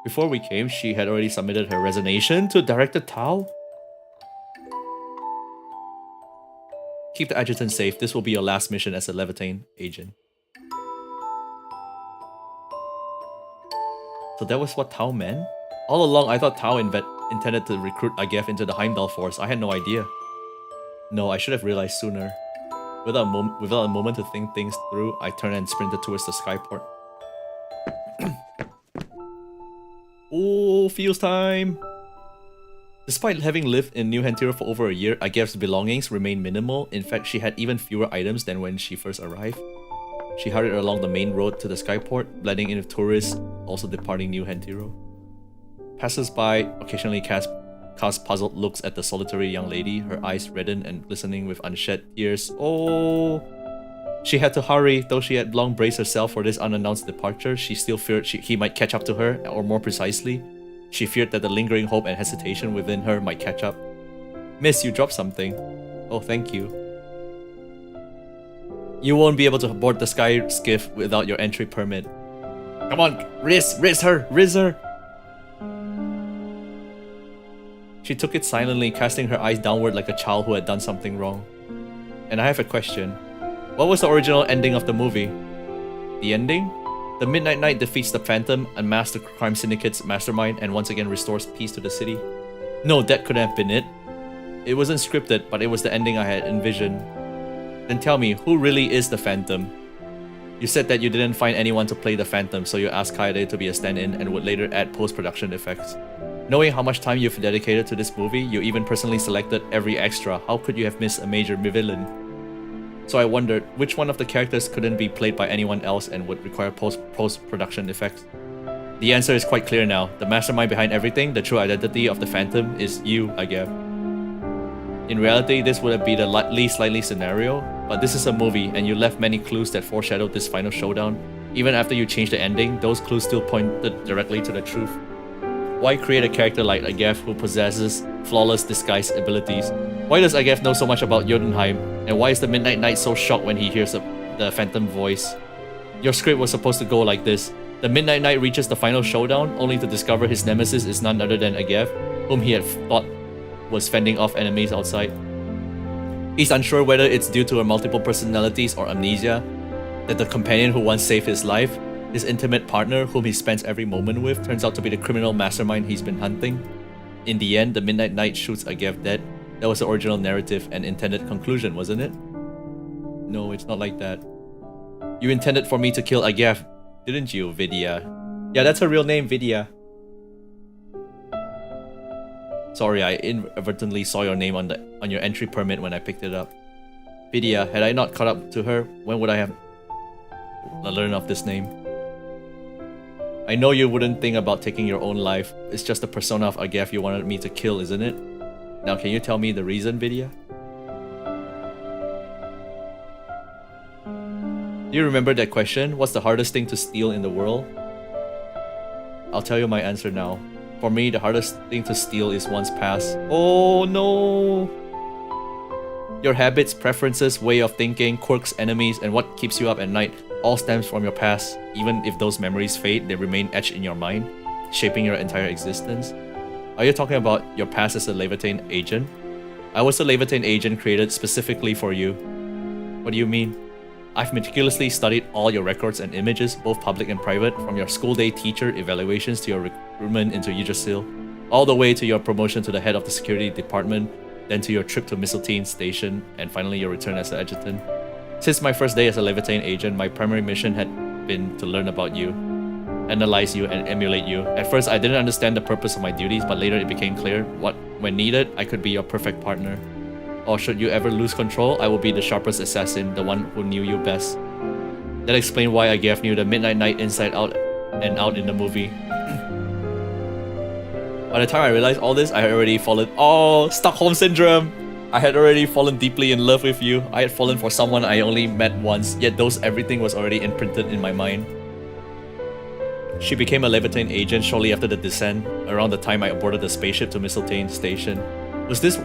Before we came, she had already submitted her resignation to Director Tao. Keep the adjutant safe. This will be your last mission as a Levitain agent. So that was what Tao meant? All along, I thought Tao intended to recruit Agath into the Heimdall force. I had no idea. No, I should have realized sooner. Without a moment to think things through, I turned and sprinted towards the Skyport. Oh, feels time! Despite having lived in New Hantiro for over a year, Agath's belongings remained minimal. In fact, she had even fewer items than when she first arrived. She hurried along the main road to the Skyport, blending in with tourists also departing New Hantiro. Passers-by occasionally cast puzzled looks at the solitary young lady, her eyes reddened and glistening with unshed tears. Oh! She had to hurry. Though she had long braced herself for this unannounced departure, she still feared he might catch up to her, or more precisely, she feared that the lingering hope and hesitation within her might catch up. Miss, you dropped something. Oh, thank you. You won't be able to board the sky skiff without your entry permit. Come on, Riz her! She took it silently, casting her eyes downward like a child who had done something wrong. And I have a question. What was the original ending of the movie? The ending? The Midnight Knight defeats the Phantom, unmasks the crime syndicate's mastermind, and once again restores peace to the city? No, that couldn't have been it. It wasn't scripted, but it was the ending I had envisioned. Then tell me, who really is the Phantom? You said that you didn't find anyone to play the Phantom, so you asked Kaede to be a stand-in and would later add post-production effects. Knowing how much time you've dedicated to this movie, you even personally selected every extra. How could you have missed a major villain? So I wondered, which one of the characters couldn't be played by anyone else and would require post-production effects? The answer is quite clear now. The mastermind behind everything, the true identity of the Phantom, is you, Agath. In reality, this would be the least likely scenario, but this is a movie and you left many clues that foreshadowed this final showdown. Even after you changed the ending, those clues still pointed directly to the truth. Why create a character like Agath who possesses flawless disguise abilities? Why does Agath know so much about Jotunheim? And why is the Midnight Knight so shocked when he hears the Phantom voice? Your script was supposed to go like this. The Midnight Knight reaches the final showdown, only to discover his nemesis is none other than Agath, whom he had thought was fending off enemies outside. He's unsure whether it's due to her multiple personalities or amnesia, that the companion who once saved his life, his intimate partner whom he spends every moment with, turns out to be the criminal mastermind he's been hunting. In the end, the Midnight Knight shoots Agath dead. That was the original narrative and intended conclusion, wasn't it? No, it's not like that. You intended for me to kill Agath, didn't you, Vidya? Yeah, that's her real name, Vidya. Sorry, I inadvertently saw your name on your entry permit when I picked it up. Vidya, had I not caught up to her, when would I have learned of this name? I know you wouldn't think about taking your own life. It's just the persona of Agaf you wanted me to kill, isn't it? Now can you tell me the reason, Vidya? Do you remember that question? What's the hardest thing to steal in the world? I'll tell you my answer now. For me, the hardest thing to steal is one's past. Oh no! Your habits, preferences, way of thinking, quirks, enemies, and what keeps you up at night all stems from your past. Even if those memories fade, they remain etched in your mind, shaping your entire existence. Are you talking about your past as a Levitain agent? I was a Levitain agent created specifically for you. What do you mean? I've meticulously studied all your records and images, both public and private, from your school day teacher evaluations to your recruitment into Yggdrasil, all the way to your promotion to the head of the security department, then to your trip to Mistletoe Station, and finally your return as an adjutant. Since my first day as a Levitain agent, my primary mission had been to learn about you, analyze you, and emulate you. At first, I didn't understand the purpose of my duties, but later it became clear when needed, I could be your perfect partner. Or should you ever lose control, I will be the sharpest assassin, the one who knew you best. That explained why I gave you the Midnight Night inside out and out in the movie. By the time I realized all this, I had already fallen. Oh, Stockholm Syndrome! I had already fallen deeply in love with you. I had fallen for someone I only met once, yet everything was already imprinted in my mind. She became a Levitain agent shortly after the descent, around the time I boarded the spaceship to Mistletoe Station. Was this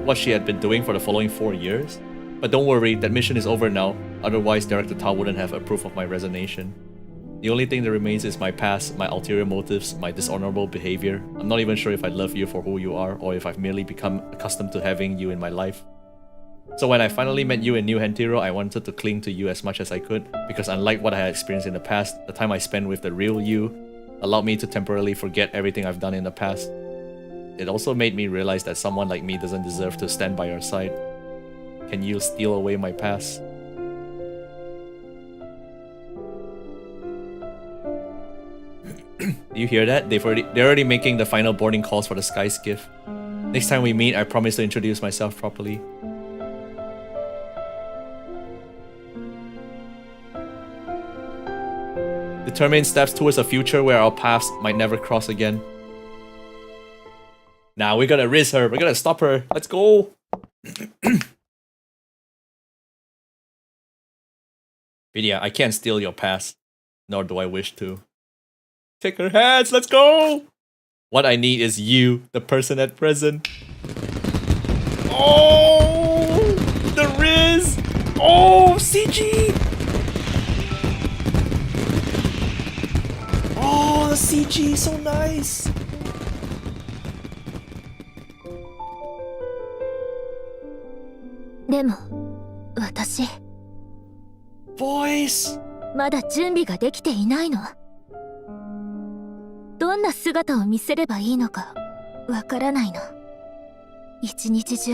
what she had been doing for the following 4 years? But don't worry, that mission is over now, otherwise Director Tao wouldn't have approved of my resignation. The only thing that remains is my past, my ulterior motives, my dishonorable behavior. I'm not even sure if I love you for who you are, or if I've merely become accustomed to having you in my life. So when I finally met you in New Hantiro, I wanted to cling to you as much as I could, because unlike what I had experienced in the past, the time I spent with the real you allowed me to temporarily forget everything I've done in the past. It also made me realize that someone like me doesn't deserve to stand by your side. Can you steal away my past? Do you hear that? They're already making the final boarding calls for the Sky Skiff. Next time we meet, I promise to introduce myself properly. Determine steps towards a future where our paths might never cross again. Now we're gonna risk her. We're gonna stop her. Let's go. Vidya, I can't steal your past, nor do I wish to. Take her hands. Let's go. What I need is you, the person at present. Oh, the Riz. Oh, CG. Oh, the CG, so nice. Voice. まだ準備ができていないの。どんな姿を見せればいいのかわからないの。一日中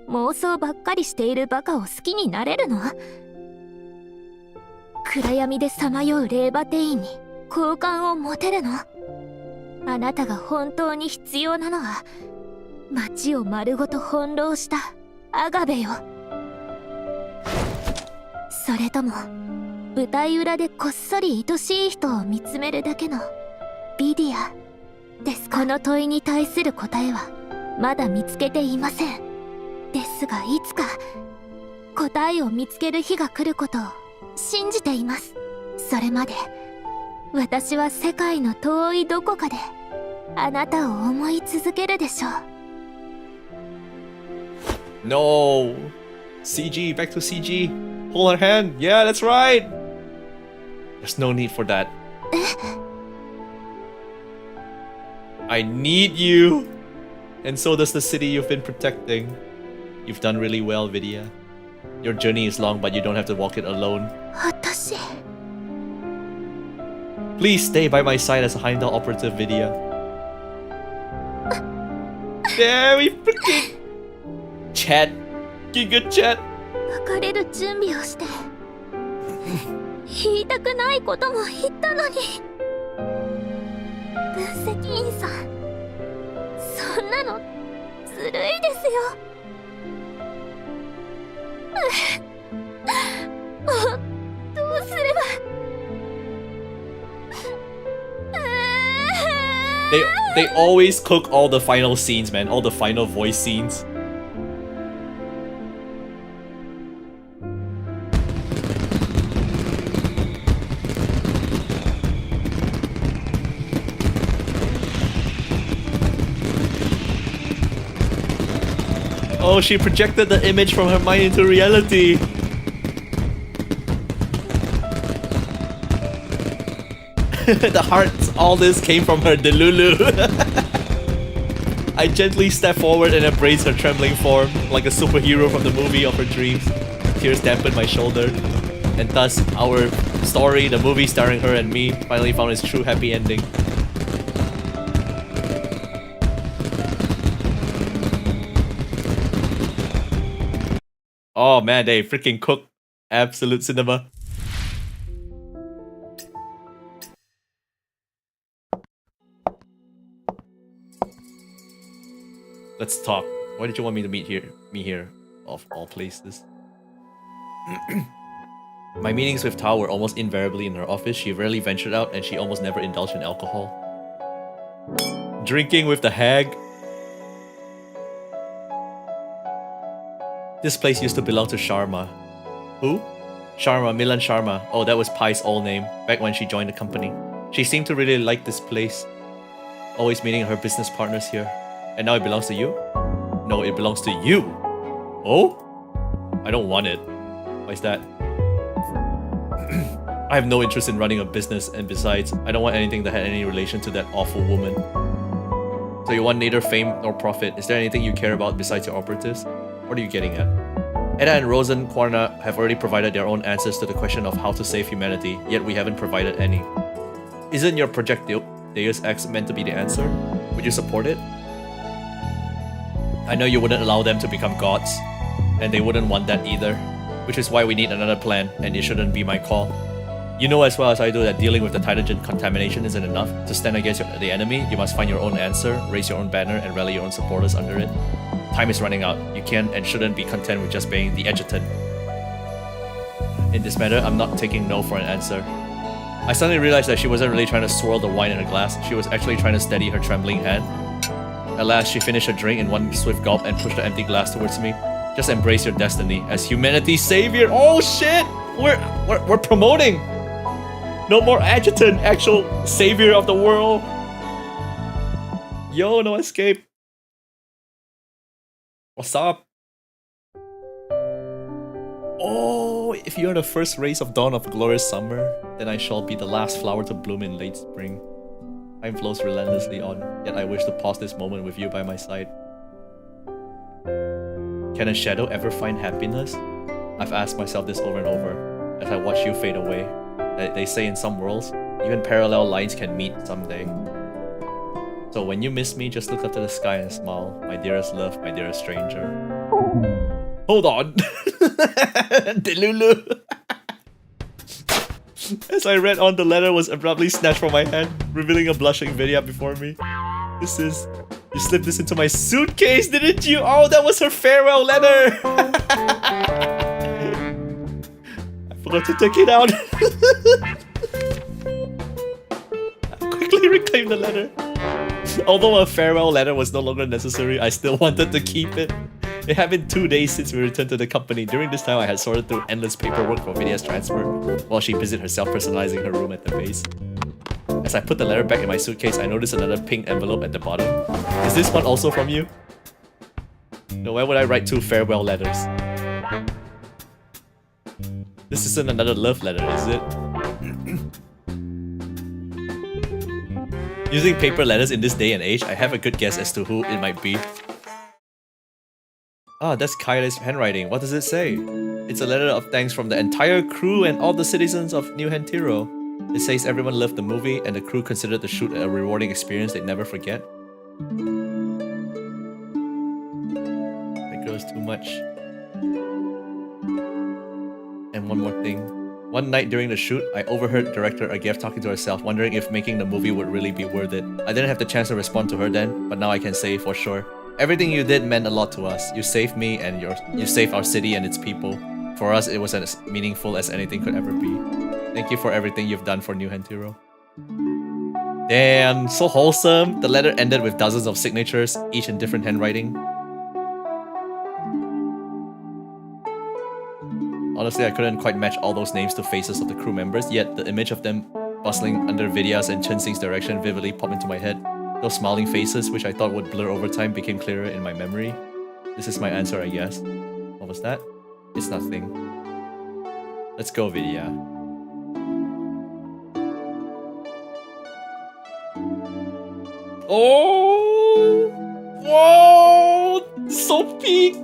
妄想ばっかりしているバカを好きになれるの？暗闇でさまよう霊馬店員に好感を持てるの？あなたが本当に必要なのは街を丸ごと翻弄したアガベよ。それとも舞台裏でこっそり愛しい人を見つめるだけのビディアですか？この問いに対する答えはまだ見つけていません。ですがいつか答えを見つける日が来ることを信じています。それまで私は世界の遠いどこかであなたを思い続けるでしょう。No. CG, back to CG. Hold her hand. Yeah, that's right. There's no need for that. I need you. And so does the city you've been protecting. You've done really well, Vidya. Your journey is long, but you don't have to walk it alone. 私 Please stay by my side as a Heimdall operative, Vidya. There we freaking chat. Giga chat. 別れる準備をして言いたくないことも言ったのに責員さん、そんなのずるいですよ。もうどうすれば。They always cook all the final scenes, man. All the final voice scenes. Oh, she projected the image from her mind into reality. The hearts, all this came from her Delulu. I gently step forward and embrace her trembling form, like a superhero from the movie of her dreams. Tears dampened my shoulder. And thus, our story, the movie starring her and me, finally found its true happy ending. Oh man, they freaking cook absolute cinema. Let's talk. Why did you want me to meet here, of all places? My meetings with Tao were almost invariably in her office. She rarely ventured out, and she almost never indulged in alcohol. Drinking with the hag. This place used to belong to Sharma. Who? Sharma, Milan Sharma. Oh, that was Pai's old name, back when she joined the company. She seemed to really like this place. Always meeting her business partners here. And now it belongs to you? No, it belongs to you. Oh? I don't want it. Why is that? I have no interest in running a business, and besides, I don't want anything that had any relation to that awful woman. So you want neither fame nor profit. Is there anything you care about besides your operatives? What are you getting at? Edda and Rosen Kwarna have already provided their own answers to the question of how to save humanity, yet we haven't provided any. Isn't your Project Deus Ex meant to be the answer? Would you support it? I know you wouldn't allow them to become gods, and they wouldn't want that either, which is why we need another plan, and it shouldn't be my call. You know as well as I do that dealing with the Titagen contamination isn't enough. To stand against the enemy, you must find your own answer, raise your own banner, and rally your own supporters under it. Time is running out. You can and shouldn't be content with just being the adjutant. In this matter, I'm not taking no for an answer. I suddenly realized that she wasn't really trying to swirl the wine in a glass, she was actually trying to steady her trembling hand. At last, she finished her drink in one swift gulp and pushed the empty glass towards me. Just embrace your destiny as humanity's savior. Oh shit! We're promoting! No more adjutant, actual savior of the world. Yo, no escape. What's up? Oh, if you're the first rays of dawn of a glorious summer, then I shall be the last flower to bloom in late spring. Time flows relentlessly on, yet I wish to pause this moment with you by my side. Can a shadow ever find happiness? I've asked myself this over and over, as I watch you fade away. They say in some worlds, even parallel lines can meet someday. So when you miss me, just look up to the sky and smile. My dearest love, my dearest stranger. Hold on! Delulu! As I read on, the letter was abruptly snatched from my hand, revealing a blushing Vidya before me. This is... You slipped this into my suitcase, didn't you? Oh, that was her farewell letter! I forgot to take it out. I quickly reclaimed the letter. Although a farewell letter was no longer necessary, I still wanted to keep it. It had been 2 days since we returned to the company. During this time, I had sorted through endless paperwork for Vidya's transfer, while she busied herself personalizing her room at the base. As I put the letter back in my suitcase, I noticed another pink envelope at the bottom. Is this one also from you? No, why would I write 2 farewell letters? This isn't another love letter, is it? Using paper letters in this day and age, I have a good guess as to who it might be. Ah, that's Kaile's handwriting. What does it say? It's a letter of thanks from the entire crew and all the citizens of New Hantiro. It says everyone loved the movie and the crew considered the shoot a rewarding experience they'd never forget. That girl's too much. And one more thing. One night during the shoot, I overheard director Agef talking to herself, wondering if making the movie would really be worth it. I didn't have the chance to respond to her then, but now I can say for sure. Everything you did meant a lot to us. You saved me and you saved our city and its people. For us, it was as meaningful as anything could ever be. Thank you for everything you've done for New Hentiro. Damn, so wholesome. The letter ended with dozens of signatures, each in different handwriting. Honestly, I couldn't quite match all those names to faces of the crew members, yet the image of them bustling under Vidya's and Chensing's direction vividly popped into my head. Those smiling faces, which I thought would blur over time, became clearer in my memory. This is my answer, I guess. What was that? It's nothing. Let's go, Vidya. Oh! Whoa! So peak!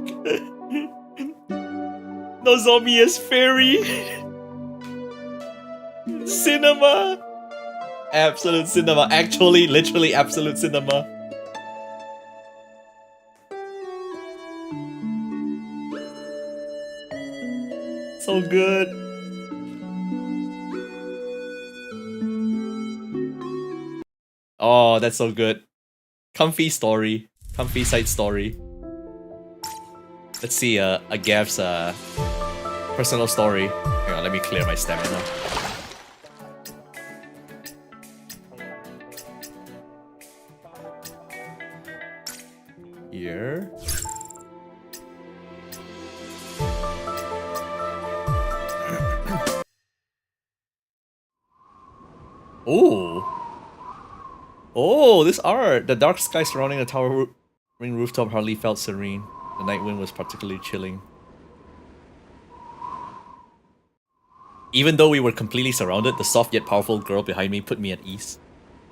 Nozomiya's fairy! Cinema! Absolute cinema. Actually, literally absolute cinema. So good. Oh, that's so good. Comfy story. Comfy side story. Let's see Agav's personal story. Hang on, let me clear my stamina. Here. Oh. Oh, this art! The dark sky surrounding the tower ring rooftop hardly felt serene. The night wind was particularly chilling. Even though we were completely surrounded, the soft yet powerful girl behind me put me at ease.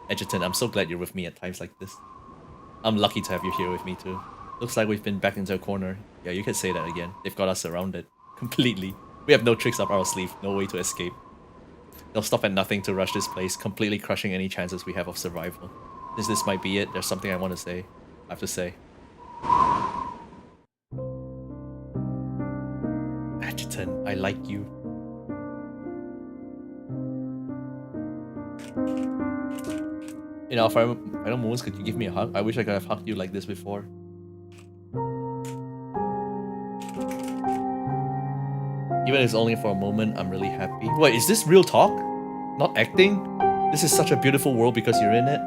Adjutant, I'm so glad you're with me at times like this. I'm lucky to have you here with me too. Looks like we've been backed into a corner. Yeah, you could say that again. They've got us surrounded. Completely. We have no tricks up our sleeve, no way to escape. They'll stop at nothing to rush this place, completely crushing any chances we have of survival. Since this might be it, there's something I want to say. I have to say. Adjutant, I like you. You know, final moments, could you give me a hug? I wish I could have hugged you like this before. Even if it's only for a moment, I'm really happy. Wait, is this real talk? Not acting? This is such a beautiful world because you're in it.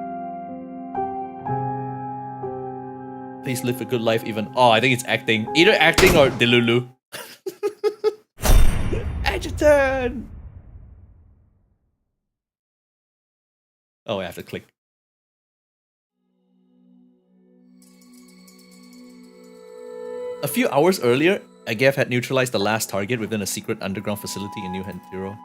Please live a good life even... Oh, I think it's acting. Either acting or Delulu. Adjutant! Oh, I have to click. A few hours earlier, Agav had neutralized the last target within a secret underground facility in New Hentiro.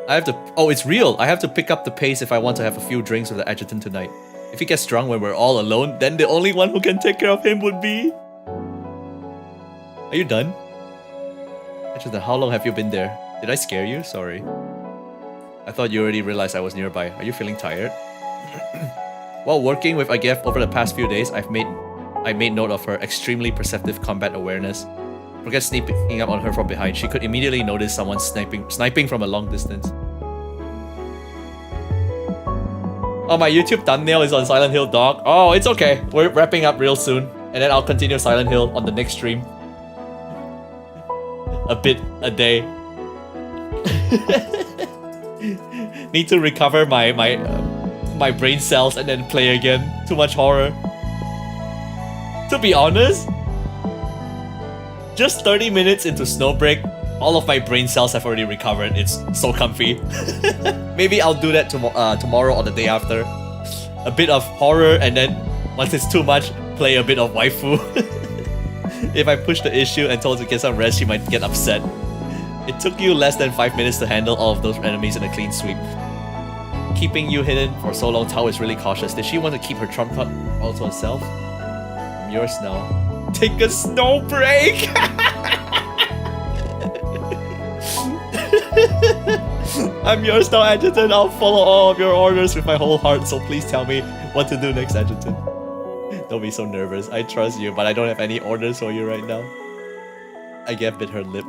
I have to... Oh, it's real! I have to pick up the pace if I want to have a few drinks with the adjutant tonight. If he gets drunk when we're all alone, then the only one who can take care of him would be... Are you done? Adjutant, how long have you been there? Did I scare you? Sorry. I thought you already realized I was nearby. Are you feeling tired? While working with Agef over the past few days, I made note of her extremely perceptive combat awareness. Forget sneaking up on her from behind. She could immediately notice someone sniping from a long distance. Oh, my YouTube thumbnail is on Silent Hill, dog. Oh, it's okay. We're wrapping up real soon. And then I'll continue Silent Hill on the next stream. A bit a day. Need to recover my brain cells and then play again. Too much horror. To be honest, just 30 minutes into Snowbreak, all of my brain cells have already recovered. It's so comfy. Maybe I'll do that tomorrow or the day after. A bit of horror, and then once it's too much, play a bit of waifu. If I push the issue and told her to get some rest, she might get upset. It took you less than 5 minutes to handle all of those enemies in a clean sweep. Keeping you hidden for so long, Tao is really cautious. Did she want to keep her trump card all to herself? I'm yours now. Take a snow break! I'm yours now, Adjutant. I'll follow all of your orders with my whole heart, so please tell me what to do next, Adjutant. Don't be so nervous. I trust you, but I don't have any orders for you right now. I gave bit her lip.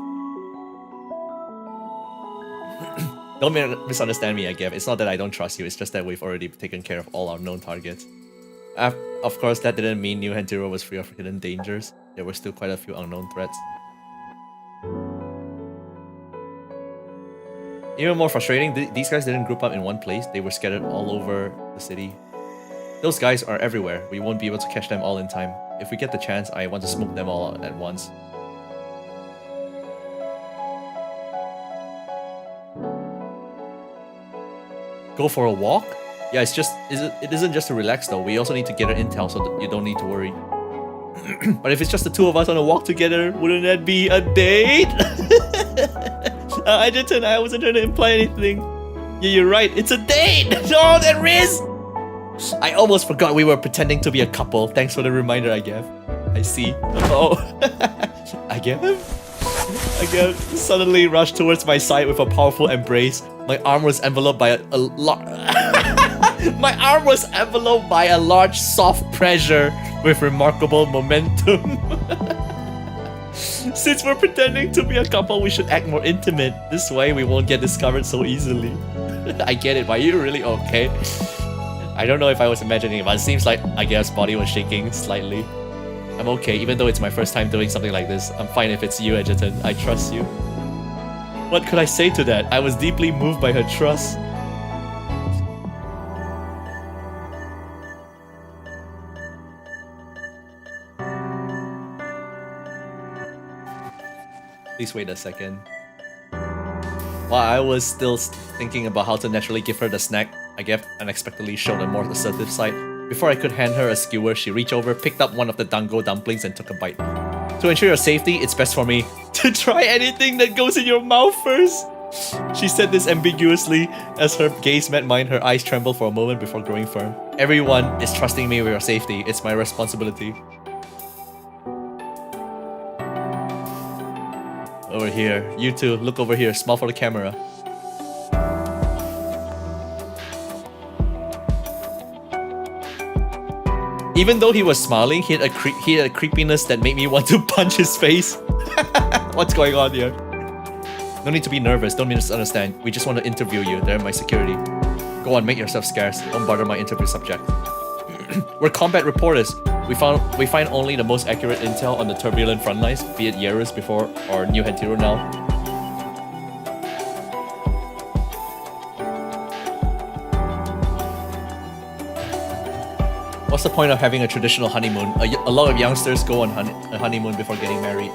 Don't misunderstand me, I gave. It's not that I don't trust you, it's just that we've already taken care of all our known targets. Of course, that didn't mean New Hantiro was free of hidden dangers. There were still quite a few unknown threats. Even more frustrating, these guys didn't group up in one place. They were scattered all over the city. Those guys are everywhere. We won't be able to catch them all in time. If we get the chance, I want to smoke them all at once. Go for a walk? Yeah, it isn't just to relax though. We also need to get our intel so that you don't need to worry. But if it's just the two of us on a walk together, wouldn't that be a date? I wasn't trying to imply anything. Yeah, you're right. It's a date! No, there is! I almost forgot we were pretending to be a couple. Thanks for the reminder, I guess. I see. Oh. I guess suddenly rushed towards my side with a powerful embrace. My arm was enveloped by a large soft pressure with remarkable momentum. Since we're pretending to be a couple, we should act more intimate. This way we won't get discovered so easily. I get it, but you're really okay. I don't know if I was imagining it, but it seems like I guess body was shaking slightly. I'm okay, even though it's my first time doing something like this. I'm fine if it's you, Edgerton. I trust you. What could I say to that? I was deeply moved by her trust. Please wait a second. While I was still thinking about how to naturally give her the snack, I guess unexpectedly showed a more assertive side. Before I could hand her a skewer, she reached over, picked up one of the dango dumplings and took a bite. To ensure your safety, it's best for me to try anything that goes in your mouth first. She said this ambiguously as her gaze met mine. Her eyes trembled for a moment before growing firm. Everyone is trusting me with your safety. It's my responsibility. Over here. You two, look over here. Smile for the camera. Even though he was smiling, he had a creepiness that made me want to punch his face. What's going on here? No need to be nervous, don't misunderstand. We just want to interview you, they're my security. Go on, make yourself scarce. Don't bother my interview subject. We're combat reporters. We find only the most accurate intel on the turbulent front lines, be it Yerus before or New Hantiro now. What's the point of having a traditional honeymoon? A lot of youngsters go on a honeymoon before getting married.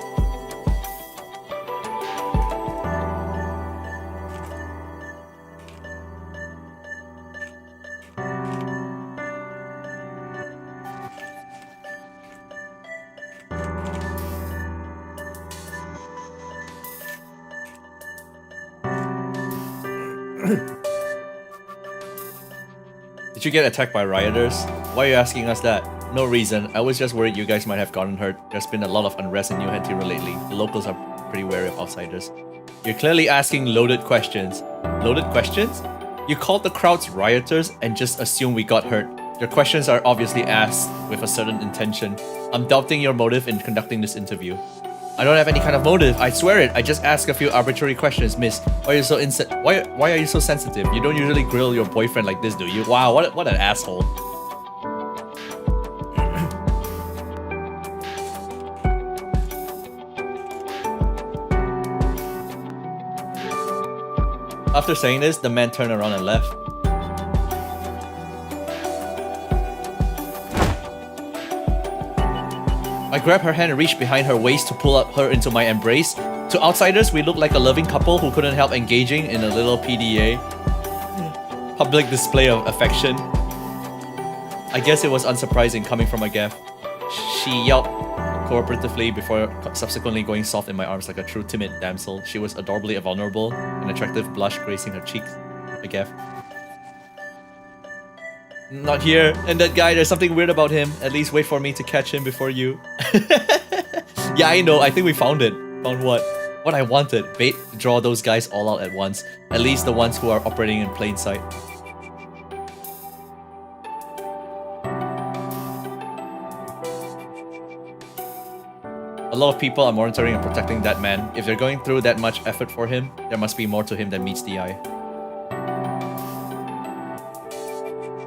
Did you get attacked by rioters? Why are you asking us that? No reason. I was just worried you guys might have gotten hurt. There's been a lot of unrest in New Hantiro lately. The locals are pretty wary of outsiders. You're clearly asking loaded questions. Loaded questions? You called the crowds rioters and just assumed we got hurt. Your questions are obviously asked with a certain intention. I'm doubting your motive in conducting this interview. I don't have any kind of motive, I swear it. I just ask a few arbitrary questions, miss. Why are you so why are you so sensitive? You don't usually grill your boyfriend like this, do you? Wow, what an asshole. After saying this, the man turned around and left. I grabbed her hand and reached behind her waist to pull her into my embrace. To outsiders, we looked like a loving couple who couldn't help engaging in a little PDA. Public display of affection. I guess it was unsurprising coming from a gaff. She yelped cooperatively before subsequently going soft in my arms like a true timid damsel. She was adorably vulnerable, an attractive blush gracing her cheeks. A gaff. Not here. And that guy, there's something weird about him. At least wait for me to catch him before you. Yeah, I know. I think we found it. Found what? What I wanted. Bait, draw those guys all out at once. At least the ones who are operating in plain sight. A lot of people are monitoring and protecting that man. If they're going through that much effort for him, there must be more to him than meets the eye.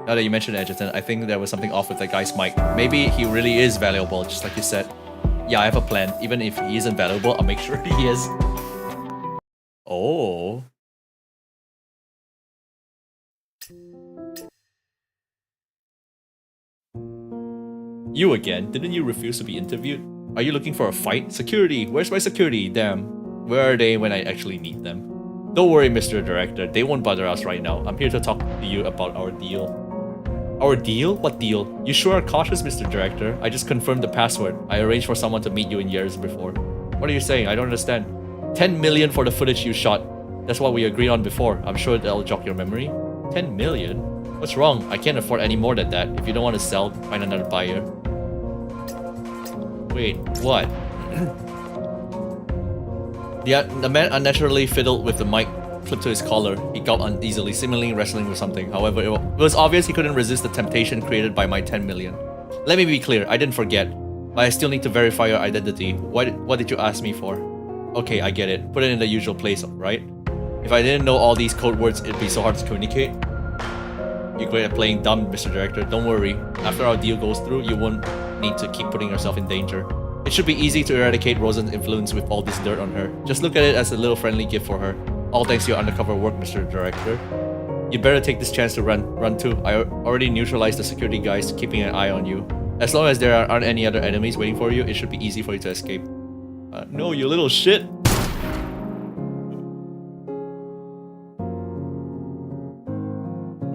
Now that you mentioned Edgerton, I think there was something off with that guy's mic. Maybe he really is valuable, just like you said. Yeah, I have a plan. Even if he isn't valuable, I'll make sure he is. Oh. You again? Didn't you refuse to be interviewed? Are you looking for a fight? Security! Where's my security? Damn. Where are they when I actually need them? Don't worry, Mr. Director. They won't bother us right now. I'm here to talk to you about our deal. Our deal? What deal? You sure are cautious, Mr. Director. I just confirmed the password. I arranged for someone to meet you in years before. What are you saying? I don't understand. 10 million for the footage you shot. That's what we agreed on before. I'm sure that'll jog your memory. 10 million? What's wrong? I can't afford any more than that. If you don't want to sell, find another buyer. Wait, what? The man unnaturally fiddled with the mic, flipped to his collar. He got uneasily, seemingly wrestling with something. However, it was obvious he couldn't resist the temptation created by my 10 million. Let me be clear, I didn't forget. But I still need to verify your identity. What did you ask me for? Okay, I get it. Put it in the usual place, right? If I didn't know all these code words, it'd be so hard to communicate. You're great at playing dumb, Mr. Director. Don't worry. After our deal goes through, you won't need to keep putting yourself in danger. It should be easy to eradicate Rosen's influence with all this dirt on her. Just look at it as a little friendly gift for her. All thanks to your undercover work, Mr. Director. You'd better take this chance to run too. I already neutralized the security guys keeping an eye on you. As long as there aren't any other enemies waiting for you, it should be easy for you to escape. No, you little shit.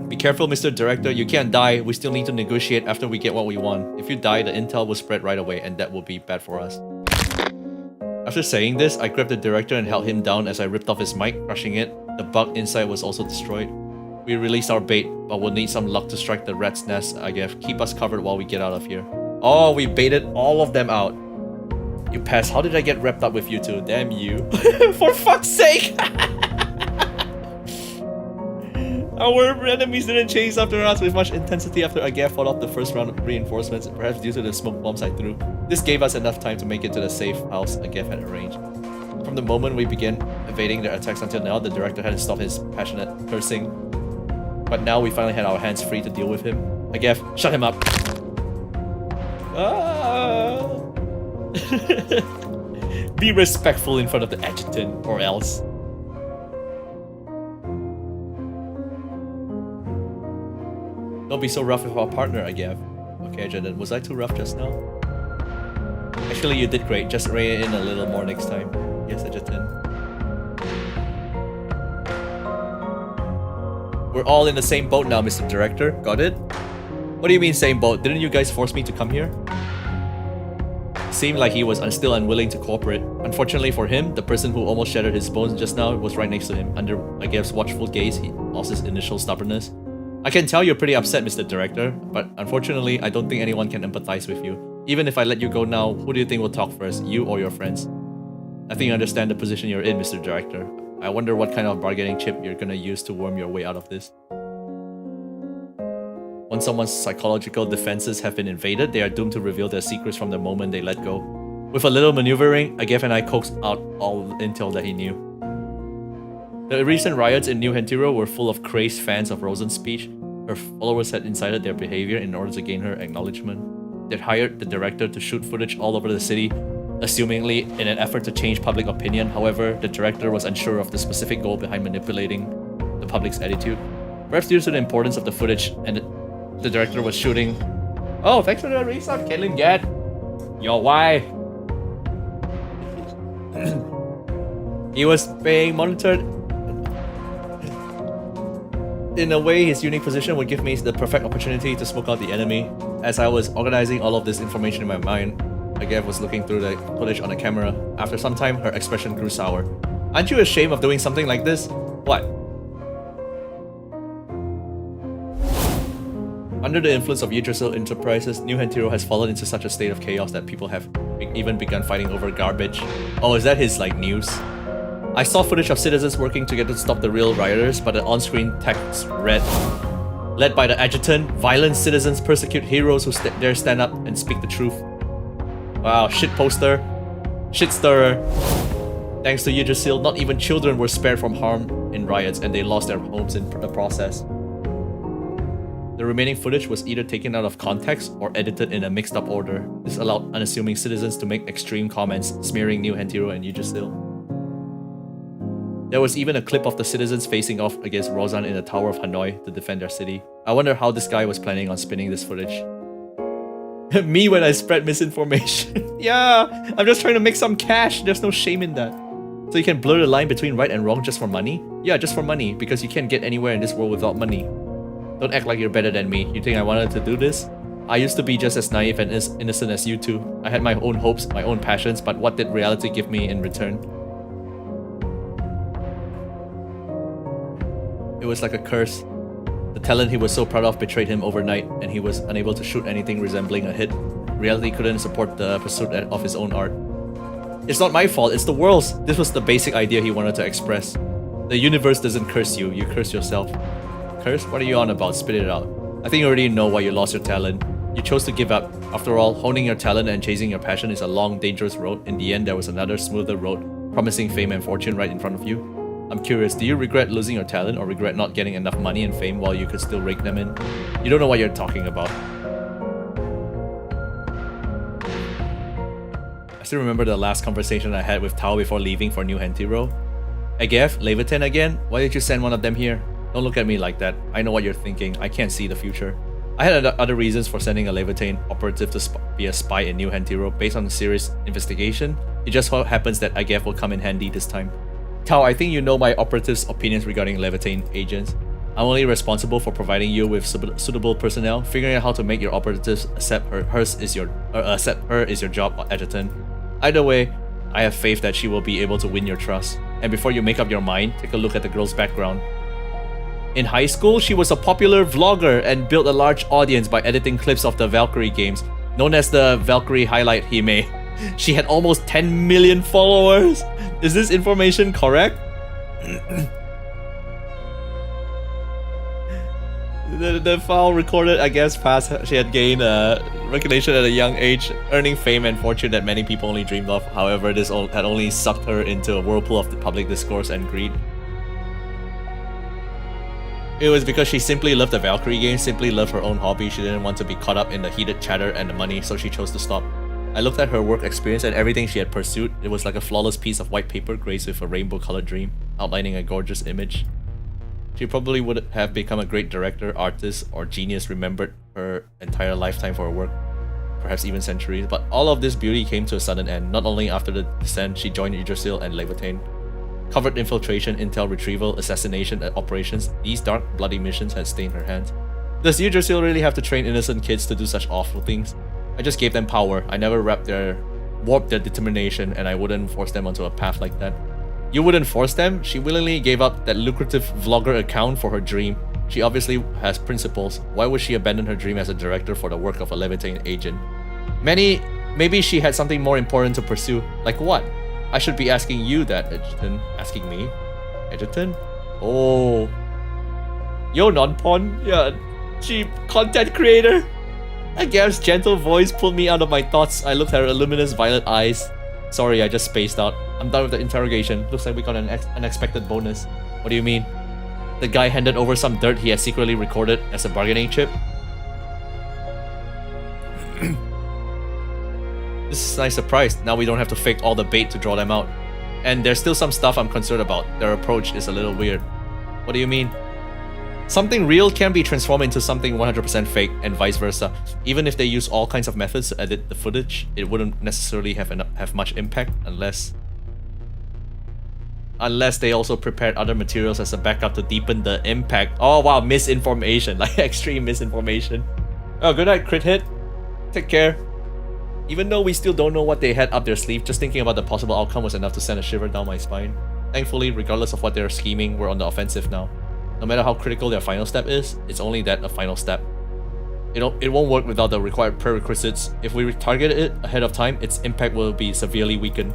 Be careful, Mr. Director. You can't die. We still need to negotiate after we get what we want. If you die, the intel will spread right away, and that will be bad for us. After saying this, I grabbed the director and held him down as I ripped off his mic, crushing it. The bug inside was also destroyed. We released our bait, but we'll need some luck to strike the rat's nest, I guess. Keep us covered while we get out of here. Oh, we baited all of them out. You pass. How did I get wrapped up with you two? Damn you. For fuck's sake! Our enemies didn't chase after us with much intensity after Agaf fought off the first round of reinforcements, perhaps due to the smoke bombs I threw. This gave us enough time to make it to the safe house Agaf had arranged. From the moment we began evading their attacks until now, the director hadn't stopped his passionate cursing. But now we finally had our hands free to deal with him. Agaf, shut him up! Ah. Be respectful in front of the adjutant, or else. Don't be so rough with our partner, Agaf. Okay, adjutant, was I too rough just now? Actually, you did great. Just rein it in a little more next time. Yes, adjutant. We're all in the same boat now, Mr. Director. Got it? What do you mean same boat? Didn't you guys force me to come here? Seemed like he was still unwilling to cooperate. Unfortunately for him, the person who almost shattered his bones just now was right next to him. Under Agaf's watchful gaze, he lost his initial stubbornness. I can tell you're pretty upset, Mr. Director, but unfortunately, I don't think anyone can empathize with you. Even if I let you go now, who do you think will talk first, you or your friends? I think you understand the position you're in, Mr. Director. I wonder what kind of bargaining chip you're gonna use to worm your way out of this. Once someone's psychological defenses have been invaded, they are doomed to reveal their secrets from the moment they let go. With a little maneuvering, Agaf and I coaxed out all the intel that he knew. The recent riots in New Hentiro were full of crazed fans of Rosen's speech. Her followers had incited their behavior in order to gain her acknowledgement. They'd hired the director to shoot footage all over the city, assumingly in an effort to change public opinion. However, the director was unsure of the specific goal behind manipulating the public's attitude. Perhaps due to the importance of the footage, and the director was shooting... Oh, thanks for the resub, Caitlin Gad! Yo, why? He was being monitored. In a way, his unique position would give me the perfect opportunity to smoke out the enemy. As I was organizing all of this information in my mind, Agaf was looking through the footage on the camera. After some time, her expression grew sour. Aren't you ashamed of doing something like this? What? Under the influence of Yggdrasil Enterprises, New Hentiro has fallen into such a state of chaos that people have even begun fighting over garbage. Oh, is that his, like, news? I saw footage of citizens working together to stop the real rioters, but the on-screen text read, led by the adjutant, violent citizens persecute heroes who dare stand up and speak the truth. Wow, shit poster. Shit stirrer. Thanks to Yggdrasil, not even children were spared from harm in riots, and they lost their homes in the process. The remaining footage was either taken out of context or edited in a mixed-up order. This allowed unassuming citizens to make extreme comments, smearing New Hantiro and Yggdrasil. There was even a clip of the citizens facing off against Rozan in the Tower of Hanoi to defend their city. I wonder how this guy was planning on spinning this footage. Me when I spread misinformation. Yeah, I'm just trying to make some cash. There's no shame in that. So you can blur the line between right and wrong just for money? Yeah, just for money, because you can't get anywhere in this world without money. Don't act like you're better than me. You think I wanted to do this? I used to be just as naive and as innocent as you two. I had my own hopes, my own passions, but what did reality give me in return? It was like a curse. The talent he was so proud of betrayed him overnight, and he was unable to shoot anything resembling a hit. Reality couldn't support the pursuit of his own art. It's not my fault, it's the world's. This was the basic idea he wanted to express. The universe doesn't curse you, you curse yourself. Curse? What are you on about? Spit it out. I think you already know why you lost your talent. You chose to give up. After all, honing your talent and chasing your passion is a long, dangerous road. In the end, there was another smoother road, promising fame and fortune right in front of you. I'm curious, do you regret losing your talent or regret not getting enough money and fame while you could still rake them in? You don't know what you're talking about. I still remember the last conversation I had with Tao before leaving for New Hantiro. Agef, Levitan again? Why did you send one of them here? Don't look at me like that. I know what you're thinking. I can't see the future. I had other reasons for sending a Levitan operative to be a spy in New Hantiro based on the series Investigation. It just so happens that Agef will come in handy this time. Tao, I think you know my operative's opinions regarding Levitan agents. I'm only responsible for providing you with suitable personnel, figuring out how to make your operatives accept her is your job, adjutant. Either way, I have faith that she will be able to win your trust. And before you make up your mind, take a look at the girl's background. In high school, she was a popular vlogger and built a large audience by editing clips of the Valkyrie games, known as the Valkyrie Highlight Hime. She had almost 10 million followers. Is this information correct? The file recorded, I guess, past she had gained recognition at a young age, earning fame and fortune that many people only dreamed of. However, this had only sucked her into a whirlpool of the public discourse and greed. It was because she simply loved the Valkyrie game, simply loved her own hobby. She didn't want to be caught up in the heated chatter and the money, so she chose to stop. I looked at her work experience and everything she had pursued. It was like a flawless piece of white paper graced with a rainbow-colored dream, outlining a gorgeous image. She probably would have become a great director, artist, or genius remembered her entire lifetime for her work, perhaps even centuries. But all of this beauty came to a sudden end. Not only after the descent, she joined Yggdrasil and Levitain. Covered infiltration, intel retrieval, assassination operations, these dark, bloody missions had stained her hands. Does Yggdrasil really have to train innocent kids to do such awful things? I just gave them power. I never warped their determination, and I wouldn't force them onto a path like that. You wouldn't force them? She willingly gave up that lucrative vlogger account for her dream. She obviously has principles. Why would she abandon her dream as a director for the work of a Levitain agent? Maybe she had something more important to pursue. Like what? I should be asking you that, Edgerton. Asking me? Edgerton? Oh. Yo, non-pon. Yeah, cheap content creator. Agef's gentle voice pulled me out of my thoughts. I looked at her luminous violet eyes. Sorry, I just spaced out. I'm done with the interrogation. Looks like we got an unexpected bonus. What do you mean? The guy handed over some dirt he had secretly recorded as a bargaining chip? This is a nice surprise. Now we don't have to fake all the bait to draw them out. And there's still some stuff I'm concerned about. Their approach is a little weird. What do you mean? Something real can be transformed into something 100% fake, and vice versa. Even if they use all kinds of methods to edit the footage, it wouldn't necessarily have much impact unless they also prepared other materials as a backup to deepen the impact. Oh wow, misinformation, like extreme misinformation. Oh, good night, crit hit. Take care. Even though we still don't know what they had up their sleeve, just thinking about the possible outcome was enough to send a shiver down my spine. Thankfully, regardless of what they're scheming, we're on the offensive now. No matter how critical their final step is, it's only that a final step. It won't work without the required prerequisites. If we target it ahead of time, its impact will be severely weakened.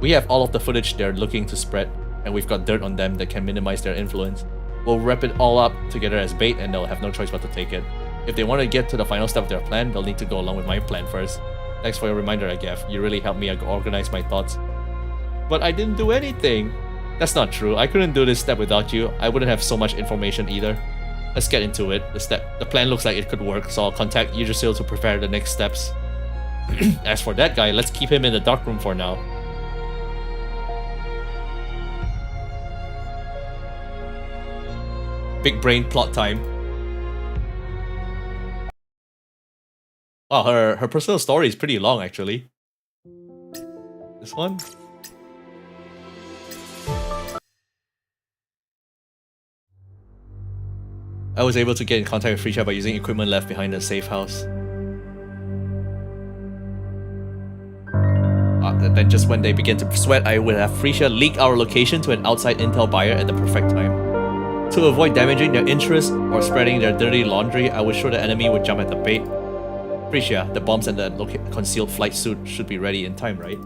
We have all of the footage they're looking to spread, and we've got dirt on them that can minimize their influence. We'll wrap it all up together as bait, and they'll have no choice but to take it. If they want to get to the final step of their plan, they'll need to go along with my plan first. Thanks for your reminder, Agaf. You really helped me organize my thoughts. But I didn't do anything. That's not true. I couldn't do this step without you. I wouldn't have so much information either. Let's get into it. The plan looks like it could work, so I'll contact Yggdrasil to prepare the next steps. As for that guy, let's keep him in the dark room for now. Big brain plot time. Wow, her personal story is pretty long actually. This one? I was able to get in contact with Frisha by using equipment left behind the safe house. Then just when they begin to sweat, I would have Frisha leak our location to an outside intel buyer at the perfect time. To avoid damaging their interest or spreading their dirty laundry, I was sure the enemy would jump at the bait. Frisha, the bombs and the concealed flight suit should be ready in time, right?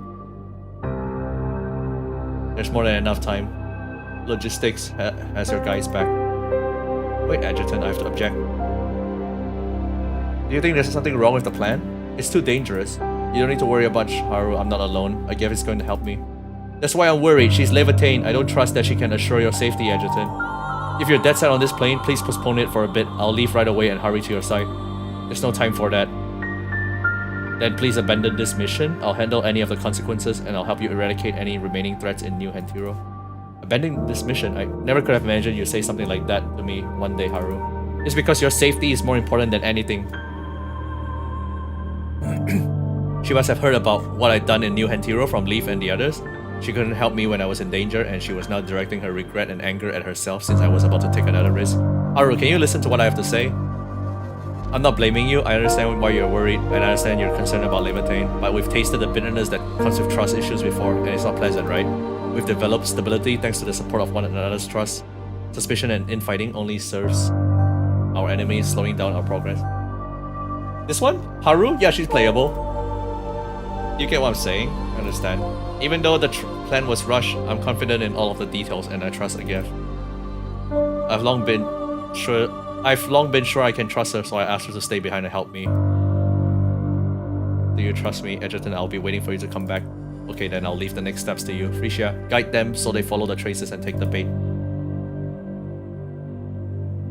There's more than enough time. Logistics has your guys back. Wait, Adjutant, I have to object. Do you think there's something wrong with the plan? It's too dangerous. You don't need to worry about Haru, I'm not alone. I guess it's going to help me. That's why I'm worried. She's Levitaine. I don't trust that she can assure your safety, Adjutant. If you're dead set on this plane, please postpone it for a bit. I'll leave right away and hurry to your side. There's no time for that. Then please abandon this mission. I'll handle any of the consequences and I'll help you eradicate any remaining threats in New Hantiro. Abandon this mission? I never could have imagined you'd say something like that to me one day, Haru. It's because your safety is more important than anything. She must have heard about what I'd done in New Hantiro from Leaf and the others. She couldn't help me when I was in danger, and she was now directing her regret and anger at herself since I was about to take another risk. Haru, can you listen to what I have to say? I'm not blaming you. I understand why you're worried, and I understand you're concerned about Levitaine, but we've tasted the bitterness that comes with trust issues before, and it's not pleasant, right? We've developed stability thanks to the support of one another's trust. Suspicion and infighting only serves our enemies, slowing down our progress. This one? Haru? Yeah, she's playable. You get what I'm saying? I understand. Even though the plan was rushed, I'm confident in all of the details and I trust Agaf. I've long been sure I can trust her, so I asked her to stay behind and help me. Do you trust me, Edgerton? I'll be waiting for you to come back. Okay, then I'll leave the next steps to you. Frisha, guide them so they follow the traces and take the bait.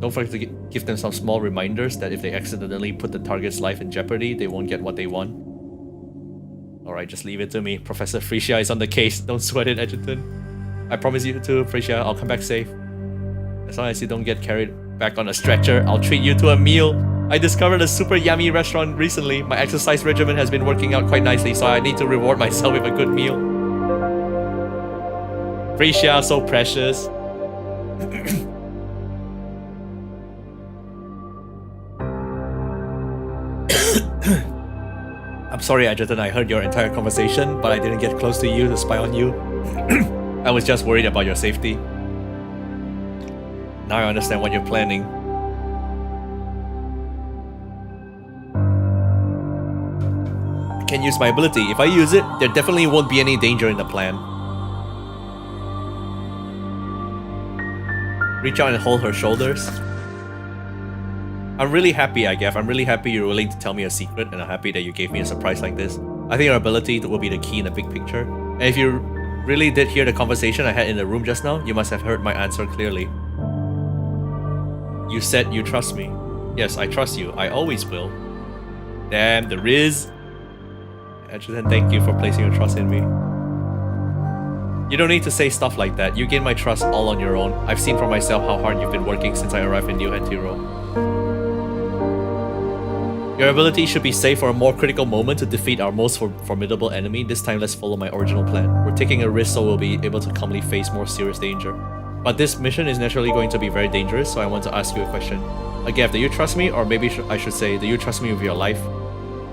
Don't forget to give them some small reminders that if they accidentally put the target's life in jeopardy, they won't get what they want. Alright, just leave it to me. Professor Frisha is on the case. Don't sweat it, Edgerton. I promise you too, Frisha. I'll come back safe. As long as you don't get carried back on a stretcher, I'll treat you to a meal. I discovered a super yummy restaurant recently. My exercise regimen has been working out quite nicely, so I need to reward myself with a good meal. Frisha, so precious. I'm sorry, Adjutant, I heard your entire conversation, but I didn't get close to you to spy on you. I was just worried about your safety. Now I understand what you're planning. I can use my ability. If I use it, there definitely won't be any danger in the plan. Reach out and hold her shoulders. I'm really happy, Agaf. I'm really happy you're willing to tell me a secret, and I'm happy that you gave me a surprise like this. I think your ability will be the key in the big picture. And if you really did hear the conversation I had in the room just now, you must have heard my answer clearly. You said you trust me. Yes, I trust you. I always will. Damn, the Riz. Adjutant, thank you for placing your trust in me. You don't need to say stuff like that. You gain my trust all on your own. I've seen for myself how hard you've been working since I arrived in New Hantiro. Your ability should be saved for a more critical moment to defeat our most formidable enemy. This time, let's follow my original plan. We're taking a risk so we'll be able to calmly face more serious danger. But this mission is naturally going to be very dangerous, so I want to ask you a question. Agaf, do you trust me? Or maybe I should say, do you trust me with your life?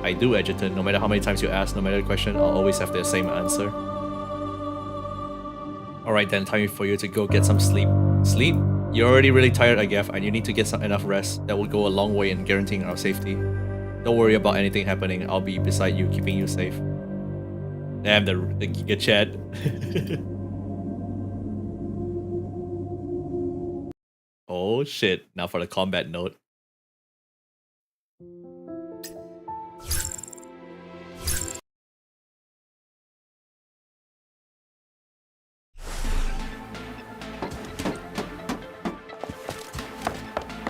I do, Adjutant. No matter how many times you ask, no matter the question, I'll always have the same answer. Alright then, time for you to go get some sleep. Sleep? You're already really tired, Agaf, and you need to get enough rest. That will go a long way in guaranteeing our safety. Don't worry about anything happening. I'll be beside you, keeping you safe. Damn, the Giga Chat. Oh shit. Now for the combat note.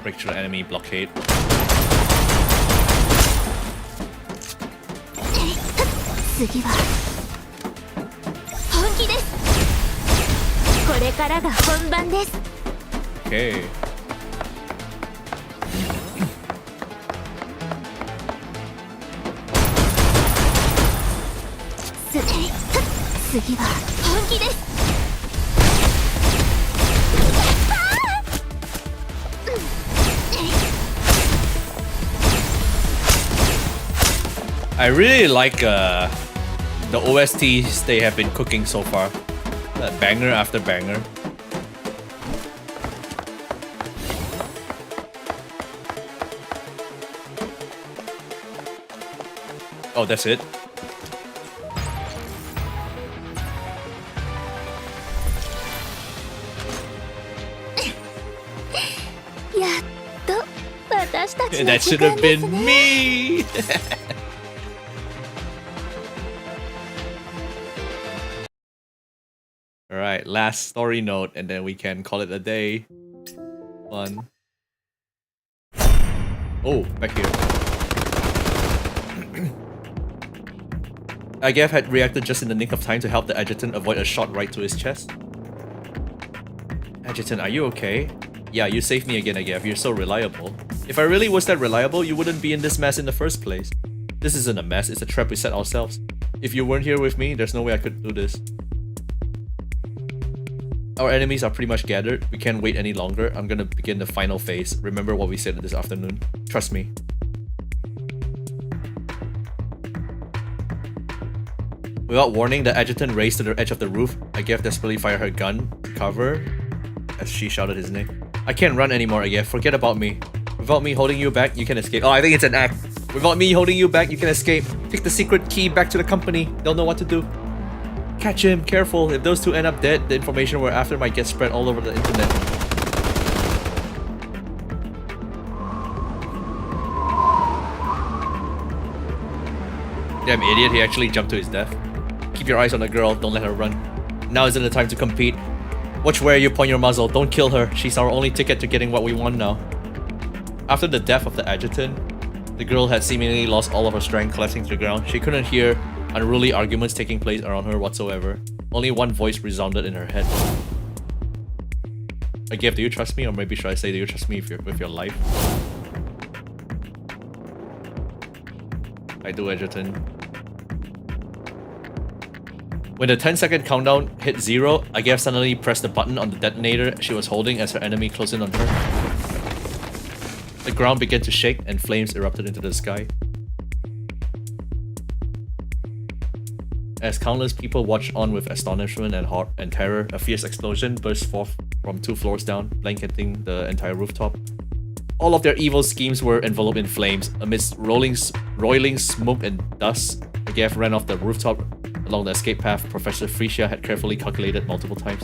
break through the enemy blockade. 次は本気です。これからが本番です。 Okay. 次は本気です。 I really like the OSTs they have been cooking so far. Banger after banger. Oh, that's it? That should have been me! Alright, last story note, and then we can call it a day. One. Oh, back here. Agaf had reacted just in the nick of time to help the adjutant avoid a shot right to his chest. Adjutant, are you okay? Yeah, you saved me again, Agaf. You're so reliable. If I really was that reliable, you wouldn't be in this mess in the first place. This isn't a mess, it's a trap we set ourselves. If you weren't here with me, there's no way I could do this. Our enemies are pretty much gathered. We can't wait any longer. I'm gonna begin the final phase. Remember what we said this afternoon. Trust me. Without warning, the adjutant raced to the edge of the roof. Agaf desperately fired her gun to cover as she shouted his name. I can't run anymore, Agaf. Forget about me. Without me holding you back, you can escape. Oh, I think it's an act. Without me holding you back, you can escape. Take the secret key back to the company. They'll know what to do. Catch him, careful. If those two end up dead, the information we're after might get spread all over the internet. Damn idiot, he actually jumped to his death. Keep your eyes on the girl, don't let her run. Now isn't the time to compete. Watch where you point your muzzle, don't kill her. She's our only ticket to getting what we want now. After the death of the adjutant, the girl had seemingly lost all of her strength, collapsing to the ground. She couldn't hear unruly arguments taking place around her whatsoever. Only one voice resounded in her head. Agaf, do you trust me? Or maybe should I say, do you trust me with your life? I do, adjutant. When the 10-second countdown hit 0, Agaf suddenly pressed the button on the detonator she was holding as her enemy closed in on her. The ground began to shake and flames erupted into the sky. As countless people watched on with astonishment and terror, a fierce explosion burst forth from 2 floors down, blanketing the entire rooftop. All of their evil schemes were enveloped in flames. Amidst roiling smoke and dust, Agaf ran off the rooftop along the escape path Professor Frisia had carefully calculated multiple times.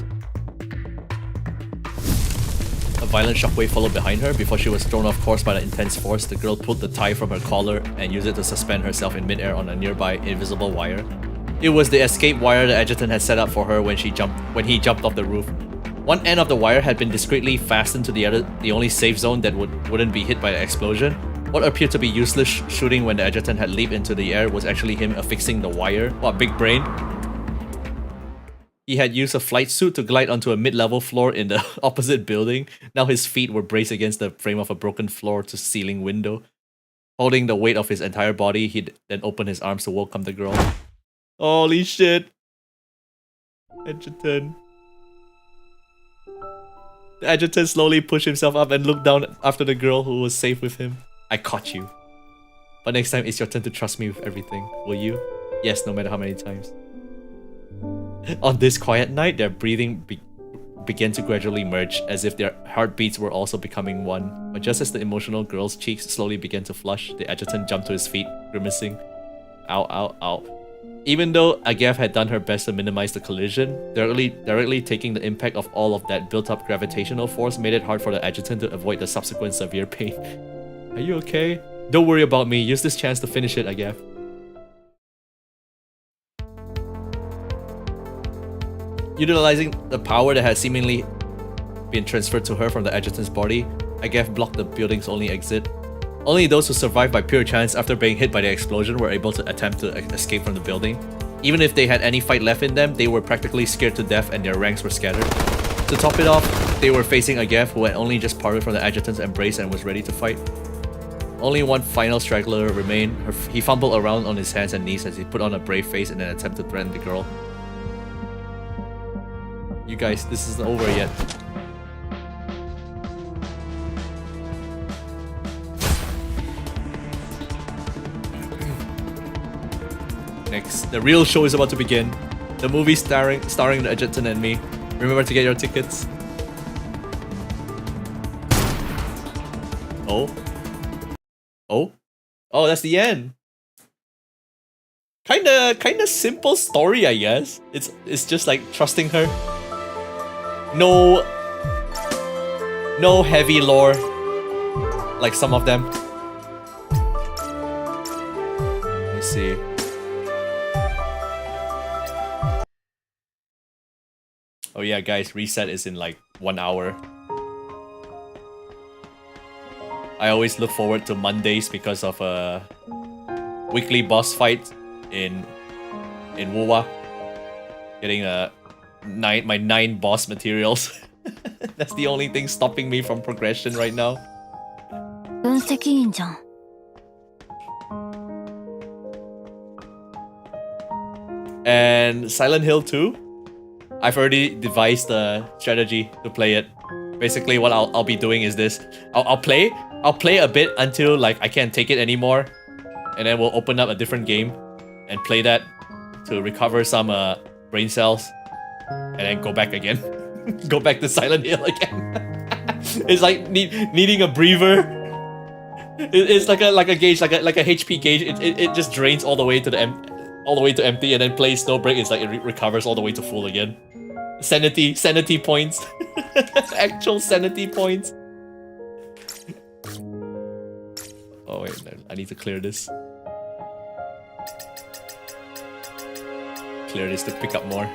A violent shockwave followed behind her. Before she was thrown off course by the intense force, the girl pulled the tie from her collar and used it to suspend herself in midair on a nearby invisible wire. It was the escape wire the adjutant had set up for her when he jumped off the roof. One end of the wire had been discreetly fastened to the only safe zone that wouldn't be hit by the explosion. What appeared to be useless shooting when the adjutant had leaped into the air was actually him affixing the wire. What, big brain? He had used a flight suit to glide onto a mid-level floor in the opposite building. Now his feet were braced against the frame of a broken floor-to-ceiling window. Holding the weight of his entire body, he'd then opened his arms to welcome the girl. Holy shit. Adjutant. The adjutant slowly pushed himself up and looked down after the girl who was safe with him. I caught you. But next time it's your turn to trust me with everything. Will you? Yes, no matter how many times. On this quiet night, their breathing began to gradually merge, as if their heartbeats were also becoming one. But just as the emotional girl's cheeks slowly began to flush, the adjutant jumped to his feet, grimacing. Ow, ow, ow. Even though Agaf had done her best to minimize the collision, directly taking the impact of all of that built-up gravitational force made it hard for the adjutant to avoid the subsequent severe pain. Are you okay? Don't worry about me. Use this chance to finish it, Agaf. Utilizing the power that had seemingly been transferred to her from the adjutant's body, Agef blocked the building's only exit. Only those who survived by pure chance after being hit by the explosion were able to attempt to escape from the building. Even if they had any fight left in them, they were practically scared to death and their ranks were scattered. To top it off, they were facing Agef, who had only just parted from the adjutant's embrace and was ready to fight. Only one final straggler remained. He fumbled around on his hands and knees as he put on a brave face in an attempt to threaten the girl. You guys, this isn't over yet. Next, the real show is about to begin. The movie starring the adjutant and me. Remember to get your tickets. Oh. Oh? Oh, that's the end. Kinda simple story, I guess. It's just like trusting her. No heavy lore like some of them. Let me see. Oh yeah, guys, reset is in like 1 hour. I always look forward to Mondays because of a weekly boss fight in WoWa. Getting my 9 boss materials. That's the only thing stopping me from progression right now. 分析員じゃん。And Silent Hill 2, I've already devised a strategy to play it. Basically, what I'll be doing is this: I'll play a bit until like I can't take it anymore, and then we'll open up a different game and play that to recover some brain cells, and then go back again, go back to Silent Hill again. It's like needing a breather. It's like a gauge, like a HP gauge. It just drains all the way to empty, and then plays no break. It's like it recovers all the way to full again. Sanity points. Actual sanity points. Oh wait, I need to clear this. Clear this to pick up more.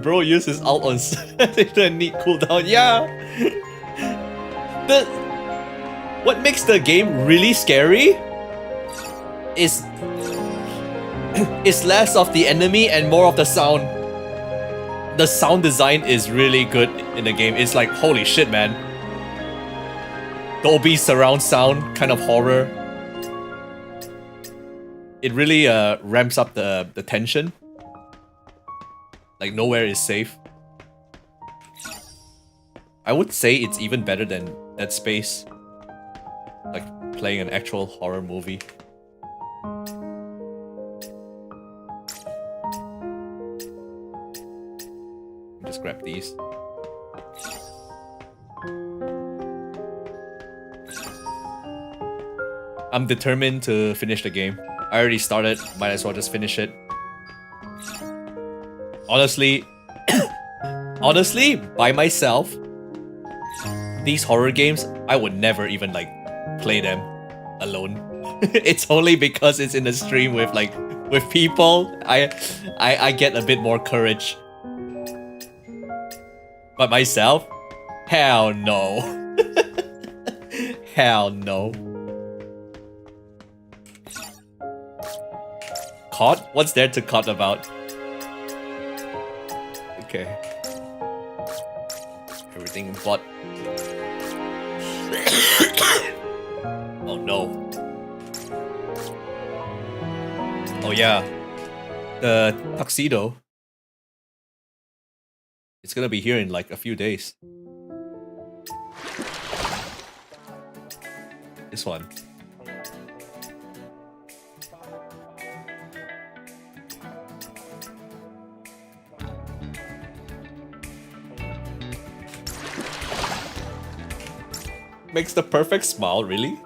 Bro uses alt on a neat cooldown. Yeah. What makes the game really scary is less of the enemy and more of the sound. The sound design is really good in the game. It's like, holy shit, man. Dolby surround sound kind of horror. It really ramps up the tension. Like, nowhere is safe. I would say it's even better than Dead Space. Like, playing an actual horror movie. Just grab these. I'm determined to finish the game. I already started, might as well just finish it. Honestly, by myself, these horror games, I would never even like play them alone. It's only because it's in a stream with people, I get a bit more courage. But myself, hell no. Hell no. Caught? What's there to caught about? Okay. Everything but. Oh no. Oh yeah. The tuxedo. It's gonna be here in like a few days. This one. Makes the perfect smile, really?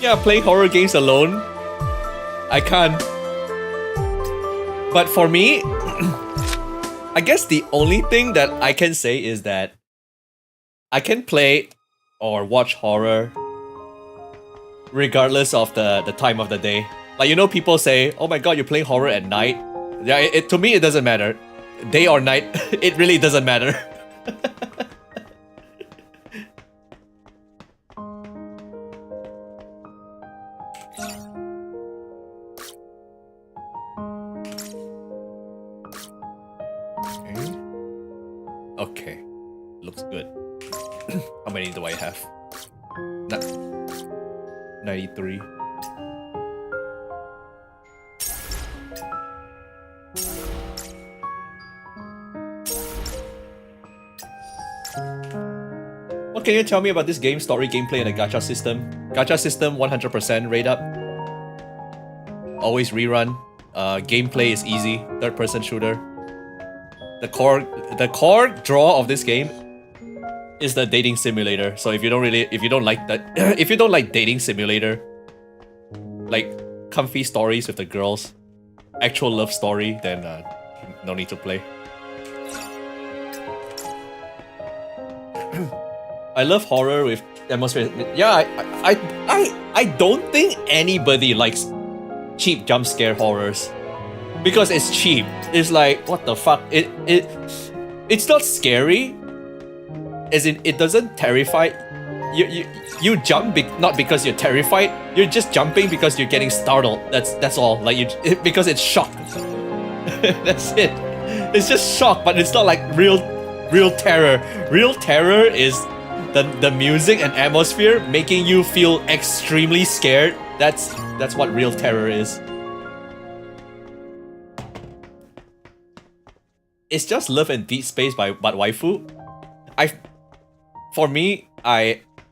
Yeah, playing horror games alone, I can't. But for me, I guess the only thing that I can say is that I can play or watch horror regardless of the time of the day. Like, you know, people say, oh my god, you're playing horror at night. Yeah, to me, it doesn't matter. Day or night, it really doesn't matter. Okay. Looks good. How many do I have? 93. What can you tell me about this game? Story, gameplay, and the gacha system? Gacha system 100% rate up. Always rerun. Gameplay is easy. Third-person shooter. The core draw of this game is the dating simulator. So if you don't like that, if you don't like dating simulator, like comfy stories with the girls, actual love story, then no need to play. I love horror with atmosphere. Yeah, I don't think anybody likes cheap jump scare horrors because it's cheap. It's like, what the fuck? It's not scary. As in, it doesn't terrify. You jump not because you're terrified. You're just jumping because you're getting startled. That's all. Like because it's shock. That's it. It's just shock, but it's not like real terror. Real terror is the music and atmosphere making you feel extremely scared. That's what real terror is. It's just Love and Deep Space but waifu. For me,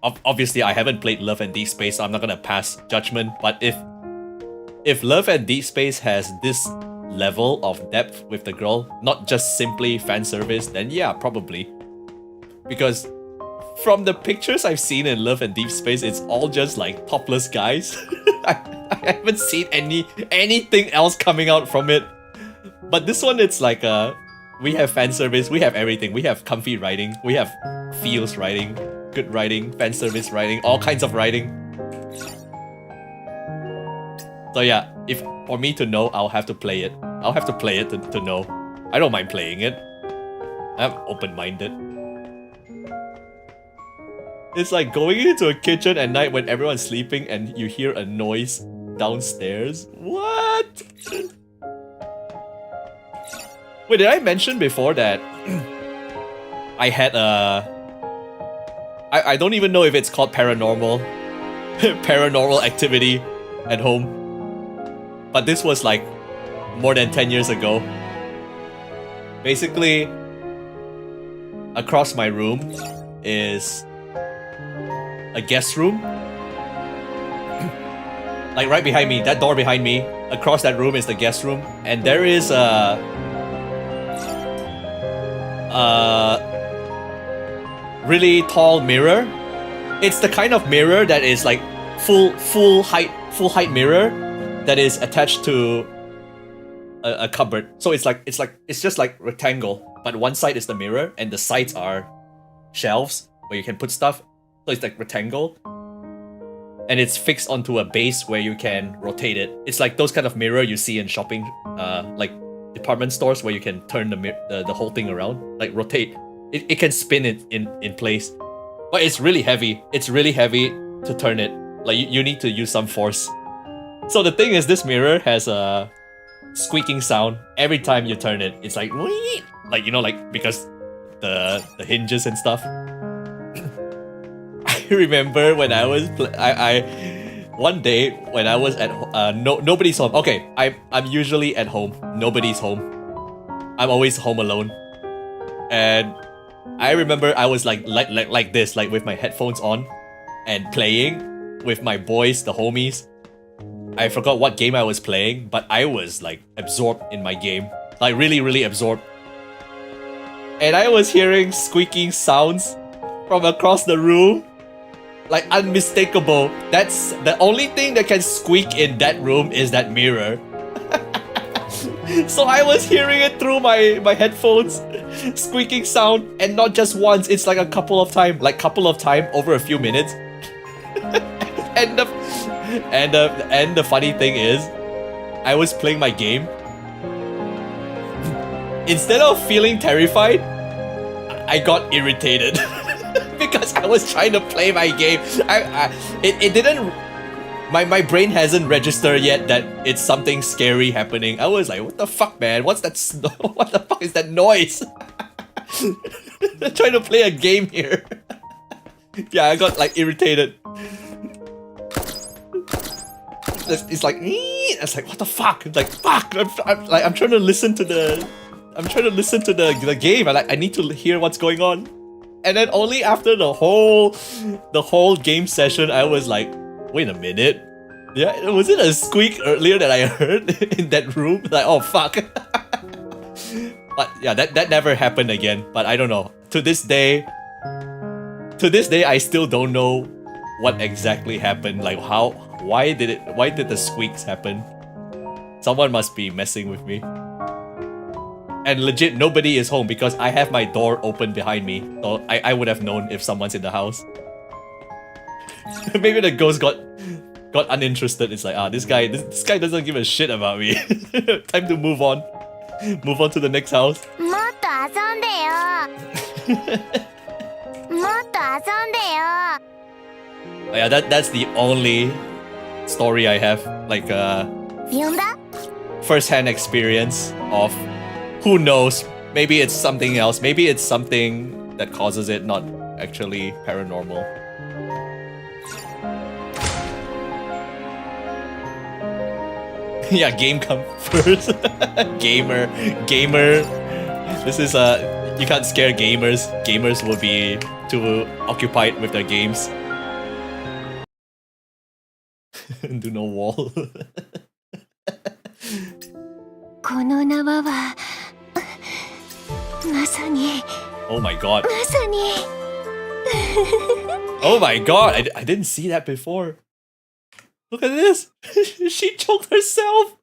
obviously I haven't played Love and Deep Space, so I'm not gonna pass judgment. But if Love and Deep Space has this level of depth with the girl, not just simply fan service, then yeah, probably. Because from the pictures I've seen in Love and Deep Space, it's all just like topless guys. I haven't seen anything else coming out from it. But this one, it's like we have fan service, we have everything. We have comfy writing, we have feels writing, good writing, fan service writing, all kinds of writing. So yeah, if for me to know, I'll have to play it. I'll have to play it to know. I don't mind playing it. I'm open-minded. It's like going into a kitchen at night when everyone's sleeping and you hear a noise downstairs. What? Wait, did I mention before that I had I don't even know if it's called paranormal activity at home. But this was like more than 10 years ago. Basically, across my room is a guest room. Like right behind me, that door behind me, across that room is the guest room. And there is a really tall mirror. It's the kind of mirror that is like full height mirror that is attached to a cupboard. So it's just like rectangle, but one side is the mirror and the sides are shelves where you can put stuff. So it's like rectangle, and it's fixed onto a base where you can rotate it. It's like those kind of mirror you see in shopping, like department stores where you can turn the whole thing around, like rotate. It can spin it in place, but it's really heavy. It's really heavy to turn it. Like you need to use some force. So the thing is, this mirror has a squeaking sound every time you turn it. It's like, wee! Like, you know, like because the hinges and stuff. I remember when I was one day when I was at nobody's home. Okay, I'm usually at home. Nobody's home. I'm always home alone. And I remember I was like this, like with my headphones on and playing with my boys, the homies. I forgot what game I was playing, but I was like absorbed in my game. Like really absorbed. And I was hearing squeaking sounds from across the room. Like unmistakable. That's the only thing that can squeak in that room is that mirror. So I was hearing it through my headphones. squeaking sound, and not just once, it's like a couple of times over a few minutes. and the funny thing is, I was playing my game. Instead of feeling terrified, I got irritated because I was trying to play my game. It didn't. My brain hasn't registered yet that it's something scary happening. I was like, what the fuck, man? What's that? What the fuck is that noise? I'm trying to play a game here. Yeah, I got like irritated. It's like, it's like, what the fuck? It's like, fuck. I'm trying to listen to the game. I need to hear what's going on. And then only after the whole game session, I was like, wait a minute. Yeah, was it a squeak earlier that I heard in that room? Like, oh fuck. But yeah, that never happened again. But I don't know. To this day, I still don't know what exactly happened. Like why did the squeaks happen? Someone must be messing with me. And legit, nobody is home because I have my door open behind me. So I would have known if someone's in the house. Maybe the ghost got uninterested. It's like, this guy doesn't give a shit about me. Time to move on. Move on to the next house. Yeah, that's the only story I have. Like first-hand experience of who knows. Maybe it's something else. Maybe it's something that causes it, not actually paranormal. Yeah, game come first. Gamer. This is you can't scare gamers. Gamers will be too occupied with their games. Do no wall. Oh my god. Oh my god, I didn't see that before. Look at this. She choked herself.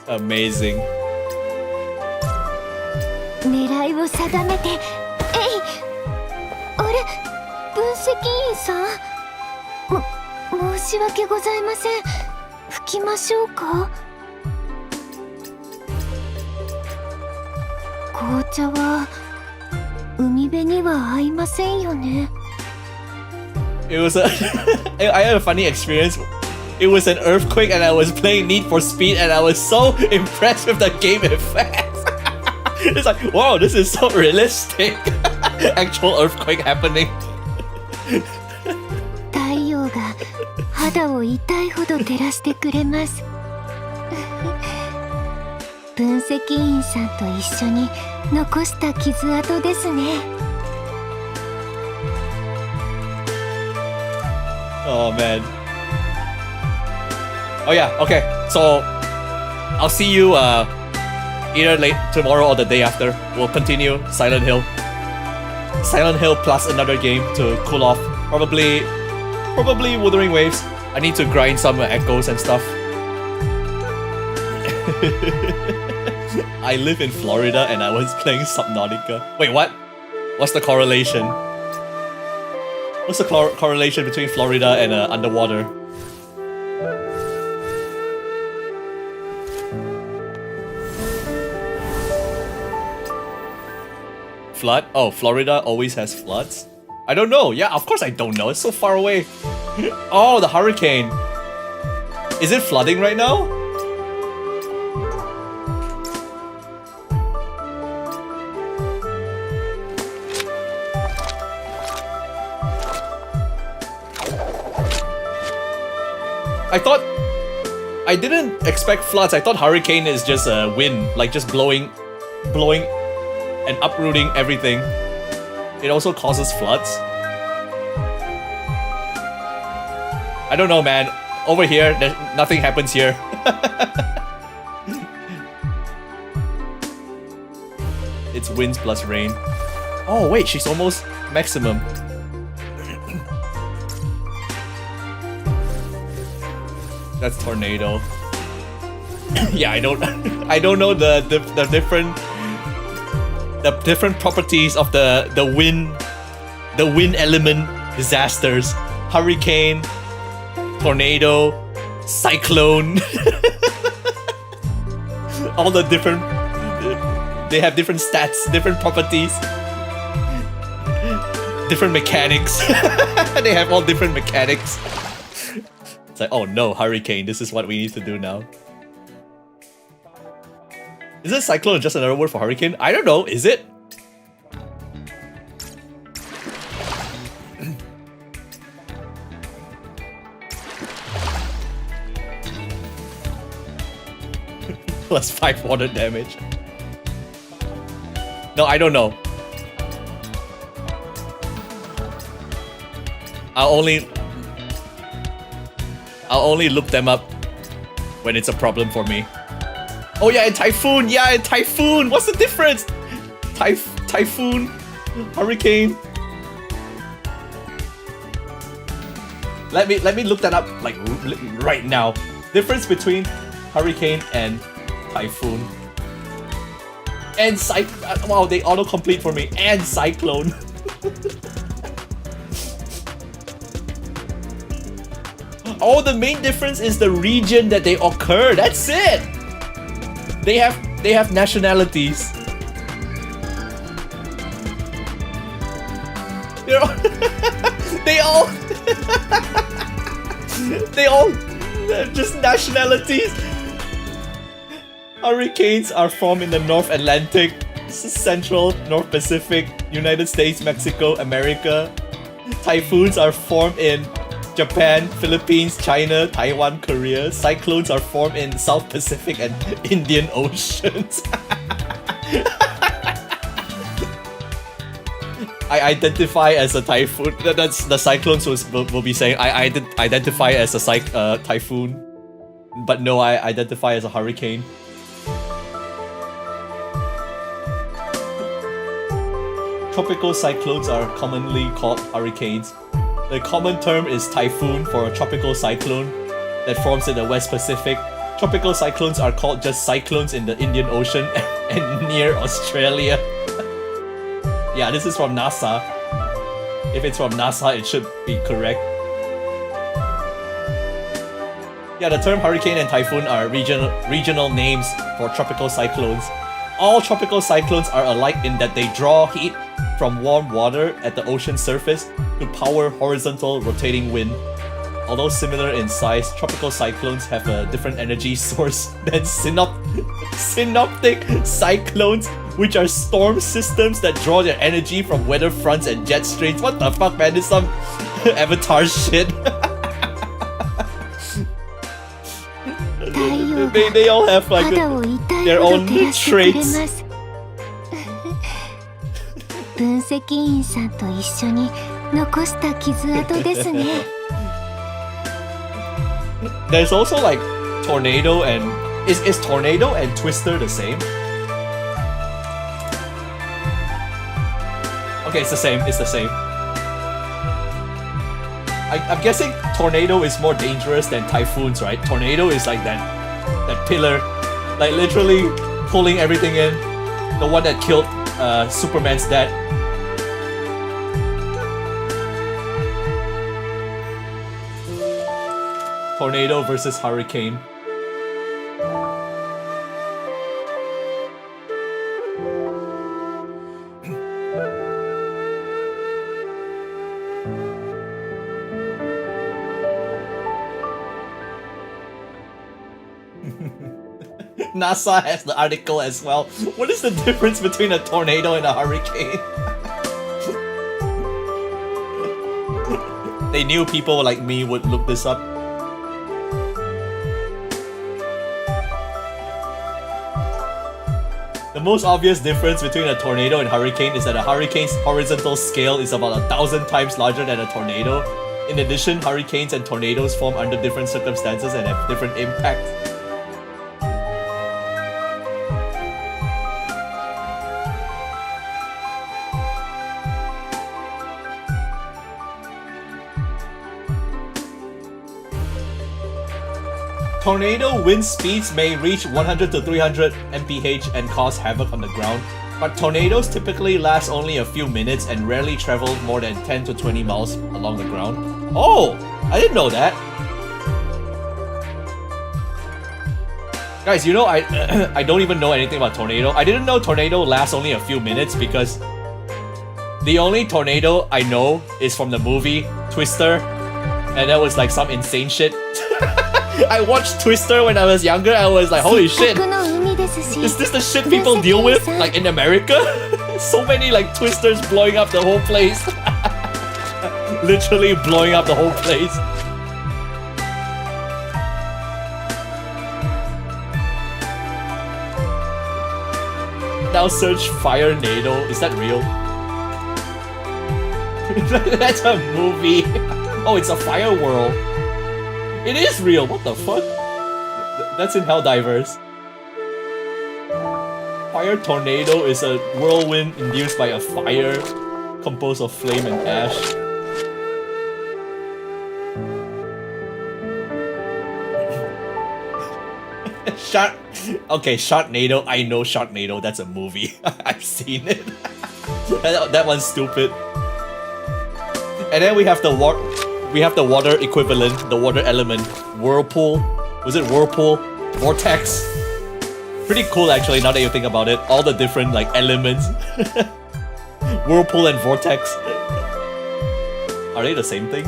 Amazing. 狙いを定めて、あれ、分析員さん、申し訳ございません。拭きましょうか。紅茶は海辺には合いませんよね。It was I had a funny experience. It was an earthquake and I was playing Need for Speed and I was so impressed with the game effects. It's like, wow, this is so realistic. Actual earthquake happening. 太陽が肌を痛いほど照らしてくれます。分析員さんと一緒に残した傷跡ですね。Oh man. Oh yeah, okay. So I'll see you either late tomorrow or the day after. We'll continue Silent Hill. Silent Hill plus another game to cool off. Probably Wuthering Waves. I need to grind some echoes and stuff. I live in Florida and I was playing Subnautica. Wait, what? What's the correlation? What's the correlation between Florida and underwater? Flood? Oh, Florida always has floods? I don't know. Yeah, of course I don't know. It's so far away. Oh, the hurricane. Is it flooding right now? I didn't expect floods. I thought hurricane is just a wind, like just blowing and uprooting everything. It also causes floods. I don't know, man. Over here, nothing happens here. It's winds plus rain. Oh wait, she's almost maximum. That's tornado. Yeah, I don't know the different properties of the wind element disasters. Hurricane, tornado, cyclone. All the different, they have different stats, different properties, different mechanics. They have all different mechanics. It's like, oh no, hurricane, this is what we need to do now. Is it cyclone just another word for hurricane? I don't know, is it? Plus 5 water damage. No, I don't know. I'll only look them up when it's a problem for me. Oh yeah, and typhoon. Yeah, and typhoon. What's the difference? Typhoon, hurricane. Let me look that up like right now. Difference between hurricane and typhoon. And wow, they auto-complete for me. And cyclone. Oh, the main difference is the region that they occur. That's it. They have nationalities. They all just nationalities. Hurricanes are formed in the North Atlantic, Central, North Pacific, United States, Mexico, America. Typhoons are formed in Japan, Philippines, China, Taiwan, Korea. Cyclones are formed in South Pacific and Indian Oceans. I identify as a typhoon. That's the cyclones will be saying. I identify as a typhoon, but no, I identify as a hurricane. Tropical cyclones are commonly called hurricanes. The common term is typhoon for a tropical cyclone that forms in the West Pacific. Tropical cyclones are called just cyclones in the Indian Ocean and near Australia. Yeah, this is from NASA. If it's from NASA, it should be correct. Yeah, the term hurricane and typhoon are regional names for tropical cyclones. All tropical cyclones are alike in that they draw heat from warm water at the ocean surface to power horizontal rotating wind. Although similar in size, tropical cyclones have a different energy source than synoptic cyclones, which are storm systems that draw their energy from weather fronts and jet streams. What the fuck, man? This is some Avatar shit. They all have like their own traits. 分析員さんと一緒に残した傷跡ですね。There's also like tornado and is tornado and twister the same? Okay, it's the same. It's the same. I'm guessing tornado is more dangerous than typhoons, right? Tornado is like that pillar, like literally pulling everything in. The one that killed Superman's dad. Tornado versus hurricane. NASA has the article as well. What is the difference between a tornado and a hurricane? They knew people like me would look this up. The most obvious difference between a tornado and hurricane is that a hurricane's horizontal scale is about 1,000 times larger than a tornado. In addition, hurricanes and tornadoes form under different circumstances and have different impacts. Tornado wind speeds may reach 100 to 300 mph and cause havoc on the ground, but tornadoes typically last only a few minutes and rarely travel more than 10 to 20 miles along the ground. Oh, I didn't know that. Guys, you know, I don't even know anything about tornado. I didn't know tornado lasts only a few minutes because the only tornado I know is from the movie Twister, and that was like some insane shit. I watched Twister when I was younger. I was like, holy shit, is this the shit people deal with like in America? So many like twisters blowing up the whole place. Literally blowing up the whole place. Now search Fire Nado. Is that real? That's a movie. Oh, it's a fire world. It is real, what the fuck? That's in Helldivers. Fire tornado is a whirlwind induced by a fire composed of flame and ash. Sharknado. I know Sharknado, that's a movie. I've seen it. That one's stupid. And then we have the water equivalent, the water element. Whirlpool. Was it whirlpool? Vortex. Pretty cool actually, now that you think about it. All the different like elements. Whirlpool and vortex. Are they the same thing?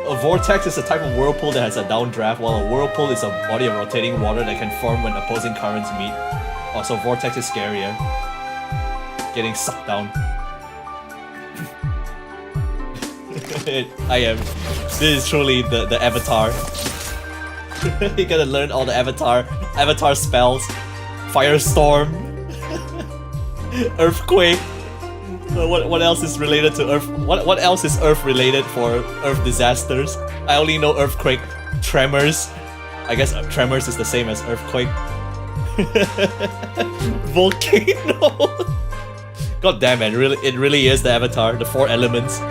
A vortex is a type of whirlpool that has a downdraft, while a whirlpool is a body of rotating water that can form when opposing currents meet. Also, vortex is scarier. Getting sucked down. I am. This is truly the Avatar. You gotta learn all the Avatar spells. Firestorm. Earthquake. What else is related to Earth? What else is Earth related for Earth disasters? I only know earthquake. Tremors. I guess tremors is the same as earthquake. Volcano. God damn it! It really is the Avatar. The 4 elements.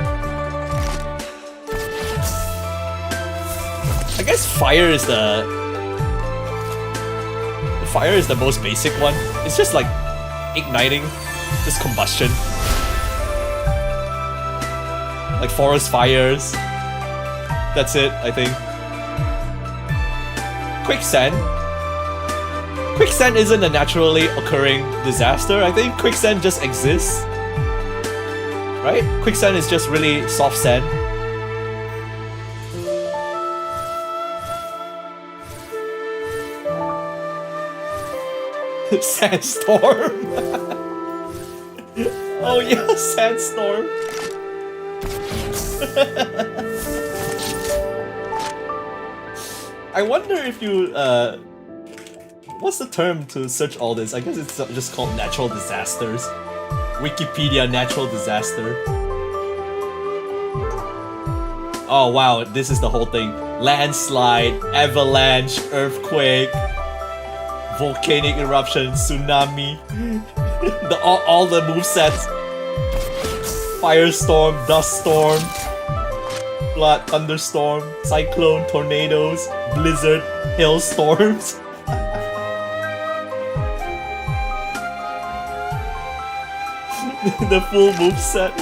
I guess fire is the most basic one. It's just like igniting, just combustion. Like forest fires. That's it, I think. Quicksand. Quicksand isn't a naturally occurring disaster. I think quicksand just exists. Right? Quicksand is just really soft sand. Sandstorm. Oh yeah, sandstorm. I wonder if you what's the term to search all this? I guess it's just called natural disasters. Wikipedia natural disaster. Oh wow, this is the whole thing. Landslide, avalanche, earthquake, volcanic eruption, tsunami. all the movesets. Firestorm, dust storm, flood, thunderstorm, cyclone, tornadoes, blizzard, hailstorms. The full moveset.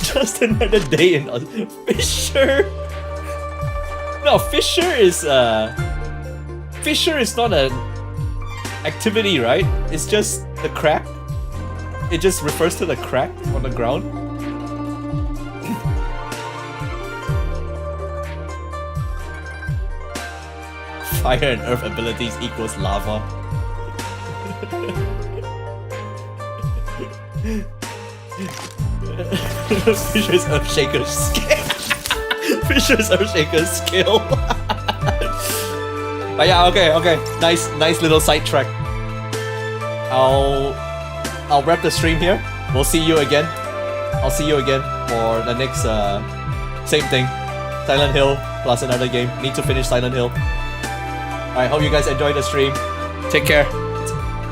Just another day in Fisher. No, Fisher is not an activity, right? It's just the crack. It just refers to the crack on the ground. Fire and earth abilities equals lava. Fisher's Earthshaker. Fisher's Earthshaker's skill. But yeah, okay. Nice little sidetrack. I'll wrap the stream here. We'll see you again. I'll see you again for the next same thing. Silent Hill plus another game. Need to finish Silent Hill. Alright, hope you guys enjoyed the stream. Take care.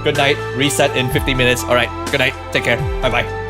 Good night. Reset in 50 minutes. Alright, good night. Take care. Bye bye.